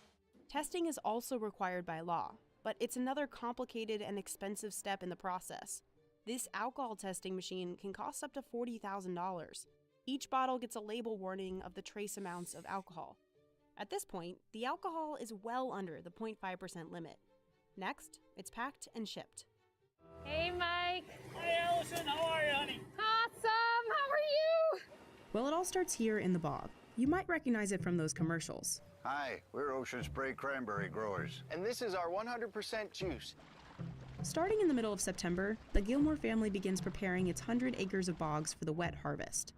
Testing is also required by law, but it's another complicated and expensive step in the process. This alcohol testing machine can cost up to $40,000. Each bottle gets a label warning of the trace amounts of alcohol. At this point, the alcohol is well under the 0.5% limit. Next, it's packed and shipped. Hey, Mike. Hey, Allison. How are you, honey? Awesome. How are you? Well, it all starts here in the bog. You might recognize it from those commercials. Hi, we're Ocean Spray cranberry growers. And this is our 100% juice. Starting in the middle of September, the Gilmore family begins preparing its 100 acres of bogs for the wet harvest.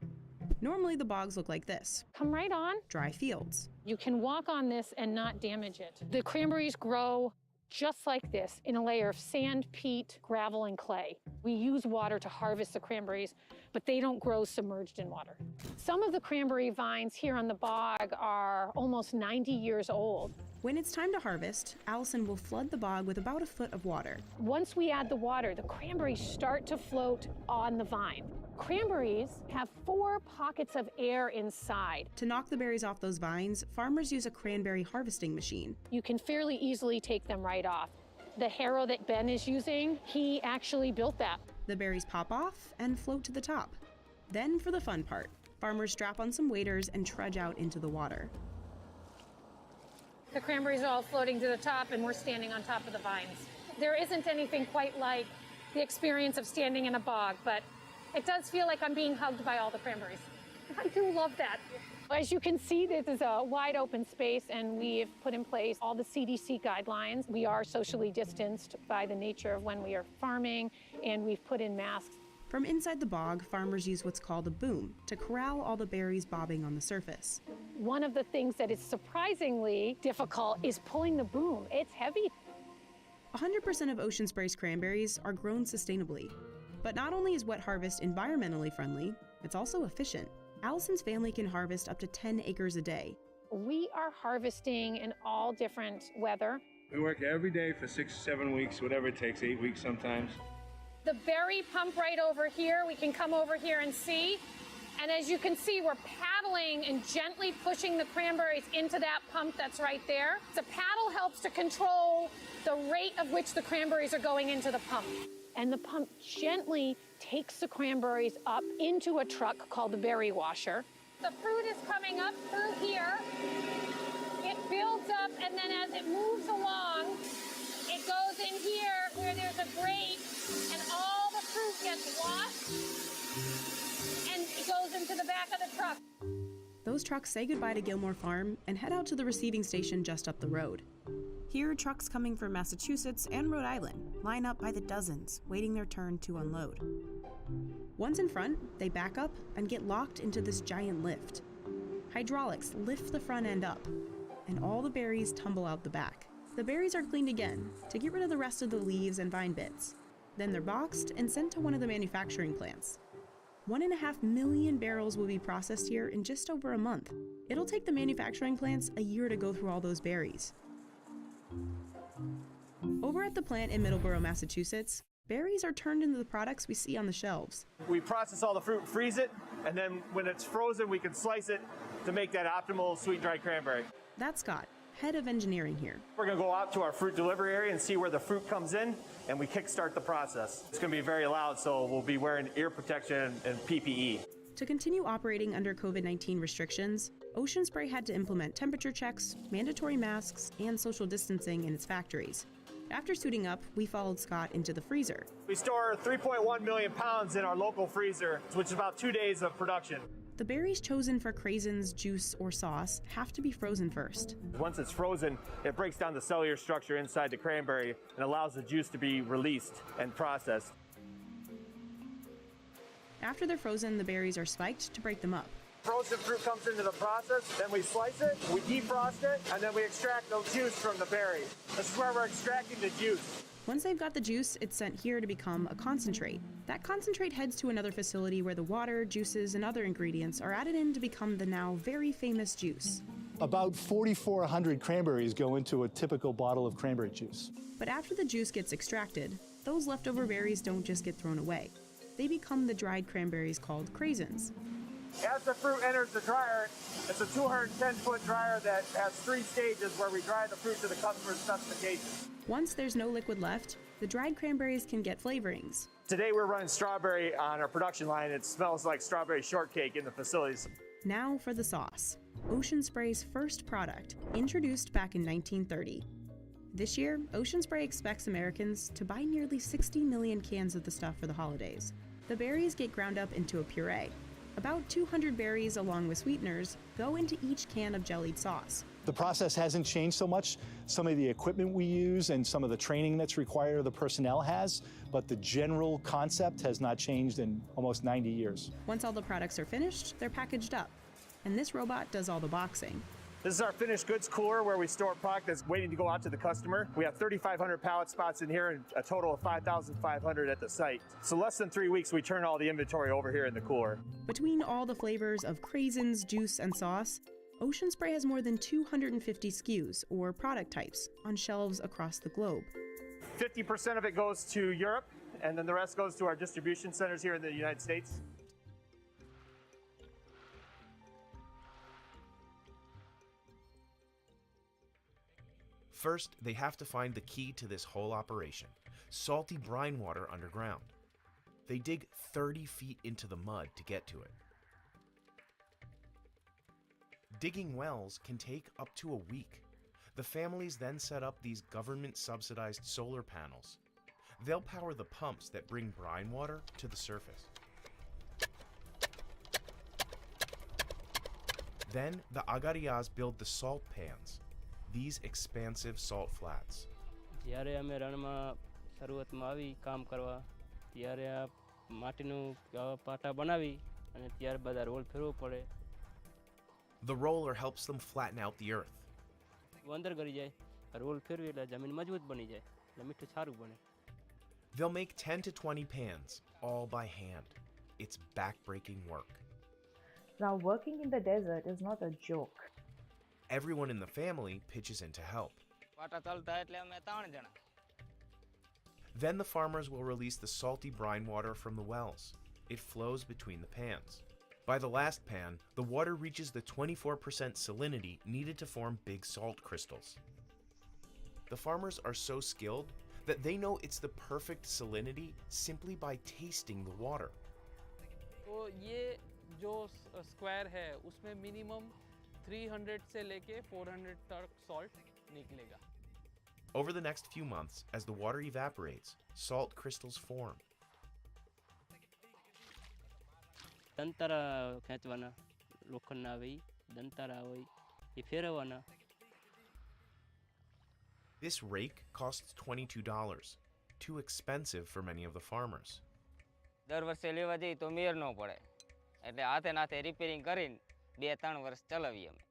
Normally, the bogs look like this. Come right on. Dry fields. You can walk on this and not damage it. The cranberries grow just like this in a layer of sand, peat, gravel, and clay. We use water to harvest the cranberries, but they don't grow submerged in water. Some of the cranberry vines here on the bog are almost 90 years old. When it's time to harvest, Allison will flood the bog with about a foot of water. Once we add the water, the cranberries start to float on the vine. Cranberries have 4 pockets of air inside. To knock the berries off those vines, farmers use a cranberry harvesting machine. You can fairly easily take them right off. The harrow that Ben is using, he actually built that. The berries pop off and float to the top. Then for the fun part, farmers strap on some waders and trudge out into the water. The cranberries are all floating to the top and we're standing on top of the vines. There isn't anything quite like the experience of standing in a bog, but it does feel like I'm being hugged by all the cranberries. I do love that. As you can see, this is a wide open space and we've put in place all the CDC guidelines. We are socially distanced by the nature of when we are farming, and we've put in masks. From inside the bog, farmers use what's called a boom to corral all the berries bobbing on the surface. One of the things that is surprisingly difficult is pulling the boom. It's heavy. 100% of Ocean Spray's cranberries are grown sustainably. But not only is wet harvest environmentally friendly, it's also efficient. Allison's family can harvest up to 10 acres a day. We are harvesting in all different weather. We work every day for 6 or 7 weeks, whatever it takes, 8 weeks sometimes. The berry pump right over here, we can come over here and see. And as you can see, we're paddling and gently pushing the cranberries into that pump that's right there. The paddle helps to control the rate of which the cranberries are going into the pump. And the pump gently takes the cranberries up into a truck called the berry washer. The fruit is coming up through here. It builds up, and then as it moves along, it goes in here where there's a grate, and all the fruit gets washed, and it goes into the back of the truck. Those trucks say goodbye to Gilmore Farm and head out to the receiving station just up the road. Here, trucks coming from Massachusetts and Rhode Island line up by the dozens, waiting their turn to unload. Once in front, they back up and get locked into this giant lift. Hydraulics lift the front end up, and all the berries tumble out the back. The berries are cleaned again to get rid of the rest of the leaves and vine bits. Then they're boxed and sent to one of the manufacturing plants. 1.5 million barrels will be processed here in just over a month. It'll take the manufacturing plants a year to go through all those berries. Over at the plant in Middleborough, Massachusetts, berries are turned into the products we see on the shelves. We process all the fruit and freeze it, and then when it's frozen, we can slice it to make that optimal sweet dried cranberry. That's Scott, head of engineering here. We're going to go out to our fruit delivery area and see where the fruit comes in, and we kickstart the process. It's going to be very loud, so we'll be wearing ear protection and PPE. To continue operating under COVID-19 restrictions, Ocean Spray had to implement temperature checks, mandatory masks, and social distancing in its factories. After suiting up, we followed Scott into the freezer. We store 3.1 million pounds in our local freezer, which is about 2 days of production. The berries chosen for craisins, juice, or sauce have to be frozen first. Once it's frozen, it breaks down the cellular structure inside the cranberry and allows the juice to be released and processed. After they're frozen, the berries are spiked to break them up. Frozen fruit comes into the process, then we slice it, we defrost it, and then we extract the juice from the berry. This is where we're extracting the juice. Once they've got the juice, it's sent here to become a concentrate. That concentrate heads to another facility where the water, juices, and other ingredients are added in to become the now very famous juice. About 4,400 cranberries go into a typical bottle of cranberry juice. But after the juice gets extracted, those leftover berries don't just get thrown away. They become the dried cranberries called craisins. As the fruit enters the dryer, it's a 210-foot dryer that has 3 stages where we dry the fruit to the customer's specifications. Once there's no liquid left, the dried cranberries can get flavorings. Today we're running strawberry on our production line. It smells like strawberry shortcake in the facilities. Now for the sauce. Ocean Spray's first product, introduced back in 1930. This year, Ocean Spray expects Americans to buy nearly 60 million cans of the stuff for the holidays. The berries get ground up into a puree. About 200 berries, along with sweeteners, go into each can of jellied sauce. The process hasn't changed so much. Some of the equipment we use and some of the training that's required of the personnel has, but the general concept has not changed in almost 90 years. Once all the products are finished, they're packaged up. And this robot does all the boxing. This is our finished goods cooler where we store product that's waiting to go out to the customer. We have 3,500 pallet spots in here and a total of 5,500 at the site. So less than 3 weeks, we turn all the inventory over here in the cooler. Between all the flavors of craisins, juice, and sauce, Ocean Spray has more than 250 SKUs, or product types, on shelves across the globe. 50% of it goes to Europe, and then the rest goes to our distribution centers here in the United States. First, they have to find the key to this whole operation, salty brine water underground. They dig 30 feet into the mud to get to it. Digging wells can take up to a week. The families then set up these government-subsidized solar panels. They'll power the pumps that bring brine water to the surface. Then the Agarias build the salt pans, these expansive salt flats. જ્યારે અમે રણમાં શરૂઆતમાં આવી કામ કરવા ત્યારે આ માટીનું પાટા બનાવી અને ત્યારબાદ આ રોલ ફેરવવો પડે. The roller helps them flatten out the earth. અંદર કરી જાય રોલ ફેરવી એટલે જમીન મજબૂત બની જાય એટલે મીઠું સારું બને. They'll make 10 to 20 pans, all by hand. It's back-breaking work. Now, working in the desert is not a joke. Everyone in the family pitches in to help. Then the farmers will release the salty brine water from the wells. It flows between the pans. By the last pan, the water reaches the 24% salinity needed to form big salt crystals. The farmers are so skilled that they know it's the perfect salinity simply by tasting the water. तो ये जो square है उसमें minimum 300 से लेके 400 तक salt निकलेगा. Over the next few months, as the water evaporates, salt crystals form. દંતારા ખેંચવાના લોખંડના આવે દંતારા હોય એ ફેરવવાના. This rake costs $22, too expensive for many of the farmers. દર વર્ષે લેવા જઈએ તો મેર ન પડે એટલે હાથે નાથે રિપેરિંગ કરીને 2-3 વર્ષ ચલાવીએ અમે.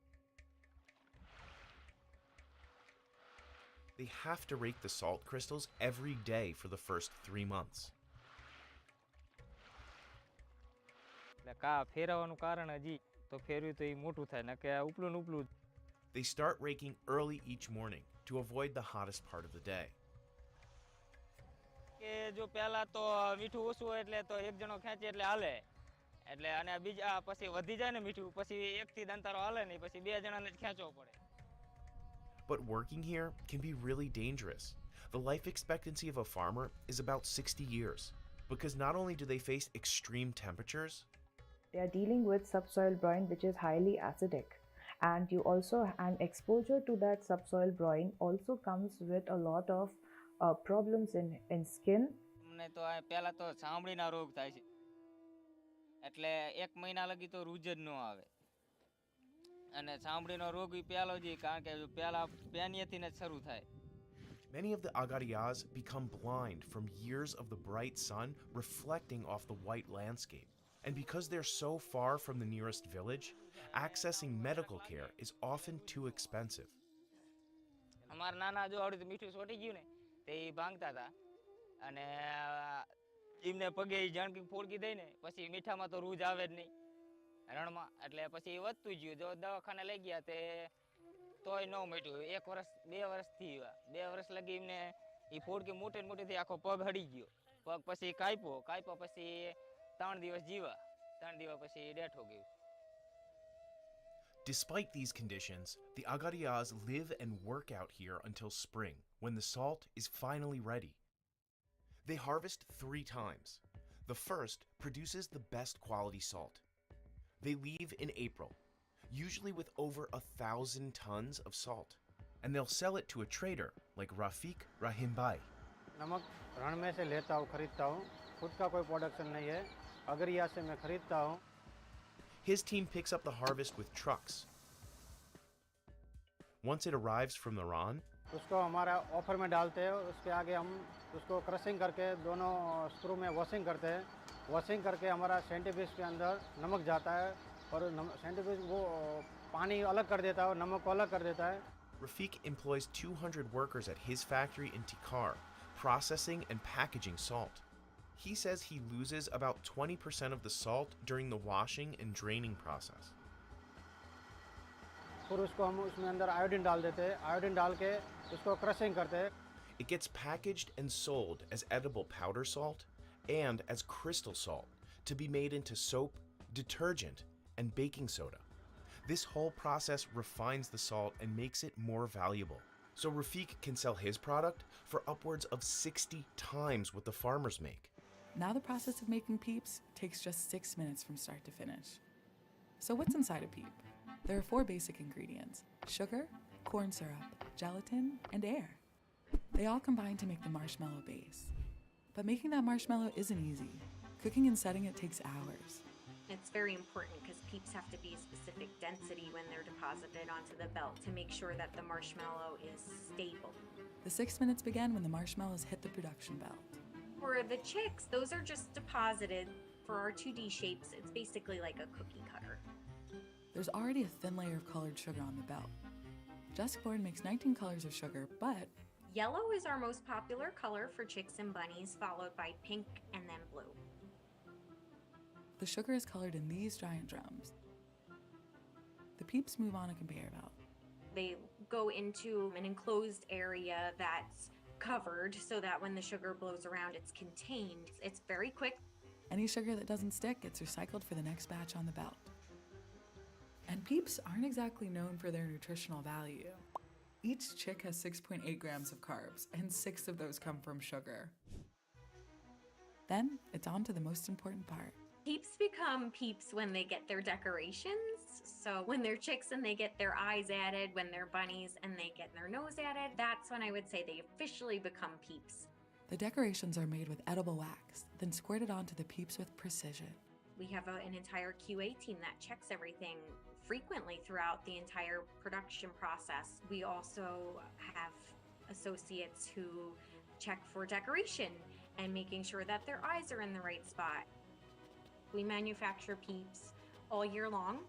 they have to rake the salt crystals every day for the first 3 months. They start raking early each morning to avoid the hottest part of the day. જો પહેલા તો મીઠું ઓછું હોય એટલે તો એક જણો ખેંચે એટલે હાલે એટલે અને બીજા પછી વધી જાય ને મીઠું પછી એકથી દંતારો હાલે નહીં પછી બે જણાને જ ખેંચવો પડે. But working here can be really dangerous. The life expectancy of a farmer is about 60 years because not only do they face extreme temperatures, They are dealing with subsoil brine, which is highly acidic. And you also, and exposure to that subsoil brine also comes with a lot of problems in skin. મને તો પહેલા તો ચામડીના રોગ થાય છે એટલે એક મહિના લગી તો રૂજ જ ન આવે અને ચામડીનો રોગ ઈ પહેલો જ કારણ કે પહેલા પેનિયાથી ને શરૂ થાય. many of the agariyas become blind from years of the bright sun reflecting off the white landscape. And because they're so far from the nearest village, accessing medical care is often too expensive. અમાર નાના જો આવડું મીઠું છોટી ગયું ને તે ભાંગતા હતા અને એમને પગે જાણકી ફોડકી દઈ ને પછી મીઠામાં તો રૂજ આવે જ નહીં રણમાં એટલે પછી વધતું ગયું જો દવાખાને લઈ ગયા તે તોય ન મટ્યું 1 વર્ષ 2 વર્ષથી 2 વર્ષ લગી એમને એ ફોડકી મોટી મોટીથી આખો પગ હડી ગયો પગ પછી કાપ્યો પછી 3 દિવસ જીવા 3 દિવસ પછી ડેથ હો ગયું. Despite these conditions, the agariyas live and work out here until spring, when the salt is finally ready. They harvest 3 times. The first produces the best quality salt. They leave in April, usually with over 1,000 tons of salt, and they'll sell it to a trader like Rafiq Rahimbai. नमक रण में से लेता हूँ, खरीदता हूँ. खुद का कोई प्रोडक्शन नहीं है. अगरिया से मैं खरीदता हूँ. His team picks up the harvest with trucks. Once it arrives from the Ran, उसको हमारा ऑफर में डालते हैं. उसके आगे हम उसको क्रशिंग करके दोनों स्क्रू में वॉशिंग करते हैं. वॉशिंग करके हमारा सेंटीपीस के अंदर नमक जाता है और सेंटीपीस वो पानी अलग कर देता है और नमक को अलग कर देता है. Rafiq employs 200 workers at his factory in Tikar, processing and packaging salt. He says he loses about 20% of the salt during the washing and draining process. फिर उसको हम उसमें अंदर आयोडीन डाल देते हैं. आयोडीन डाल के उसको क्रशिंग करते हैं. It gets packaged and sold as edible powder salt and as crystal salt to be made into soap, detergent, and baking soda. This whole process refines the salt and makes it more valuable. So Rafiq can sell his product for upwards of 60 times what the farmers make. Now the process of making peeps takes just 6 minutes from start to finish. So what's inside a peep? There are 4 basic ingredients: sugar, corn syrup, gelatin, and air. They all combine to make the marshmallow base. But making that marshmallow isn't easy. Cooking and setting it takes hours. It's very important because peeps have to be a specific density when they're deposited onto the belt to make sure that the marshmallow is stable. The 6 minutes begin when the marshmallows hit the production belt. For the chicks, those are just deposited for our 2D shapes. It's basically like a cookie cutter. There's already a thin layer of colored sugar on the belt. Jessica makes 19 colors of sugar, but Yellow is our most popular color for chicks and bunnies, followed by pink and then blue. the sugar is colored in these giant drums. The peeps move on a conveyor belt. They go into an enclosed area that's covered so that when the sugar blows around, it's contained. It's very quick. Any sugar that doesn't stick gets recycled for the next batch on the belt. And peeps aren't exactly known for their nutritional value. Each chick has 6.8 grams of carbs, and 6 of those come from sugar. Then it's on to the most important part. Peeps become peeps when they get their decorations. So when they're chicks and they get their eyes added, when they're bunnies and they get their nose added, that's when I would say they officially become peeps. The decorations are made with edible wax, then squirted onto the peeps with precision. We have an entire QA team that checks everything frequently throughout the entire production process. We also have associates who check for decoration and making sure that their eyes are in the right spot. We manufacture peeps all year long.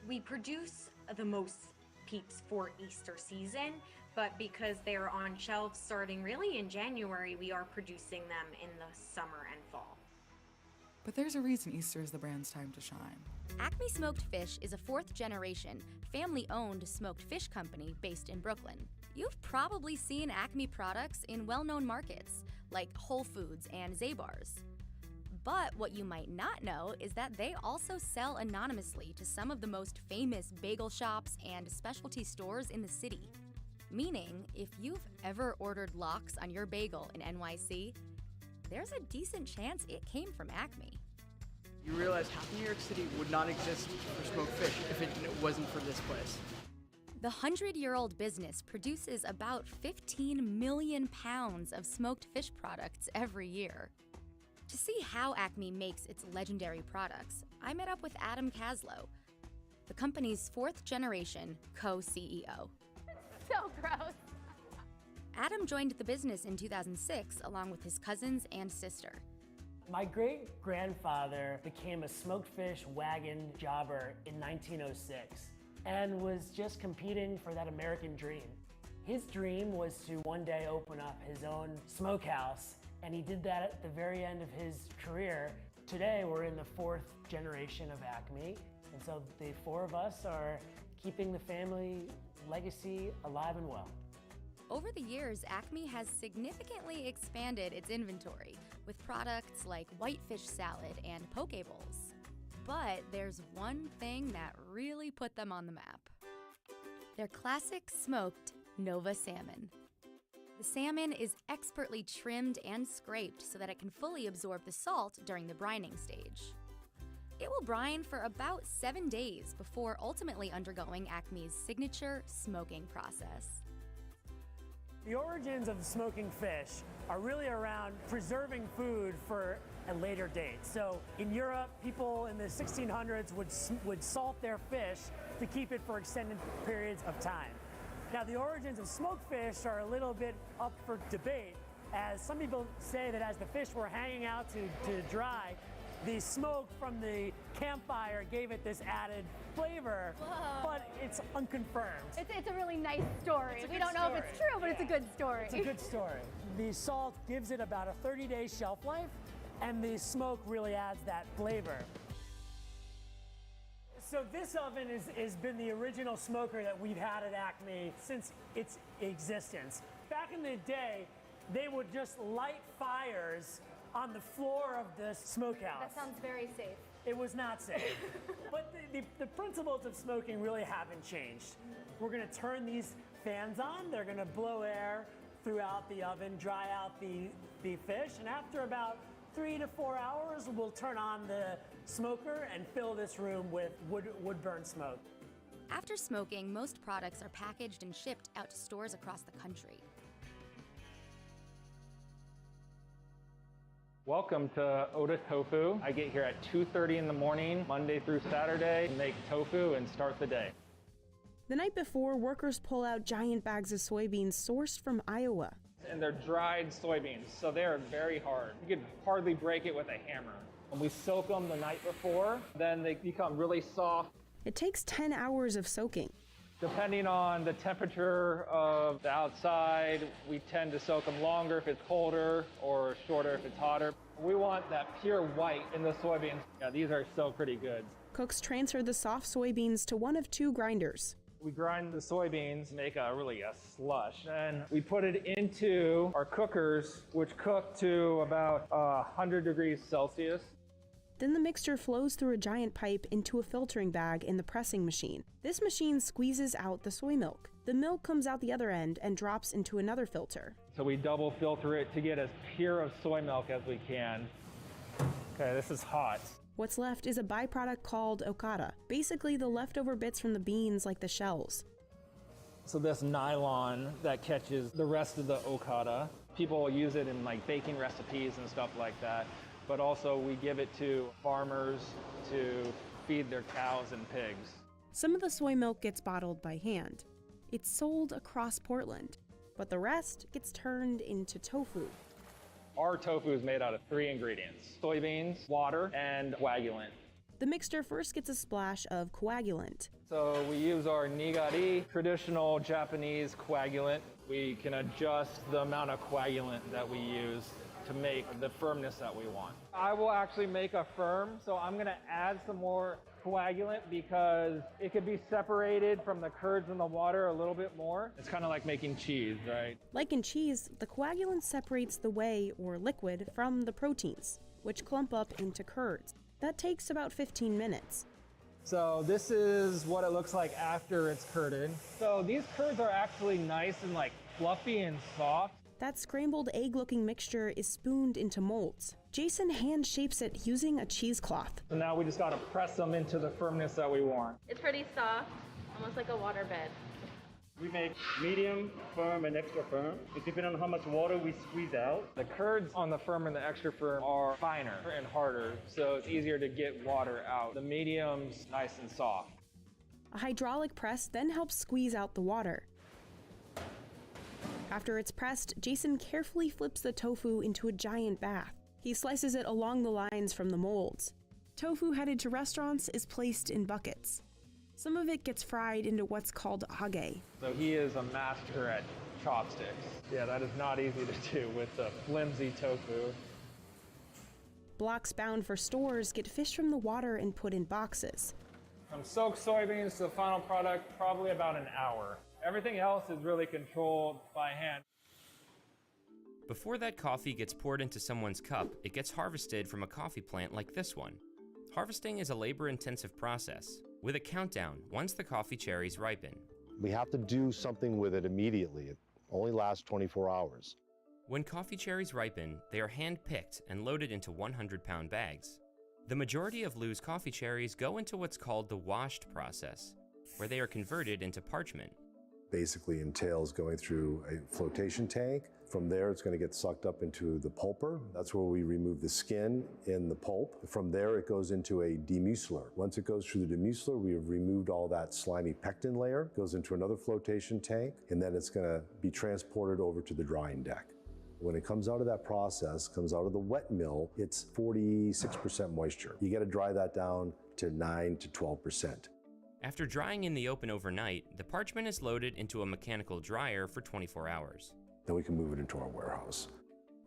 We produce the most peeps for Easter season, but because they're on shelves starting really in January, we are producing them in the summer and fall. But there's a reason Easter is the brand's time to shine. Acme Smoked Fish is a fourth-generation, family-owned smoked fish company based in Brooklyn. You've probably seen Acme products in well-known markets, like Whole Foods and Zabar's. But what you might not know is that they also sell anonymously to some of the most famous bagel shops and specialty stores in the city. Meaning, if you've ever ordered lox on your bagel in NYC, there's a decent chance it came from Acme. You realize half of New York City would not exist for smoked fish if it wasn't for this place. The 100-year-old business produces about 15 million pounds of smoked fish products every year. To see how Acme makes its legendary products, I met up with Adam Kaslow, the company's fourth-generation co-CEO. So gross. Adam joined the business in 2006 along with his cousins and sister. My great-grandfather became a smoked fish wagon jobber in 1906 and was just competing for that American dream. His dream was to one day open up his own smokehouse, and he did that at the very end of his career. Today, we're in the fourth generation of Acme, and so the four of us are keeping the family legacy alive and well. Over the years, Acme has significantly expanded its inventory with products like whitefish salad and poke bowls. But there's one thing that really put them on the map. Their classic smoked Nova salmon. The salmon is expertly trimmed and scraped so that it can fully absorb the salt during the brining stage. It will brine for about 7 days before ultimately undergoing Acme's signature smoking process. The origins of smoking fish are really around preserving food for a later date. So in Europe, people in the 1600s would salt their fish to keep it for extended periods of time. Now the origins of smoked fish are a little bit up for debate, as some people say that as the fish were hanging out to dry, the smoke from the campfire gave it this added flavor, but it's unconfirmed. It's a really nice story. We don't know if it's true, but it's a good story. It's a good story. The salt gives it about a 30-day shelf life, and the smoke really adds that flavor. So this oven has been the original smoker that we've had at Acme since its existence. Back in the day, they would just light fires on the floor of the smokehouse. That sounds very safe. It was not safe. But the principles of smoking really haven't changed. We're gonna turn these fans on, they're gonna blow air throughout the oven, dry out the fish, and after about 3 to 4 hours, we'll turn on the smoker and fill this room with wood burn smoke. After smoking, most products are packaged and shipped out to stores across the country. Welcome to Oda Tofu. I get here at 2:30 in the morning, Monday through Saturday, make tofu and start the day. The night before, workers pull out giant bags of soybeans sourced from Iowa. And they're dried soybeans, so they're very hard. You could hardly break it with a hammer. And we soak them the night before, then they become really soft. It takes 10 hours of soaking. Depending on the temperature of the outside, we tend to soak them longer if it's colder or shorter if it's hotter. We want that pure white in the soybeans. Yeah, these are still pretty good. Cooks transfer the soft soybeans to one of 2 grinders. We grind the soybeans, make a slush. Then we put it into our cookers, which cook to about 100 degrees Celsius. Then the mixture flows through a giant pipe into a filtering bag in the pressing machine. This machine squeezes out the soy milk. The milk comes out the other end and drops into another filter. So we double filter it to get as pure of soy milk as we can. Okay, this is hot. What's left is a byproduct called okada, basically the leftover bits from the beans like the shells. So this nylon that catches the rest of the okada. People use it in like baking recipes and stuff like that. But also we give it to farmers to feed their cows and pigs. Some of the soy milk gets bottled by hand. It's sold across Portland, but the rest gets turned into tofu. Our tofu is made out of 3 ingredients: soybeans, water, and coagulant. The The mixture first gets a splash of coagulant. So we use our nigari, traditional Japanese coagulant. We can adjust the amount of coagulant that we use to make the firmness that we want. I will actually make a firm, so I'm gonna add some more coagulant because it could be separated from the curds in the water a little bit more. It's kind of like making cheese, right? Like in cheese, the coagulant separates the whey, or liquid, from the proteins, which clump up into curds. That takes about 15 minutes. So this is what it looks like after it's curded. So these curds are actually nice and like fluffy and soft. That scrambled egg-looking mixture is spooned into molds. Jason hand shapes it using a cheesecloth. So now we just gotta press them into the firmness that we want. It's pretty soft, almost like a water bed. We make medium, firm, and extra firm. It depends on how much water we squeeze out. The curds on the firm and the extra firm are finer and harder, so it's easier to get water out. The medium's nice and soft. A hydraulic press then helps squeeze out the water. After it's pressed, Jason carefully flips the tofu into a giant bath. He slices it along the lines from the molds. Tofu headed to restaurants is placed in buckets. Some of it gets fried into what's called age. So he is a master at chopsticks. Yeah, that is not easy to do with the flimsy tofu. Blocks bound for stores get fished from the water and put in boxes. From soaked soybeans to the final product, probably about an hour. Everything else is really controlled by hand. Before that coffee gets poured into someone's cup, it gets harvested from a coffee plant like this one. Harvesting is a labor-intensive process, with a countdown once the coffee cherries ripen. We have to do something with it immediately. It only lasts 24 hours. When coffee cherries ripen, they are hand-picked and loaded into 100-pound bags. The majority of Lou's coffee cherries go into what's called the washed process, where they are converted into parchment. Basically entails going through a flotation tank. From there, it's going to get sucked up into the pulper. That's where we remove the skin in the pulp. From there, it goes into a demuseler. Once it goes through the demuseler, we have removed all that slimy pectin layer. It goes into another flotation tank, and then it's going to be transported over to the drying deck. When it comes out of that process, comes out of the wet mill, it's 46% moisture. You got to dry that down to 9 to 12%. After drying in the open overnight, the parchment is loaded into a mechanical dryer for 24 hours. Then we can move it into our warehouse.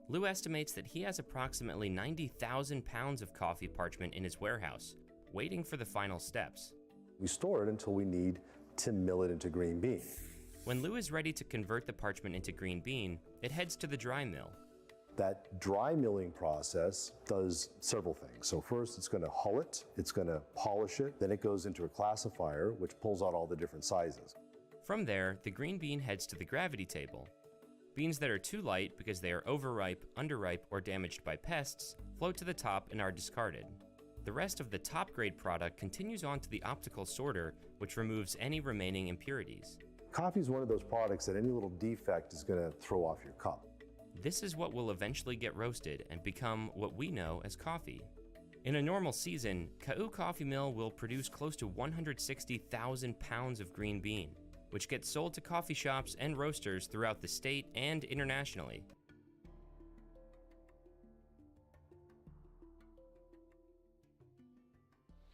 Lou estimates that he has approximately 90,000 pounds of coffee parchment in his warehouse, waiting for the final steps. We store it until we need to mill it into green bean. When Lou is ready to convert the parchment into green bean, it heads to the dry mill. That dry milling process does several things. So first, it's going to hull it, it's going to polish it, then it goes into a classifier, which pulls out all the different sizes. From there, the green bean heads to the gravity table. Beans that are too light because they are overripe, underripe, or damaged by pests float to the top and are discarded. The rest of the top-grade product continues on to the optical sorter, which removes any remaining impurities. Coffee is one of those products that any little defect is going to throw off your cup. This is what will eventually get roasted and become what we know as coffee. In a normal season, Ka'u Coffee Mill will produce close to 160,000 pounds of green bean, which gets sold to coffee shops and roasters throughout the state and internationally.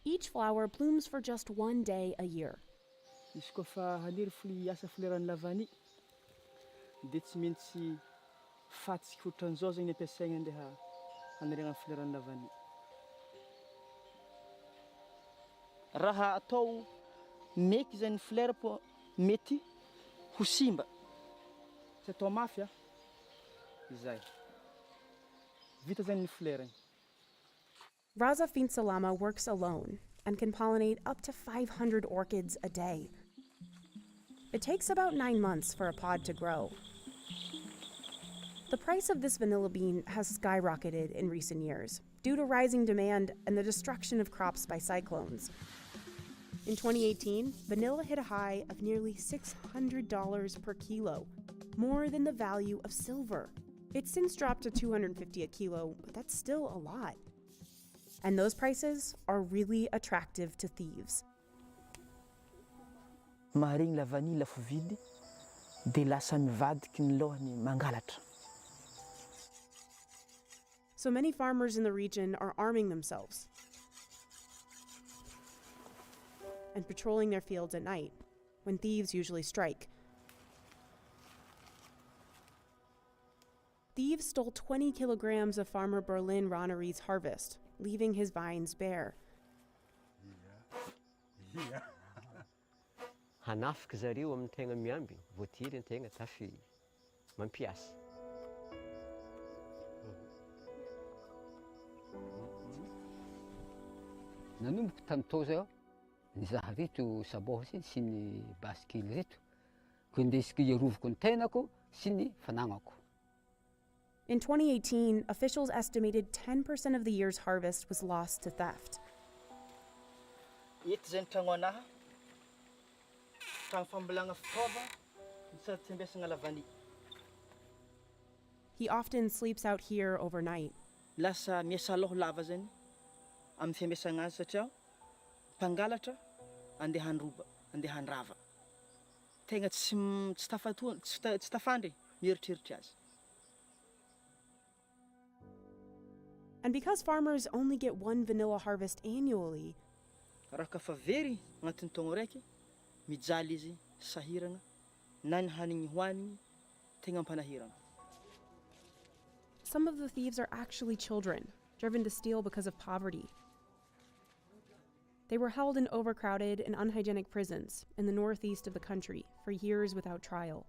Each flower blooms for just one day a year. Izy kofa haniry asa foleran'ny lavany dia tsy maintsy fatsika ohatran'izao zegny ampiasaigna andeha haniriagna foleran'ny lavany. Raha atao meky zany fleur po mety ho simba. Tsy atao mafy a. Izay. Vita zany ny fleur. Raza Finsalama works alone and can pollinate up to 500 orchids a day. It takes about 9 months for a pod to grow. The price of this vanilla bean has skyrocketed in recent years due to rising demand and the destruction of crops by cyclones. In 2018, vanilla hit a high of nearly $600 per kilo, more than the value of silver. It's since dropped to $250 a kilo, but that's still a lot. And those prices are really attractive to thieves. Maharegny lavany lafo vidy dia lasa mivadiky ny lohany mangalatra. So many farmers in the region are arming themselves. and patrolling their fields at night, when thieves usually strike. Thieves stole 20 kilograms of farmer Berlin Ronnery's harvest, leaving his vines bare. Hanafika zareo amin'ny tegna miamby, voatiry ny tegna tafy mampiasa. Nanomboka tamin'tao zao, nizaha reto saboho sy ny baskily reto, ko indesiko iarovako ny tenako sy ny fanagnako. In 2018, officials estimated 10% of the year's harvest was lost to theft. Eto zay ny tragno anaha, tragno fambolagna fitaova, sady tsy ampiasagna lavany. He often sleeps out here overnight. Lasa miasa loha lava zany amin'ny fiambiasagna azy satria mpangalatra andeha handroba, andeha handrava. Tegna tsy tafandry mieritreritra azy. And because farmers only get one vanilla harvest annually, raha ka fa very agnatin'ny taogno raiky, mijaly izy sahiragna, na ny hanigny hoanigny tegna ampanahiragna. some of the thieves are actually children, driven to steal because of poverty. They were held in overcrowded and unhygienic prisons in the northeast of the country for years without trial.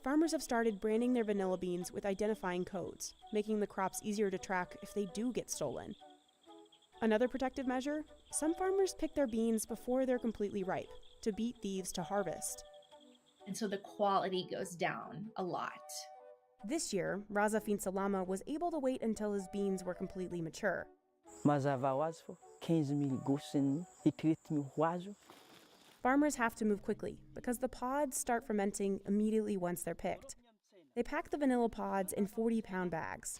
Farmers have started branding their vanilla beans with identifying codes, making the crops easier to track if they do get stolen. Another protective measure? Some farmers pick their beans before they're completely ripe, to beat thieves to harvest. And so the quality goes down a lot. This year, Raza Finsalama was able to wait until his beans were completely mature. Mazava ho azy fô 15,000 gosiny hitretiny ho azo. Farmers have to move quickly because the pods start fermenting immediately once they're picked. They pack the vanilla pods in 40-pound bags.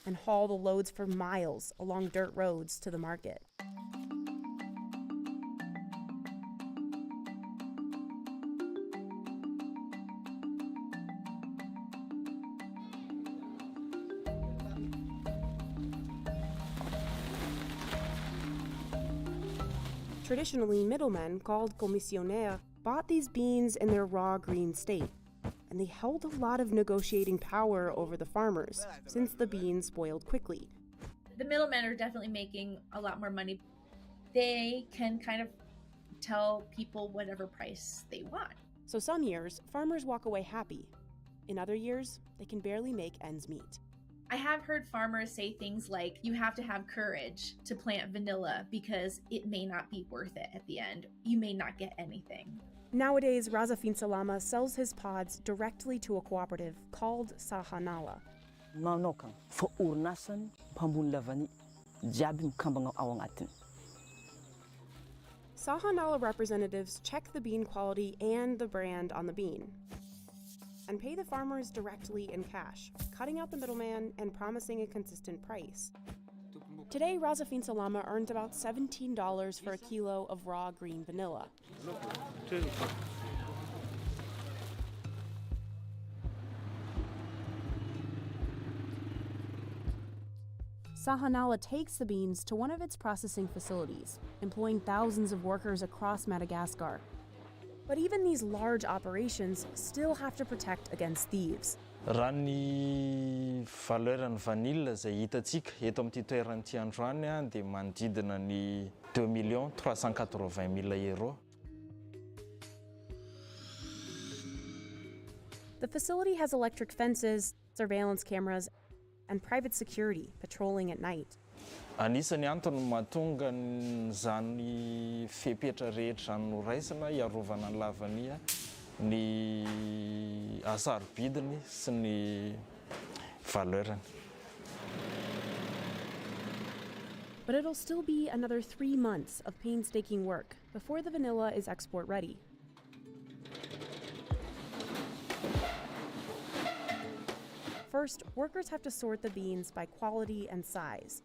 And haul the loads for miles along dirt roads to the market. Traditionally, middlemen, called commissionaire, bought these beans in their raw green state, and they held a lot of negotiating power over the farmers, since the beans spoiled quickly. The middlemen are definitely making a lot more money. They can kind of tell people whatever price they want. So some years, farmers walk away happy. In other years, they can barely make ends meet. I have heard farmers say things like, you have to have courage to plant vanilla because it may not be worth it at the end. You may not get anything. Nowadays, Raza Finsalama sells his pods directly to a cooperative called Sahanala. Manokana fa orinasany mpambony lavany jiaby mikambagna ao agnatiny. Sahanala representatives check the bean quality and the brand on the bean, and pay the farmers directly in cash, cutting out the middleman and promising a consistent price. Today, Raza Finsalama earns about $17 for a kilo of raw green vanilla. Sahanala takes the beans to one of its processing facilities, employing thousands of workers across Madagascar. But even these large operations still have to protect against thieves. Raha ny valeuran'ny vanille izay hitantsika eto amin'ity toeran'ity androany dia manodidina ny 2 380 000 euro. The facility has electric fences, surveillance cameras, and private security patrolling at night. Anisany antony mahatonga zany fepetra rehetra zany noraisina iarovana ny lavania ny asarobidiny sy ny valeurany. But it'll still be another 3 months of painstaking work before the vanilla is export ready. First, workers have to sort the beans by quality and size.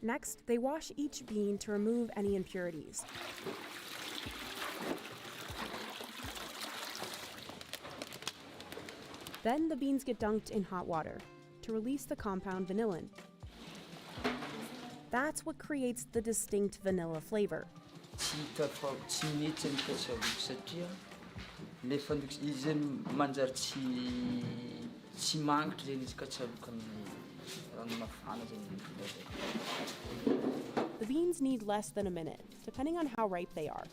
Next, they wash each bean to remove any impurities. Then the beans get dunked in hot water to release the compound vanillin. That's what creates the distinct vanilla flavor. The beans need less than a minute, depending on how ripe they are.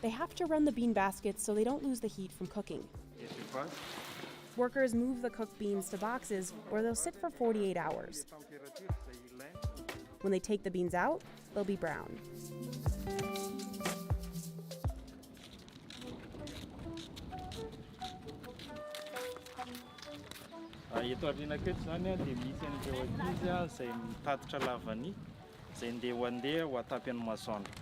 They have to run the bean baskets so they don't lose the heat from cooking. Workers move the cooked beans to boxes where they'll sit for 48 hours. When they take the beans out, they'll be brown. Eto aoriana aketo zany dia misy an'ireo ankizy izay mitatitra lavany izay handeha ho atapy ny masoandro.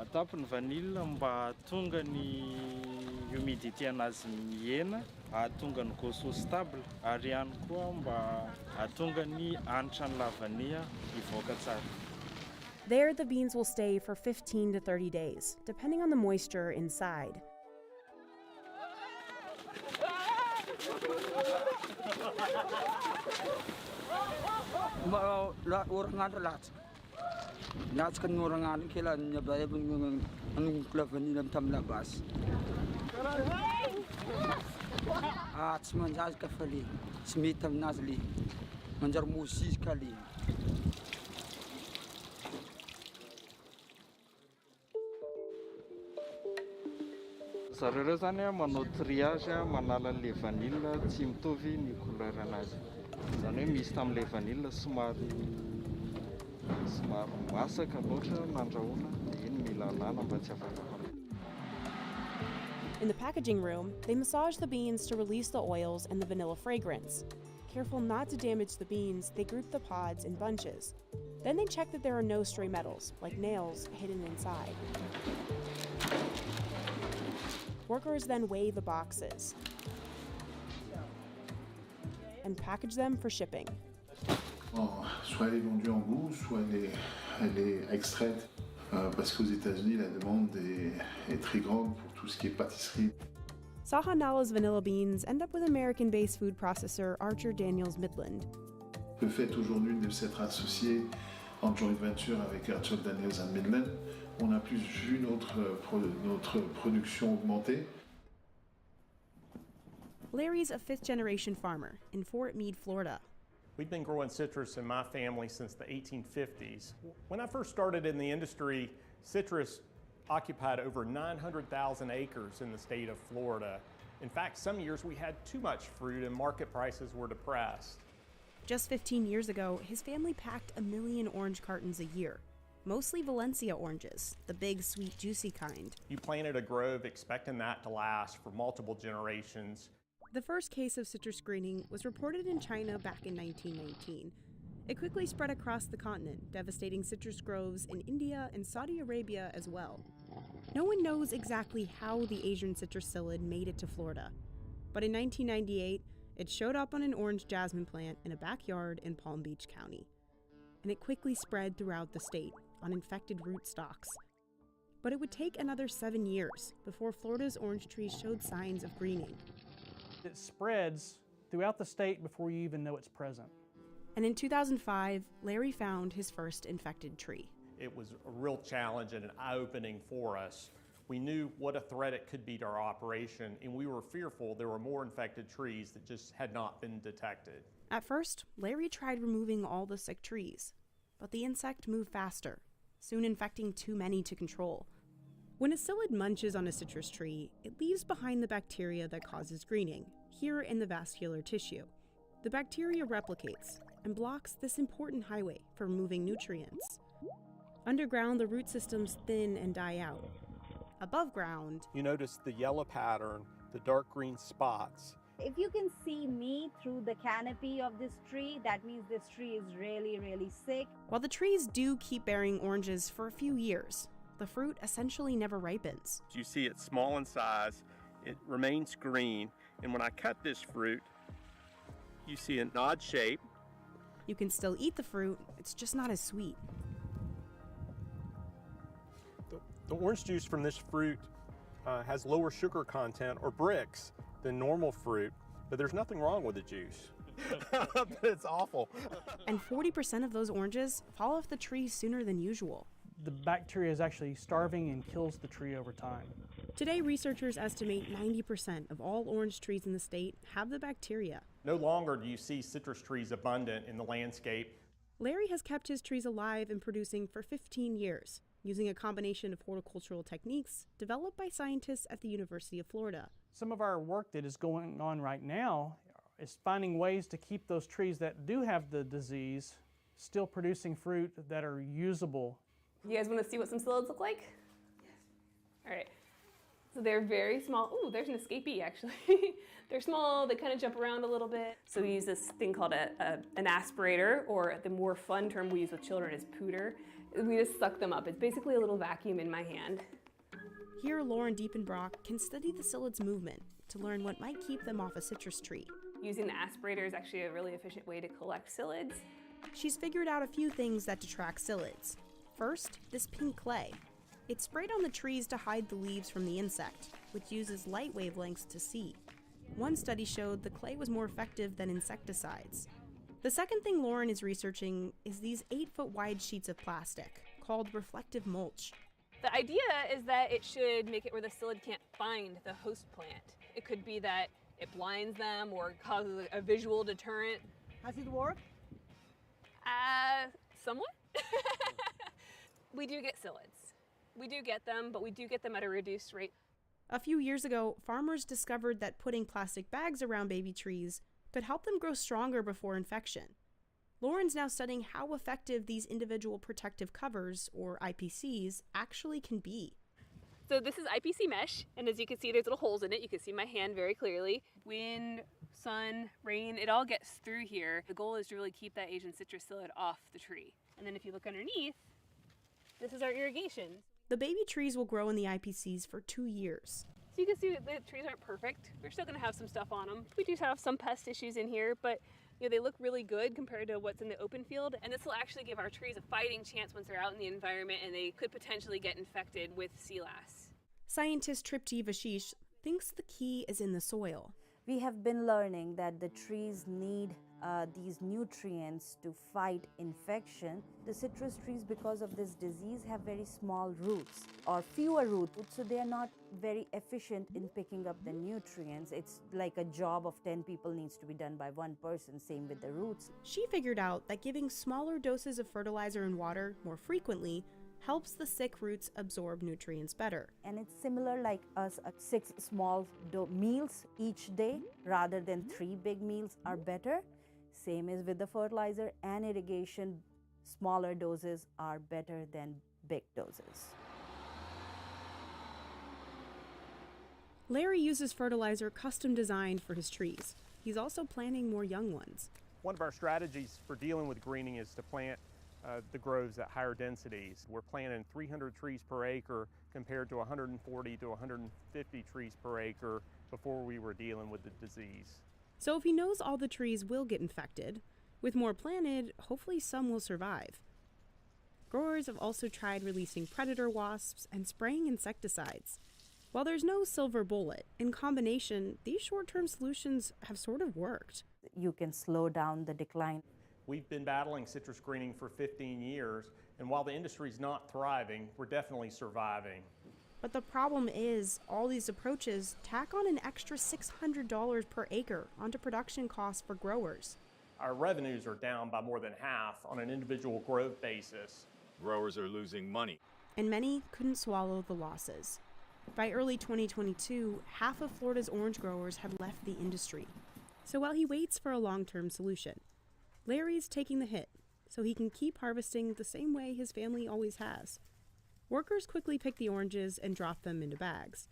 Atapy ny vanille mba hahatonga ny humidité anazy mihena, hahatonga ny goût stable, ary ihany koa mba hahatonga ny hanitra ny lavania hivoaka tsara. There, the beans will stay for 15 to 30 days, depending on the moisture inside. Zareo zany manao triage manala le vanille tsy mitovy ny couleur anazy. Zany hoe misy tam'le vanille somary masaka loatra nandrahoana, dia iny mila alana mba tsy afaka. In the packaging room, they massage the beans to release the oils and the vanilla fragrance. Careful not to damage the beans, they group the pods in bunches. Then they check that there are no stray metals, like nails, hidden inside. Workers then weigh the boxes and package them for shipping. Soit elle est vendue en bout, soit elle est extraite, parce qu'aux États-Unis, la demande est très grande pour tout ce qui est pâtisserie. Sahanala's vanilla beans end up with American-based food processor Archer Daniels Midland. Le fait aujourd'hui de s'être associé en joint venture avec Archer Daniels Midland, on a plus vu notre production augmenter. Larry's a fifth-generation farmer in Fort Meade, Florida. We've been growing citrus in my family since the 1850s. When I first started in the industry, citrus occupied over 900,000 acres in the state of Florida. In fact, some years we had too much fruit and market prices were depressed. Just 15 years ago, his family packed 1 million orange cartons a year. Mostly Valencia oranges, the big, sweet, juicy kind. You planted a grove expecting that to last for multiple generations. The first case of citrus greening was reported in China back in 1919. It quickly spread across the continent, devastating citrus groves in India and Saudi Arabia as well. No one knows exactly how the Asian citrus psyllid made it to Florida. But in 1998, it showed up on an orange jasmine plant in a backyard in Palm Beach County. And it quickly spread throughout the state on infected rootstocks. But it would take another 7 years before Florida's orange trees showed signs of greening. It spreads throughout the state before you even know it's present. And in 2005, Larry found his first infected tree. It was a real challenge and an eye-opening for us. We knew what a threat it could be to our operation, and we were fearful there were more infected trees that just had not been detected. At first, Larry tried removing all the sick trees, but the insect moved faster, soon infecting too many to control. When a psyllid munches on a citrus tree, it leaves behind the bacteria that causes greening, here in the vascular tissue. The bacteria replicates and blocks this important highway for removing nutrients. Underground, the root systems thin and die out. Above ground, you notice the yellow pattern, the dark green spots, If you can see me through the canopy of this tree, that means this tree is really, really sick. While the trees do keep bearing oranges for a few years, the fruit essentially never ripens. You see it's small in size, it remains green, and when I cut this fruit, you see an odd shape. You can still eat the fruit, it's just not as sweet. The orange juice from this fruit has lower sugar content or bricks than normal fruit, but there's nothing wrong with the juice. But it's awful. And 40% of those oranges fall off the tree sooner than usual. The bacteria is actually starving and kills the tree over time. Today, researchers estimate 90% of all orange trees in the state have the bacteria. No longer do you see citrus trees abundant in the landscape. Larry has kept his trees alive and producing for 15 years, using a combination of horticultural techniques developed by scientists at the University of Florida. Some of our work that is going on right now is finding ways to keep those trees that do have the disease still producing fruit that are usable. You guys want to see what some psyllids look like? Yes. All right. So they're very small. Ooh, there's an escapee actually. They're small, they kind of jump around a little bit. So we use this thing called an aspirator, or the more fun term we use with children is pooter. We just suck them up. It's basically a little vacuum in my hand. Here, Lauren Diepenbrock can study the psyllid's movement to learn what might keep them off a citrus tree. Using the aspirator is actually a really efficient way to collect psyllids. She's figured out a few things that detract psyllids. First, this pink clay. It's sprayed on the trees to hide the leaves from the insect, which uses light wavelengths to see. One study showed the clay was more effective than insecticides. The second thing Lauren is researching is these 8-foot wide sheets of plastic, called reflective mulch. The idea is that it should make it where the psyllid can't find the host plant. It could be that it blinds them or causes a visual deterrent. Has it worked? Somewhat. We do get psyllids. We do get them, but we do get them at a reduced rate. A few years ago, farmers discovered that putting plastic bags around baby trees could help them grow stronger before infection. Lauren's now studying how effective these individual protective covers, or IPCs, actually can be. So this is IPC mesh, and as you can see, there's little holes in it. You can see my hand very clearly. Wind, sun, rain, it all gets through here. The goal is to really keep that Asian citrus psyllid off the tree. And then if you look underneath, this is our irrigation. The baby trees will grow in the IPCs for 2 years. So you can see that the trees aren't perfect. We're still going to have some stuff on them. We do have some pest issues in here, but they look really good compared to what's in the open field. And this will actually give our trees a fighting chance once they're out in the environment and they could potentially get infected with sea lice. Scientist Tripti Vashish thinks the key is in the soil. We have been learning that the trees need these nutrients to fight infection. The citrus trees, because of this disease, have very small roots or fewer roots, so they are not very efficient in picking up the nutrients. It's like a job of 10 people needs to be done by one person, same with the roots. She figured out that giving smaller doses of fertilizer and water more frequently helps the sick roots absorb nutrients better. And it's similar like us, 6 small meals each day rather than 3 big meals are better. Same as with the fertilizer and irrigation, smaller doses are better than big doses. Larry uses fertilizer custom designed for his trees. He's also planting more young ones. One of our strategies for dealing with greening is to plant the groves at higher densities. We're planting 300 trees per acre compared to 140 to 150 trees per acre before we were dealing with the disease. So if he knows all the trees will get infected, with more planted, hopefully some will survive. Growers have also tried releasing predator wasps and spraying insecticides. While there's no silver bullet, in combination, these short-term solutions have sort of worked. You can slow down the decline. We've been battling citrus greening for 15 years, and while the industry's not thriving, we're definitely surviving. But the problem is, all these approaches tack on an extra $600 per acre onto production costs for growers. Our revenues are down by more than half on an individual grove basis. Growers are losing money. And many couldn't swallow the losses. By early 2022, half of Florida's orange growers had left the industry. So while he waits for a long-term solution, Larry's taking the hit so he can keep harvesting the same way his family always has. Workers quickly pick the oranges and drop them into bags.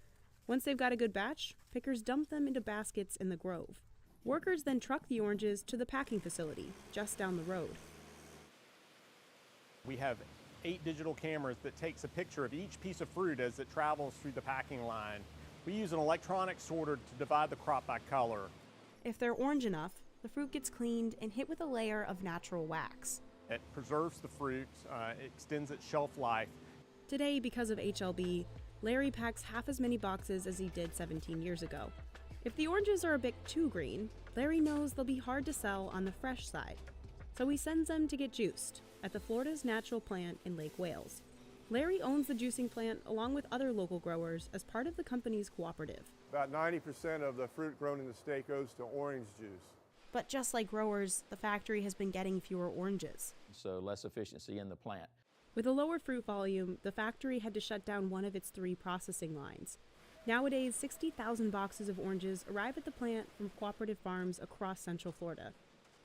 Once they've got a good batch, pickers dump them into baskets in the grove. Workers then truck the oranges to the packing facility just down the road. We have 8 digital cameras that takes a picture of each piece of fruit as it travels through the packing line. We use an electronic sorter to divide the crop by color. If they're orange enough, the fruit gets cleaned and hit with a layer of natural wax. It preserves the fruit, it extends its shelf life. Today, because of HLB, Larry packs half as many boxes as he did 17 years ago. If the oranges are a bit too green, Larry knows they'll be hard to sell on the fresh side. So he sends them to get juiced at the Florida's Natural plant in Lake Wales. Larry owns the juicing plant along with other local growers as part of the company's cooperative. About 90% of the fruit grown in the state goes to orange juice. But just like growers, the factory has been getting fewer oranges. So less efficiency in the plant. With a lower fruit volume, the factory had to shut down one of its 3 processing lines. Nowadays, 60,000 boxes of oranges arrive at the plant from cooperative farms across Central Florida.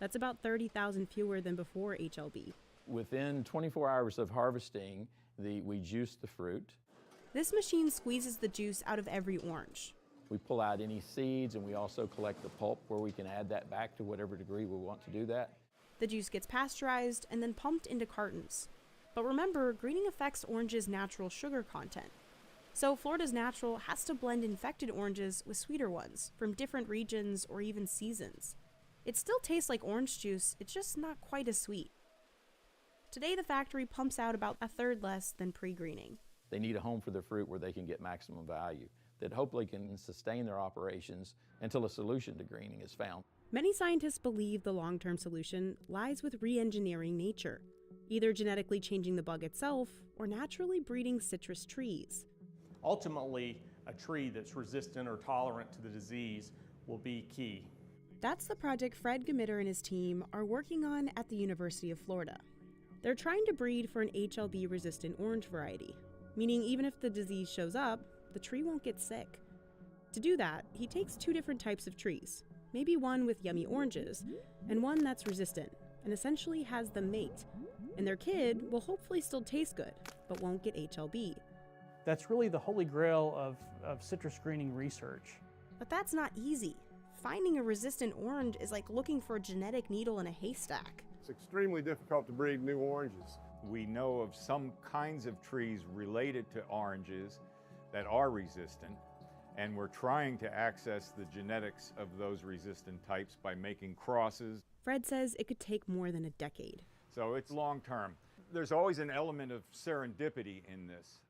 That's about 30,000 fewer than before HLB. Within 24 hours of harvesting, we juice the fruit. This machine squeezes the juice out of every orange. We pull out any seeds, and we also collect the pulp where we can add that back to whatever degree we want to do that. The juice gets pasteurized and then pumped into cartons. But remember, greening affects oranges' natural sugar content. So Florida's Natural has to blend infected oranges with sweeter ones from different regions or even seasons. It still tastes like orange juice, it's just not quite as sweet. Today, the factory pumps out about a third less than pre-greening. They need a home for their fruit where they can get maximum value, that hopefully can sustain their operations until a solution to greening is found. Many scientists believe the long-term solution lies with re-engineering nature, either genetically changing the bug itself or naturally breeding citrus trees. Ultimately, a tree that's resistant or tolerant to the disease will be key. That's the project Fred Gamitter and his team are working on at the University of Florida. They're trying to breed for an HLB-resistant orange variety, meaning even if the disease shows up, the tree won't get sick. To do that, he takes 2 different types of trees, maybe one with yummy oranges, and one that's resistant, and essentially has them mate. And their kid will hopefully still taste good, but won't get HLB. That's really the holy grail of citrus screening research. But that's not easy. Finding a resistant orange is like looking for a genetic needle in a haystack. It's extremely difficult to breed new oranges. We know of some kinds of trees related to oranges that are resistant, and we're trying to access the genetics of those resistant types by making crosses. Fred says it could take more than a decade. So it's long term. There's always an element of serendipity in this.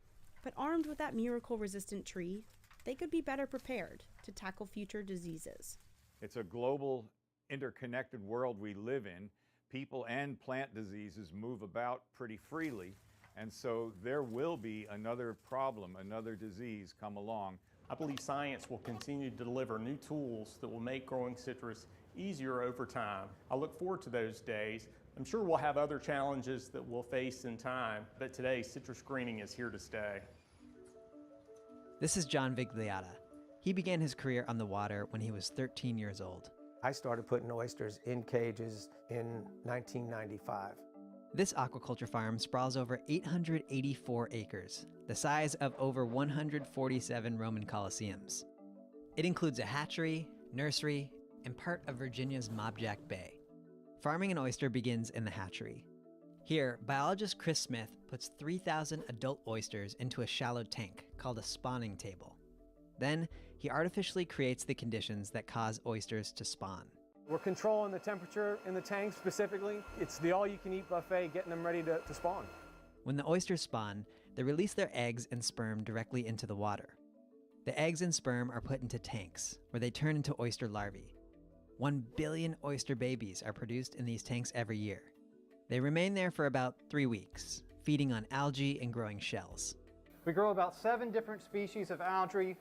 But armed with that miracle-resistant tree, they could be better prepared to tackle future diseases. It's a global, interconnected world we live in. People and plant diseases move about pretty freely, and so there will be another problem, another disease come along. I believe science will continue to deliver new tools that will make growing citrus easier over time. I look forward to those days. I'm sure we'll have other challenges that we'll face in time, but today citrus screening is here to stay. This is John Vigliata. He began his career on the water when he was 13 years old. I started putting oysters in cages in 1995. This aquaculture farm sprawls over 884 acres, the size of over 147 Roman Colosseums. It includes a hatchery, nursery, and part of Virginia's Mobjack Bay. Farming an oyster begins in the hatchery. Here, biologist Chris Smith puts 3,000 adult oysters into a shallow tank called a spawning table. Then, he artificially creates the conditions that cause oysters to spawn. We're controlling the temperature in the tank specifically. It's the all-you-can-eat buffet, getting them ready to spawn. When the oysters spawn, they release their eggs and sperm directly into the water. The eggs and sperm are put into tanks, where they turn into oyster larvae. 1 billion oyster babies are produced in these tanks every year. They remain there for about 3 weeks, feeding on algae and growing shells. We grow about 7 different species of algae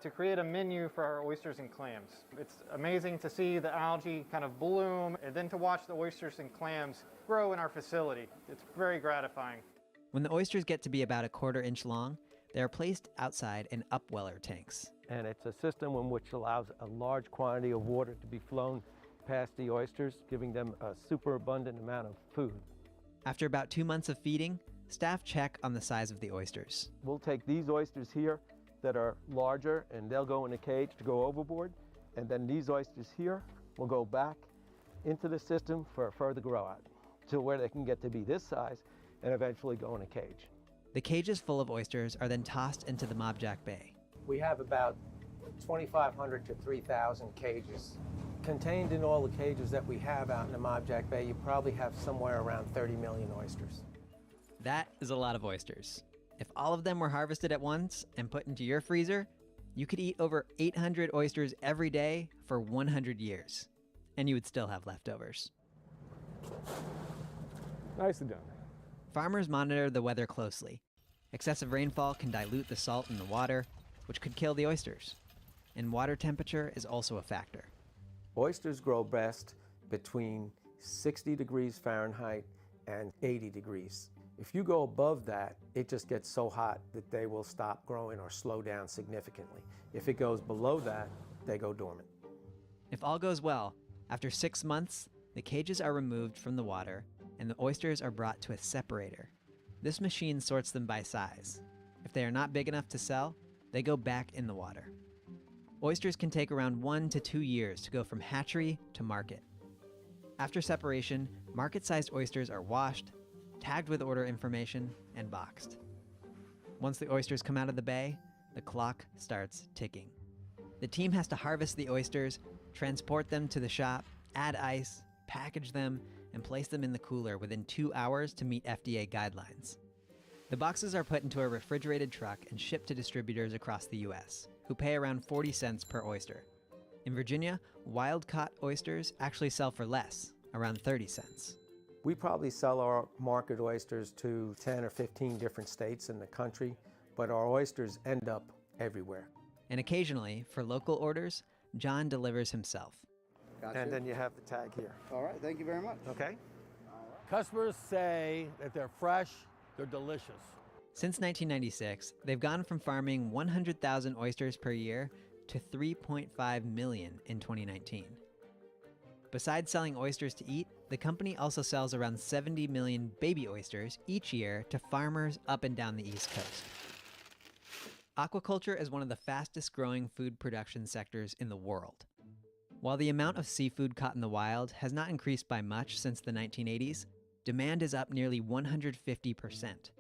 to create a menu for our oysters and clams. It's amazing to see the algae kind of bloom and then to watch the oysters and clams grow in our facility. It's very gratifying. When the oysters get to be about a 1/4 inch long, they are placed outside in upweller tanks. And it's a system in which allows a large quantity of water to be flown past the oysters, giving them a super abundant amount of food. After about 2 months of feeding, staff check on the size of the oysters. We'll take these oysters here that are larger, and they'll go in a cage to go overboard, and then these oysters here will go back into the system for a further grow out to where they can get to be this size and eventually go in a cage. The cages full of oysters are then tossed into the Mobjack Bay. We have about 2,500 to 3,000 cages. Contained in all the cages that we have out in the Mobjack Bay, you probably have somewhere around 30 million oysters. That is a lot of oysters. If all of them were harvested at once and put into your freezer, you could eat over 800 oysters every day for 100 years, and you would still have leftovers. Nicely done. Farmers monitor the weather closely. Excessive rainfall can dilute the salt in the water, which could kill the oysters. And water temperature is also a factor. Oysters grow best between 60 degrees Fahrenheit and 80 degrees. If you go above that, it just gets so hot that they will stop growing or slow down significantly. If it goes below that, they go dormant. If all goes well, after 6 months, the cages are removed from the water and the oysters are brought to a separator. This machine sorts them by size. If they are not big enough to sell, they go back in the water. Oysters can take around 1 to 2 years to go from hatchery to market. After separation, market-sized oysters are washed, tagged with order information, and boxed. Once the oysters come out of the bay, the clock starts ticking. The team has to harvest the oysters, transport them to the shop, add ice, package them, and place them in the cooler within 2 hours to meet FDA guidelines. The boxes are put into a refrigerated truck and shipped to distributors across the US, who pay around 40 cents per oyster. In Virginia, wild-caught oysters actually sell for less, around 30 cents. We probably sell our market oysters to 10 or 15 different states in the country, but our oysters end up everywhere. And occasionally, for local orders, John delivers himself. Gotcha. And then you have the tag here. All right, thank you very much. Okay. Customers say that they're fresh, they're delicious. Since 1996, they've gone from farming 100,000 oysters per year to 3.5 million in 2019. Besides selling oysters to eat, the company also sells around 70 million baby oysters each year to farmers up and down the East Coast. Aquaculture is one of the fastest growing food production sectors in the world. While the amount of seafood caught in the wild has not increased by much since the 1980s, demand is up nearly 150%.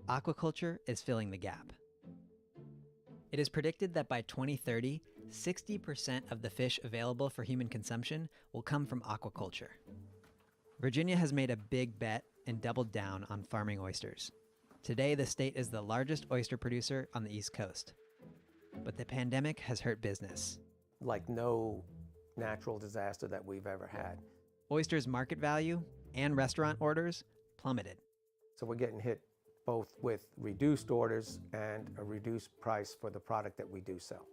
Aquaculture is filling the gap. It is predicted that by 2030, 60% of the fish available for human consumption will come from aquaculture. Virginia has made a big bet and doubled down on farming oysters. Today, the state is the largest oyster producer on the East Coast. But the pandemic has hurt business. Like no natural disaster that we've ever had. Oysters' market value and restaurant orders plummeted. So we're getting hit both with reduced orders and a reduced price for the product that we do sell.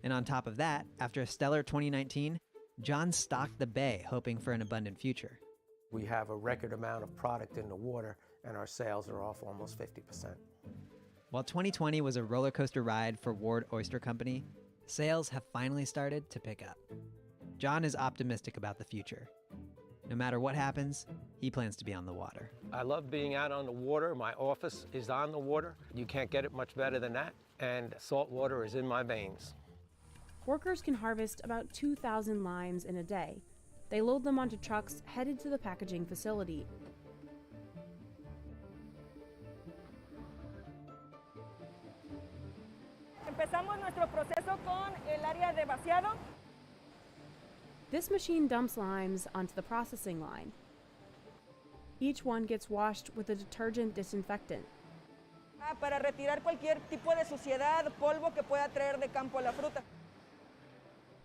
And on top of that, after a stellar 2019, John stocked the bay hoping for an abundant future. We have a record amount of product in the water and our sales are off almost 50%. While 2020 was a roller coaster ride for Ward Oyster Company, sales have finally started to pick up. John is optimistic about the future. No matter what happens, he plans to be on the water. I love being out on the water. My office is on the water. You can't get it much better than that. And salt water is in my veins. Workers can harvest about 2,000 limes in a day. They load them onto trucks headed to the packaging facility. Empezamos nuestro proceso con el área de vaciado. This machine dumps limes onto the processing line. Each one gets washed with a detergent disinfectant. Para retirar cualquier tipo de suciedad, polvo que pueda traer de campo la fruta.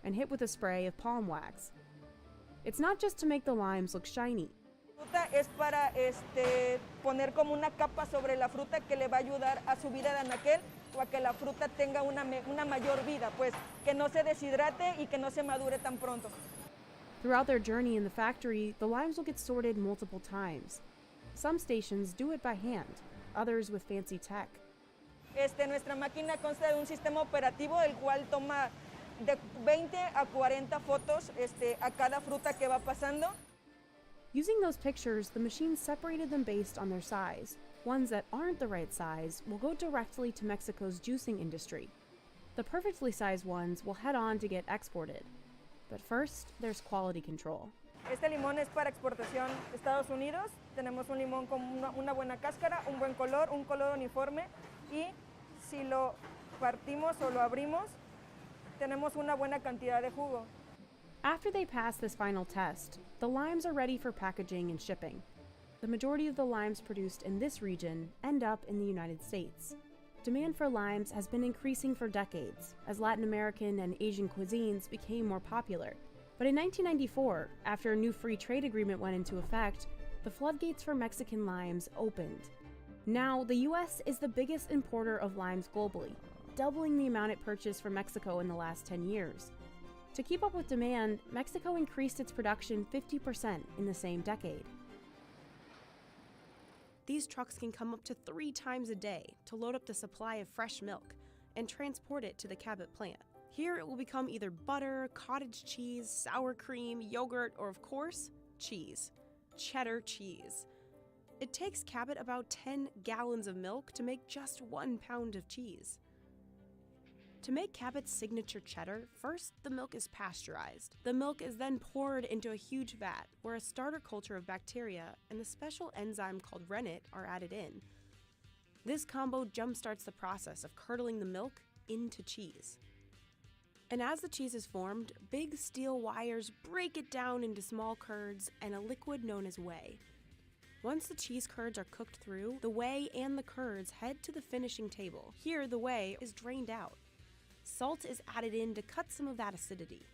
And hit with a spray of palm wax. It's not just to make the limes look shiny. Fruta es para poner como una capa sobre la fruta que le va a ayudar a su vida de anaquel o a que la fruta tenga una mayor vida, pues que no se deshidrate y que no se madure tan pronto. Throughout their journey in the factory, the limes will get sorted multiple times. Some stations do it by hand, others with fancy tech. Nuestra máquina consta de un sistema operativo el cual toma de 20 a 40 fotos a cada fruta que va pasando. Using those pictures, the machine separated them based on their size. Ones that aren't the right size will go directly to Mexico's juicing industry. The perfectly sized ones will head on to get exported. But first, there's quality control. Este limón es para exportación a Estados Unidos. Tenemos un limón con una buena cáscara, un buen color, un color uniforme y si lo partimos o lo abrimos, tenemos una buena cantidad de jugo. After they pass this final test, the limes are ready for packaging and shipping. The majority of the limes produced in this region end up in the United States. Demand for limes has been increasing for decades as Latin American and Asian cuisines became more popular. But in 1994, after a new free trade agreement went into effect, the floodgates for Mexican limes opened. Now, the US is the biggest importer of limes globally, doubling the amount it purchased from Mexico in the last 10 years. To keep up with demand, Mexico increased its production 50% in the same decade. These trucks can come up to 3 times a day to load up the supply of fresh milk and transport it to the Cabot plant. Here it will become either butter, cottage cheese, sour cream, yogurt, or of course, cheese. Cheddar cheese. It takes Cabot about 10 gallons of milk to make just 1 pound of cheese. To make Cabot's signature cheddar, first the milk is pasteurized. The milk is then poured into a huge vat where a starter culture of bacteria and the special enzyme called rennet are added in. This combo jumpstarts the process of curdling the milk into cheese. And as the cheese is formed, big steel wires break it down into small curds and a liquid known as whey. Once the cheese curds are cooked through, the whey and the curds head to the finishing table. Here, the whey is drained out. Salt is added in to cut some of that acidity.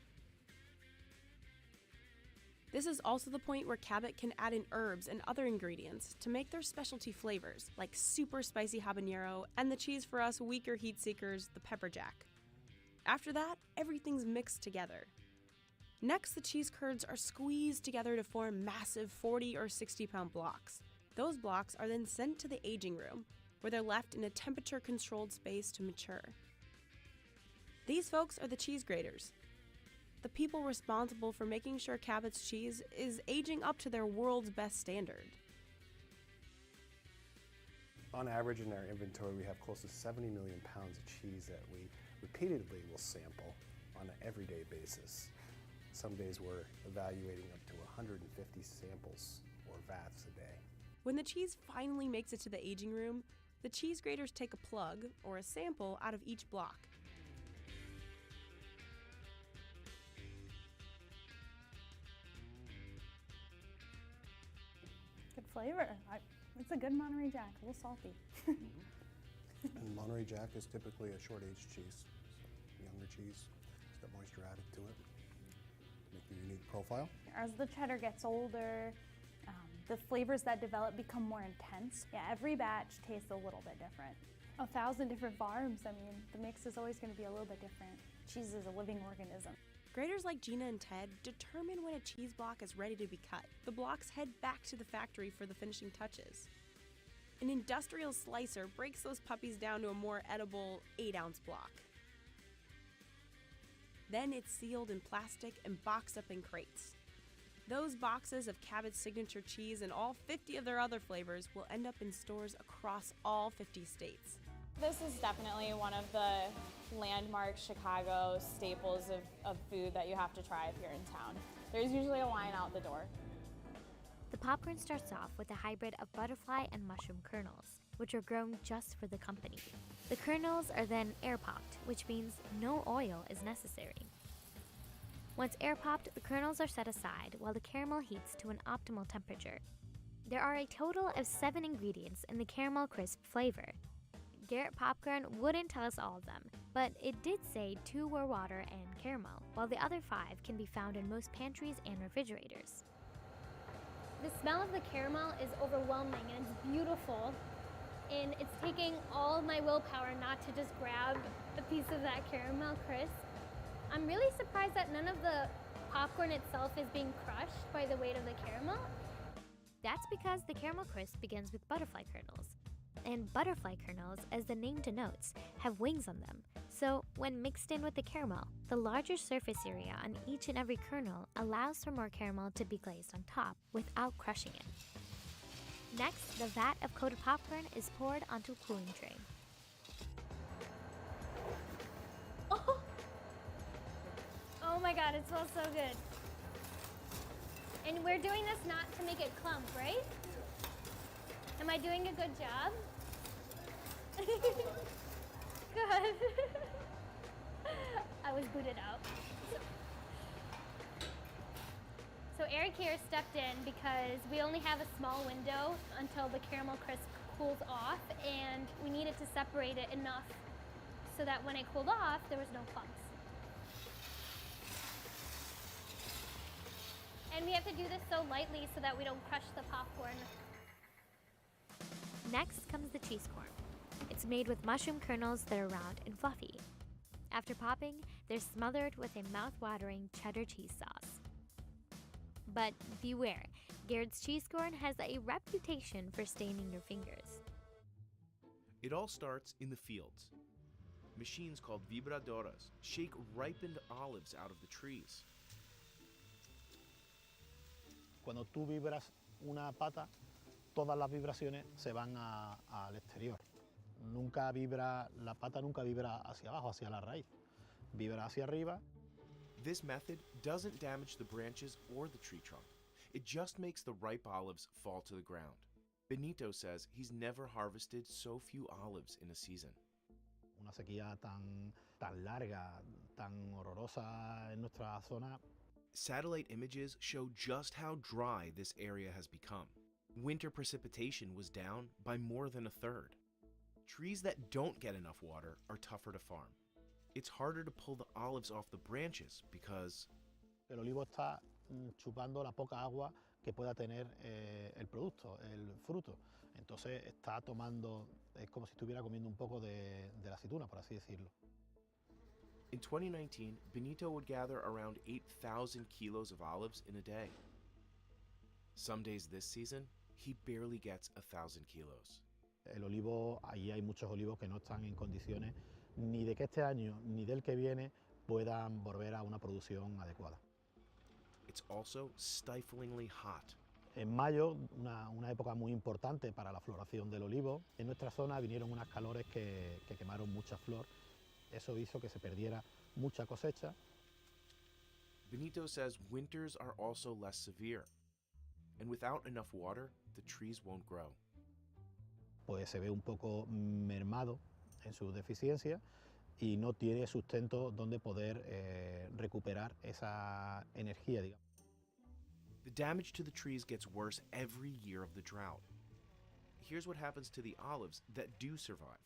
This is also the point where Cabot can add in herbs and other ingredients to make their specialty flavors, like super spicy habanero and the cheese for us weaker heat seekers, the pepper jack. After that, everything's mixed together. Next, the cheese curds are squeezed together to form massive 40 or 60-pound blocks. Those blocks are then sent to the aging room, where they're left in a temperature-controlled space to mature. These folks are the cheese graters, the people responsible for making sure Cabot's cheese is aging up to their world's best standard. On average in our inventory, we have close to 70 million pounds of cheese that we repeatedly will sample on an everyday basis. Some days we're evaluating up to 150 samples or vats a day. When the cheese finally makes it to the aging room, the cheese graters take a plug or a sample out of each block. Good flavor. It's a good Monterey Jack, a little salty. And Monterey Jack is typically a short-aged cheese. Younger cheese, it's got moisture added to it, make the unique profile. As the cheddar gets older, the flavors that develop become more intense. Yeah, every batch tastes a little bit different. 1,000 different farms, I mean, the mix is always going to be a little bit different. Cheese is a living organism. Graders like Gina and Ted determine when a cheese block is ready to be cut. The blocks head back to the factory for the finishing touches. An industrial slicer breaks those puppies down to a more edible 8-ounce block. Then it's sealed in plastic and boxed up in crates. Those boxes of Cabot's signature cheese and all 50 of their other flavors will end up in stores across all 50 states. This is definitely one of the landmark Chicago staples of food that you have to try if you're in town. There's usually a line out the door. The popcorn starts off with a hybrid of butterfly and mushroom kernels, which are grown just for the company. The kernels are then air-popped, which means no oil is necessary. Once air-popped, the kernels are set aside while the caramel heats to an optimal temperature. There are a total of 7 ingredients in the caramel crisp flavor. Garrett Popcorn wouldn't tell us all of them, but it did say 2 were water and caramel, while the other 5 can be found in most pantries and refrigerators. The smell of the caramel is overwhelming and it's beautiful, and it's taking all of my willpower not to just grab a piece of that caramel crisp. I'm really surprised that none of the popcorn itself is being crushed by the weight of the caramel. That's because the caramel crisp begins with butterfly kernels. And butterfly kernels, as the name denotes, have wings on them. So when mixed in with the caramel, the larger surface area on each and every kernel allows for more caramel to be glazed on top without crushing it. Next, the vat of coated popcorn is poured onto a cooling tray. Oh my God, it smells so good. And we're doing this not to make it clump, right? Am I doing a good job? Good. I was booted out. So Eric here stepped in because we only have a small window until the caramel crisp cools off, and we needed to separate it enough so that when it cooled off, there was no clumps. And we have to do this so lightly so that we don't crush the popcorn. Next comes the cheese corn. It's made with mushroom kernels that are round and fluffy. After popping, they're smothered with a mouth-watering cheddar cheese sauce. But beware, Garrett's cheese corn has a reputation for staining your fingers. It all starts in the fields. Machines called vibradoras shake ripened olives out of the trees. Cuando tú vibras una pata, todas las vibraciones se van al exterior. La pata nunca vibra hacia abajo, hacia la raíz. Vibra hacia arriba. This method doesn't damage the branches or the tree trunk. It just makes the ripe olives fall to the ground. Benito says he's never harvested so few olives in a season. Una sequía tan larga, tan horrorosa en nuestra zona. Satellite images show just how dry this area has become. Winter precipitation was down by more than a third. Trees that don't get enough water are tougher to farm. It's harder to pull the olives off the branches because el olivo está chupando la poca agua que pueda tener el producto, el fruto. Entonces está tomando, es como si estuviera comiendo un poco de la aceituna, por así decirlo. In 2019, Benito would gather around 8,000 kilos of olives in a day. Some days this season, he barely gets 1,000 kilos. El olivo, ahí hay muchos olivos que no están en condiciones ni de que este año ni del que viene puedan volver a una producción adecuada. It's also stiflingly hot. En mayo, una época muy importante para la floración del olivo, en nuestra zona vinieron unas calores que quemaron mucha flor. Eso hizo que se perdiera mucha cosecha. Benito says winters are also less severe, and without enough water, the trees won't grow. Pues se ve un poco mermado en su deficiencia y no tiene sustento donde poder recuperar esa energía, digamos. The damage to the trees gets worse every year of the drought. Here's what happens to the olives that do survive.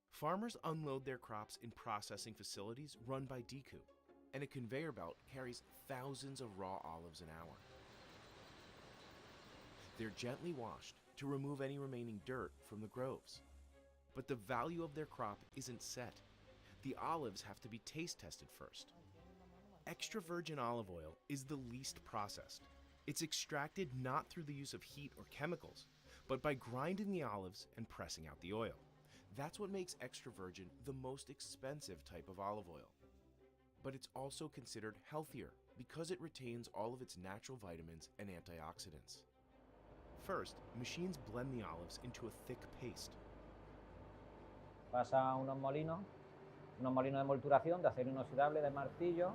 Farmers unload their crops in processing facilities run by Decoup, and a conveyor belt carries thousands of raw olives an hour. They're gently washed to remove any remaining dirt from the groves. But the value of their crop isn't set. The olives have to be taste tested first. Extra virgin olive oil is the least processed. It's extracted not through the use of heat or chemicals, but by grinding the olives and pressing out the oil. That's what makes extra virgin the most expensive type of olive oil. But it's also considered healthier because it retains all of its natural vitamins and antioxidants. First, machines blend the olives into a thick paste. Pasa a unos molinos de molturación de acero inoxidable de martillo,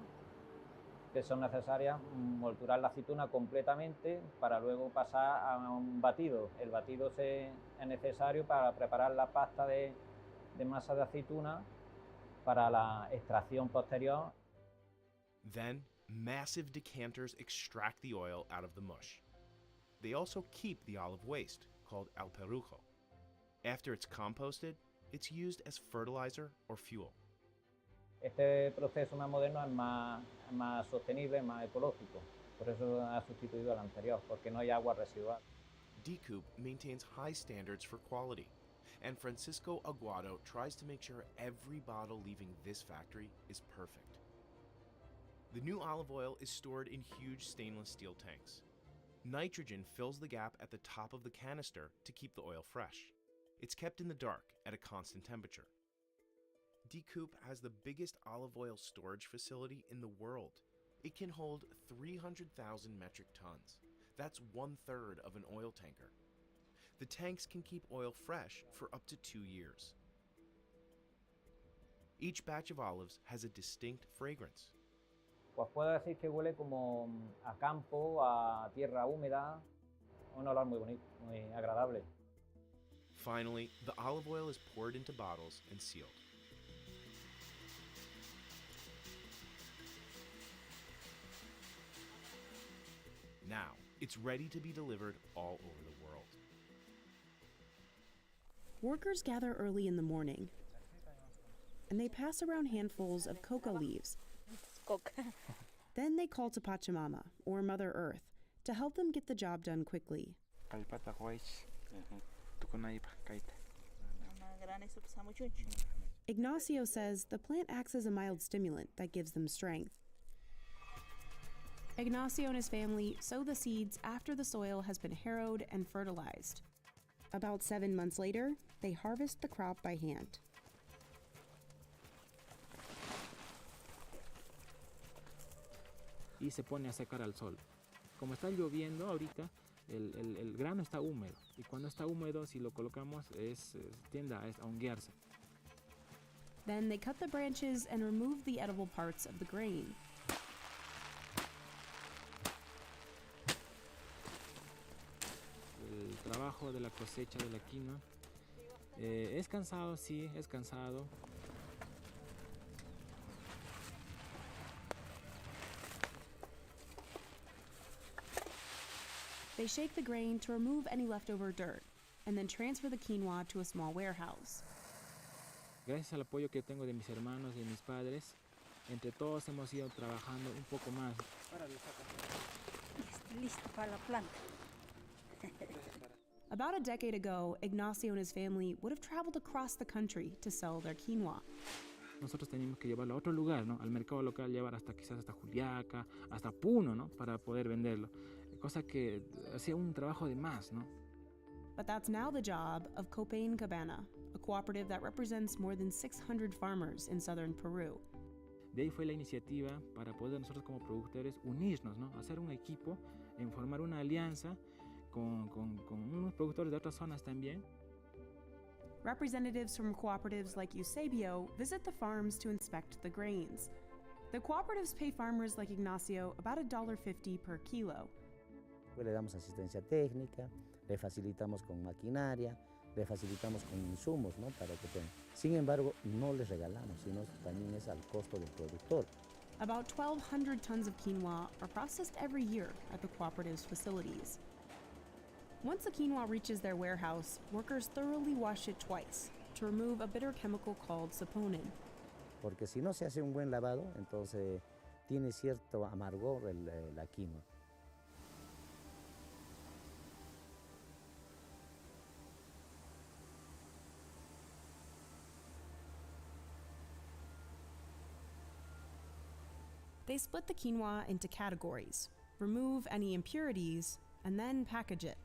que son necesarias molturar la aceituna completamente para luego pasar a un batido. El batido es necesario para preparar la pasta de masa de aceituna para la extracción posterior. Then, massive decanters extract the oil out of the mush. They also keep the olive waste, called alperujo. After it's composted, it's used as fertilizer or fuel. Este proceso más moderno es más sostenible, más ecológico. Por eso ha sustituido al anterior, porque no hay agua residual. Decoup maintains high standards for quality, and Francisco Aguado tries to make sure every bottle leaving this factory is perfect. The new olive oil is stored in huge stainless steel tanks. Nitrogen fills the gap at the top of the canister to keep the oil fresh. It's kept in the dark at a constant temperature. Decoup has the biggest olive oil storage facility in the world. It can hold 300,000 metric tons. That's 1/3 of an oil tanker. The tanks can keep oil fresh for up to 2 years. Each batch of olives has a distinct fragrance. Pues puedo decir que huele como a campo, a tierra húmeda, un olor muy bonito, muy agradable. Finally, the olive oil is poured into bottles and sealed. Now, it's ready to be delivered all over the world. Workers gather early in the morning, and they pass around handfuls of coca leaves. Then they call to Pachamama, or Mother Earth, to help them get the job done quickly. Ignacio says the plant acts as a mild stimulant that gives them strength. Ignacio and his family sow the seeds after the soil has been harrowed and fertilized. About 7 months later, they harvest the crop by hand. Y se pone a secar al sol. Como está lloviendo ahorita, el grano está húmedo. Y cuando está húmedo, si lo colocamos, tiende a honguearse. Then they cut the branches and remove the edible parts of the grain. El trabajo de la cosecha de la quinoa es cansado, sí, es cansado. They shake the grain to remove any leftover dirt, and then transfer the quinoa to a small warehouse. Gracias al apoyo que tengo de mis hermanos y de mis padres, entre todos hemos ido trabajando un poco más. Listo para la planta. About a decade ago, Ignacio and his family would have traveled across the country to sell their quinoa. Nosotros teníamos que llevarlo a otro lugar, ¿no? Al mercado local, llevar quizás hasta Juliaca, hasta Puno, ¿no? Para poder venderlo. Cosa que hacía un trabajo de más, ¿no? But that's now the job of Copacabana, a cooperative that represents more than 600 farmers in southern Peru. De ahí fue la iniciativa para poder nosotros como productores unirnos, ¿no? Hacer un equipo, en formar una alianza con unos productores de otras zonas también. Representatives from cooperatives like Eusebio visit the farms to inspect the grains. The cooperatives pay farmers like Ignacio about $1.50 per kilo. Pues le damos asistencia técnica, le facilitamos con maquinaria, le facilitamos con insumos, ¿no? Para que tengan. Sin embargo, no les regalamos, sino también es al costo del productor. About 1,200 tons of quinoa are processed every year at the cooperative's facilities. Once the quinoa reaches their warehouse, workers thoroughly wash it twice to remove a bitter chemical called saponin. Porque si no se hace un buen lavado, entonces tiene cierto amargor la quinoa. They split the quinoa into categories, remove any impurities, and then package it.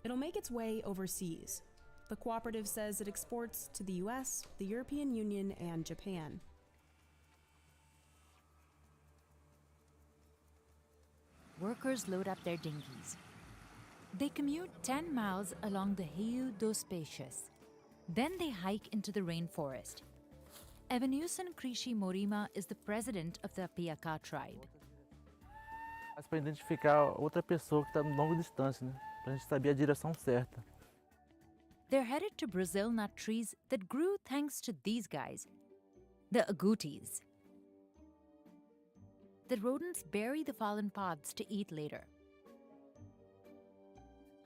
It'll make its way overseas. The cooperative says it exports to the US, the European Union, and Japan. Workers load up their dinghies. They commute 10 miles along the Rio dos Peixes. Then they hike into the rainforest. Evanuson Krishi Morima is the president of the Piacá tribe. Mas para identificar outra pessoa que está em longa distância, né? Para a gente saber a direção certa. They're headed to Brazil nut trees that grew thanks to these guys, the agoutis. The rodents bury the fallen pods to eat later.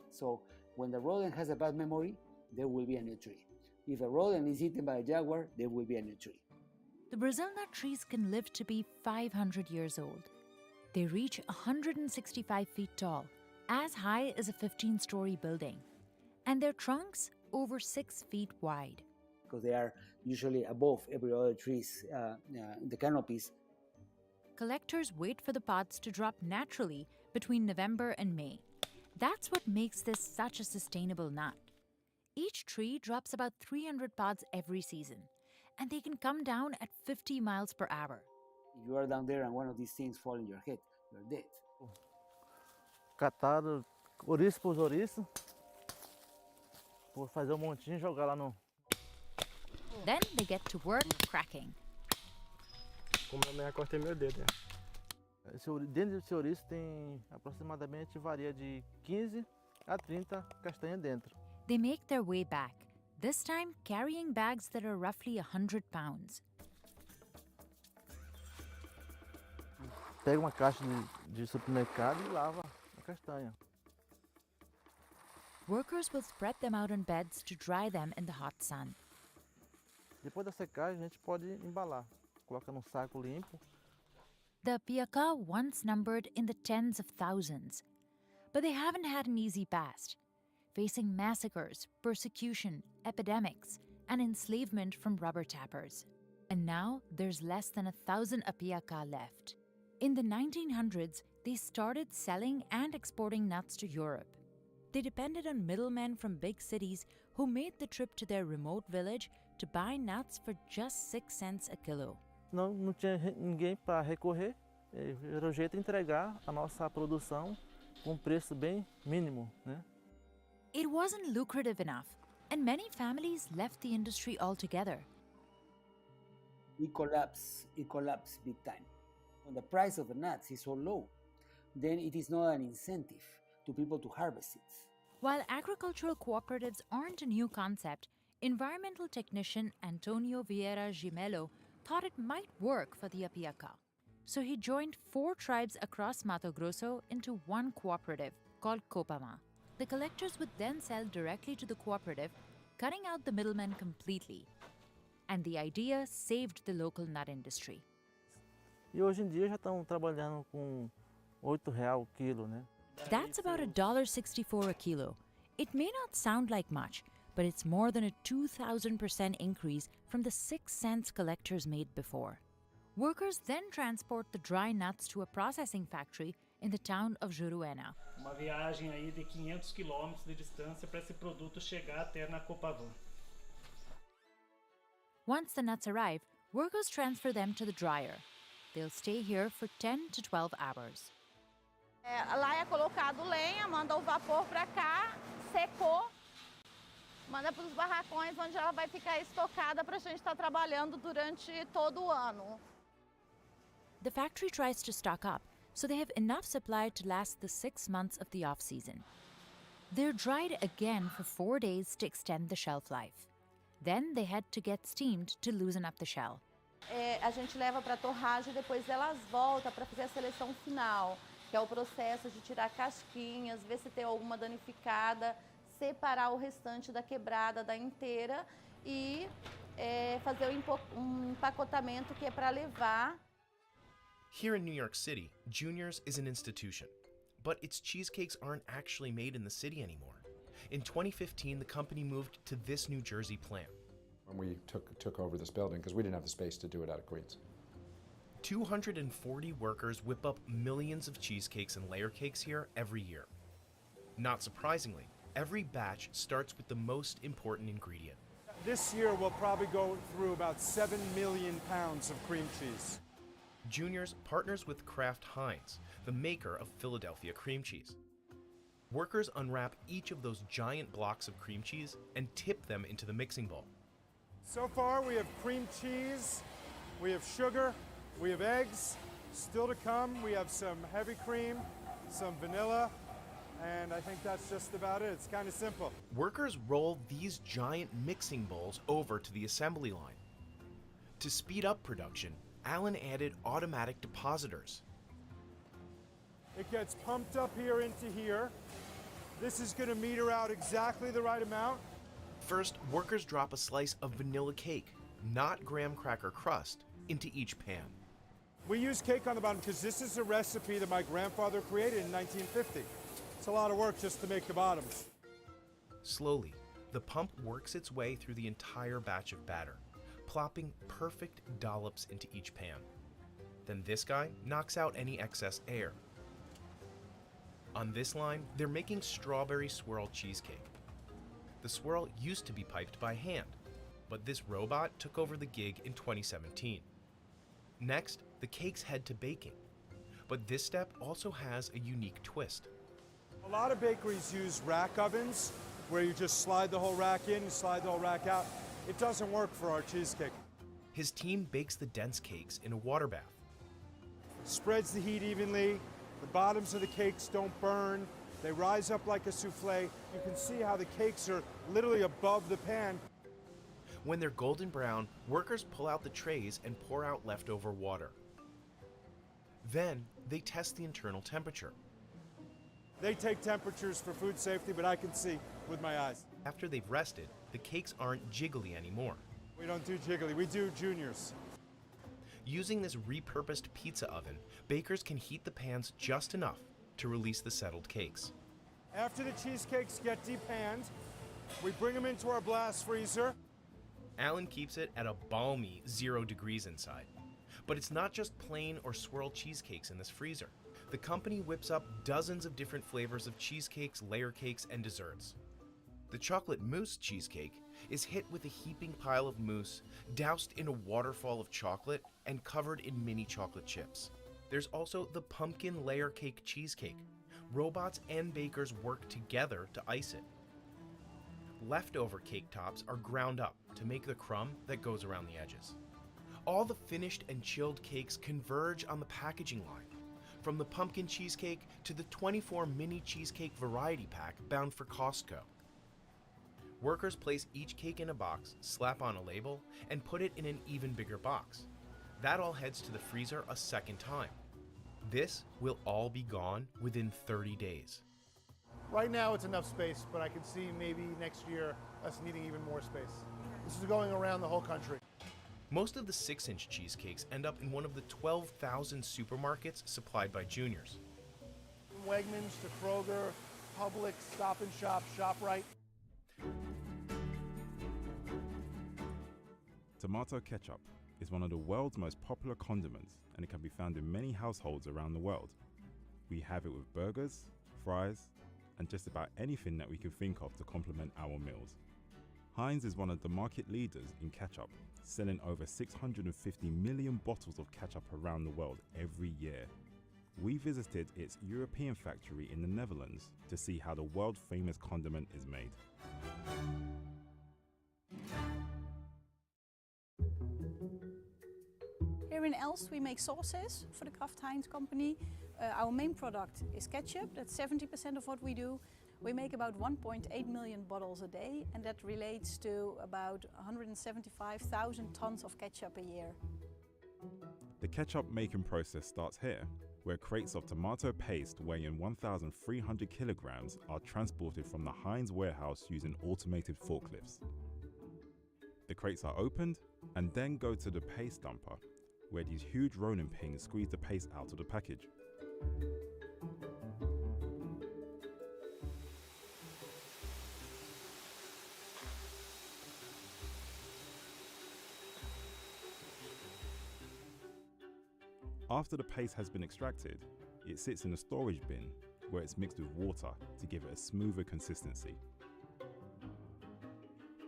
So when the rodent has a bad memory, there will be a new tree. If a rodent is eaten by a jaguar, there will be a new tree. The Brazil nut trees can live to be 500 years old. They reach 165 feet tall, as high as a 15-story building, and their trunks over 6 feet wide. Because they are usually above every other trees, the canopies. Collectors wait for the pods to drop naturally between November and May. That's what makes this such a sustainable nut. Each tree drops about 300 pods every season, and they can come down at 50 miles per hour. If you are down there and one of these things fall in your head, you're dead. Catado ouriço por ouriço. Vou fazer montinho e jogar lá no... Then they get to work cracking. como eu também cortei meu dedo. Dentro desse ouriço tem aproximadamente, varia de 15 a 30 castanhas dentro. They make their way back, this time carrying bags that are roughly 100 pounds. Pega uma caixa de supermercado e lava a castanha. Workers will spread them out on beds to dry them in the hot sun. Depois da secagem, a gente pode embalar. Coloca num saco limpo. The Piaka once numbered in the tens of thousands, but they haven't had an easy past, facing massacres, persecution, epidemics, and enslavement from rubber tappers. And now there's less than 1,000 Apiaka left. In the 1900s, they started selling and exporting nuts to Europe. They depended on middlemen from big cities who made the trip to their remote village to buy nuts for just 6 cents a kilo. Não tinha ninguém para recorrer, era o jeito de entregar a nossa produção com preço bem mínimo, né? It wasn't lucrative enough, and many families left the industry altogether. It collapsed big time. When the price of the nuts is so low, then it is not an incentive to people to harvest it. While agricultural cooperatives aren't a new concept, environmental technician Antonio Vieira Gimelo thought it might work for the Apiaka. So he joined 4 tribes across Mato Grosso into one cooperative called Copama. The collectors would then sell directly to the cooperative, cutting out the middlemen completely. And the idea saved the local nut industry. E hoje em dia já estão trabalhando com R$8 o quilo, né? That's about $1.64 a kilo. It may not sound like much, but it's more than a 2,000% increase from the 6 cents collectors made before. Workers then transport the dry nuts to a processing factory in the town of Juruena. Uma viagem aí de 500 quilômetros de distância para esse produto chegar até na Copavan. Once the nuts arrive, workers transfer them to the dryer. They'll stay here for 10 to 12 hours. Lá é colocado lenha, manda o vapor para cá, secou, manda para os barracões onde ela vai ficar estocada para a gente estar trabalhando durante todo o ano. The factory tries to stock up, so they have enough supply to last the 6 months of the off-season. They're dried again for 4 days to extend the shelf life. Then they had to get steamed to loosen up the shell. A gente leva para torragem e depois elas voltam para fazer a seleção final, que é o processo de tirar casquinhas, ver se tem alguma danificada, separar o restante da quebrada da inteira e fazer um empacotamento que é para levar. Here in New York City, Junior's is an institution, but its cheesecakes aren't actually made in the city anymore. In 2015, the company moved to this New Jersey plant. When we took over this building, because we didn't have the space to do it out of Queens. 240 workers whip up millions of cheesecakes and layer cakes here every year. Not surprisingly, every batch starts with the most important ingredient. This year we'll probably go through about 7 million pounds of cream cheese. Junior's partners with Kraft Heinz, the maker of Philadelphia cream cheese. Workers unwrap each of those giant blocks of cream cheese and tip them into the mixing bowl. So far we have cream cheese, we have sugar, we have eggs. Still to come, we have some heavy cream, some vanilla, and I think that's just about it. It's kind of simple. Workers roll these giant mixing bowls over to the assembly line. To speed up production, Alan added automatic depositors. It gets pumped up here into here. This is going to meter out exactly the right amount. First, workers drop a slice of vanilla cake, not graham cracker crust, into each pan. We use cake on the bottom because this is a recipe that my grandfather created in 1950. It's a lot of work just to make the bottoms. Slowly, the pump works its way through the entire batch of batter, plopping perfect dollops into each pan. Then this guy knocks out any excess air. On this line, they're making strawberry swirl cheesecake. The swirl used to be piped by hand, but this robot took over the gig in 2017. Next, the cakes head to baking, but this step also has a unique twist. A lot of bakeries use rack ovens where you just slide the whole rack in and slide the whole rack out. It doesn't work for our cheesecake. His team bakes the dense cakes in a water bath. Spreads the heat evenly. The bottoms of the cakes don't burn. They rise up like a souffle. You can see how the cakes are literally above the pan. When they're golden brown, workers pull out the trays and pour out leftover water. Then they test the internal temperature. They take temperatures for food safety, but I can see with my eyes. After they've rested, the cakes aren't jiggly anymore. We don't do jiggly, we do juniors. Using this repurposed pizza oven, bakers can heat the pans just enough to release the settled cakes. After the cheesecakes get depanned, we bring them into our blast freezer. Alan keeps it at a balmy 0 degrees inside. But it's not just plain or swirled cheesecakes in this freezer. The company whips up dozens of different flavors of cheesecakes, layer cakes, and desserts. The chocolate mousse cheesecake is hit with a heaping pile of mousse, doused in a waterfall of chocolate and covered in mini chocolate chips. There's also the pumpkin layer cake cheesecake. Robots and bakers work together to ice it. Leftover cake tops are ground up to make the crumb that goes around the edges. All the finished and chilled cakes converge on the packaging line, from the pumpkin cheesecake to the 24 mini cheesecake variety pack bound for Costco. Workers place each cake in a box, slap on a label, and put it in an even bigger box. That all heads to the freezer a second time. This will all be gone within 30 days. Right now it's enough space, but I can see maybe next year us needing even more space. This is going around the whole country. Most of the 6-inch cheesecakes end up in one of the 12,000 supermarkets supplied by juniors. From Wegmans to Kroger, Publix, Stop and Shop, ShopRite. Tomato ketchup is one of the world's most popular condiments, and it can be found in many households around the world. We have it with burgers, fries, and just about anything that we can think of to complement our meals. Heinz is one of the market leaders in ketchup, selling over 650 million bottles of ketchup around the world every year. We visited its European factory in the Netherlands to see how the world-famous condiment is made. Here in Elst we make sauces for the Kraft Heinz company. Our main product is ketchup, that's 70% of what we do. We make about 1.8 million bottles a day, and that relates to about 175,000 tons of ketchup a year. The ketchup making process starts here, where crates of tomato paste weighing 1,300 kilograms are transported from the Heinz warehouse using automated forklifts. The crates are opened and then go to the paste dumper, where these huge rolling pins squeeze the paste out of the package. After the paste has been extracted, it sits in a storage bin where it's mixed with water to give it a smoother consistency.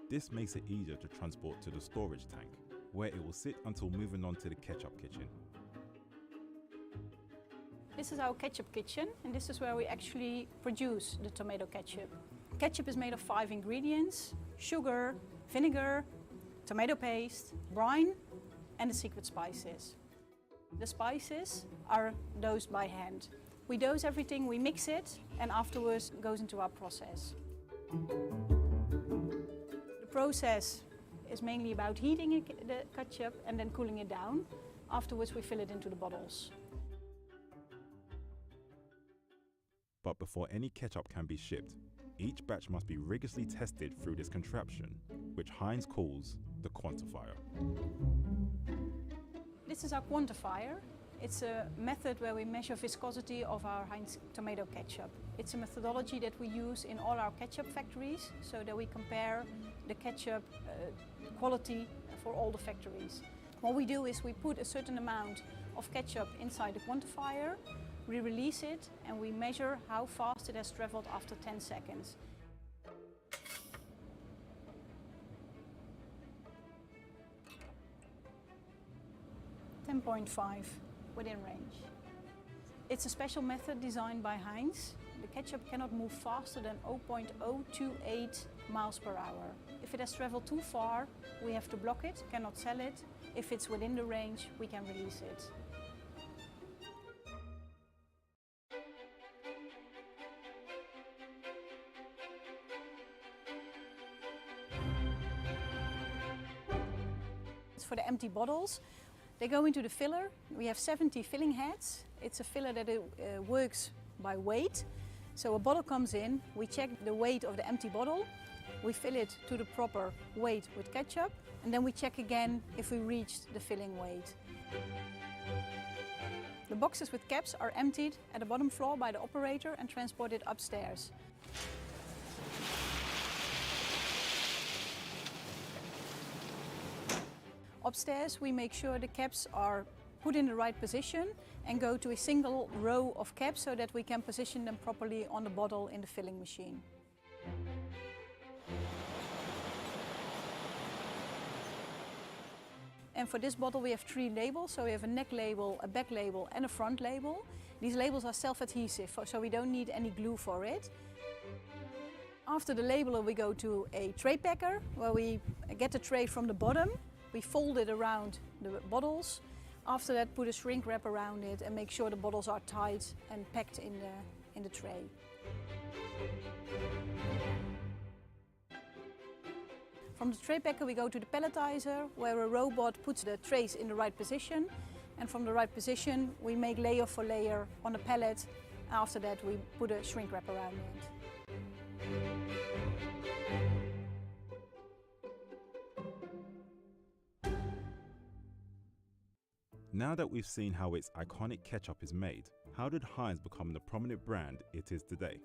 This makes it easier to transport to the storage tank, where it will sit until moving on to the ketchup kitchen. This is our ketchup kitchen, and this is where we actually produce the tomato ketchup. Ketchup is made of 5 ingredients: sugar, vinegar, tomato paste, brine, and the secret spices. The spices are dosed by hand. We dose everything, we mix it, and afterwards it goes into our process. The process is mainly about heating the ketchup and then cooling it down. Afterwards we fill it into the bottles. But before any ketchup can be shipped, each batch must be rigorously tested through this contraption, which Heinz calls the quantifier. This is our quantifier. It's a method where we measure viscosity of our Heinz tomato ketchup. It's a methodology that we use in all our ketchup factories, so that we compare the ketchup quality for all the factories. What we do is we put a certain amount of ketchup inside the quantifier, we release it, and we measure how fast it has traveled after 10 seconds. .5 within range. It's a special method designed by Heinz. The ketchup cannot move faster than 0.028 miles per hour. If it has traveled too far, we have to block it, cannot sell it. If it's within the range, we can release it. For the empty bottles, they go into the filler. We have 70 filling heads. It's a filler that works by weight. So a bottle comes in, we check the weight of the empty bottle, we fill it to the proper weight with ketchup, and then we check again if we reached the filling weight. The boxes with caps are emptied at the bottom floor by the operator and transported upstairs. Upstairs, we make sure the caps are put in the right position and go to a single row of caps so that we can position them properly on the bottle in the filling machine. And for this bottle we have 3 labels, so we have a neck label, a back label and a front label. These labels are self-adhesive, so we don't need any glue for it. After the labeler we go to a tray packer where we get the tray from the bottom. We fold it around the bottles. After that, put a shrink wrap around it and make sure the bottles are tight and packed in the tray. From the tray packer, we go to the palletizer, where a robot puts the trays in the right position. And from the right position, we make layer for layer on the pallet. After that, we put a shrink wrap around it. Now that we've seen how its iconic ketchup is made, how did Heinz become the prominent brand it is today?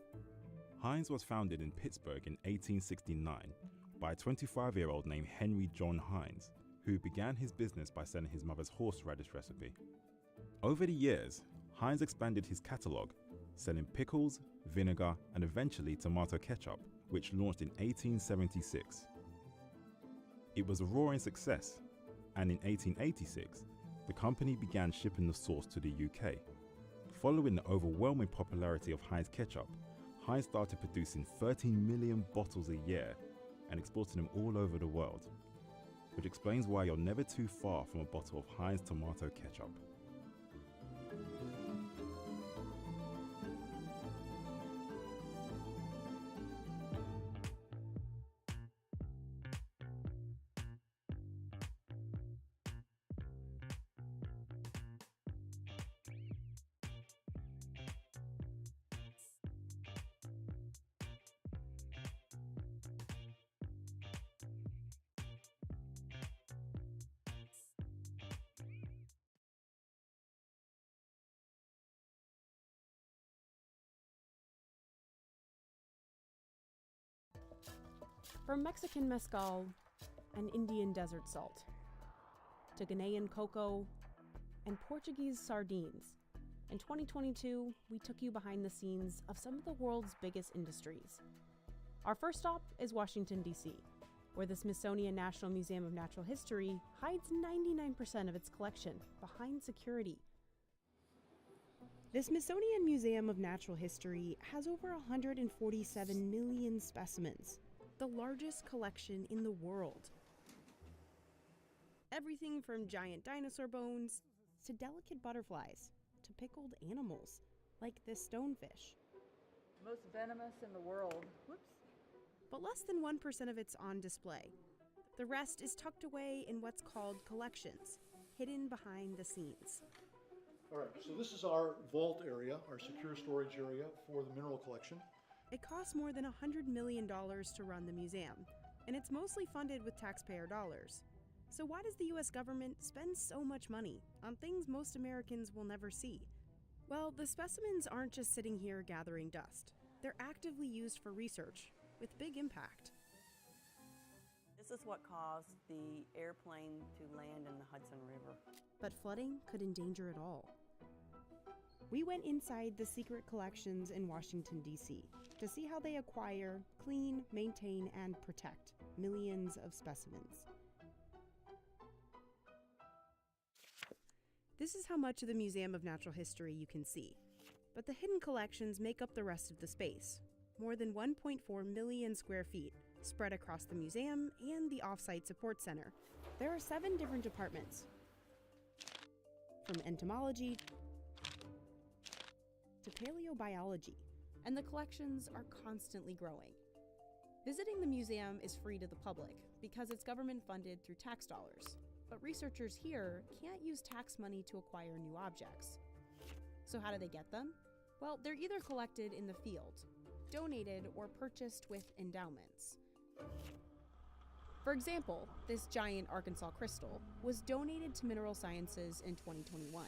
Heinz was founded in Pittsburgh in 1869 by a 25-year-old named Henry John Heinz, who began his business by selling his mother's horseradish recipe. Over the years, Heinz expanded his catalogue, selling pickles, vinegar, and eventually tomato ketchup, which launched in 1876. It was a roaring success, and in 1886, the company began shipping the sauce to the UK. Following the overwhelming popularity of Heinz ketchup, Heinz started producing 13 million bottles a year and exporting them all over the world, which explains why you're never too far from a bottle of Heinz tomato ketchup. From Mexican mezcal and Indian desert salt, to Ghanaian cocoa and Portuguese sardines, in 2022, we took you behind the scenes of some of the world's biggest industries. Our first stop is Washington, D.C., where the Smithsonian National Museum of Natural History hides 99% of its collection behind security. The Smithsonian Museum of Natural History has over 147 million specimens, the largest collection in the world. Everything from giant dinosaur bones to delicate butterflies to pickled animals like this stonefish. Most venomous in the world. Whoops. But less than 1% of it's on display. The rest is tucked away in what's called collections, hidden behind the scenes. All right, so this is our vault area, our secure storage area for the mineral collection. It costs more than $100 million to run the museum, and it's mostly funded with taxpayer dollars. So why does the US government spend so much money on things most Americans will never see? Well, the specimens aren't just sitting here gathering dust. They're actively used for research, with big impact. This is what caused the airplane to land in the Hudson River. But flooding could endanger it all. We went inside the secret collections in Washington, D.C. to see how they acquire, clean, maintain, and protect millions of specimens. This is how much of the Museum of Natural History you can see. But the hidden collections make up the rest of the space, more than 1.4 million square feet, Spread across the museum and the off-site support center, there are 7 different departments, from entomology to paleobiology, and the collections are constantly growing. Visiting the museum is free to the public because it's government funded through tax dollars, but researchers here can't use tax money to acquire new objects. So how do they get them? Well, they're either collected in the field, donated, or purchased with endowments. For example, this giant Arkansas crystal was donated to Mineral Sciences in 2021.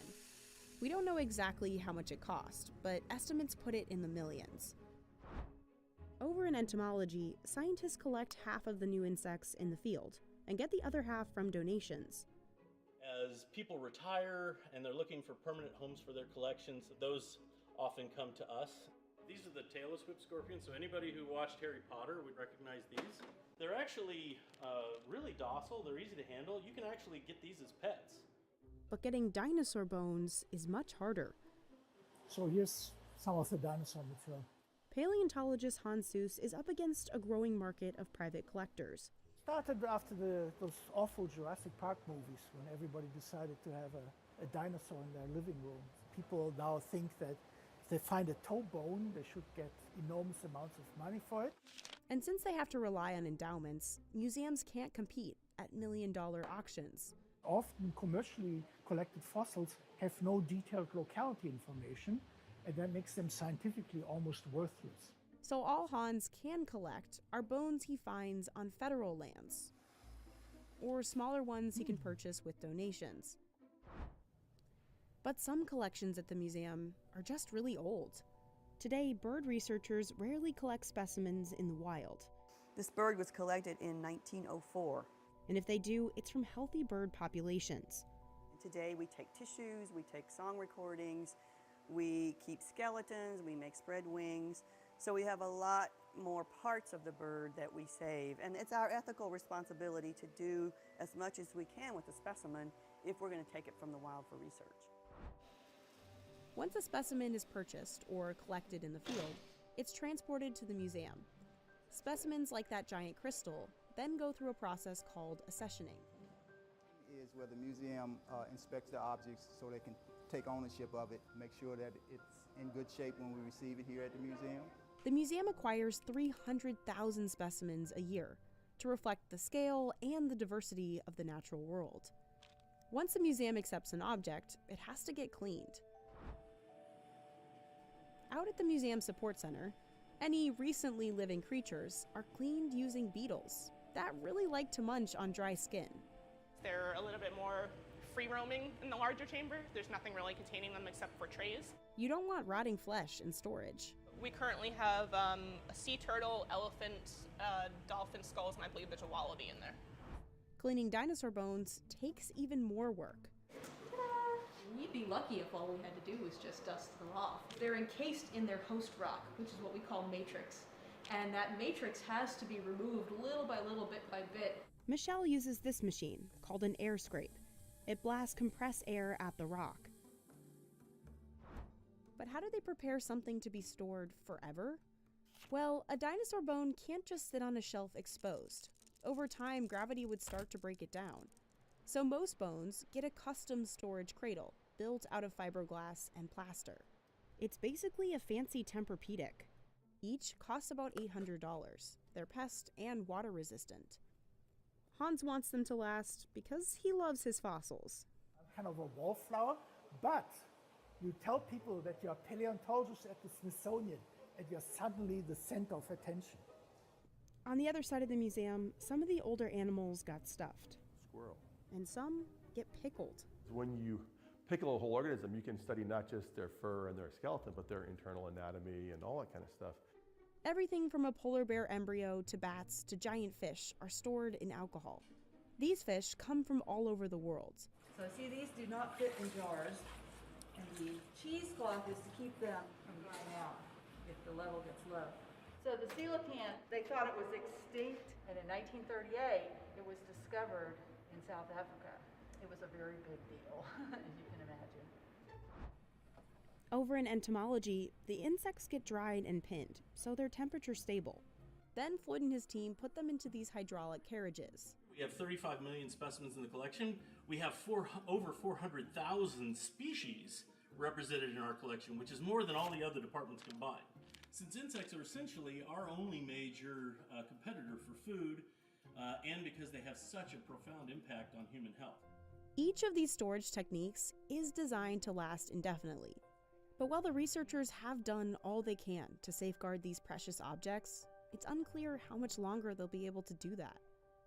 We don't know exactly how much it cost, but estimates put it in the millions. Over in entomology, scientists collect half of the new insects in the field and get the other half from donations. As people retire and they're looking for permanent homes for their collections, those often come to us. These are the tailless whip scorpions, so anybody who watched Harry Potter would recognize these. They're actually really docile, they're easy to handle. You can actually get these as pets. But getting dinosaur bones is much harder. So here's some of the dinosaur material. Paleontologist Hans Seuss is up against a growing market of private collectors. Started after those awful Jurassic Park movies when everybody decided to have a dinosaur in their living room. People now think that if they find a toe bone, they should get enormous amounts of money for it. And since they have to rely on endowments, museums can't compete at million-dollar auctions. Often commercially collected fossils have no detailed locality information, and that makes them scientifically almost worthless. So all Hans can collect are bones he finds on federal lands, or smaller ones he can purchase with donations. But some collections at the museum are just really old. Today, bird researchers rarely collect specimens in the wild. This bird was collected in 1904. And if they do, it's from healthy bird populations. Today we take tissues, we take song recordings, we keep skeletons, we make spread wings. So we have a lot more parts of the bird that we save. And it's our ethical responsibility to do as much as we can with the specimen if we're going to take it from the wild for research. Once a specimen is purchased or collected in the field, it's transported to the museum. Specimens like that giant crystal then go through a process called accessioning. Is where the museum inspects the objects so they can take ownership of it, make sure that it's in good shape when we receive it here at the museum. The museum acquires 300,000 specimens a year to reflect the scale and the diversity of the natural world. Once a museum accepts an object, it has to get cleaned. Out at the Museum Support Center, any recently living creatures are cleaned using beetles that really like to munch on dry skin. They're a little bit more free-roaming in the larger chamber. There's nothing really containing them except for trays. You don't want rotting flesh in storage. We currently have a sea turtle, elephant, dolphin skulls, and I believe there's a wallaby in there. Cleaning dinosaur bones takes even more work. We'd be lucky if all we had to do was just dust them off. They're encased in their host rock, which is what we call matrix. And that matrix has to be removed little by little, bit by bit. Michelle uses this machine, called an air scrape. It blasts compressed air at the rock. But how do they prepare something to be stored forever? Well, a dinosaur bone can't just sit on a shelf exposed. Over time, gravity would start to break it down. So most bones get a custom storage cradle, built out of fiberglass and plaster. It's basically a fancy Tempur-Pedic. Each costs about $800. They're pest and water resistant. Hans wants them to last because he loves his fossils. I'm kind of a wallflower, but you tell people that you're a paleontologist at the Smithsonian and you're suddenly the center of attention. On the other side of the museum, some of the older animals got stuffed. Squirrel. And some get pickled. When you pickle a whole organism, you can study not just their fur and their skeleton, but their internal anatomy and all that kind of stuff. Everything from a polar bear embryo to bats to giant fish are stored in alcohol. These fish come from all over the world. So see, these do not fit in jars, and the cheesecloth is to keep them from drying out if the level gets low. So the coelacanth, they thought it was extinct, and in 1938, it was discovered in South Africa. It was a very big deal, as you can imagine. Over in entomology, the insects get dried and pinned, so they're temperature stable. Then Floyd and his team put them into these hydraulic carriages. We have 35 million specimens in the collection. We have over 400,000 species represented in our collection, which is more than all the other departments combined. Since insects are essentially our only major competitor for food, and because they have such a profound impact on human health. Each of these storage techniques is designed to last indefinitely. But while the researchers have done all they can to safeguard these precious objects, it's unclear how much longer they'll be able to do that.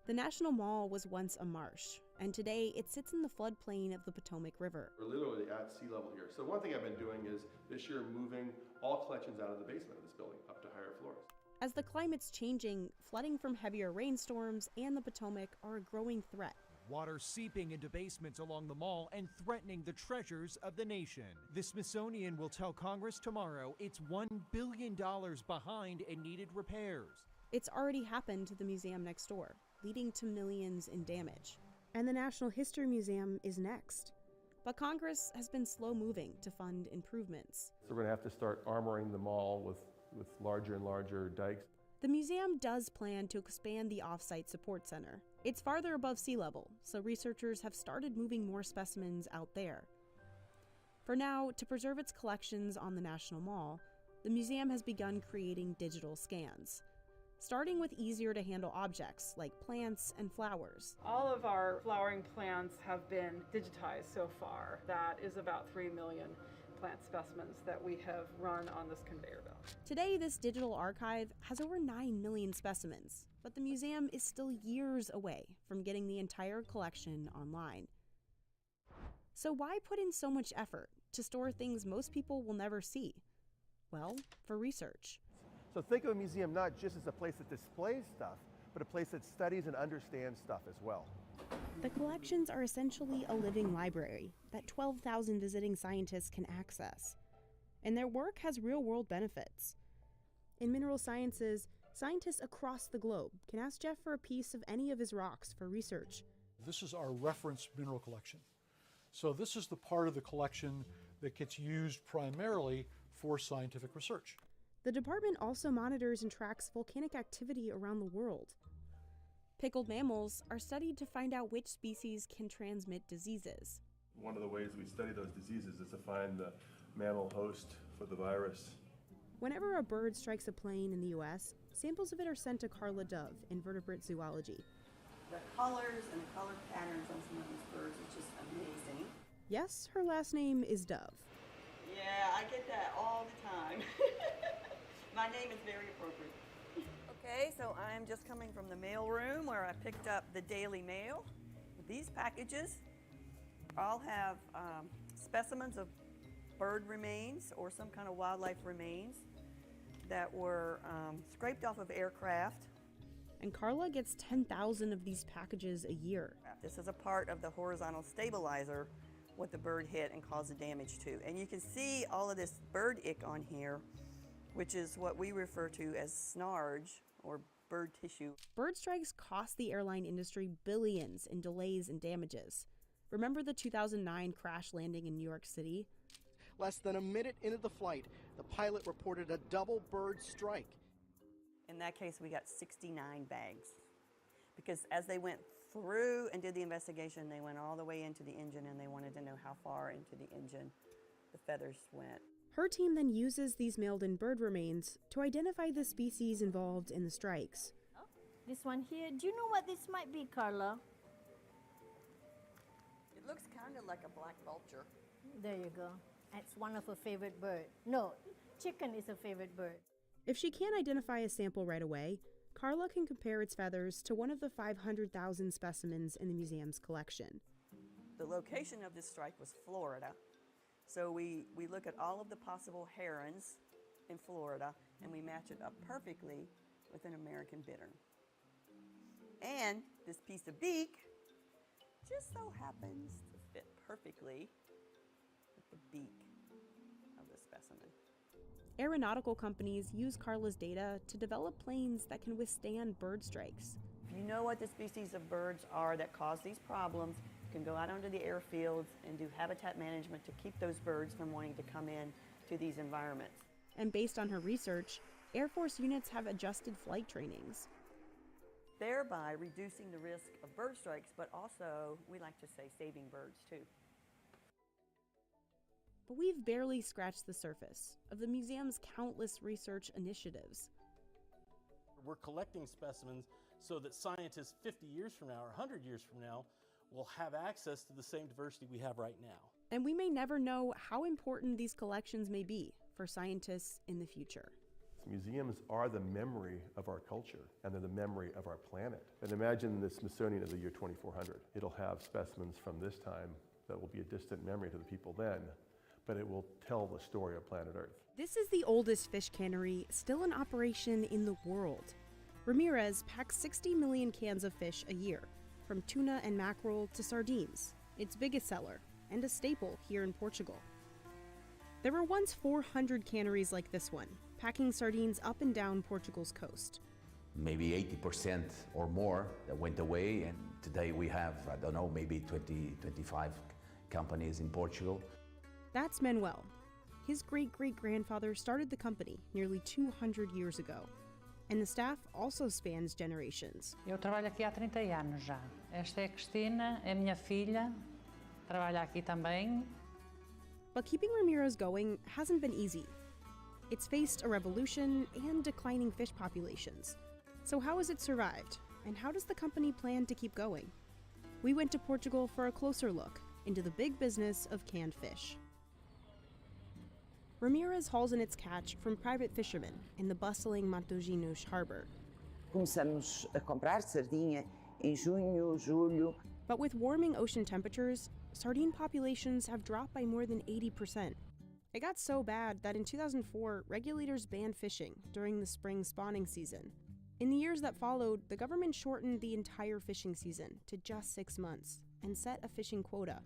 The National Mall was once a marsh, and today it sits in the floodplain of the Potomac River. We're literally at sea level here. So one thing I've been doing is this year moving all collections out of the basement of this building up to higher floors. As the climate's changing, flooding from heavier rainstorms and the Potomac are a growing threat. Water seeping into basements along the mall and threatening the treasures of the nation. The Smithsonian will tell Congress tomorrow it's $1 billion behind in needed repairs. It's already happened to the museum next door, leading to millions in damage. And the National History Museum is next. But Congress has been slow moving to fund improvements. So we're going to have to start armoring the mall with larger and larger dikes. The museum does plan to expand the off-site support center. It's farther above sea level, so researchers have started moving more specimens out there. For now, to preserve its collections on the National Mall, the museum has begun creating digital scans, starting with easier-to-handle objects like plants and flowers. All of our flowering plants have been digitized so far. That is about 3 million plant specimens that we have run on this conveyor belt. Today, this digital archive has over 9 million specimens, but the museum is still years away from getting the entire collection online. So why put in so much effort to store things most people will never see? Well, for research. So think of a museum not just as a place that displays stuff, but a place that studies and understands stuff as well. The collections are essentially a living library that 12,000 visiting scientists can access. And their work has real-world benefits. In mineral sciences, scientists across the globe can ask Jeff for a piece of any of his rocks for research. This is our reference mineral collection. So this is the part of the collection that gets used primarily for scientific research. The department also monitors and tracks volcanic activity around the world. Pickled mammals are studied to find out which species can transmit diseases. One of the ways we study those diseases is to find the mammal host for the virus. Whenever a bird strikes a plane in the U.S., samples of it are sent to Carla Dove in vertebrate zoology. The colors and the color patterns on some of these birds is just amazing. Yes, her last name is Dove. Yeah, I get that all the time. My name is very appropriate. Okay, so I'm just coming from the mail room where I picked up the Daily Mail. These packages all have specimens of bird remains or some kind of wildlife remains that were scraped off of aircraft. And Carla gets 10,000 of these packages a year. This is a part of the horizontal stabilizer what the bird hit and caused the damage to. And you can see all of this bird ick on here, which is what we refer to as snarge or bird tissue. Bird strikes cost the airline industry billions in delays and damages. Remember the 2009 crash landing in New York City? Less than a minute into the flight, the pilot reported a double bird strike. In that case, we got 69 bags. Because as they went through and did the investigation, they went all the way into the engine and they wanted to know how far into the engine the feathers went. Her team then uses these mailed-in bird remains to identify the species involved in the strikes. Oh, this one here, do you know what this might be, Carla? It looks kind of like a black vulture. There you go. It's one of her favorite birds. No, chicken is her favorite bird. If she can't identify a sample right away, Carla can compare its feathers to one of the 500,000 specimens in the museum's collection. The location of this strike was Florida. So we look at all of the possible herons in Florida and we match it up perfectly with an American bittern. And this piece of beak just so happens to fit perfectly with the beak of the specimen. Aeronautical companies use Carla's data to develop planes that can withstand bird strikes. If you know what the species of birds are that cause these problems, you can go out onto the airfields and do habitat management to keep those birds from wanting to come in to these environments. And based on her research, Air Force units have adjusted flight trainings. Thereby reducing the risk of bird strikes, but also, we like to say, saving birds too. But we've barely scratched the surface of the museum's countless research initiatives. We're collecting specimens so that scientists 50 years from now or 100 years from now will have access to the same diversity we have right now. And we may never know how important these collections may be for scientists in the future. Museums are the memory of our culture, and they're the memory of our planet. And imagine the Smithsonian of the year 2400. It'll have specimens from this time that will be a distant memory to the people then, but it will tell the story of planet Earth. This is the oldest fish cannery still in operation in the world. Ramirez packs 60 million cans of fish a year, from tuna and mackerel to sardines, its biggest seller, and a staple here in Portugal. There were once 400 canneries like this one, packing sardines up and down Portugal's coast. Maybe 80% or more that went away, and today we have, I don't know, maybe 20, 25 companies in Portugal. That's Manuel. His great-great-grandfather started the company nearly 200 years ago, and the staff also spans generations. Eu trabalho aqui há 30 anos já. Esta é a Cristina, é minha filha, trabalha aqui também. But keeping Ramirez going hasn't been easy. It's faced a revolution and declining fish populations. So how has it survived, and how does the company plan to keep going? We went to Portugal for a closer look into the big business of canned fish. Ramirez hauls in its catch from private fishermen in the bustling Matosinhos harbor. Começamos a comprar sardinha em junho, julho. But with warming ocean temperatures, sardine populations have dropped by more than 80%. It got so bad that in 2004, regulators banned fishing during the spring spawning season. In the years that followed, the government shortened the entire fishing season to just 6 months and set a fishing quota.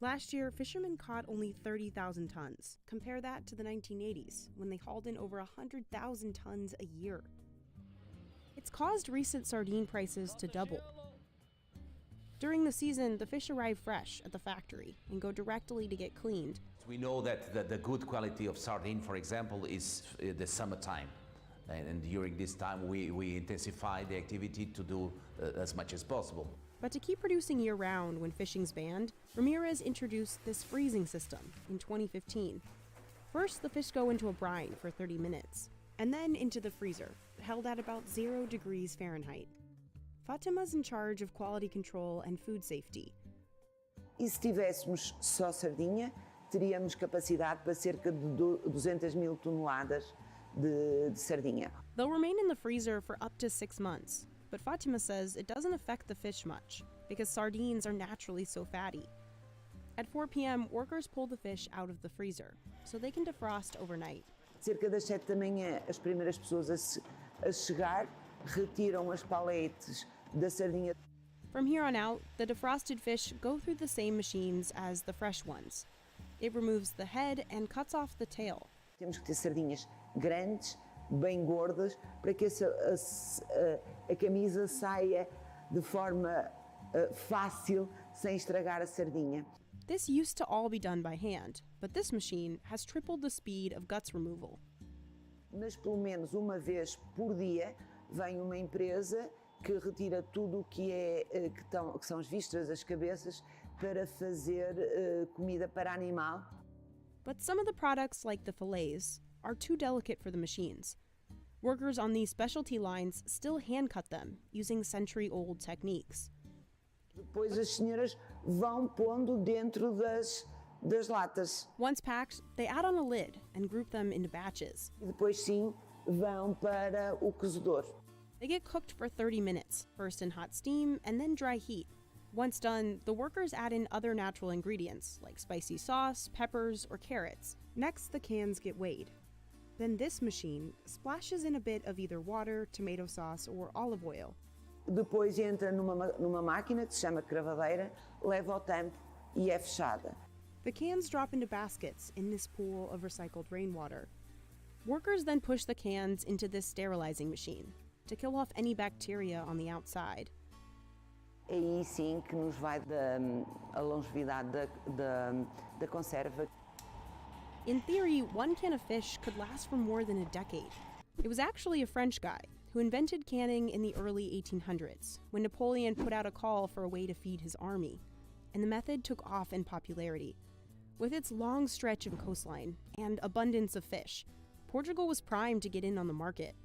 Last year, fishermen caught only 30,000 tons. Compare that to the 1980s, when they hauled in over 100,000 tons a year. It's caused recent sardine prices to double. During the season, the fish arrive fresh at the factory and go directly to get cleaned. We know that the good quality of sardine, for example, is the summertime. And during this time, we intensify the activity to do as much as possible. But to keep producing year-round when fishing's banned, Ramirez introduced this freezing system in 2015. First, the fish go into a brine for 30 minutes, and then into the freezer, held at about 0 degrees Fahrenheit. Fatima's in charge of quality control and food safety. E se tivéssemos só sardinha, teríamos capacidade para cerca de 200.000 toneladas de sardinha. They'll remain in the freezer for up to 6 months. But Fatima says it doesn't affect the fish much, because sardines are naturally so fatty. At 4 p.m., workers pull the fish out of the freezer, so they can defrost overnight. Cerca das 7 da manhã, as primeiras pessoas a chegar retiram as paletes da sardinha. From here on out, the defrosted fish go through the same machines as the fresh ones. It removes the head and cuts off the tail. Temos que ter sardinhas grandes, bem gordas, para que a camisa saia de forma fácil, sem estragar a sardinha. This used to all be done by hand, but this machine has tripled the speed of guts removal. Mas pelo menos uma vez por dia vem uma empresa que retira tudo o que são as vísceras, as cabeças, para fazer comida para animal. But some of the products, like the fillets, are too delicate for the machines. Workers on these specialty lines still hand-cut them using century-old techniques. Depois as senhoras vão pondo dentro das latas. Once packed, they add on a lid and group them into batches. E depois sim vão para o cozedor. They get cooked for 30 minutes, first in hot steam and then dry heat. Once done, the workers add in other natural ingredients like spicy sauce, peppers, or carrots. Next, the cans get weighed. Then this machine splashes in a bit of either water, tomato sauce, or olive oil. Depois entra numa máquina que se chama cravadeira, leva ao tampo e é fechada. The cans drop into baskets in this pool of recycled rainwater. Workers then push the cans into this sterilizing machine to kill off any bacteria on the outside. É aí sim que nos vai a longevidade da conserva. In theory, one can of fish could last for more than a decade. It was actually a French guy who invented canning in the early 1800s, when Napoleon put out a call for a way to feed his army, and the method took off in popularity. With its long stretch of coastline and abundance of fish, Portugal was primed to get in on the market.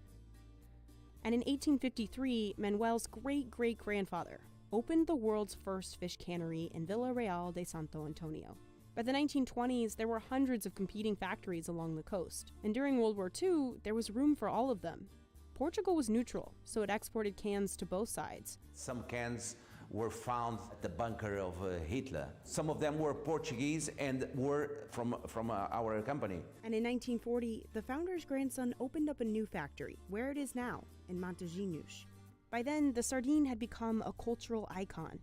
And in 1853, Manuel's great-great-grandfather opened the world's first fish cannery in Vila Real de Santo Antonio. By the 1920s, there were hundreds of competing factories along the coast, and during World War II, there was room for all of them. Portugal was neutral, so it exported cans to both sides. Some cans were found at the bunker of Hitler. Some of them were Portuguese and were from our company. And in 1940, the founder's grandson opened up a new factory, where it is now, in Matosinhos. By then, the sardine had become a cultural icon.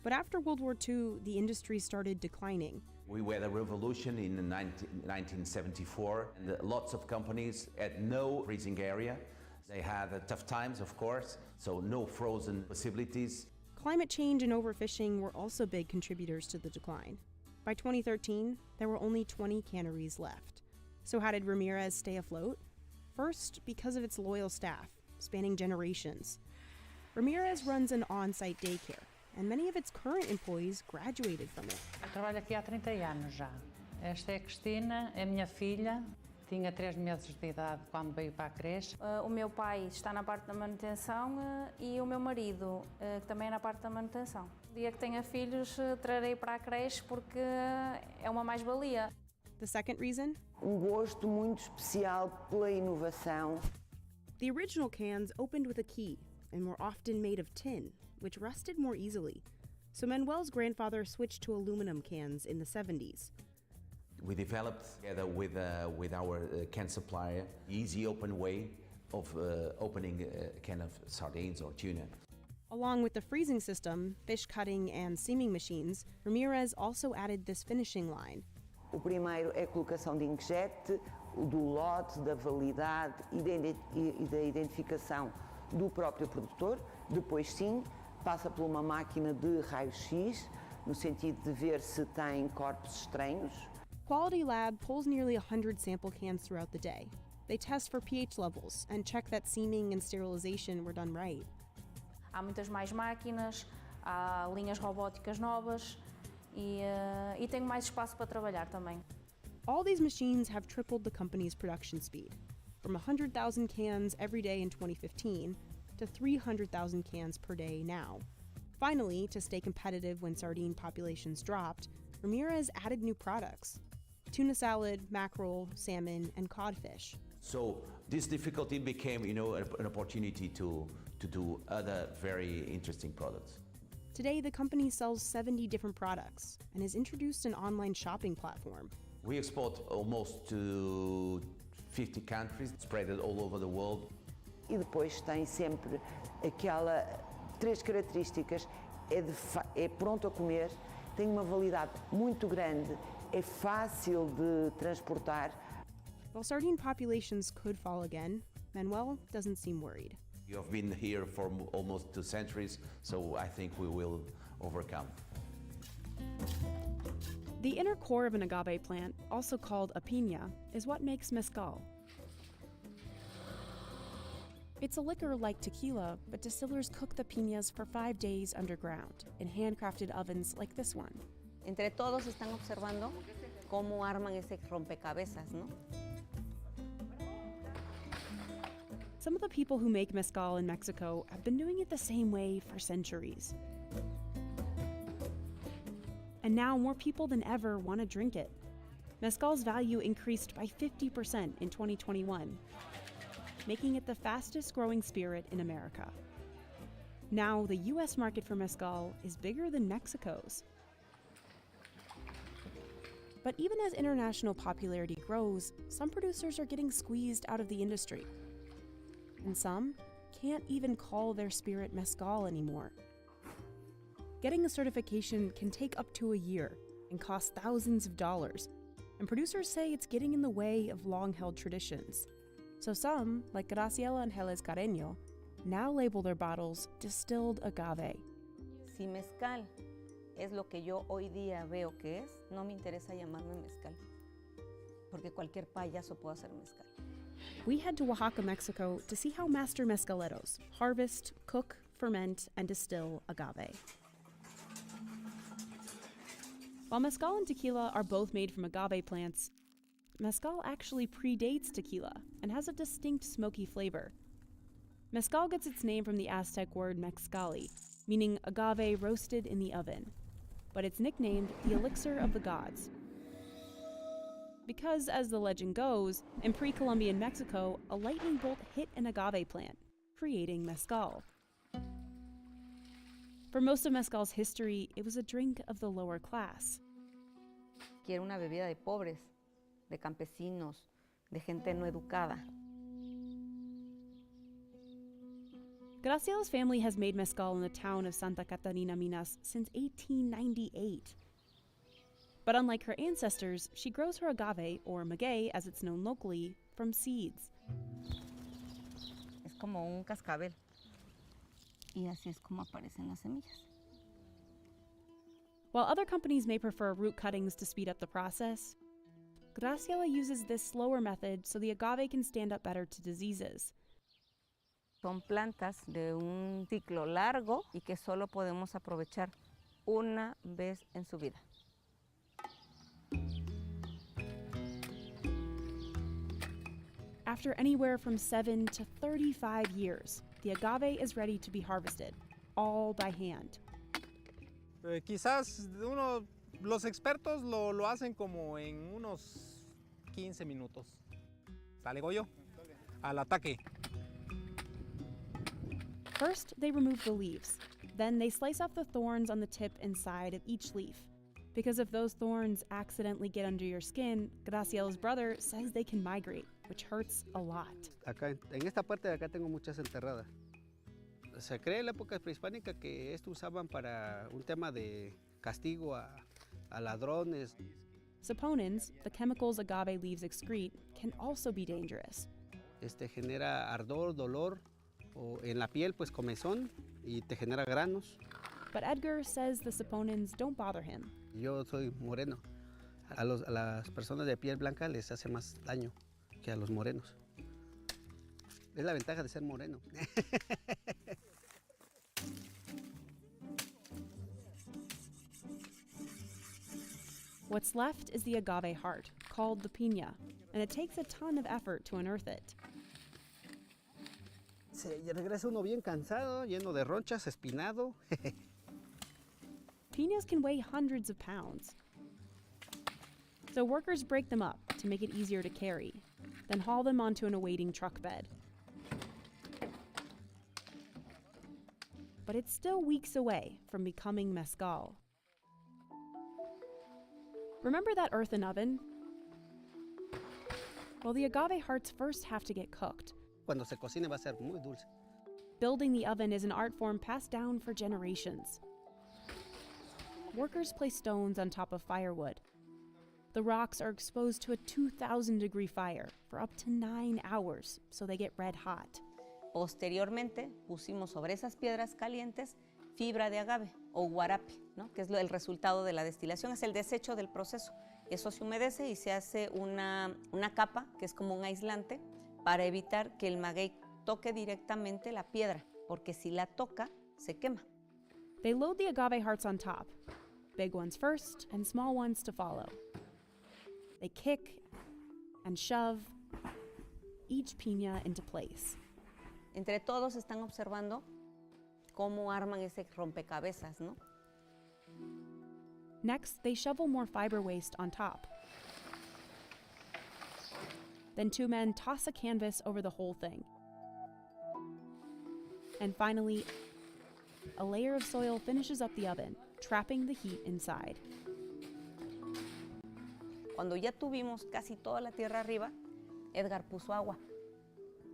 But after World War II, the industry started declining. We had a revolution in 1974, and lots of companies had no freezing area. They had tough times, of course, so no frozen facilities. Climate change and overfishing were also big contributors to the decline. By 2013, there were only 20 canneries left. So how did Ramirez stay afloat? First, because of its loyal staff, spanning generations. Ramirez runs an on-site daycare, and many of its current employees graduated from it. Eu trabalho aqui há 30 anos já. Esta é a Cristina, é minha filha. Tinha 3 meses de idade quando veio para a creche. O meu pai está na parte da manutenção e o meu marido também é na parte da manutenção. O dia que tenha filhos, trarei para a creche porque é uma mais-valia. The second reason? Gosto muito especial pela inovação. The original cans opened with a key and were often made of tin, which rusted more easily. So Manuel's grandfather switched to aluminum cans in the 70s. We developed, together with our can supplier, easy open way of opening a can of sardines or tuna. Along with the freezing system, fish cutting, and seaming machines, Ramirez also added this finishing line. O primeiro é a colocação de inkjet, do lote, da validade e da identificação do próprio produtor. Depois, sim, passa por uma máquina de raio-x, no sentido de ver se tem corpos estranhos. Quality Lab pulls nearly 100 sample cans throughout the day. They test for pH levels and check that seaming and sterilization were done right. Há muitas mais máquinas, há linhas robóticas novas e tenho mais espaço para trabalhar também. All these machines have tripled the company's production speed, from 100,000 cans every day in 2015 to 300,000 cans per day now. Finally, to stay competitive when sardine populations dropped, Ramirez added new products: tuna salad, mackerel, salmon, and codfish. So this difficulty became, an opportunity to do other very interesting products. Today, the company sells 70 different products and has introduced an online shopping platform. We export almost to 50 countries, spread it all over the world. E depois tem sempre aquela 3 características: é pronto a comer, tem uma validade muito grande, é fácil de transportar. While sardine populations could fall again, Manuel doesn't seem worried. You have been here for almost 2 centuries, so I think we will overcome. The inner core of an agave plant, also called a piña, is what makes mezcal. It's a liquor like tequila, but distillers cook the piñas for 5 days underground in handcrafted ovens like this one. Entre todos están observando cómo arman ese rompecabezas, ¿no? Some of the people who make mezcal in Mexico have been doing it the same way for centuries. And now more people than ever want to drink it. Mezcal's value increased by 50% in 2021, making it the fastest growing spirit in America. Now, the US market for mezcal is bigger than Mexico's. But even as international popularity grows, some producers are getting squeezed out of the industry. And some can't even call their spirit mezcal anymore. Getting a certification can take up to a year and cost thousands of dollars, and producers say it's getting in the way of long-held traditions. So some, like Graciela Angeles Carreño, now label their bottles distilled agave. Si mezcal es lo que yo hoy día veo que es, no me interesa llamarme mezcal, porque cualquier payaso puede hacer mezcal. We head to Oaxaca, Mexico to see how master mezcaleros harvest, cook, ferment, and distill agave. While mezcal and tequila are both made from agave plants, mezcal actually predates tequila and has a distinct smoky flavor. Mezcal gets its name from the Aztec word mexcali, meaning agave roasted in the oven, but it's nicknamed the elixir of the gods. Because, as the legend goes, in pre-Columbian Mexico, a lightning bolt hit an agave plant, creating mezcal. For most of mezcal's history, it was a drink of the lower class. Que era una bebida de pobres, de campesinos, de gente no educada. Graciela's family has made mezcal in the town of Santa Catarina, Minas since 1898. But unlike her ancestors, she grows her agave, or maguey as it's known locally, from seeds. Es como un cascabel. Y así es como aparecen las semillas. While other companies may prefer root cuttings to speed up the process, Graciela uses this slower method so the agave can stand up better to diseases. Son plantas de un ciclo largo y que solo podemos aprovechar una vez en su vida. After anywhere from 7 to 35 years, the agave is ready to be harvested, all by hand. Quizás los expertos lo hacen como en unos 15 minutos. ¿Sale, Goyo? Al ataque. First, they remove the leaves. Then they slice off the thorns on the tip and side of each leaf. Because if those thorns accidentally get under your skin, Graciela's brother says they can migrate, which hurts a lot. Acá, en esta parte de acá tengo muchas enterradas. Se cree en la época prehispánica que esto usaban para un tema de castigo a ladrones. Saponins, the chemicals agave leaves excrete, can also be dangerous. Genera ardor, dolor, o en la piel pues comezón y te genera granos. But Edgar says the saponins don't bother him. Yo soy moreno. A las personas de piel blanca les hace más daño que a los morenos. Es la ventaja de ser moreno. What's left is the agave heart, called the piña, and it takes a ton of effort to unearth it. Se regresa uno bien cansado, lleno de ronchas, espinado. Piñas can weigh hundreds of pounds. So workers break them up to make it easier to carry, then haul them onto an awaiting truck bed. But it's still weeks away from becoming mezcal. Remember that earthen oven? Well, the agave hearts first have to get cooked. Cuando se cocine va a ser muy dulce. Building the oven is an art form passed down for generations. Workers place stones on top of firewood. The rocks are exposed to a 2,000-degree fire for up to 9 hours, so they get red hot. Posteriormente, pusimos sobre esas piedras calientes fibra de agave o guarape, ¿no? Que es el resultado de la destilación, es el desecho del proceso. Eso se humedece y se hace una capa, que es como un aislante, para evitar que el maguey toque directamente la piedra, porque si la toca, se quema. They load the agave hearts on top, big ones first and small ones to follow. They kick and shove each piña into place. Entre todos están observando cómo arman ese rompecabezas, ¿no? Next, they shovel more fiber waste on top. Then 2 men toss a canvas over the whole thing. And finally, a layer of soil finishes up the oven, trapping the heat inside. Cuando ya tuvimos casi toda la tierra arriba, Edgar puso agua.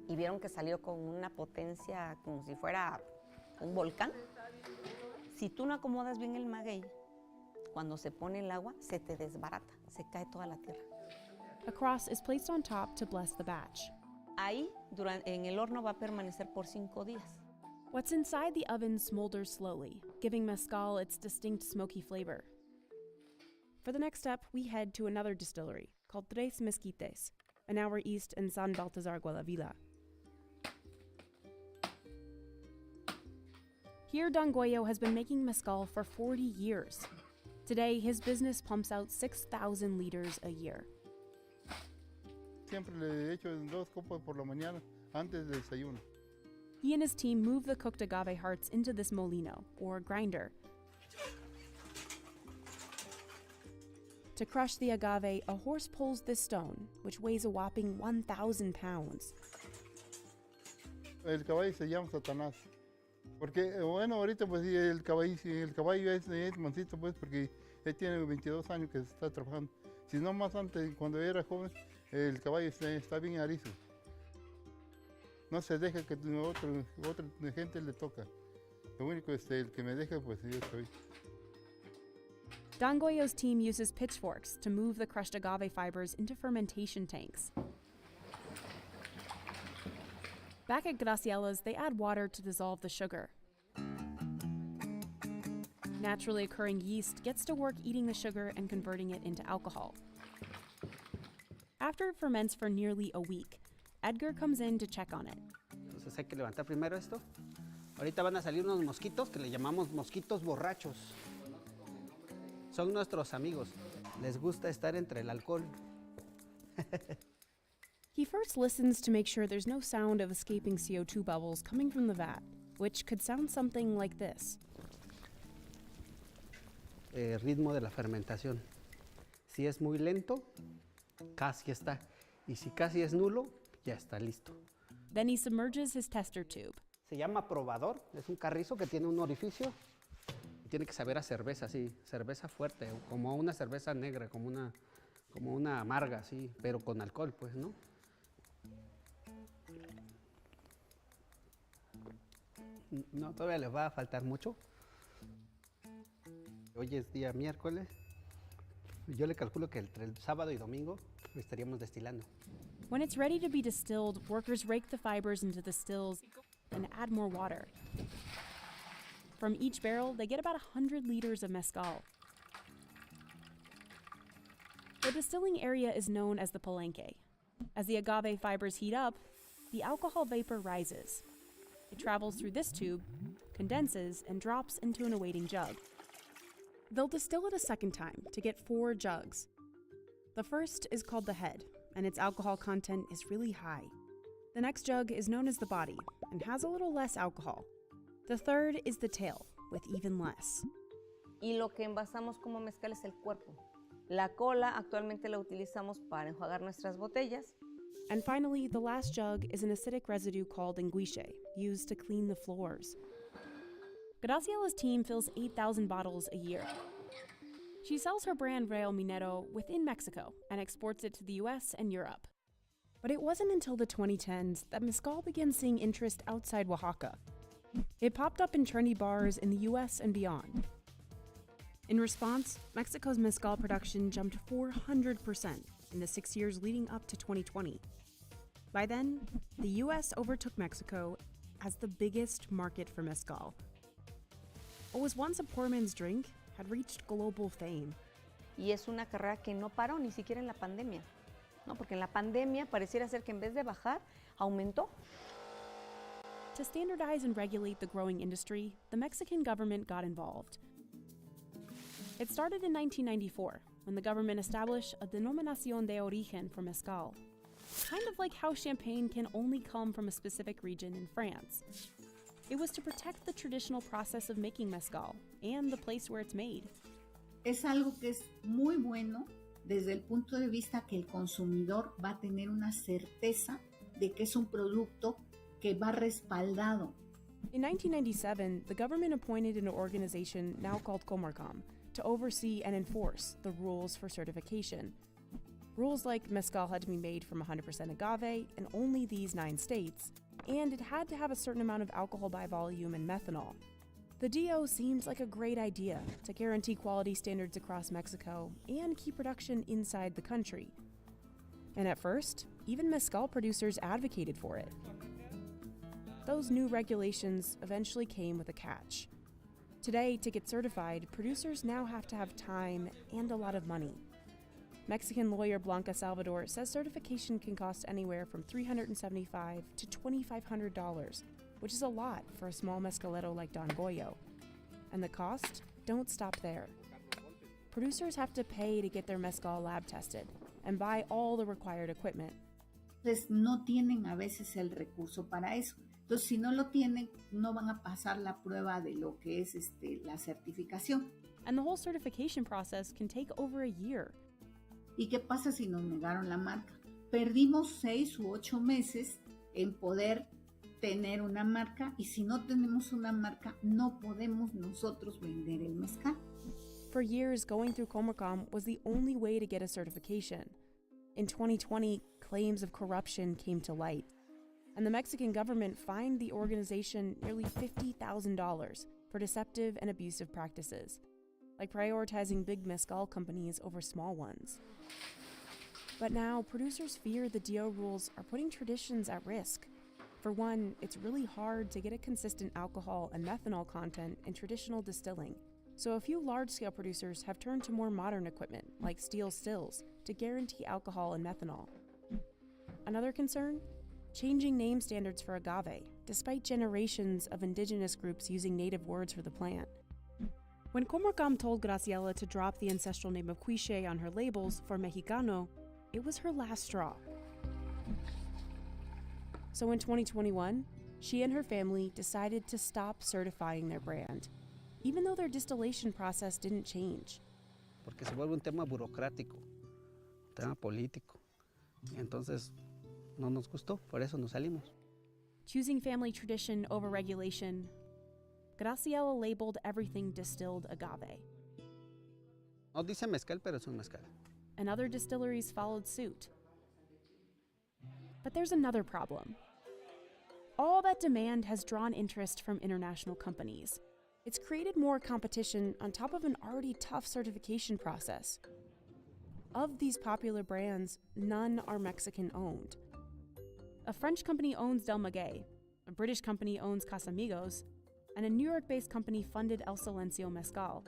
Y vieron que salió con una potencia como si fuera un volcán. Si tú no acomodas bien el maguey, cuando se pone el agua, se te desbarata, se cae toda la tierra. A cross is placed on top to bless the batch. Ahí, en el horno va a permanecer por 5 días. What's inside the oven smolders slowly, giving mezcal its distinct smoky flavor. For the next step, we head to another distillery called Tres Mezquites. an hour east in San Baltazar, Guadalvila. Here, Don Goyo has been making mezcal for 40 years. Today, his business pumps out 6,000 liters a year. Siempre le echo 2 copas por la mañana antes del desayuno. He and his team move the cooked agave hearts into this molino, or grinder. To crush the agave, a horse pulls this stone, which weighs a whopping 1,000 pounds. El caballo se llama Satanás. Porque, bueno, ahorita pues el caballo es mansito pues porque él tiene 22 años que está trabajando. Si no más antes, cuando era joven, el caballo está bien arizo. No se deja que otra gente le toca. Lo único el que me deja pues yo soy. Don Goyo's team uses pitchforks to move the crushed agave fibers into fermentation tanks. Back at Graciela's, they add water to dissolve the sugar. Naturally occurring yeast gets to work eating the sugar and converting it into alcohol. After it ferments for nearly a week, Edgar comes in to check on it. Entonces hay que levantar primero esto. Ahorita van a salir unos mosquitos que le llamamos mosquitos borrachos. Son nuestros amigos. Les gusta estar entre el alcohol. He first listens to make sure there's no sound of escaping CO2 bubbles coming from the vat, which could sound something like this. Ritmo de la fermentación. Si es muy lento, casi está. Y si casi es nulo, ya está listo. Then he submerges his tester tube. Se llama probador. Es un carrizo que tiene un orificio. Y tiene que saber a cerveza, sí. Cerveza fuerte, como una cerveza negra, como una amarga, sí. Pero con alcohol, pues, ¿no? No, todavía les va a faltar mucho. Hoy es día miércoles. Yo le calculo que entre el sábado y domingo estaríamos destilando. When it's ready to be distilled, workers rake the fibers into the stills and add more water. From each barrel, they get about 100 liters of mezcal. The distilling area is known as the palenque. As the agave fibers heat up, the alcohol vapor rises. It travels through this tube, condenses, and drops into an awaiting jug. They'll distill it a second time to get 4 jugs. The first is called the head, and its alcohol content is really high. The next jug is known as the body and has a little less alcohol. The third is the tail, with even less. Y lo que envasamos como mezcal es el cuerpo. La cola actualmente la utilizamos para enjuagar nuestras botellas. And finally, the last jug is an acidic residue called enguiche, used to clean the floors. Graciela's team fills 8,000 bottles a year. She sells her brand Real Minero within Mexico and exports it to the US and Europe. But it wasn't until the 2010s that mezcal began seeing interest outside Oaxaca. It popped up in trendy bars in the US and beyond. In response, Mexico's mezcal production jumped 400% in the 6 years leading up to 2020. By then, the US overtook Mexico as the biggest market for mezcal. What was once a poor man's drink had reached global fame. Y es una carrera que no paró ni siquiera en la pandemia, ¿no? Porque en la pandemia pareciera ser que en vez de bajar, aumentó. To standardize and regulate the growing industry, the Mexican government got involved. It started in 1994, when the government established a denominación de origen for mezcal, kind of like how champagne can only come from a specific region in France. It was to protect the traditional process of making mezcal and the place where it's made. Es algo que es muy bueno desde el punto de vista que el consumidor va a tener una certeza de que es un producto que va respaldado. In 1997, the government appointed an organization now called Comarcom to oversee and enforce the rules for certification. Rules like mezcal had to be made from 100% agave in only these 9 states, and it had to have a certain amount of alcohol by volume and methanol. The DO seems like a great idea to guarantee quality standards across Mexico and keep production inside the country. And at first, even mezcal producers advocated for it. Those new regulations eventually came with a catch. Today, to get certified, producers now have to have time and a lot of money. Mexican lawyer Blanca Salvador says certification can cost anywhere from $375 to $2,500, which is a lot for a small mezcalero like Don Goyo. And the cost don't stop there. Producers have to pay to get their mezcal lab tested and buy all the required equipment. Entonces no tienen a veces el recurso para eso. Entonces si no lo tienen, no van a pasar la prueba de lo que es la certificación. And the whole certification process can take over a year. ¿Y qué pasa si nos negaron la marca? Perdimos 6 u 8 meses en poder tener una marca, y si no tenemos una marca, no podemos nosotros vender el mezcal. For years, going through Comercom was the only way to get a certification. In 2020, claims of corruption came to light, and the Mexican government fined the organization nearly $50,000 for deceptive and abusive practices, like prioritizing big mezcal companies over small ones. But now, producers fear the DO rules are putting traditions at risk. For one, it's really hard to get a consistent alcohol and methanol content in traditional distilling. So a few large-scale producers have turned to more modern equipment, like steel stills, to guarantee alcohol and methanol. Another concern? Changing name standards for agave, despite generations of indigenous groups using native words for the plant. When Comercom told Graciela to drop the ancestral name of Quiche on her labels for Mexicano, it was her last straw. So in 2021, she and her family decided to stop certifying their brand, even though their distillation process didn't change. Porque se vuelve un tema burocrático, un tema político. Entonces, no nos gustó, por eso nos salimos. Choosing family tradition over regulation, Graciela labeled everything distilled agave. No dice mezcal, pero es un mezcal. And other distilleries followed suit. But there's another problem. All that demand has drawn interest from international companies. It's created more competition on top of an already tough certification process. Of these popular brands, none are Mexican-owned. A French company owns Del Maguey, a British company owns Casamigos, and a New York-based company funded El Silencio Mezcal.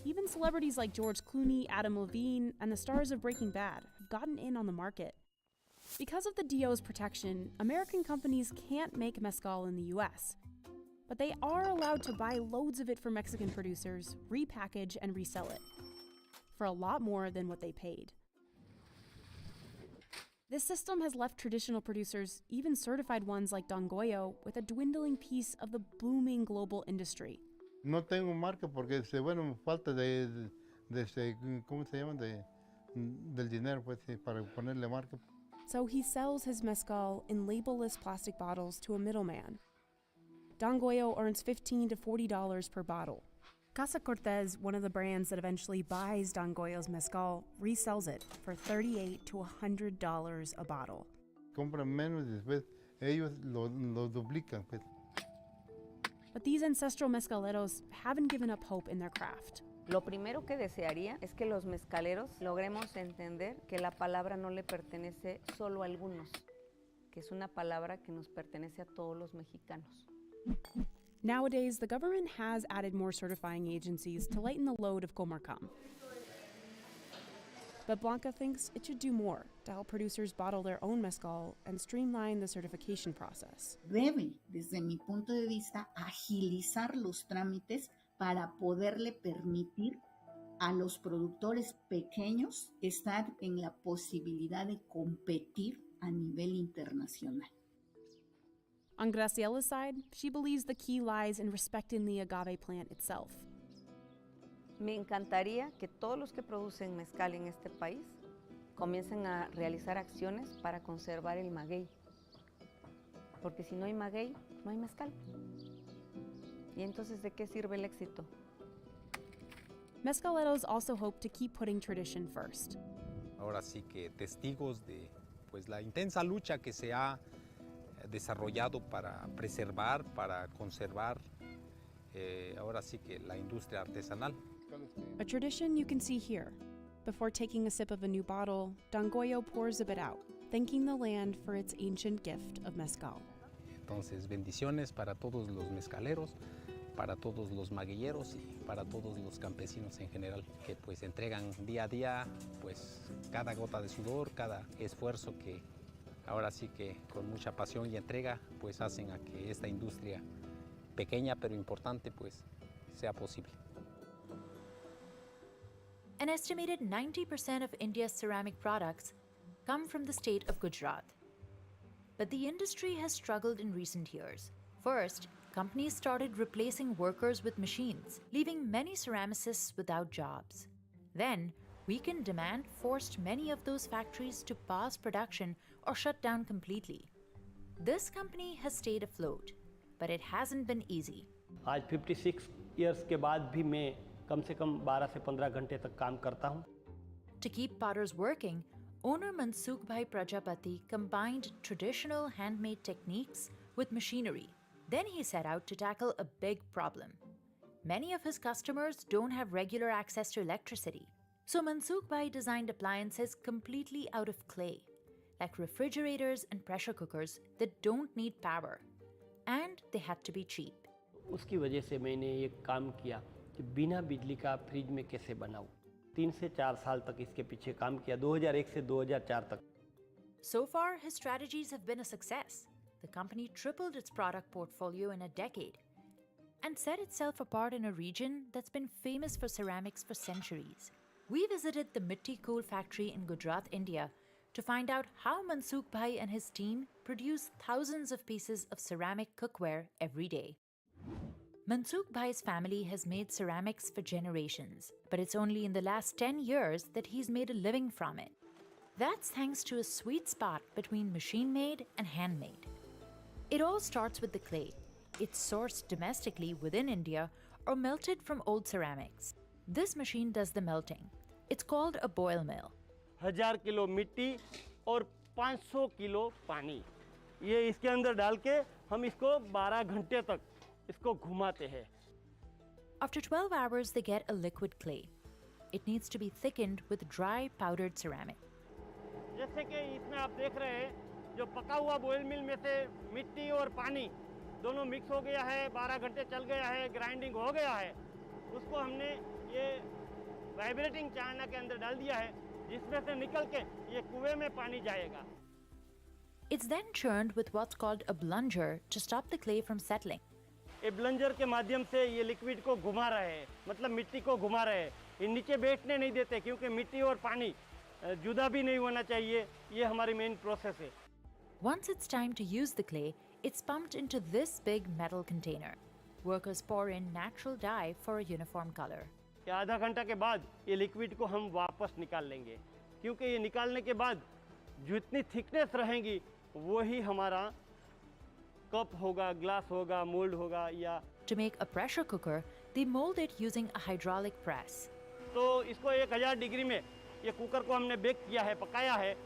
Even celebrities like George Clooney, Adam Levine, and the stars of Breaking Bad have gotten in on the market. Because of the DO's protection, American companies can't make mezcal in the US, but they are allowed to buy loads of it from Mexican producers, repackage, and resell it for a lot more than what they paid. This system has left traditional producers, even certified ones like Don Goyo, with a dwindling piece of the booming global industry. No tengo marca porque, bueno, falta ¿cómo se llama? Del dinero, pues, para ponerle marca. So he sells his mezcal in label-less plastic bottles to a middleman. Don Goyo earns $15 to $40 per bottle. Casa Cortez, one of the brands that eventually buys Don Goyo's mezcal, resells it for $38 to $100 a bottle. Compran menos y después ellos lo duplican, pues. But these ancestral mezcaleros haven't given up hope in their craft. Lo primero que desearía es que los mezcaleros logremos entender que la palabra no le pertenece solo a algunos, que es una palabra que nos pertenece a todos los mexicanos. Nowadays, the government has added more certifying agencies to lighten the load of Comercom. But Blanca thinks it should do more to help producers bottle their own mezcal and streamline the certification process. Debe, desde mi punto de vista, agilizar los trámites para poderle permitir a los productores pequeños estar en la posibilidad de competir a nivel internacional. On Graciela's side, she believes the key lies in respecting the agave plant itself. Me encantaría que todos los que producen mezcal en este país comiencen a realizar acciones para conservar el maguey. Porque si no hay maguey, no hay mezcal. ¿Y entonces de qué sirve el éxito? Mezcaleros also hope to keep putting tradition first. Ahora sí que testigos de pues, la intensa lucha que se ha desarrollado para preservar, para conservar, ahora sí que la industria artesanal. A tradition you can see here. Before taking a sip of a new bottle, Don Goyo pours a bit out, thanking the land for its ancient gift of mezcal. Entonces, bendiciones para todos los mezcaleros para todos los maguilleros y para todos los campesinos en general, que pues entregan día a día pues cada gota de sudor, cada esfuerzo que ahora sí que con mucha pasión y entrega pues hacen a que esta industria pequeña pero importante pues sea posible. An estimated 90% of India's ceramic products come from the state of Gujarat. But the industry has struggled in recent years. First, companies started replacing workers with machines, leaving many ceramicists without jobs. Then, weakened demand forced many of those factories to pause production or shut down completely. This company has stayed afloat, but it hasn't been easy. आज 56 years के बाद भी मैं कम से कम 12 से 15 घंटे तक काम करता हूँ. To keep potters working, owner Mansukh Bhai Prajapati combined traditional handmade techniques with machinery. Then he set out to tackle a big problem. Many of his customers don't have regular access to electricity. So Mansukh Bhai designed appliances completely out of clay, like refrigerators and pressure cookers that don't need power. And they had to be cheap. उसकी वजह से मैंने ये काम किया कि बिना बिजली का फ्रिज में कैसे बनाऊं. 3 से 4 साल तक इसके पीछे काम किया, 2001 से 2004 तक. So far, his strategies have been a success. The company tripled its product portfolio in a decade and set itself apart in a region that's been famous for ceramics for centuries. We visited the Mitti Kool factory in Gujarat, India, to find out how Mansukh Bhai and his team produce thousands of pieces of ceramic cookware every day. Mansukh Bhai's family has made ceramics for generations, but it's only in the last 10 years that he's made a living from it. That's thanks to a sweet spot between machine-made and handmade. It all starts with the clay. It's sourced domestically within India or melted from old ceramics. This machine does the melting. It's called a boil mill. 1000 kilo मिट्टी और 500 kilo पानी, ये इसके अंदर डाल के हम इसको 12 घंटे तक इसको घुमाते हैं. After 12 hours, they get a liquid clay. It needs to be thickened with dry powdered ceramic. जैसे कि इसमें आप देख रहे हैं, जो पका हुआ बॉयल मिल में से मिट्टी और पानी दोनों मिक्स हो गया है, 12 घंटे चल गया है, ग्राइंडिंग हो गया है. उसको हमने ये वाइब्रेटिंग चालना के अंदर डाल दिया है, जिसमें से निकल के ये कुएं में पानी जाएगा. It's then churned with what's called a plunger to stop the clay from settling. ये ब्लंजर के माध्यम से ये लिक्विड को घुमा रहे हैं, मतलब मिट्टी को घुमा रहे हैं. ये नीचे बैठने नहीं देते क्योंकि मिट्टी और पानी जुदा भी नहीं होना चाहिए. ये हमारी मेन प्रोसेस है. Once it's time to use the clay, it's pumped into this big metal container. Workers pour in natural dye for a uniform color. ये आधा घंटा के बाद ये लिक्विड को हम वापस निकाल लेंगे, क्योंकि ये निकालने के बाद जितनी थिकनेस रहेगी वही हमारा कप होगा, ग्लास होगा, मोल्ड होगा या. To make a pressure cooker, they mold it using a hydraulic press. तो इसको 1000 डिग्री में ये कुकर को हमने बेक किया है, पकाया है.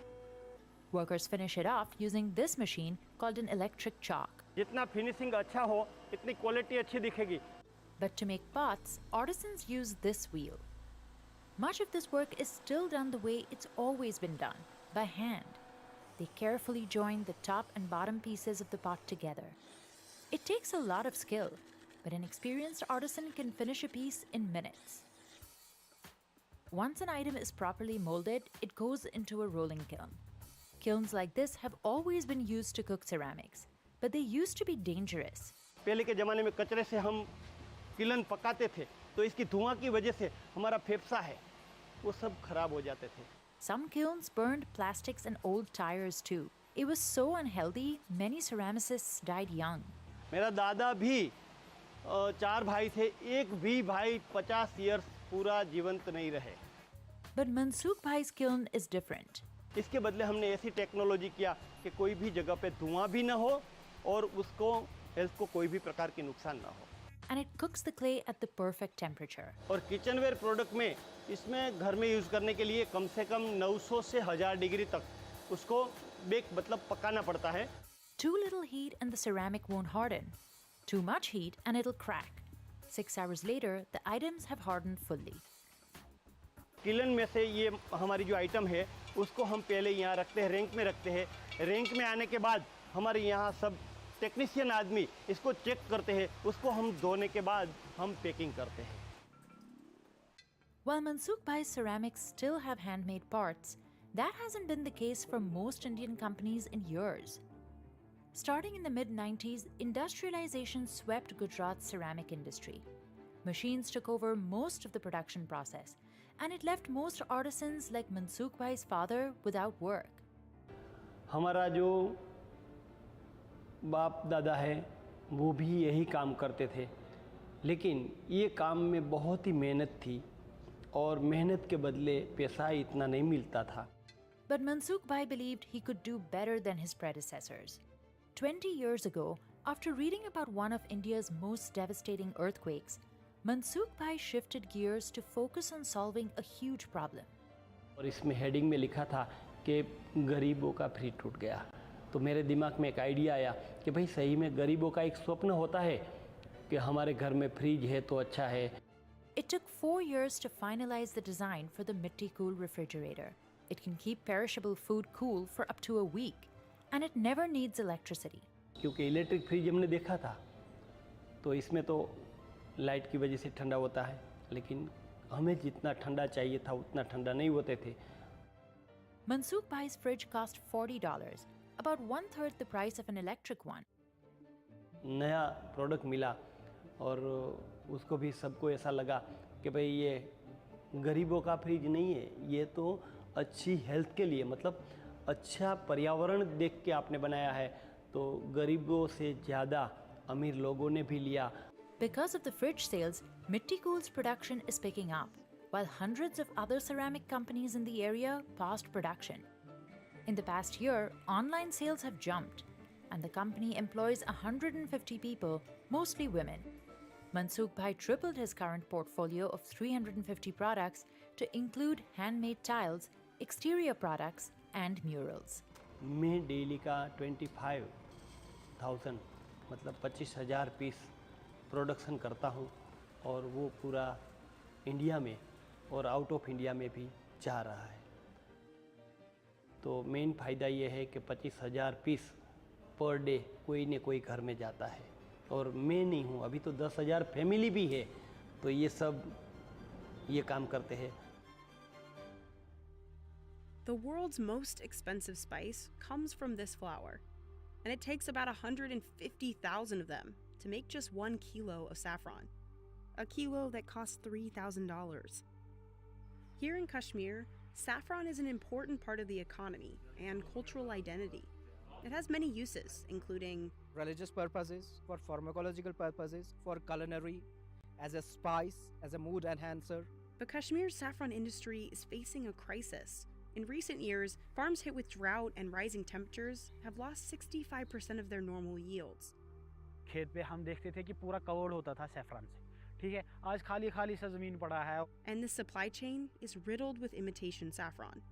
Workers finish it off using this machine called an electric chalk. जितना फिनिशिंग अच्छा हो, इतनी क्वालिटी अच्छी दिखेगी. But to make pots, artisans use this wheel. Much of this work is still done the way it's always been done, by hand. They carefully join the top and bottom pieces of the pot together. It takes a lot of skill, but an experienced artisan can finish a piece in minutes. Once an item is properly molded, it goes into a rolling kiln. Kilns like this have always been used to cook ceramics, but they used to be dangerous. पहले के ज़माने में कचरे से हम kiln पकाते थे, तो इसकी धुआं की वजह से हमारा फेफसा है, वो सब खराब हो जाते थे. Some kilns burned plastics and old tires too. It was so unhealthy, many ceramicists died young. मेरा दादा भी 4 भाई थे, एक भी भाई 50 years पूरा जीवंत नहीं रहे. But Mansukh Bhai's kiln is different. इसके बदले हमने ऐसी टेक्नोलॉजी किया कि कोई भी जगह पे धुआं भी ना हो और उसको हेल्थ को कोई भी प्रकार की नुकसान ना हो. And it cooks the clay at the perfect temperature. और किचनवेयर प्रोडक्ट में इसमें घर में यूज़ करने के लिए कम से कम 900 से 1000 डिग्री तक उसको बेक मतलब पकाना पड़ता है. Too little heat and the ceramic won't harden. Too much heat and it'll crack. 6 hours later, the items have hardened fully. Kiln में से ये हमारी जो आइटम है उसको हम पहले यहाँ रखते हैं, रैंक में रखते हैं. रैंक में आने के बाद हमारे यहाँ सब टेक्नीशियन आदमी इसको चेक करते हैं, उसको हम धोने के बाद हम पैकिंग करते हैं। While Mansukh Bhai's ceramics still have handmade parts, that hasn't been the case for most Indian companies in years. Starting in the mid-90s, industrialization swept Gujarat's ceramic industry. Machines took over most of the production process, and it left most artisans like Mansukh Bhai's father without work. हमारा जो बाप दादा है वो भी यही काम करते थे, लेकिन ये काम में बहुत ही मेहनत थी और मेहनत के बदले पैसा इतना नहीं मिलता था। But Mansukh Bhai believed he could do better than his predecessors. 20 years ago, after reading about one of India's most devastating earthquakes, Mansukh Bhai shifted gears to focus on solving a huge problem. और इसमें heading में लिखा था कि गरीबों का fridge टूट गया, तो मेरे दिमाग में एक आइडिया आया कि भाई सही में गरीबों का एक स्वप्न होता है कि हमारे घर में फ्रिज है तो अच्छा है। It took 4 years to finalize the design for the Mitti Cool refrigerator. It can keep perishable food cool for up to a week, and it never needs electricity. क्योंकि इलेक्ट्रिक फ्रिज हमने देखा था, तो इसमें तो लाइट की वजह से ठंडा होता है, लेकिन हमें जितना ठंडा चाहिए था उतना ठंडा नहीं होते थे। Mansukh Bhai's fridge cost $40, about 1/3 the price of an electric one. नया प्रोडक्ट मिला और उसको भी सबको ऐसा लगा कि भाई ये गरीबों का फ्रिज नहीं है, ये तो अच्छी हेल्थ के लिए, मतलब अच्छा पर्यावरण देख के आपने बनाया है, तो गरीबों से ज़्यादा अमीर लोगों ने भी लिया। Because of the fridge sales, Mitti Cool's production is picking up, while hundreds of other ceramic companies in the area paused production. In the past year, online sales have jumped, and the company employs 150 people, mostly women. Mansukh Bhai tripled his current portfolio of 350 products to include handmade tiles, exterior products, and murals. मैं daily का 25,000 मतलब 25,000 piece production करता हूँ, और वो पूरा India में और आउट ऑफ इंडिया में भी जा रहा है। तो मेन फ़ायदा ये है कि 25,000 पीस पर डे कोई न कोई घर में जाता है, और मैं नहीं हूँ, अभी तो 10,000 फैमिली भी है, तो ये सब ये काम करते हैं। The world's most expensive spice comes from this flower, and it takes about 150,000 of them to make just 1 kilo of saffron, a kilo that costs $3,000. Here in Kashmir, saffron is an important part of the economy and cultural identity. It has many uses, including religious purposes, for pharmacological purposes, for culinary, as a spice, as a mood enhancer. But Kashmir's saffron industry is facing a crisis. In recent years, farms hit with drought and rising temperatures have lost 65% of their normal yields. खेत पे हम देखते थे कि पूरा covered होता था saffron से, ठीक है, आज खाली खाली सा ज़मीन पड़ा है। And the supply chain is riddled with imitation saffron.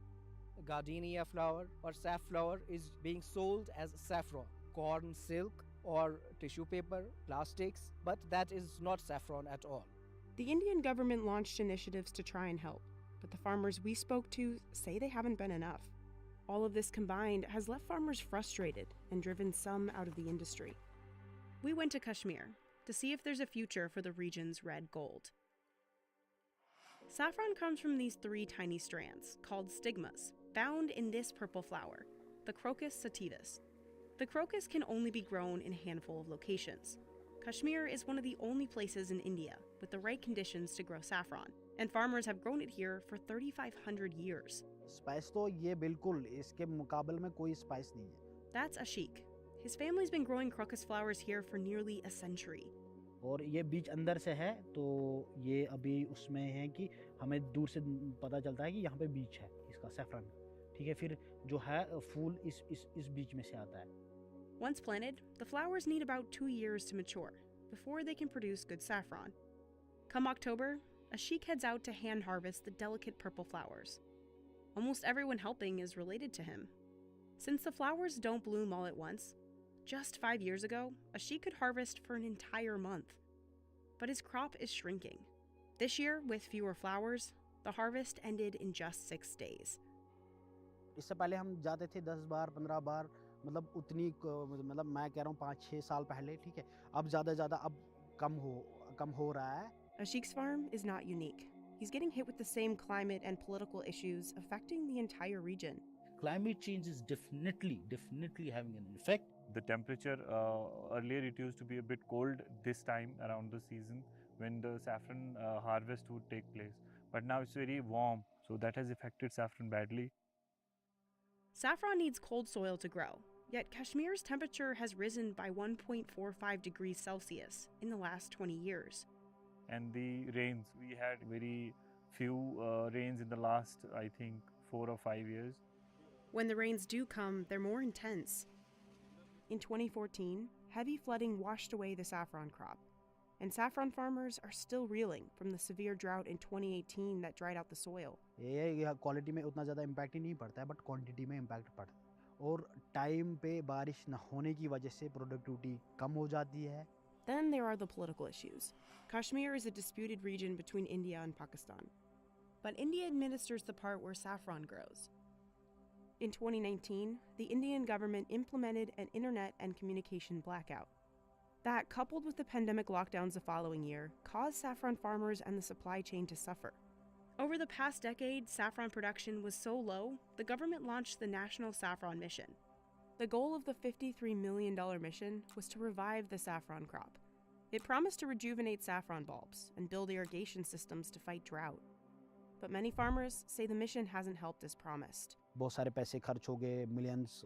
Gardenia flower or safflower is being sold as saffron, corn silk or tissue paper, plastics, but that is not saffron at all. The Indian government launched initiatives to try and help, but the farmers we spoke to say they haven't been enough. All of this combined has left farmers frustrated and driven some out of the industry. We went to Kashmir to see if there's a future for the region's red gold. Saffron comes from these 3 tiny strands, called stigmas, found in this purple flower, the Crocus sativus. The crocus can only be grown in a handful of locations. Kashmir is one of the only places in India with the right conditions to grow saffron, and farmers have grown it here for 3,500 years. Spice तो ये बिल्कुल इसके मुकाबले में कोई spice नहीं है। That's Ashik. His family's been growing crocus flowers here for nearly a century. और ये बीज अंदर से है, तो ये अभी उसमें है कि हमें दूर से पता चलता है कि यहाँ पे बीज है इसका सैफरन, ठीक है, फिर जो है फूल इस बीज में से आता है। Once planted, the flowers need about 2 years to mature before they can produce good saffron. Come October, Ashik heads out to hand harvest the delicate purple flowers. Almost everyone helping is related to him. Since the flowers don't bloom all at once, just 5 years ago, Ashik could harvest for an entire month. But his crop is shrinking. This year, with fewer flowers, the harvest ended in just 6 days. इससे पहले हम जाते थे 10 बार 15 बार मतलब उतनी मतलब मैं कह रहा हूँ 5-6 साल पहले, ठीक है, अब ज़्यादा अब कम हो रहा है. Ashik's farm is not unique. He's getting hit with the same climate and political issues affecting the entire region. Climate change is definitely having an effect. The temperature, earlier it used to be a bit cold this time around the season when the saffron harvest would take place. But now it's very warm, so that has affected saffron badly. Saffron needs cold soil to grow, yet Kashmir's temperature has risen by 1.45 degrees Celsius in the last 20 years. And the rains, we had very few rains in the last, I think, 4 or 5 years. When the rains do come, they're more intense. In 2014, heavy flooding washed away the saffron crop, and saffron farmers are still reeling from the severe drought in 2018 that dried out the soil. ये quality में उतना ज़्यादा impact he नहीं पड़ता है, but quantity में impact पड़ता है. और टाइम पे बारिश न होने की वजह से प्रोडक्टिविटी कम हो जाती है. Then there are the political issues. Kashmir is a disputed region between India and Pakistan, but India administers the part where saffron grows. In 2019, the Indian government implemented an internet and communication blackout. That, coupled with the pandemic lockdowns the following year, caused saffron farmers and the supply chain to suffer. Over the past decade, saffron production was so low, the government launched the National Saffron Mission. The goal of the $53 million mission was to revive the saffron crop. It promised to rejuvenate saffron bulbs and build irrigation systems to fight drought. But many farmers say the mission hasn't helped as promised. बहुत सारे पैसे खर्च हो गए, millions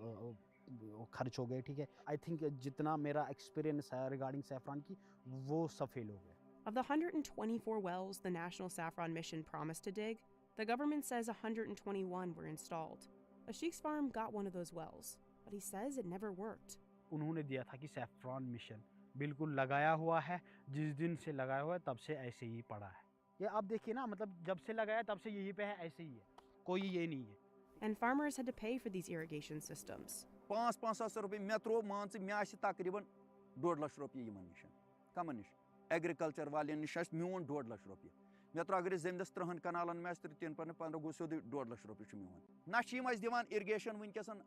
खर्च हो गए, ठीक है. आई थिंक जितना मेरा एक्सपीरियंस है रिगार्डिंग सैफरॉन की, वो सब फेल हो गए. Of the 124 wells the National Saffron Mission promised to dig, the government says 121 were installed. Ashik's farm got one of those wells, but he says it never worked. उन्होंने दिया था कि saffron mission बिल्कुल लगाया हुआ है, जिस दिन से लगाया हुआ है तब से ऐसे ही पड़ा है. ये आप देखिए ना, मतलब जब से लगाया तब से यहीं पे है, ऐसे ही है, कोई ये नहीं है. And farmers had to pay for these irrigation systems. 5,000 रुपये मे त्रो मान मे तकरीबन 2 लाख रुपये यमन निश कमन निश एग्रीकल्चर वाले निश मोन 2 लाख रुपये मे त्रो अगर जमींदस 3 कनालन मे 3 पर 15 गो सोद 2 लाख रुपये मोन ना दिवान इरिगेशन वनकसन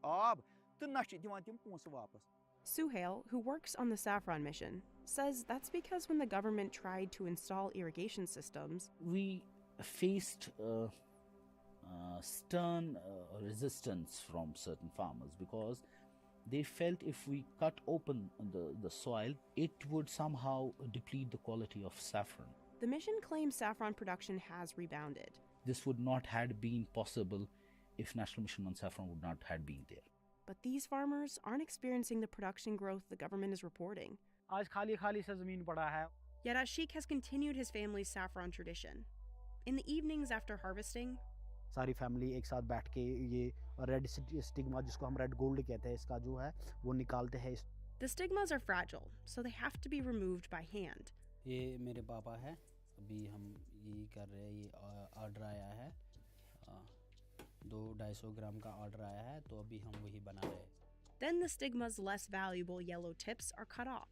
आब तो ना दिवान तम पोस वापस. Suhail, who works on the saffron mission, says that's because when the government tried to install irrigation systems, we faced stern resistance from certain farmers because they felt if we cut open the soil, it would somehow deplete the quality of saffron. The mission claims saffron production has rebounded. This would not have been possible if National Mission on Saffron would not have been there. But these farmers aren't experiencing the production growth the government is reporting. आज खाली से ज़मीन पड़ा है. Yet Ashik has continued his family's saffron tradition. In the evenings after harvesting, सारी family एक साथ बैठ के ये रेड स्टिग्मा जिसको हम रेड गोल्ड कहते हैं इसका जो है वो निकालते हैं. The stigmas are fragile, so they have to be removed by hand. ये मेरे पापा है, अभी हम ये कर रहे हैं, ये ऑर्डर आया है, 200-250 ग्राम का ऑर्डर आया है, तो अभी हम वही बना रहे हैं. Then the stigma's less valuable yellow tips are cut off.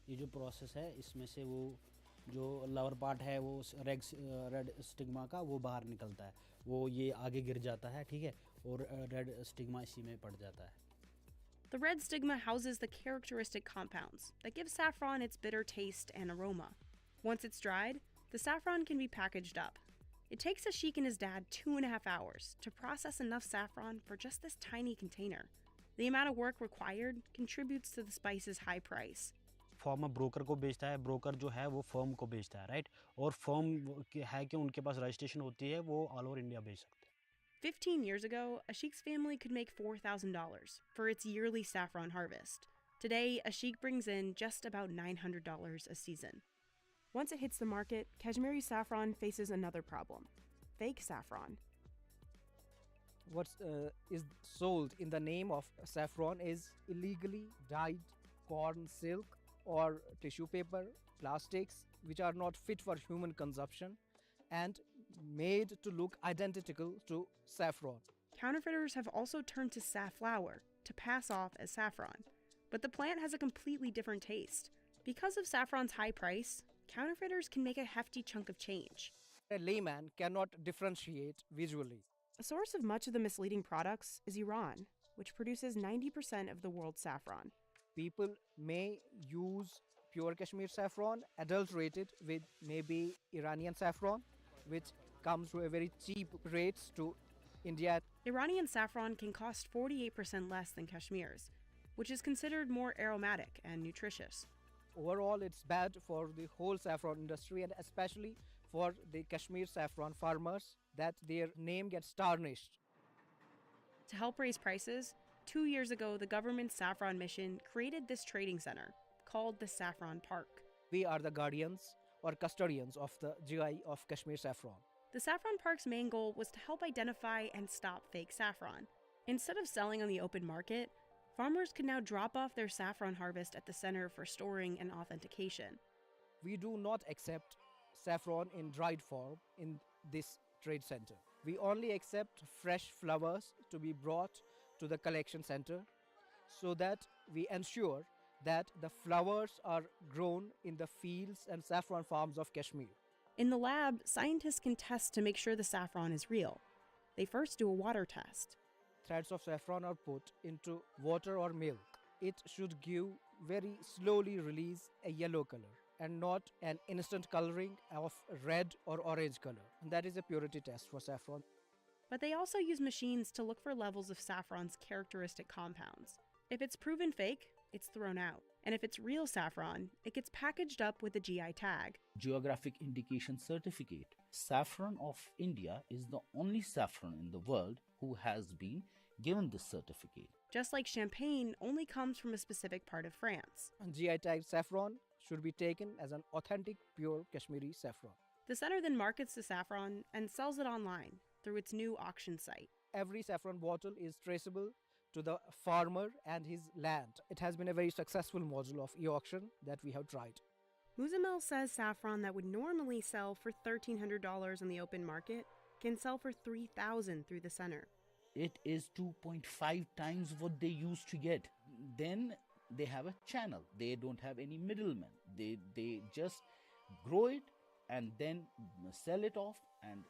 ये जो प्रोसेस है इसमें से वो जो लवर पार्ट है वो रेड स्टिग्मा का वो बाहर निकलता है, वो ये आगे गिर जाता है, ठीक है, और रेड स्टिग्मा इसी में पड़ जाता है. The red stigma houses the characteristic compounds that give saffron its bitter taste and aroma. Once it's dried, the saffron can be packaged up. It takes Ashik and his dad 2.5 hours to process enough saffron for just this tiny container. The amount of work required contributes to the spice's high price. Farmer broker को बेचता है, broker जो है वो firm को बेचता है, right, और फर्म है कि उनके पास रजिस्ट्रेशन होती है, वो ऑल ओवर इंडिया बेच सकते हैं. 15 years ago, Ashik's family could make $4,000 for its yearly saffron harvest. Today, Ashik brings in just about $900 a season. Once it hits the market, Kashmiri saffron faces another problem: fake saffron. What is sold in the name of saffron is illegally dyed corn silk or tissue paper, plastics which are not fit for human consumption and made to look identical to saffron. Counterfeiters have also turned to safflower to pass off as saffron, but the plant has a completely different taste. Because of saffron's high price, counterfeiters can make a hefty chunk of change. A layman cannot differentiate visually. A source of much of the misleading products is Iran, which produces 90% of the world's saffron. People may use pure Kashmir saffron adulterated with maybe Iranian saffron, which comes to a very cheap rates to India. Iranian saffron can cost 48% less than Kashmir's, which is considered more aromatic and nutritious. Overall, it's bad for the whole saffron industry and especially for the Kashmir saffron farmers that their name gets tarnished. To help raise prices, 2 years ago, the government's saffron mission created this trading center called the Saffron Park. We are the guardians or custodians of the GI of Kashmir saffron. The Saffron Park's main goal was to help identify and stop fake saffron. Instead of selling on the open market, farmers could now drop off their saffron harvest at the center for storing and authentication. We do not accept saffron in dried form in this trade center. We only accept fresh flowers to be brought to the collection center so that we ensure that the flowers are grown in the fields and saffron farms of Kashmir. In the lab, scientists can test to make sure the saffron is real. They first do a water test. Threads of saffron are put into water or milk. It should give very slowly release a yellow color and not an instant coloring of red or orange color. And that is a purity test for saffron. But they also use machines to look for levels of saffron's characteristic compounds. If it's proven fake, it's thrown out. And if it's real saffron, it gets packaged up with a GI tag. Geographic Indication Certificate. Saffron of India is the only saffron in the world who has been given this certificate. Just like champagne only comes from a specific part of France. And GI tag saffron should be taken as an authentic, pure Kashmiri saffron. The center then markets the saffron and sells it online through its new auction site. Every saffron bottle is traceable to the farmer and his land. It has been a very successful model of e-auction that we have tried. Muzamil says saffron that would normally sell for $1,300 in the open market can sell for $3,000 through the center. It is 2.5 times what they used to get. Then they have a channel. They don't have any middlemen. They just grow it and then sell it off and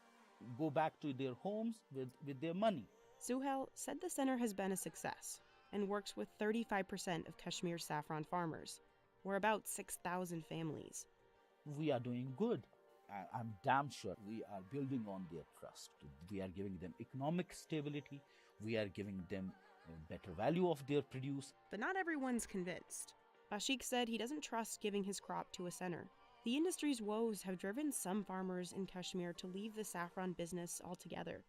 go back to their homes with their money. Suhail said the center has been a success and works with 35% of Kashmir's saffron farmers, or about 6,000 families. We are doing good. I'm damn sure we are building on their trust. We are giving them economic stability. We are giving them better value of their produce. But not everyone's convinced. Bashik said he doesn't trust giving his crop to a center. The industry's woes have driven some farmers in Kashmir to leave the saffron business altogether.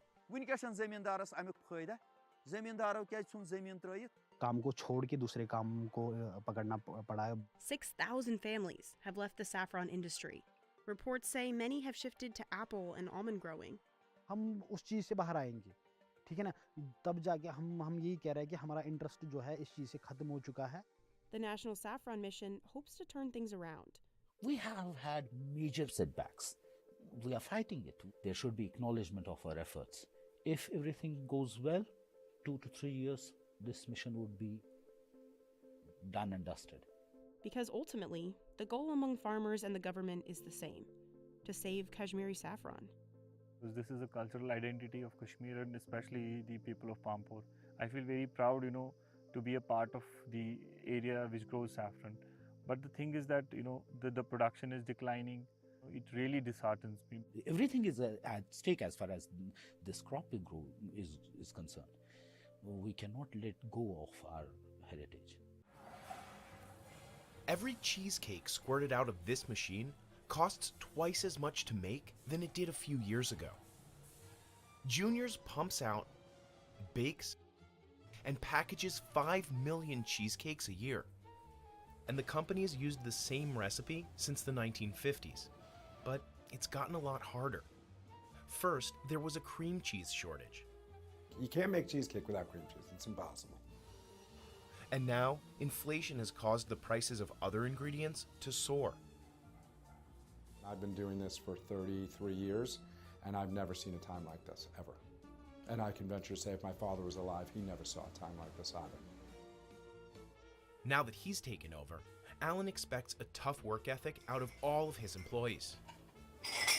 काम को छोड़ के दूसरे काम को पकड़ना पड़ा है. 6,000 families have left the saffron industry. Reports say many have shifted to apple and almond growing. हम उस चीज से बाहर आएंगे, ठीक है ना? तब जाके हम यही कह रहे हैं कि हमारा इंटरेस्ट जो है इस चीज से खत्म हो चुका है. The National Saffron Mission hopes to turn things around. We have had major setbacks. We are fighting it. There should be acknowledgement of our efforts. If everything goes well, 2 to 3 years, this mission would be done and dusted. Because ultimately, the goal among farmers and the government is the same, to save Kashmiri saffron. This is a cultural identity of Kashmir and especially the people of Pampur. I feel very proud, to be a part of the area which grows saffron. But the thing is that, the production is declining. It really disheartens me. Everything is at stake as far as this crop we grow is concerned. We cannot let go of our heritage. Every cheesecake squirted out of this machine costs twice as much to make than it did a few years ago. Juniors pumps out, bakes, and packages 5 million cheesecakes a year. And the company has used the same recipe since the 1950s. But it's gotten a lot harder. First, there was a cream cheese shortage. You can't make cheesecake without cream cheese. It's impossible. And now, inflation has caused the prices of other ingredients to soar. I've been doing this for 33 years, and I've never seen a time like this, ever. And I can venture to say if my father was alive, he never saw a time like this either. Now that he's taken over, Alan expects a tough work ethic out of all of his employees.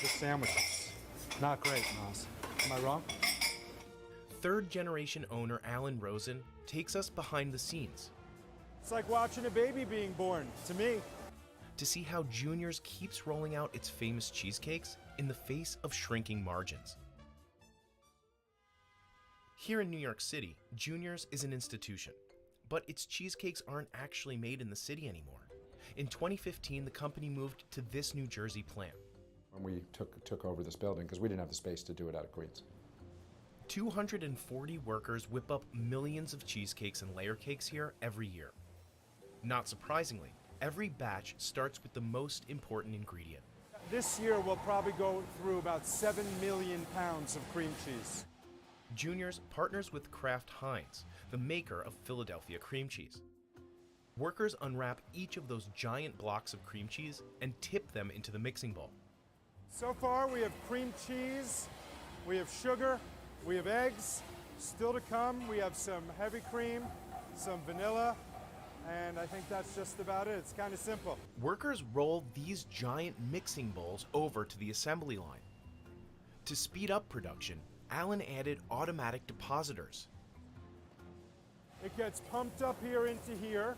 This sandwich is not great, Nas. Am I wrong? third-generation owner Alan Rosen takes us behind the scenes. It's like watching a baby being born, to me. To see how Junior's keeps rolling out its famous cheesecakes in the face of shrinking margins. Here in New York City, Junior's is an institution, but its cheesecakes aren't actually made in the city anymore. In 2015, the company moved to this New Jersey plant. When we took over this building, because we didn't have the space to do it out of Queens. 240 workers whip up millions of cheesecakes and layer cakes here every year. Not surprisingly, every batch starts with the most important ingredient. This year we'll probably go through about 7 million pounds of cream cheese. Junior's partners with Kraft Heinz, the maker of Philadelphia cream cheese. Workers unwrap each of those giant blocks of cream cheese and tip them into the mixing bowl. So far we have cream cheese, we have sugar, we have eggs. Still to come, we have some heavy cream, some vanilla, and I think that's just about it. It's kind of simple. Workers roll these giant mixing bowls over to the assembly line. To speed up production, Alan added automatic depositors. It gets pumped up here into here.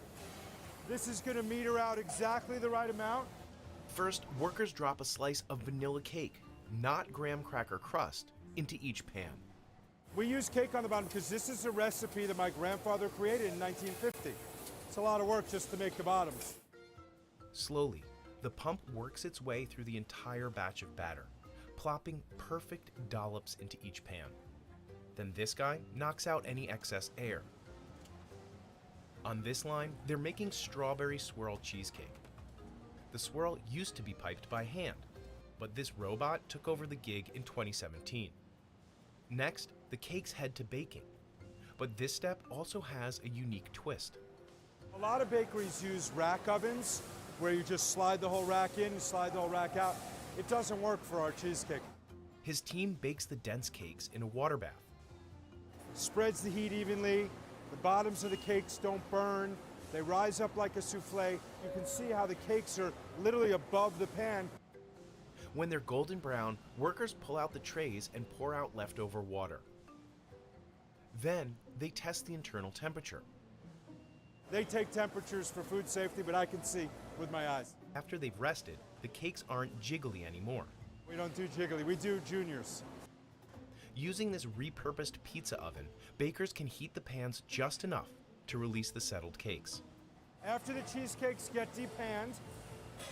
This is going to meter out exactly the right amount. First, workers drop a slice of vanilla cake, not graham cracker crust, into each pan. We use cake on the bottom because this is a recipe that my grandfather created in 1950. It's a lot of work just to make the bottoms. Slowly, the pump works its way through the entire batch of batter, plopping perfect dollops into each pan. Then this guy knocks out any excess air. On this line, they're making strawberry swirl cheesecake. The swirl used to be piped by hand, but this robot took over the gig in 2017. Next, the cakes head to baking, but this step also has a unique twist. A lot of bakeries use rack ovens where you just slide the whole rack in and slide the whole rack out. It doesn't work for our cheesecake. His team bakes the dense cakes in a water bath. Spreads the heat evenly. The bottoms of the cakes don't burn. They rise up like a souffle. You can see how the cakes are literally above the pan. When they're golden brown, workers pull out the trays and pour out leftover water. Then, they test the internal temperature. They take temperatures for food safety, but I can see with my eyes. After they've rested, the cakes aren't jiggly anymore. We don't do jiggly, we do Juniors. Using this repurposed pizza oven, bakers can heat the pans just enough to release the settled cakes. After the cheesecakes get depanned,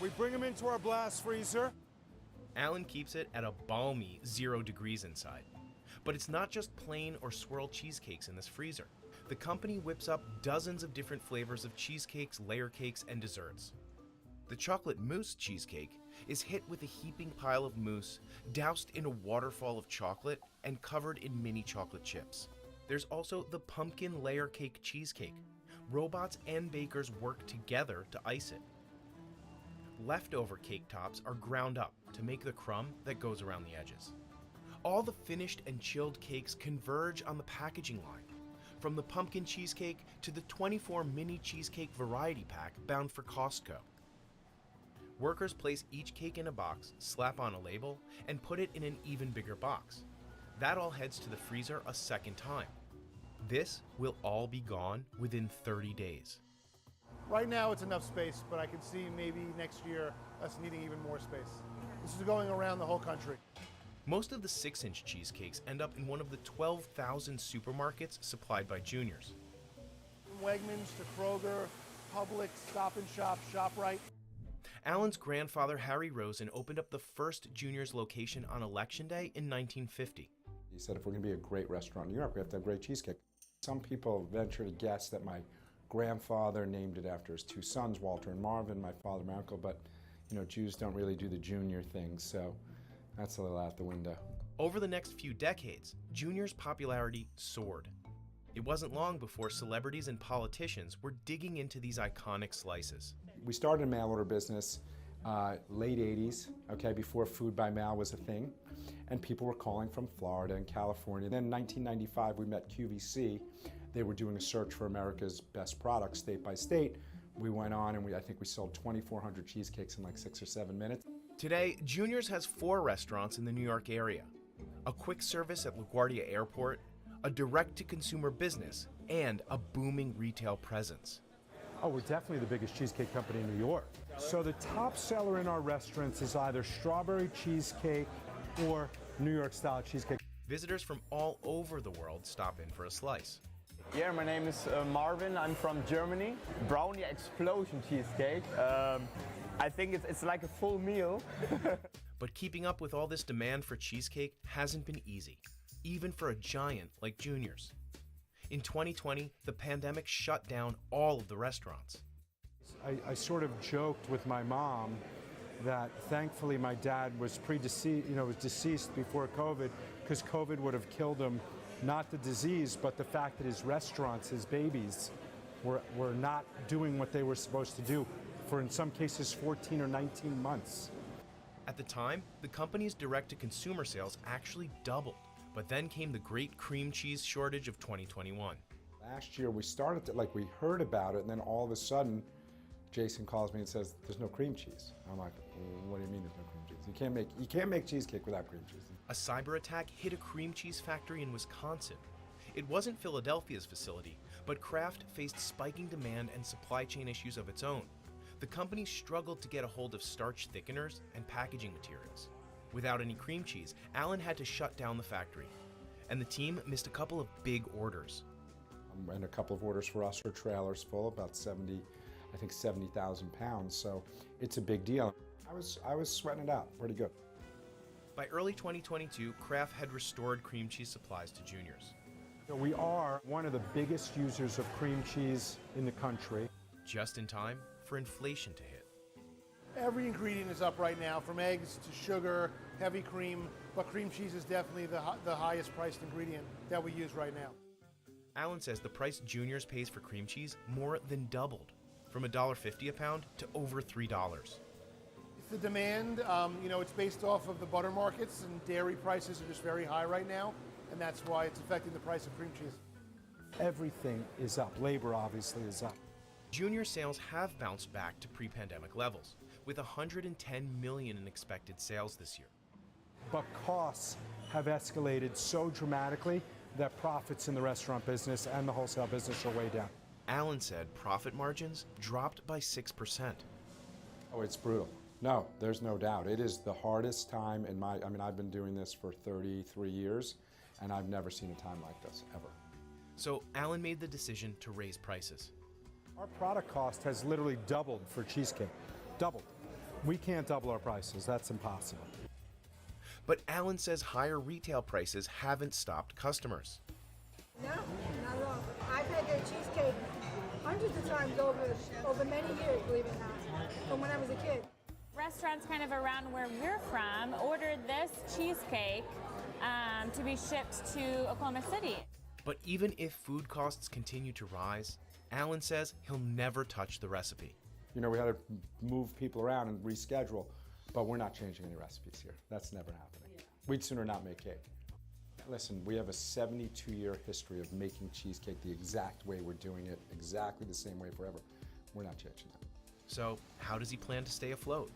we bring them into our blast freezer. Alan keeps it at a balmy 0 degrees inside. But it's not just plain or swirl cheesecakes in this freezer. The company whips up dozens of different flavors of cheesecakes, layer cakes, and desserts. The chocolate mousse cheesecake is hit with a heaping pile of mousse, doused in a waterfall of chocolate and covered in mini chocolate chips. There's also the pumpkin layer cake cheesecake. Robots and bakers work together to ice it. Leftover cake tops are ground up to make the crumb that goes around the edges. All the finished and chilled cakes converge on the packaging line, from the pumpkin cheesecake to the 24 mini cheesecake variety pack bound for Costco. Workers place each cake in a box, slap on a label, and put it in an even bigger box. That all heads to the freezer a second time. This will all be gone within 30 days. Right now it's enough space, but I can see maybe next year us needing even more space. This is going around the whole country. Most of the 6-inch cheesecakes end up in one of the 12,000 supermarkets supplied by Junior's. From Wegmans to Kroger, Publix, Stop and Shop, ShopRite. Alan's grandfather, Harry Rosen, opened up the first Junior's location on Election Day in 1950. He said, if we're going to be a great restaurant in New York, we have to have great cheesecake. Some people venture to guess that my grandfather named it after his two sons, Walter and Marvin, my father, my uncle, but Jews don't really do the junior thing, so that's a little out the window. Over the next few decades, Junior's popularity soared. It wasn't long before celebrities and politicians were digging into these iconic slices. We started a mail order business late 80s, before food by mail was a thing, and people were calling from Florida and California. Then in 1995, we met QVC. They were doing a search for America's best products state by state. We went on and I think we sold 2,400 cheesecakes in like 6 or 7 minutes. Today, Junior's has 4 restaurants in the New York area, a quick service at LaGuardia Airport, a direct-to-consumer business, and a booming retail presence. Oh, we're definitely the biggest cheesecake company in New York. So the top seller in our restaurants is either strawberry cheesecake or New York style cheesecake. Visitors from all over the world stop in for a slice. Yeah, my name is Marvin. I'm from Germany. Brownie explosion cheesecake. I think it's like a full meal. But keeping up with all this demand for cheesecake hasn't been easy, even for a giant like Junior's. In 2020, the pandemic shut down all of the restaurants. I sort of joked with my mom that thankfully my dad was deceased before COVID, because COVID would have killed him, not the disease, but the fact that his restaurants, his babies, were not doing what they were supposed to do for, in some cases, 14 or 19 months. At the time, the company's direct-to-consumer sales actually doubled, but then came the great cream cheese shortage of 2021. Last year we started to, we heard about it, and then all of a sudden Jason calls me and says, there's no cream cheese. I'm like, what do you mean there's no cream cheese? You can't make cheesecake without cream cheese. A cyber attack hit a cream cheese factory in Wisconsin. It wasn't Philadelphia's facility, but Kraft faced spiking demand and supply chain issues of its own. The company struggled to get a hold of starch thickeners and packaging materials. Without any cream cheese, Alan had to shut down the factory, and the team missed a couple of big orders. And a couple of orders for us are trailers full, about 70,000 pounds, so it's a big deal. I was sweating it out pretty good. By early 2022, Kraft had restored cream cheese supplies to Junior's. So we are one of the biggest users of cream cheese in the country. Just in time for inflation to hit. Every ingredient is up right now, from eggs to sugar, heavy cream, but cream cheese is definitely the highest priced ingredient that we use right now. Alan says the price Junior's pays for cream cheese more than doubled, from $1.50 a pound to over $3. It's the demand, it's based off of the butter markets, and dairy prices are just very high right now, and that's why it's affecting the price of cream cheese. Everything is up. Labor obviously is up. Junior sales have bounced back to pre-pandemic levels, with $110 million in expected sales this year. But costs have escalated so dramatically that profits in the restaurant business and the wholesale business are way down. Alan said profit margins dropped by 6%. Oh, it's brutal. No, there's no doubt. It is the hardest time in I've been doing this for 33 years, and I've never seen a time like this, ever. So Alan made the decision to raise prices. Our product cost has literally doubled for cheesecake. Doubled. We can't double our prices. That's impossible. But Alan says higher retail prices haven't stopped customers. No, not at all. I've had their cheesecake hundreds of times over many years, believe it or not, from when I was a kid. Restaurants kind of around where we're from ordered this cheesecake to be shipped to Oklahoma City. But even if food costs continue to rise, Alan says he'll never touch the recipe. We had to move people around and reschedule, but we're not changing any recipes here. That's never happening. We'd sooner not make cake. Listen, we have a 72-year history of making cheesecake the exact way we're doing it, exactly the same way forever. We're not changing that. So how does he plan to stay afloat?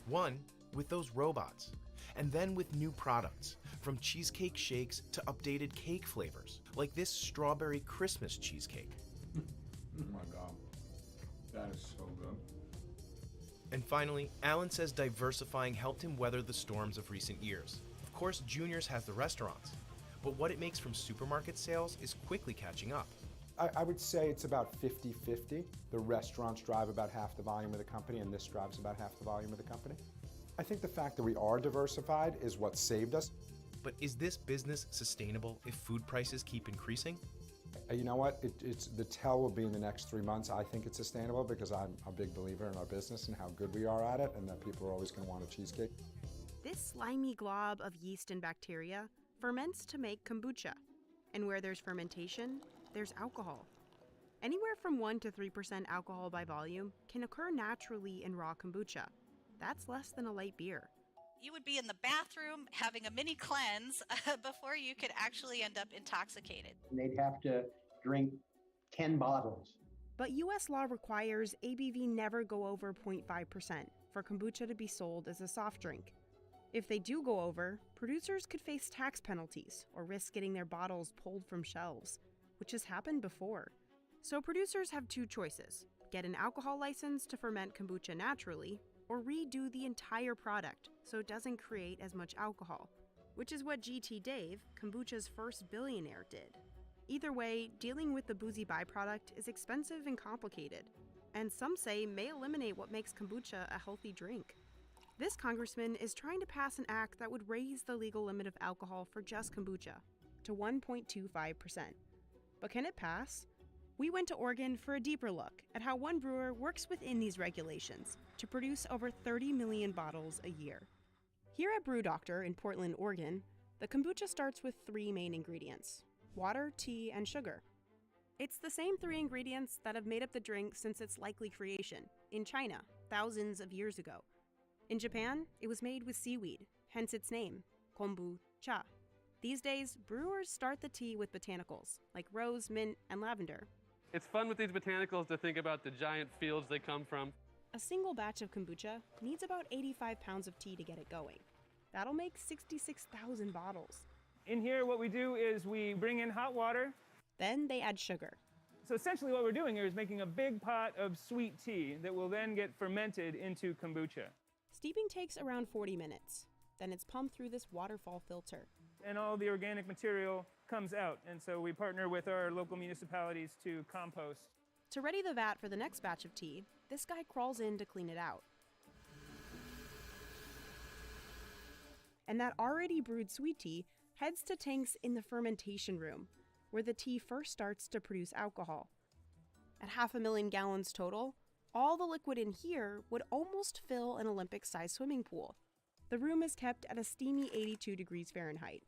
One, with those robots, and then with new products, from cheesecake shakes to updated cake flavors, like this strawberry Christmas cheesecake. Oh my God, that is so good. And finally, Alan says diversifying helped him weather the storms of recent years. Of course, Junior's has the restaurants, but what it makes from supermarket sales is quickly catching up. I would say it's about 50-50. The restaurants drive about half the volume of the company, and this drives about half the volume of the company. I think the fact that we are diversified is what saved us. But is this business sustainable if food prices keep increasing? You know what? The tell will be in the next 3 months. I think it's sustainable because I'm a big believer in our business and how good we are at it, and that people are always going to want a cheesecake. This slimy glob of yeast and bacteria ferments to make kombucha. And where there's fermentation, there's alcohol. Anywhere from 1 to 3% alcohol by volume can occur naturally in raw kombucha. That's less than a light beer. You would be in the bathroom having a mini cleanse before you could actually end up intoxicated. They'd have to drink 10 bottles. But U.S. law requires ABV never go over 0.5% for kombucha to be sold as a soft drink. If they do go over, producers could face tax penalties or risk getting their bottles pulled from shelves, which has happened before. So producers have two choices: get an alcohol license to ferment kombucha naturally, or redo the entire product so it doesn't create as much alcohol, which is what GT Dave, kombucha's first billionaire, did. Either way, dealing with the boozy byproduct is expensive and complicated, and some say may eliminate what makes kombucha a healthy drink. This congressman is trying to pass an act that would raise the legal limit of alcohol for just kombucha to 1.25%. But can it pass? We went to Oregon for a deeper look at how one brewer works within these regulations to produce over 30 million bottles a year. Here at Brew Doctor in Portland, Oregon, the kombucha starts with 3 main ingredients: water, tea, and sugar. It's the same 3 ingredients that have made up the drink since its likely creation, in China, thousands of years ago. In Japan, it was made with seaweed, hence its name, kombu-cha. These days, brewers start the tea with botanicals, like rose, mint, and lavender. It's fun with these botanicals to think about the giant fields they come from. A single batch of kombucha needs about 85 pounds of tea to get it going. That'll make 66,000 bottles. In here, what we do is we bring in hot water. Then they add sugar. So essentially what we're doing here is making a big pot of sweet tea that will then get fermented into kombucha. Steeping takes around 40 minutes. Then it's pumped through this waterfall filter. And all the organic material comes out. And so we partner with our local municipalities to compost. To ready the vat for the next batch of tea, this guy crawls in to clean it out. And that already brewed sweet tea heads to tanks in the fermentation room, where the tea first starts to produce alcohol. At 500,000 gallons total, all the liquid in here would almost fill an Olympic-sized swimming pool. The room is kept at a steamy 82 degrees Fahrenheit,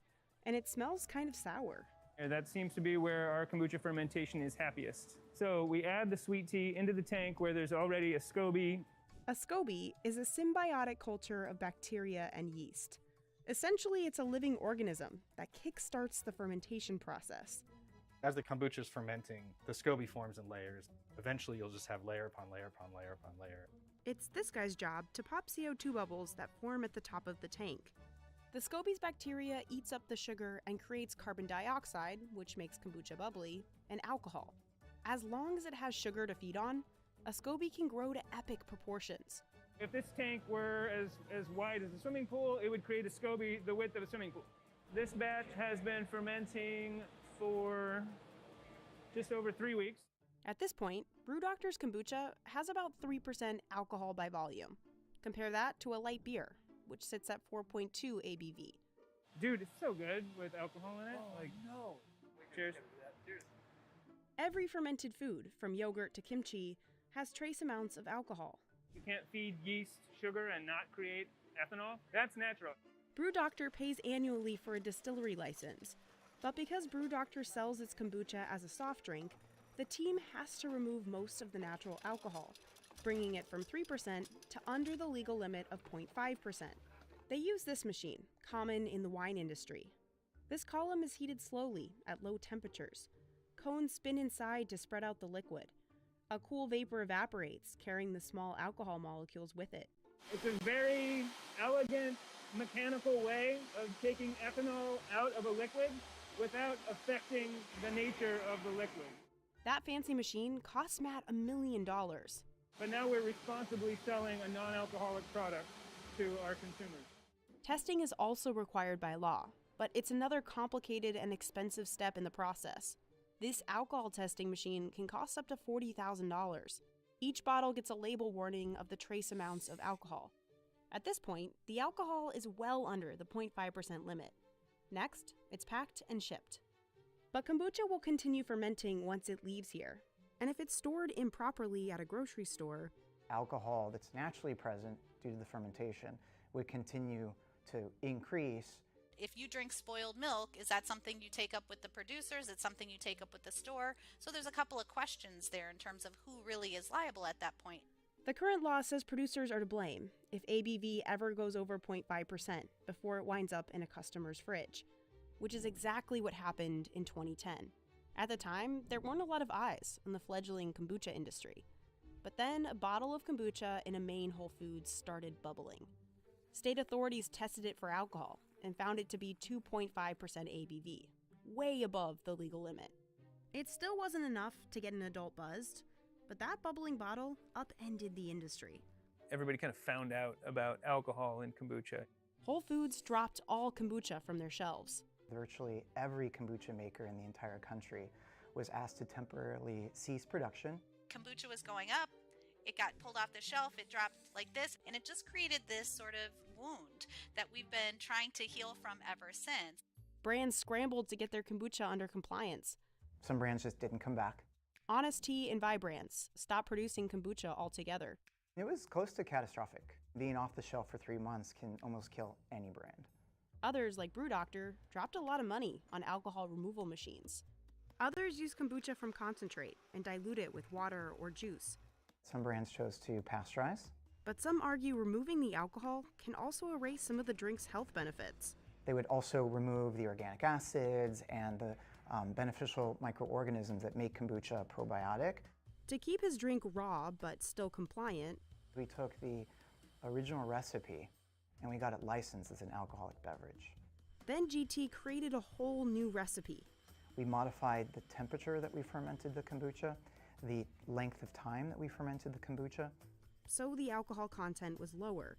and it smells kind of sour. And that seems to be where our kombucha fermentation is happiest. So we add the sweet tea into the tank where there's already a SCOBY. A SCOBY is a symbiotic culture of bacteria and yeast. Essentially, it's a living organism that kickstarts the fermentation process. As the kombucha is fermenting, the SCOBY forms in layers. Eventually, you'll just have layer upon layer upon layer upon layer. It's this guy's job to pop CO2 bubbles that form at the top of the tank. The SCOBY's bacteria eats up the sugar and creates carbon dioxide, which makes kombucha bubbly, and alcohol. As long as it has sugar to feed on, a SCOBY can grow to epic proportions. If this tank were as wide as a swimming pool, it would create a SCOBY the width of a swimming pool. This batch has been fermenting for just over 3 weeks. At this point, Brew Doctor's kombucha has about 3% alcohol by volume. Compare that to a light beer, which sits at 4.2 ABV. Dude, it's so good with alcohol in it. No. Cheers. Every fermented food, from yogurt to kimchi, has trace amounts of alcohol. You can't feed yeast sugar and not create ethanol. That's natural. Brew Doctor pays annually for a distillery license, but because Brew Doctor sells its kombucha as a soft drink, the team has to remove most of the natural alcohol, bringing it from 3% to under the legal limit of 0.5%. They use this machine, common in the wine industry. This column is heated slowly at low temperatures. Cones spin inside to spread out the liquid. A cool vapor evaporates, carrying the small alcohol molecules with it. It's a very elegant, mechanical way of taking ethanol out of a liquid without affecting the nature of the liquid. That fancy machine costs Matt $1 million. But now we're responsibly selling a non-alcoholic product to our consumers. Testing is also required by law, but it's another complicated and expensive step in the process. This alcohol testing machine can cost up to $40,000. Each bottle gets a label warning of the trace amounts of alcohol. At this point, the alcohol is well under the 0.5% limit. Next, it's packed and shipped. But kombucha will continue fermenting once it leaves here. And if it's stored improperly at a grocery store, alcohol that's naturally present due to the fermentation would continue to increase. If you drink spoiled milk, is that something you take up with the producers? Is it something you take up with the store? So there's a couple of questions there in terms of who really is liable at that point. The current law says producers are to blame if ABV ever goes over 0.5% before it winds up in a customer's fridge, which is exactly what happened in 2010. At the time, there weren't a lot of eyes on the fledgling kombucha industry. But then a bottle of kombucha in a Maine Whole Foods started bubbling. State authorities tested it for alcohol and found it to be 2.5% ABV, way above the legal limit. It still wasn't enough to get an adult buzzed, but that bubbling bottle upended the industry. Everybody kind of found out about alcohol in kombucha. Whole Foods dropped all kombucha from their shelves. Virtually every kombucha maker in the entire country was asked to temporarily cease production. Kombucha was going up, it got pulled off the shelf, it dropped like this, and it just created this sort of wound that we've been trying to heal from ever since. Brands scrambled to get their kombucha under compliance. Some brands just didn't come back. Honest Tea and Vibrance stopped producing kombucha altogether. It was close to catastrophic. Being off the shelf for 3 months can almost kill any brand. Others, like BrewDoctor, dropped a lot of money on alcohol removal machines. Others use kombucha from concentrate and dilute it with water or juice. Some brands chose to pasteurize. But some argue removing the alcohol can also erase some of the drink's health benefits. They would also remove the organic acids and the beneficial microorganisms that make kombucha probiotic. To keep his drink raw but still compliant, we took the original recipe and we got it licensed as an alcoholic beverage. Then GT created a whole new recipe. We modified the temperature that we fermented the kombucha, the length of time that we fermented the kombucha. So the alcohol content was lower.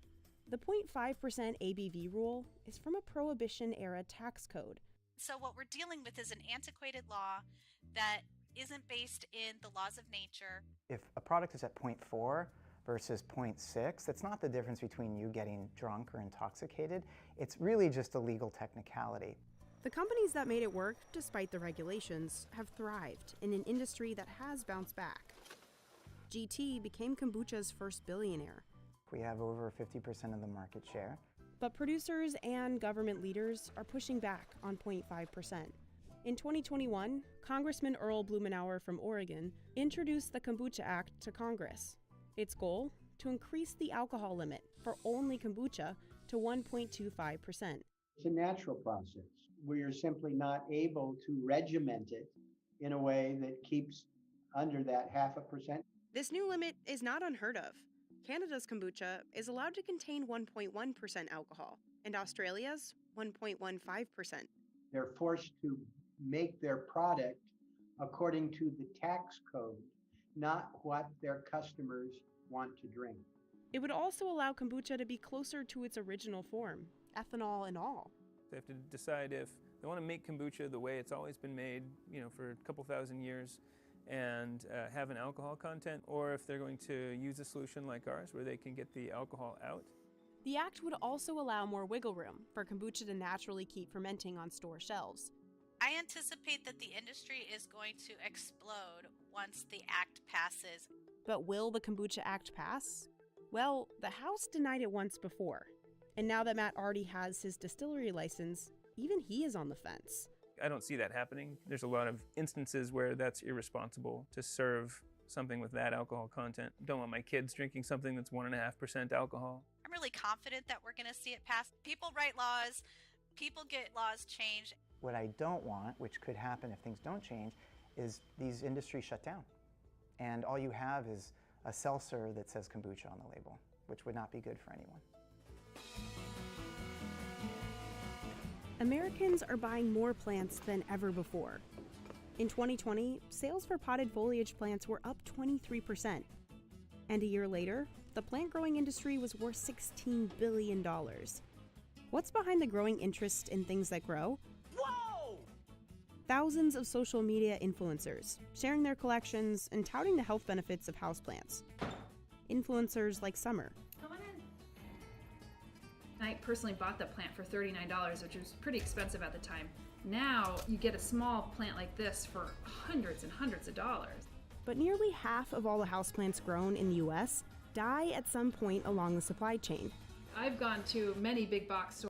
The 0.5% ABV rule is from a Prohibition-era tax code. So what we're dealing with is an antiquated law that isn't based in the laws of nature. If a product is at 0.4 versus 0.6, it's not the difference between you getting drunk or intoxicated. It's really just a legal technicality. The companies that made it work, despite the regulations, have thrived in an industry that has bounced back. GT became kombucha's first billionaire. We have over 50% of the market share. But producers and government leaders are pushing back on 0.5%. In 2021, Congressman Earl Blumenauer from Oregon introduced the Kombucha Act to Congress. Its goal? To increase the alcohol limit for only kombucha to 1.25%. It's a natural process where you're simply not able to regiment it in a way that keeps under that 0.5%. This new limit is not unheard of. Canada's kombucha is allowed to contain 1.1% alcohol, and Australia's 1.15%. They're forced to make their product according to the tax code, not what their customers want to drink. It would also allow kombucha to be closer to its original form, ethanol and all. They have to decide if they want to make kombucha the way it's always been made, for a couple thousand years, and have an alcohol content, or if they're going to use a solution like ours where they can get the alcohol out. The act would also allow more wiggle room for kombucha to naturally keep fermenting on store shelves. I anticipate that the industry is going to explode once the act passes. But will the Kombucha Act pass? Well, the House denied it once before. And now that Matt already has his distillery license, even he is on the fence. I don't see that happening. There's a lot of instances where that's irresponsible to serve something with that alcohol content. Don't want my kids drinking something that's 1.5% alcohol. I'm really confident that we're going to see it pass. People write laws, people get laws changed. What I don't want, which could happen if things don't change, is these industries shut down. And all you have is a seltzer that says kombucha on the label, which would not be good for anyone. Americans are buying more plants than ever before. In 2020, sales for potted foliage plants were up 23%. And a year later, the plant-growing industry was worth $16 billion. What's behind the growing interest in things that grow? Whoa! Thousands of social media influencers sharing their collections and touting the health benefits of houseplants. Influencers like Summer. Come on in. I personally bought the plant for $39, which was pretty expensive at the time. Now you get a small plant like this for hundreds and hundreds of dollars. But nearly half of all the houseplants grown in the US die at some point along the supply chain. I've gone to many big box stores.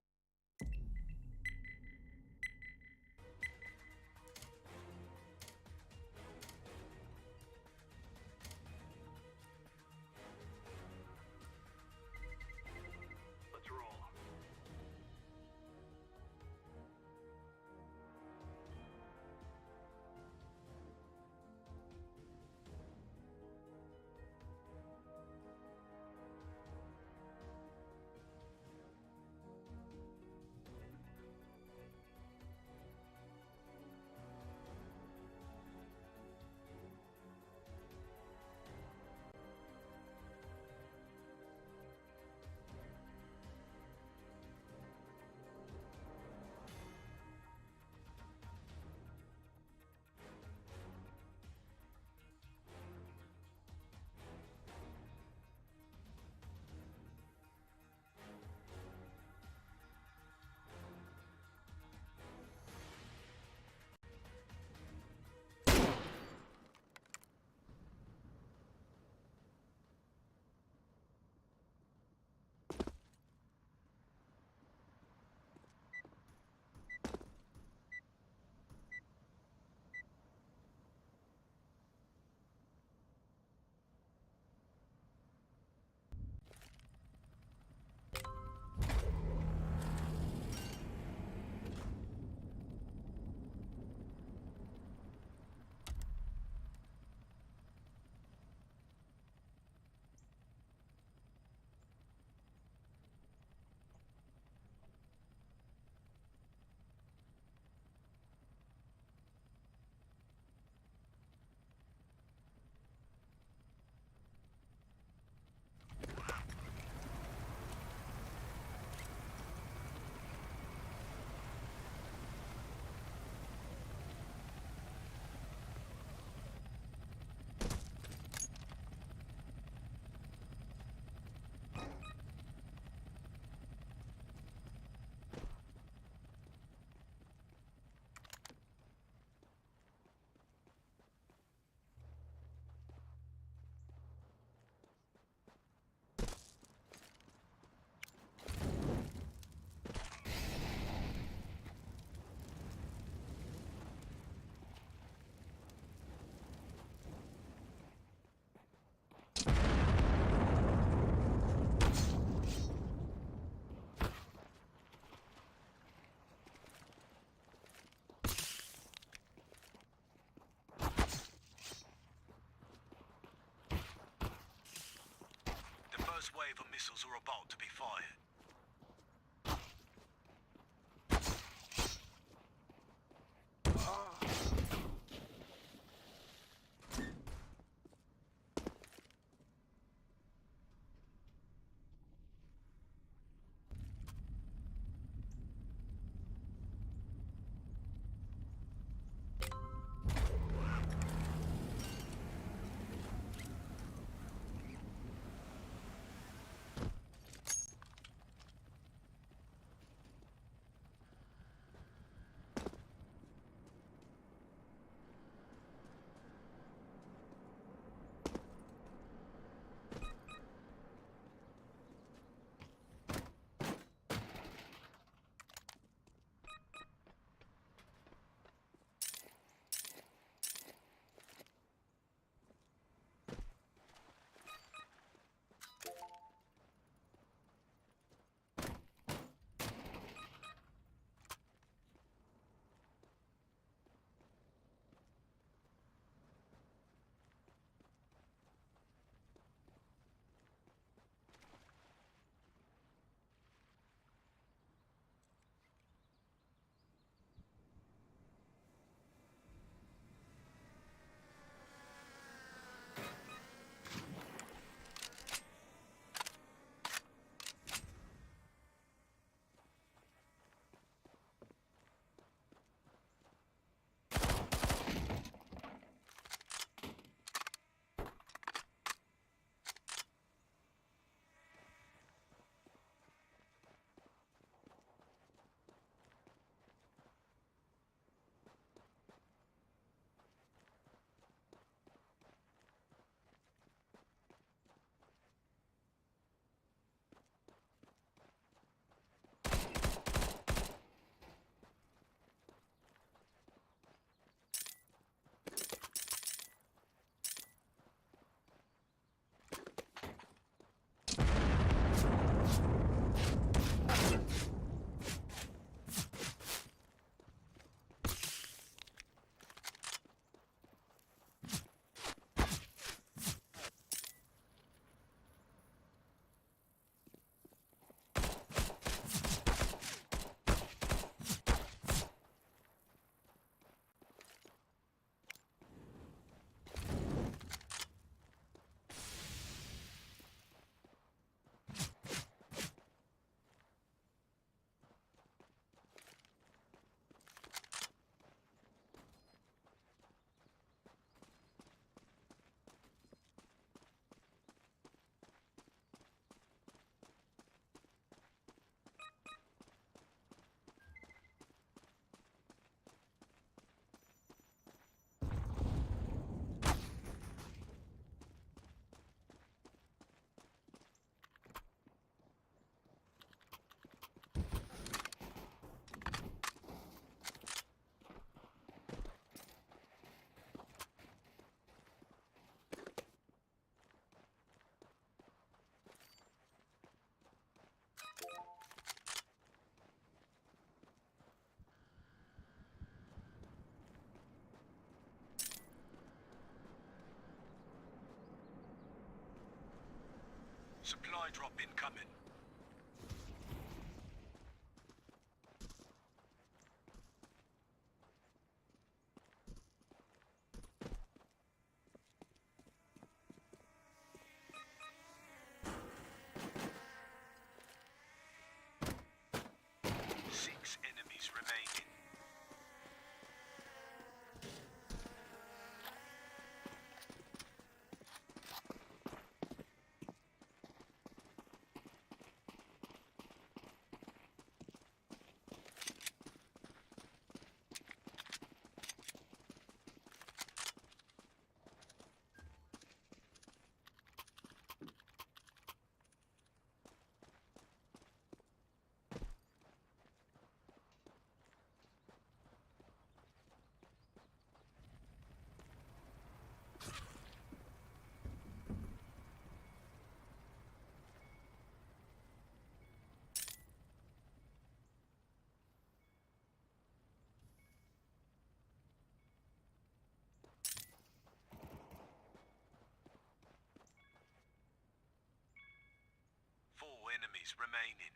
next wave of missiles are about to be fired. Supply drop incoming. Six enemies remaining. enemies remaining.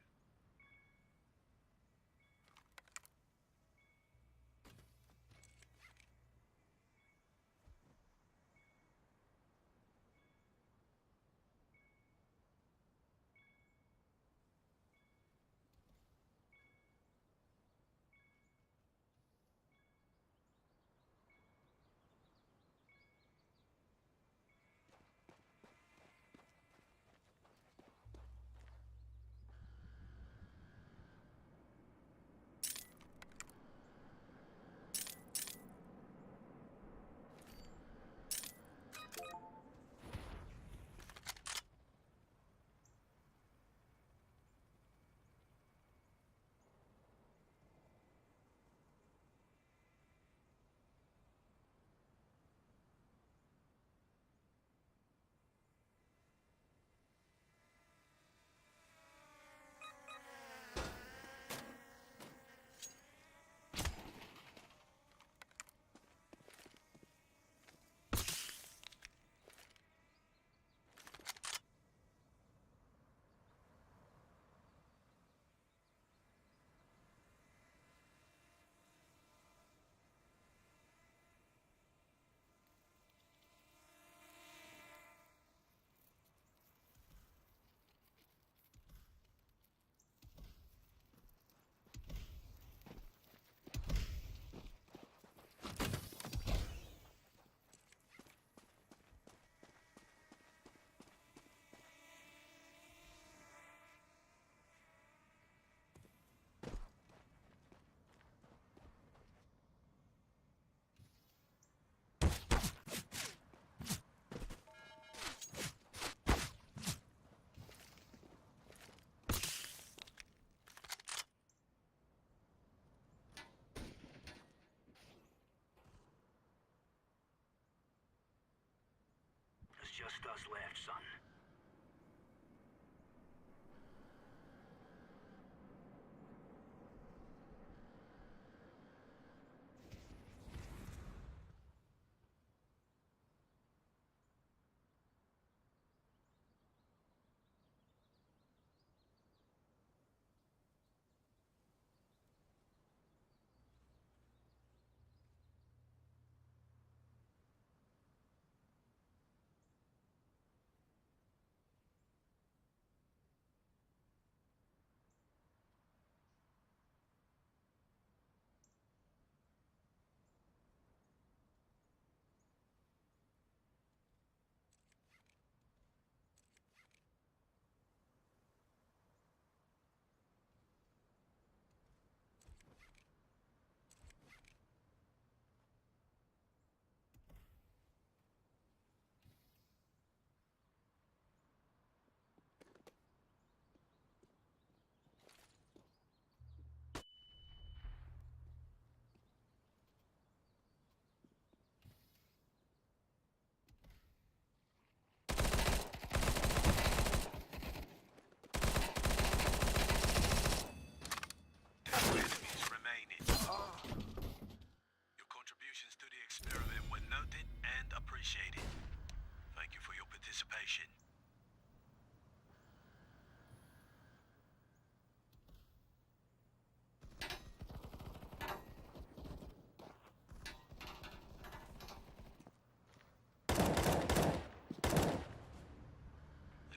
There's just us left, son.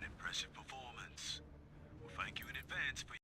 Impressive performance. Well, thank you in advance for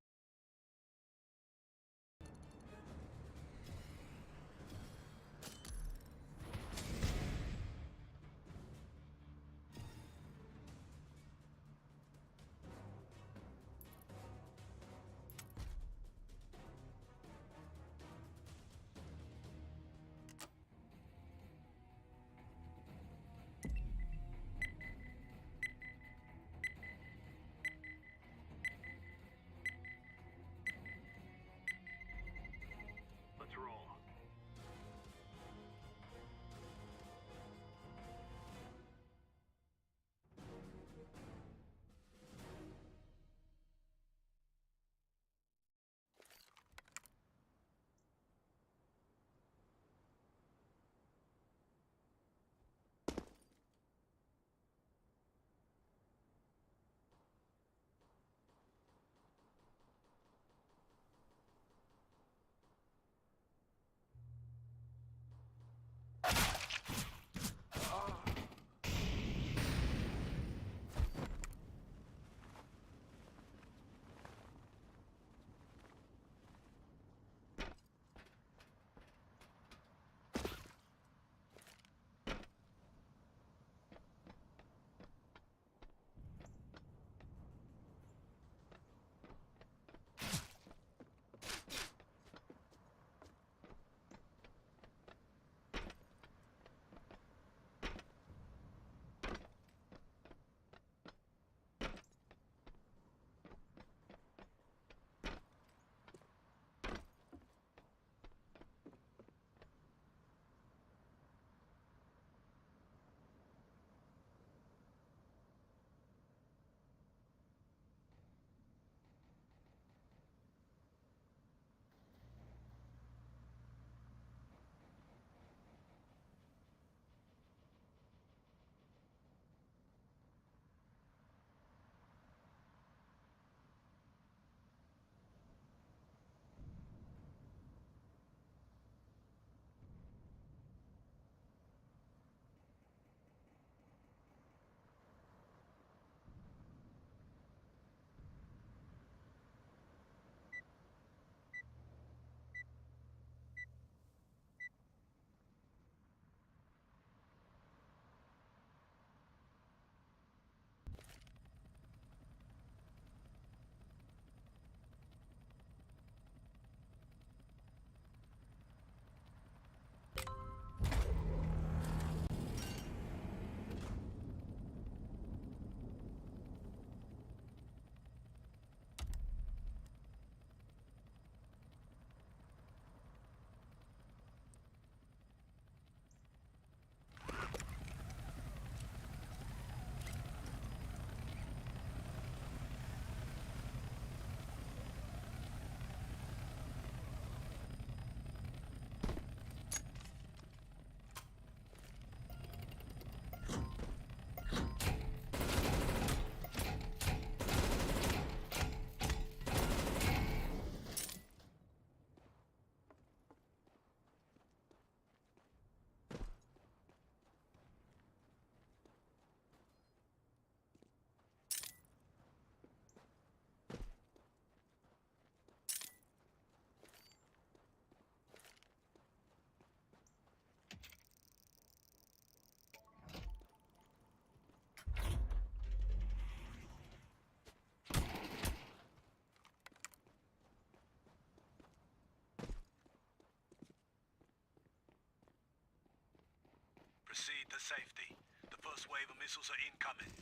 safety. The first wave of missiles are incoming.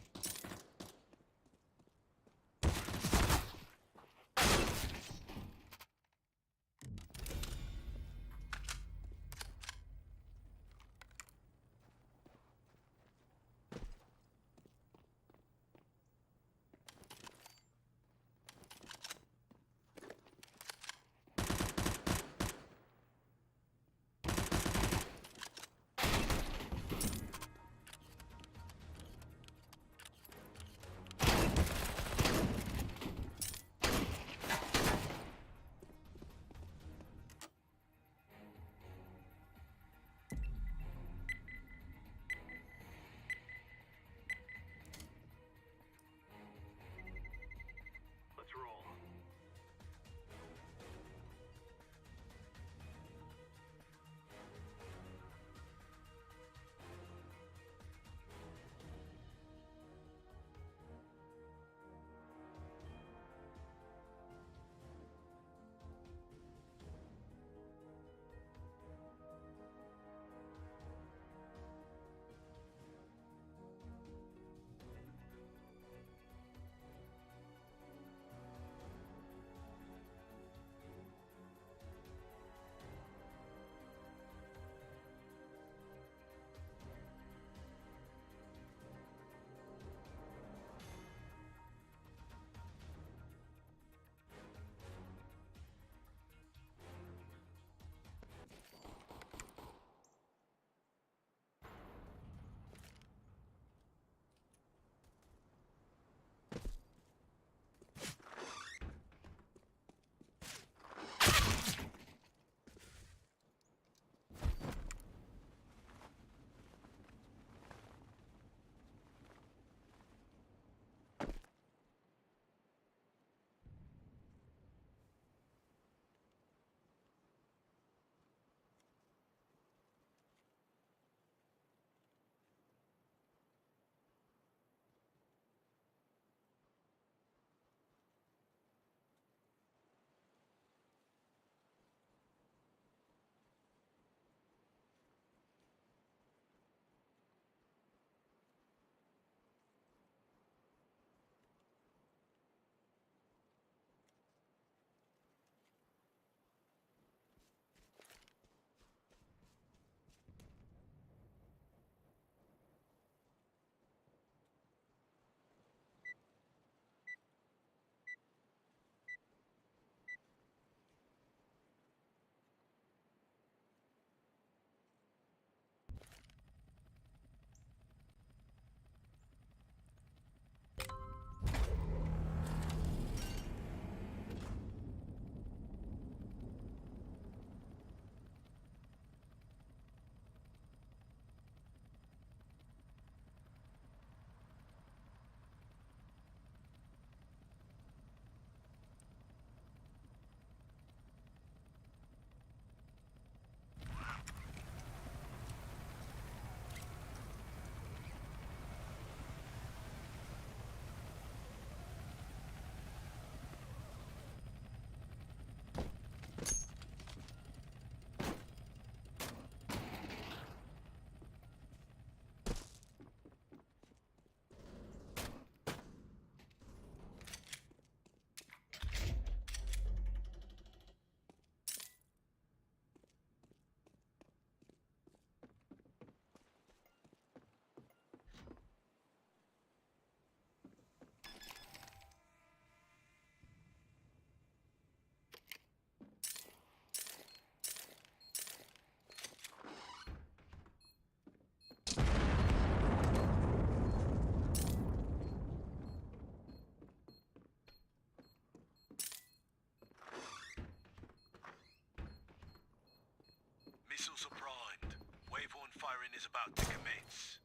Let's roll. Missiles are primed. Wave 1 firing is about to commence.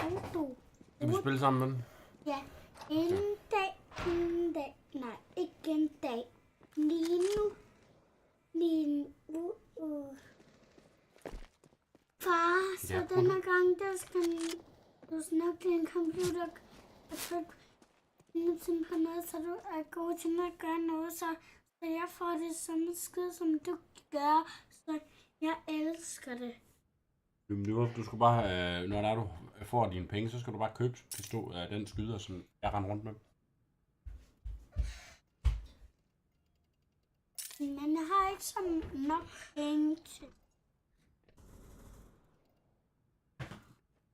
auto. Skal vi spille sammen med den? Ja. En dag, nej, ikke en dag. Lige nu. Far, så Ja, denne gang, der skal du snakke til en computer og trykke på noget, så du er god til at gøre noget, så jeg får det samme skid, som du gør, så jeg elsker det. Jamen, du skal bare have, når der er, du får dine penge, så skal du bare købe den skyder, som jeg render rundt med. Men jeg har ikke så nok penge til.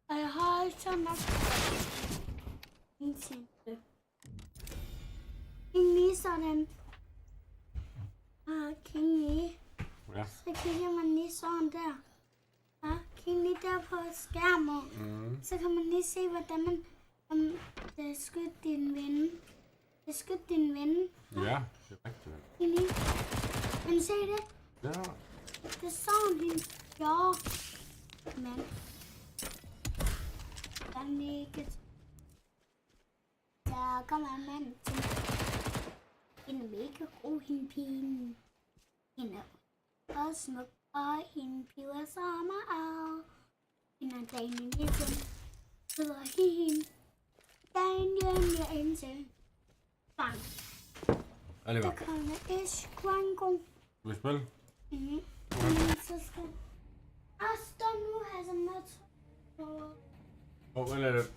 Og jeg har ikke så nok penge til det. Inde i sådan. Ja. Så kigger man lige sådan der. Ja, kig lige der på skærmen. Så kan man lige se, hvordan man skyder din ven. Det skyder din ven. Ja, det er rigtigt. Lige. Kan du se det? Ja. Det er sådan, han gjorde. Men den ikke. Der kommer en mand til. En mega god hende. Hende er smuk, og hende piver sommer af. Hende er dagen i den. Hedder hende. Dagen jeg indtil. Bang. Oliver. Der kommer Esquango. Vil du spille? Så skal Asta nu have så meget. Hvad er det?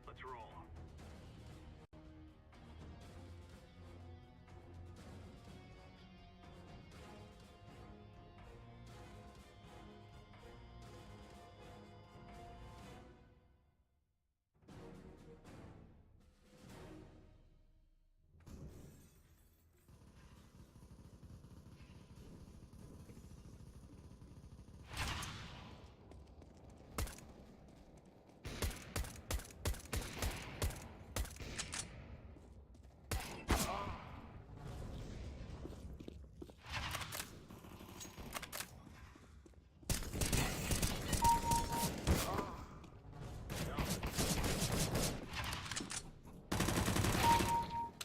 Let's roll.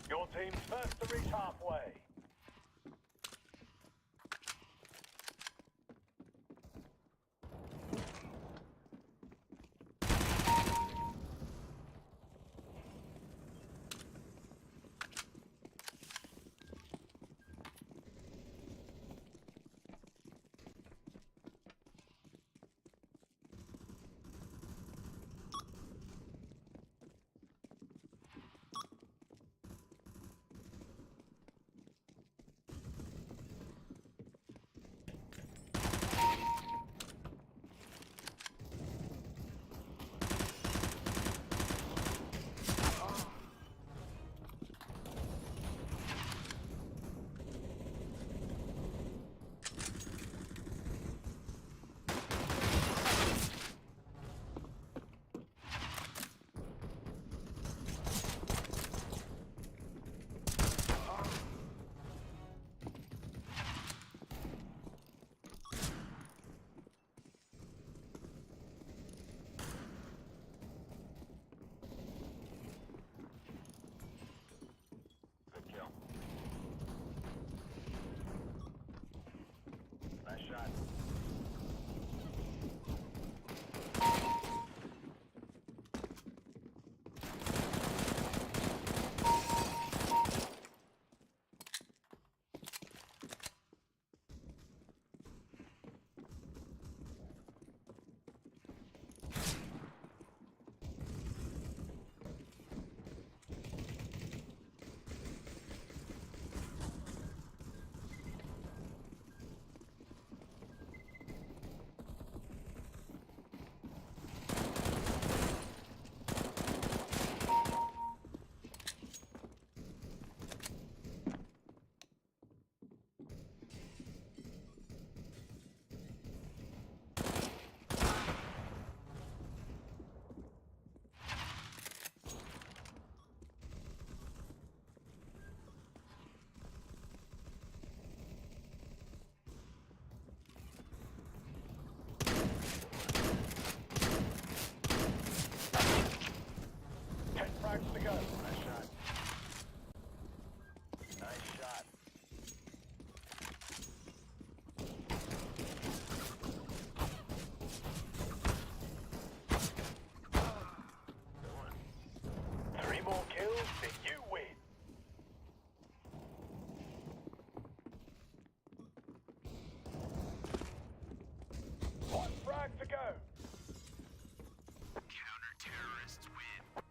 Your team's first to reach halfway. Good kill. Nice shot. back to go. Counter-terrorists win.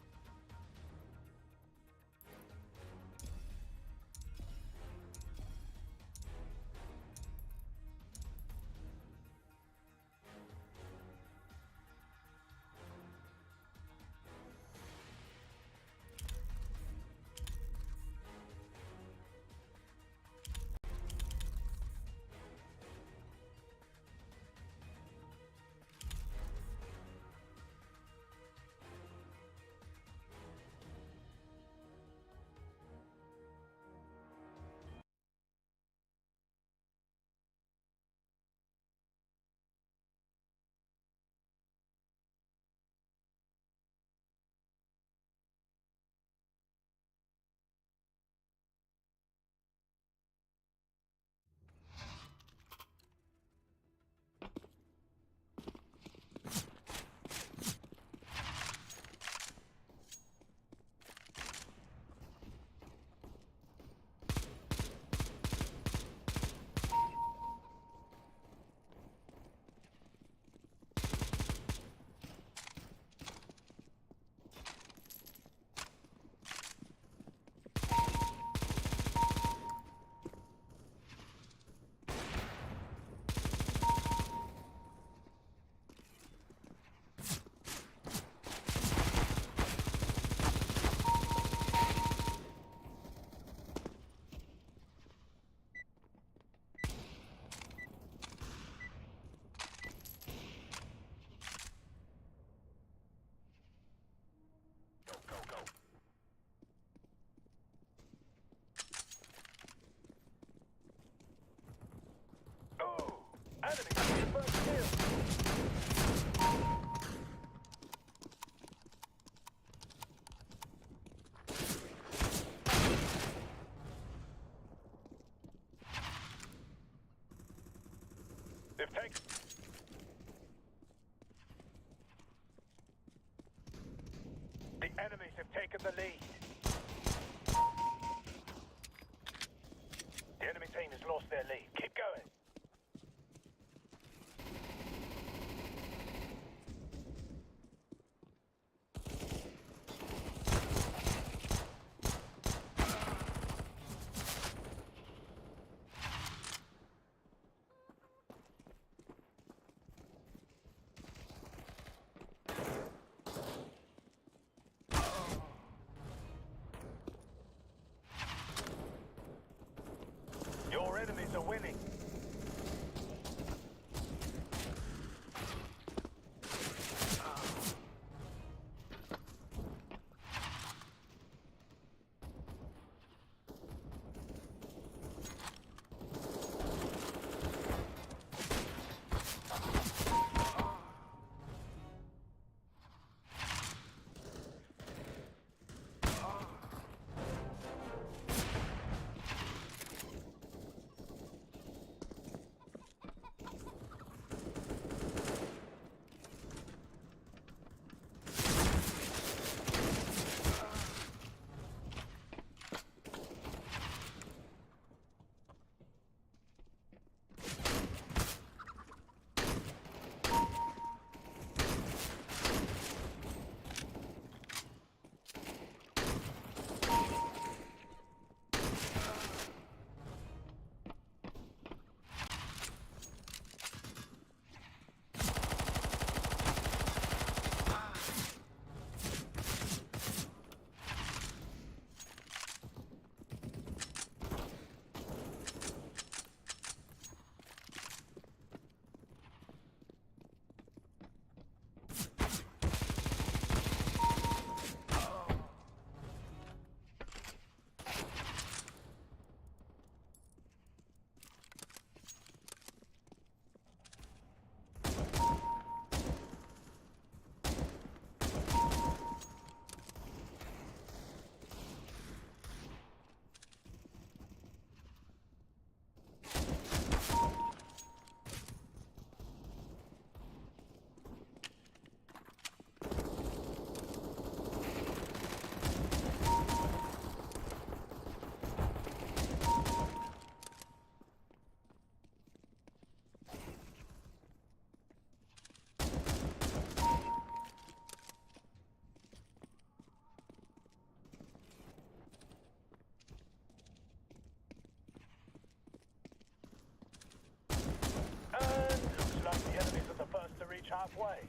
They've taken. The enemies have taken the lead. The enemy team has lost their lead. Keep going. Your enemies are winning. reach halfway.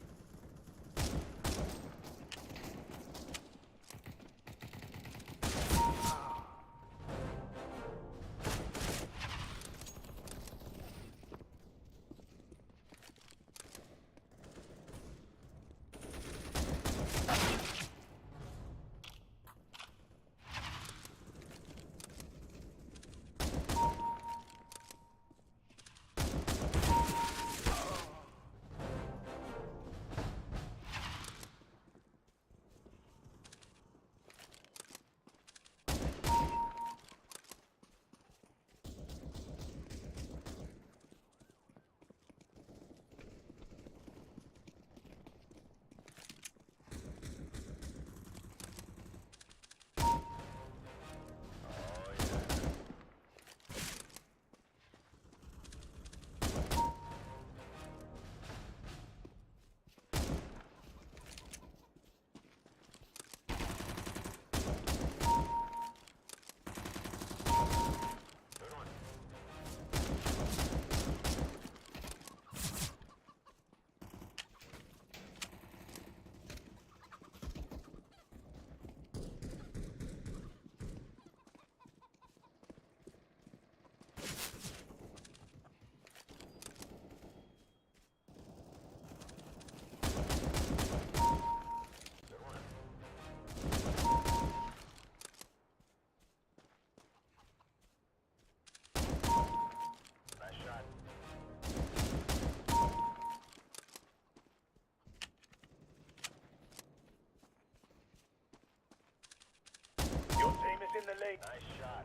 Your team is in the lead. Nice shot.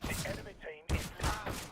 The enemy team is leading.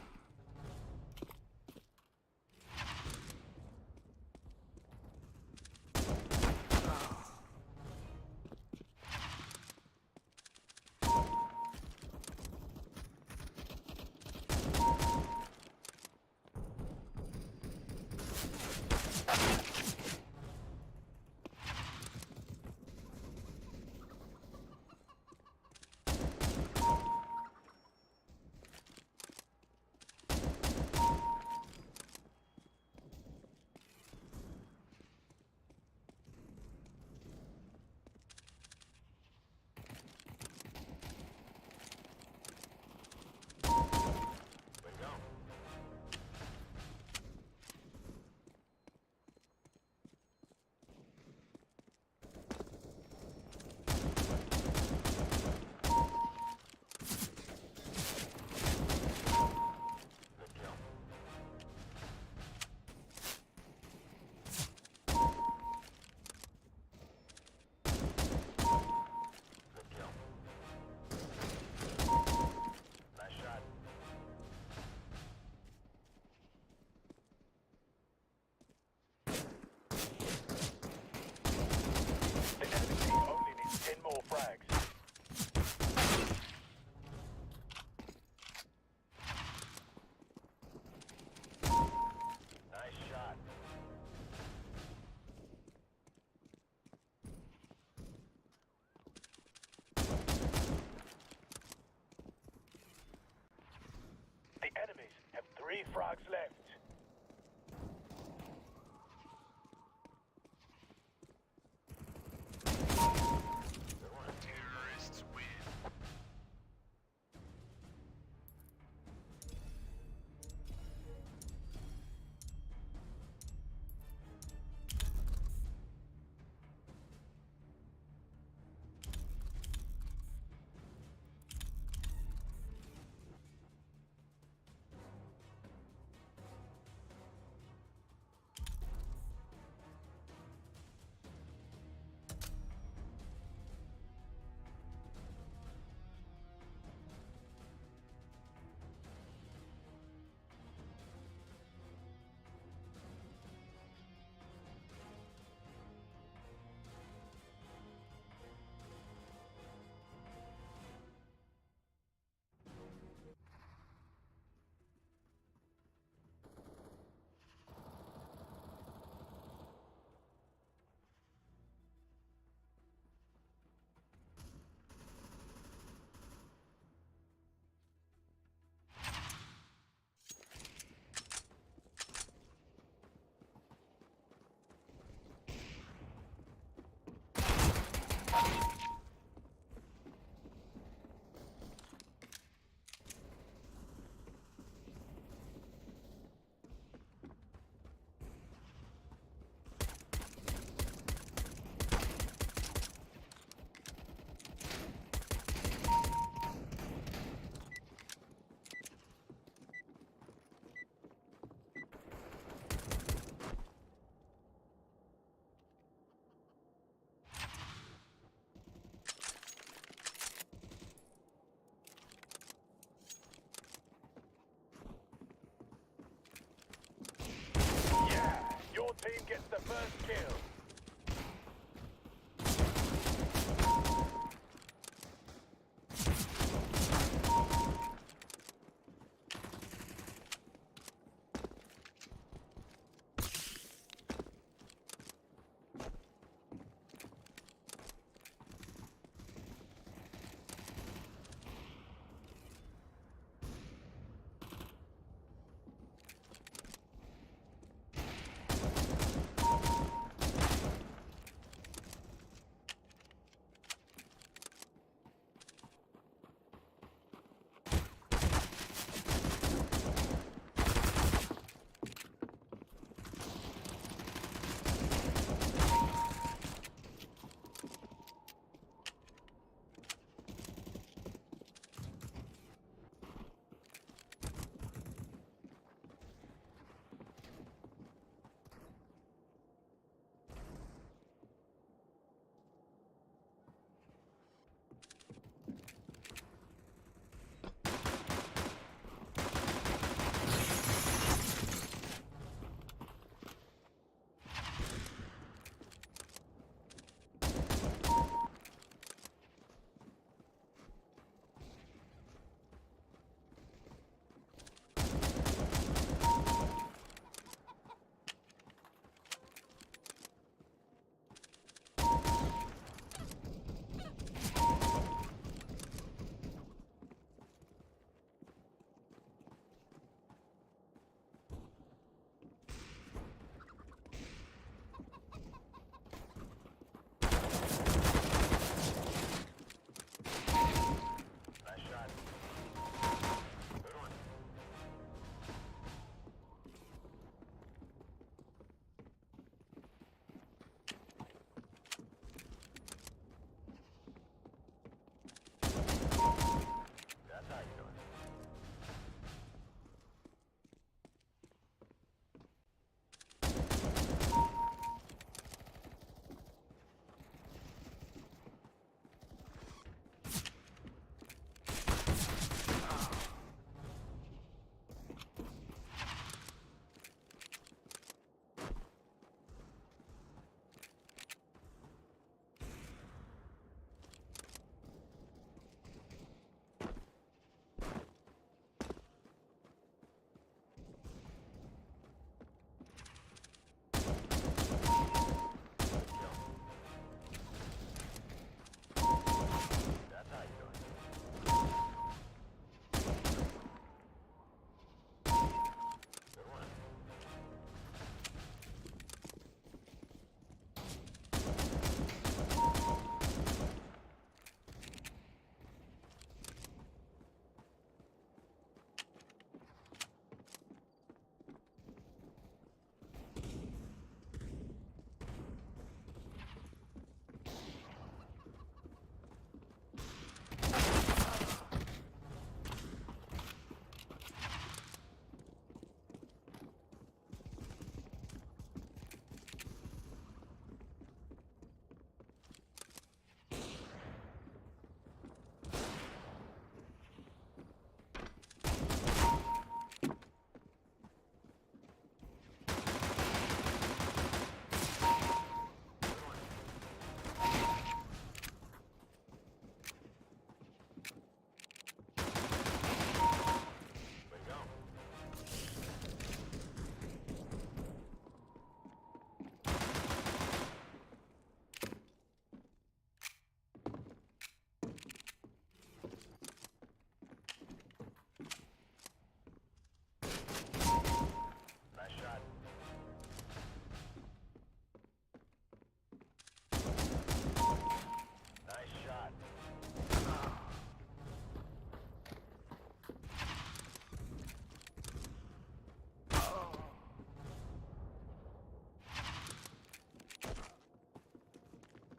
first kill.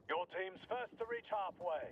Your team's first to reach halfway.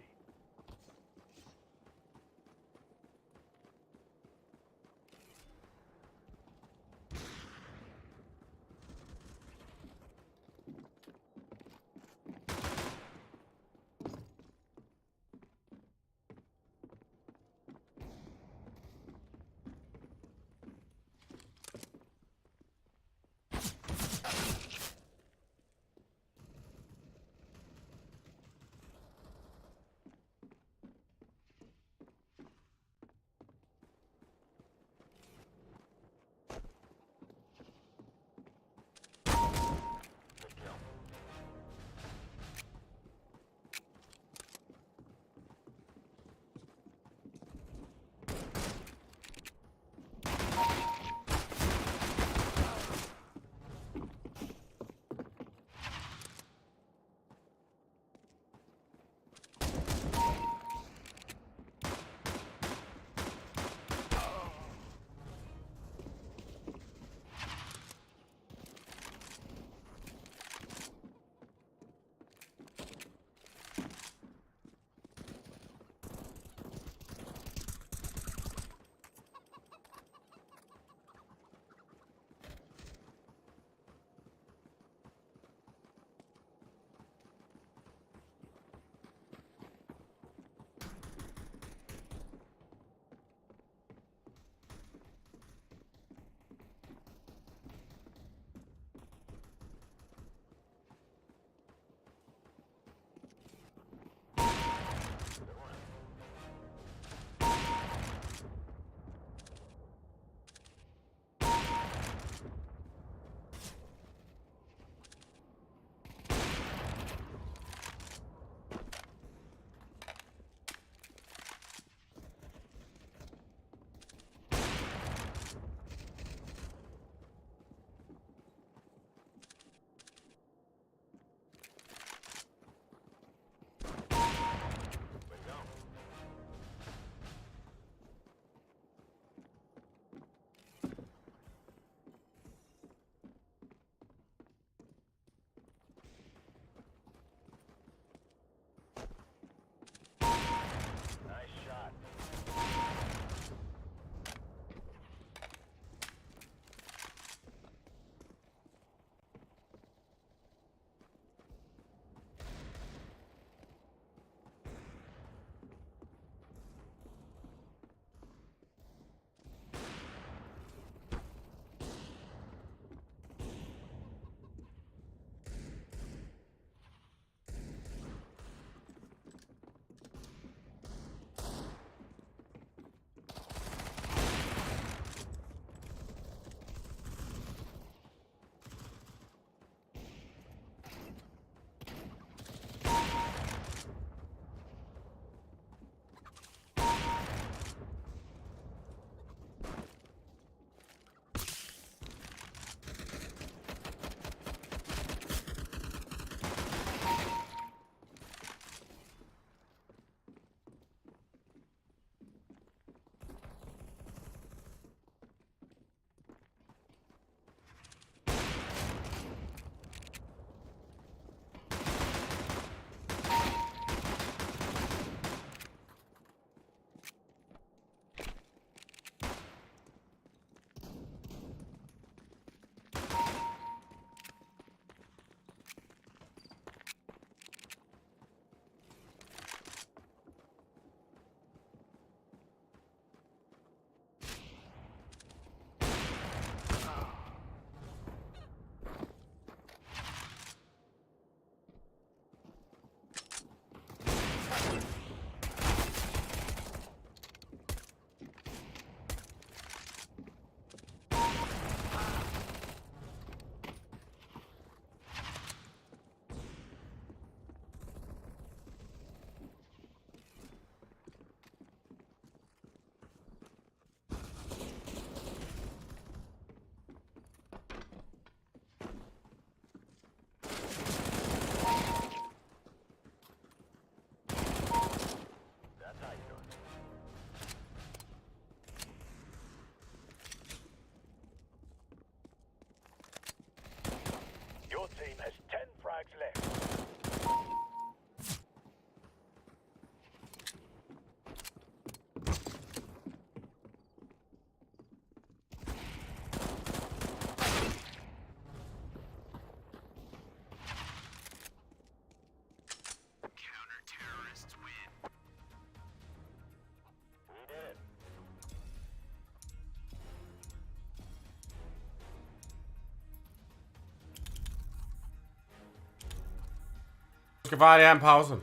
skal bare lige have en pause.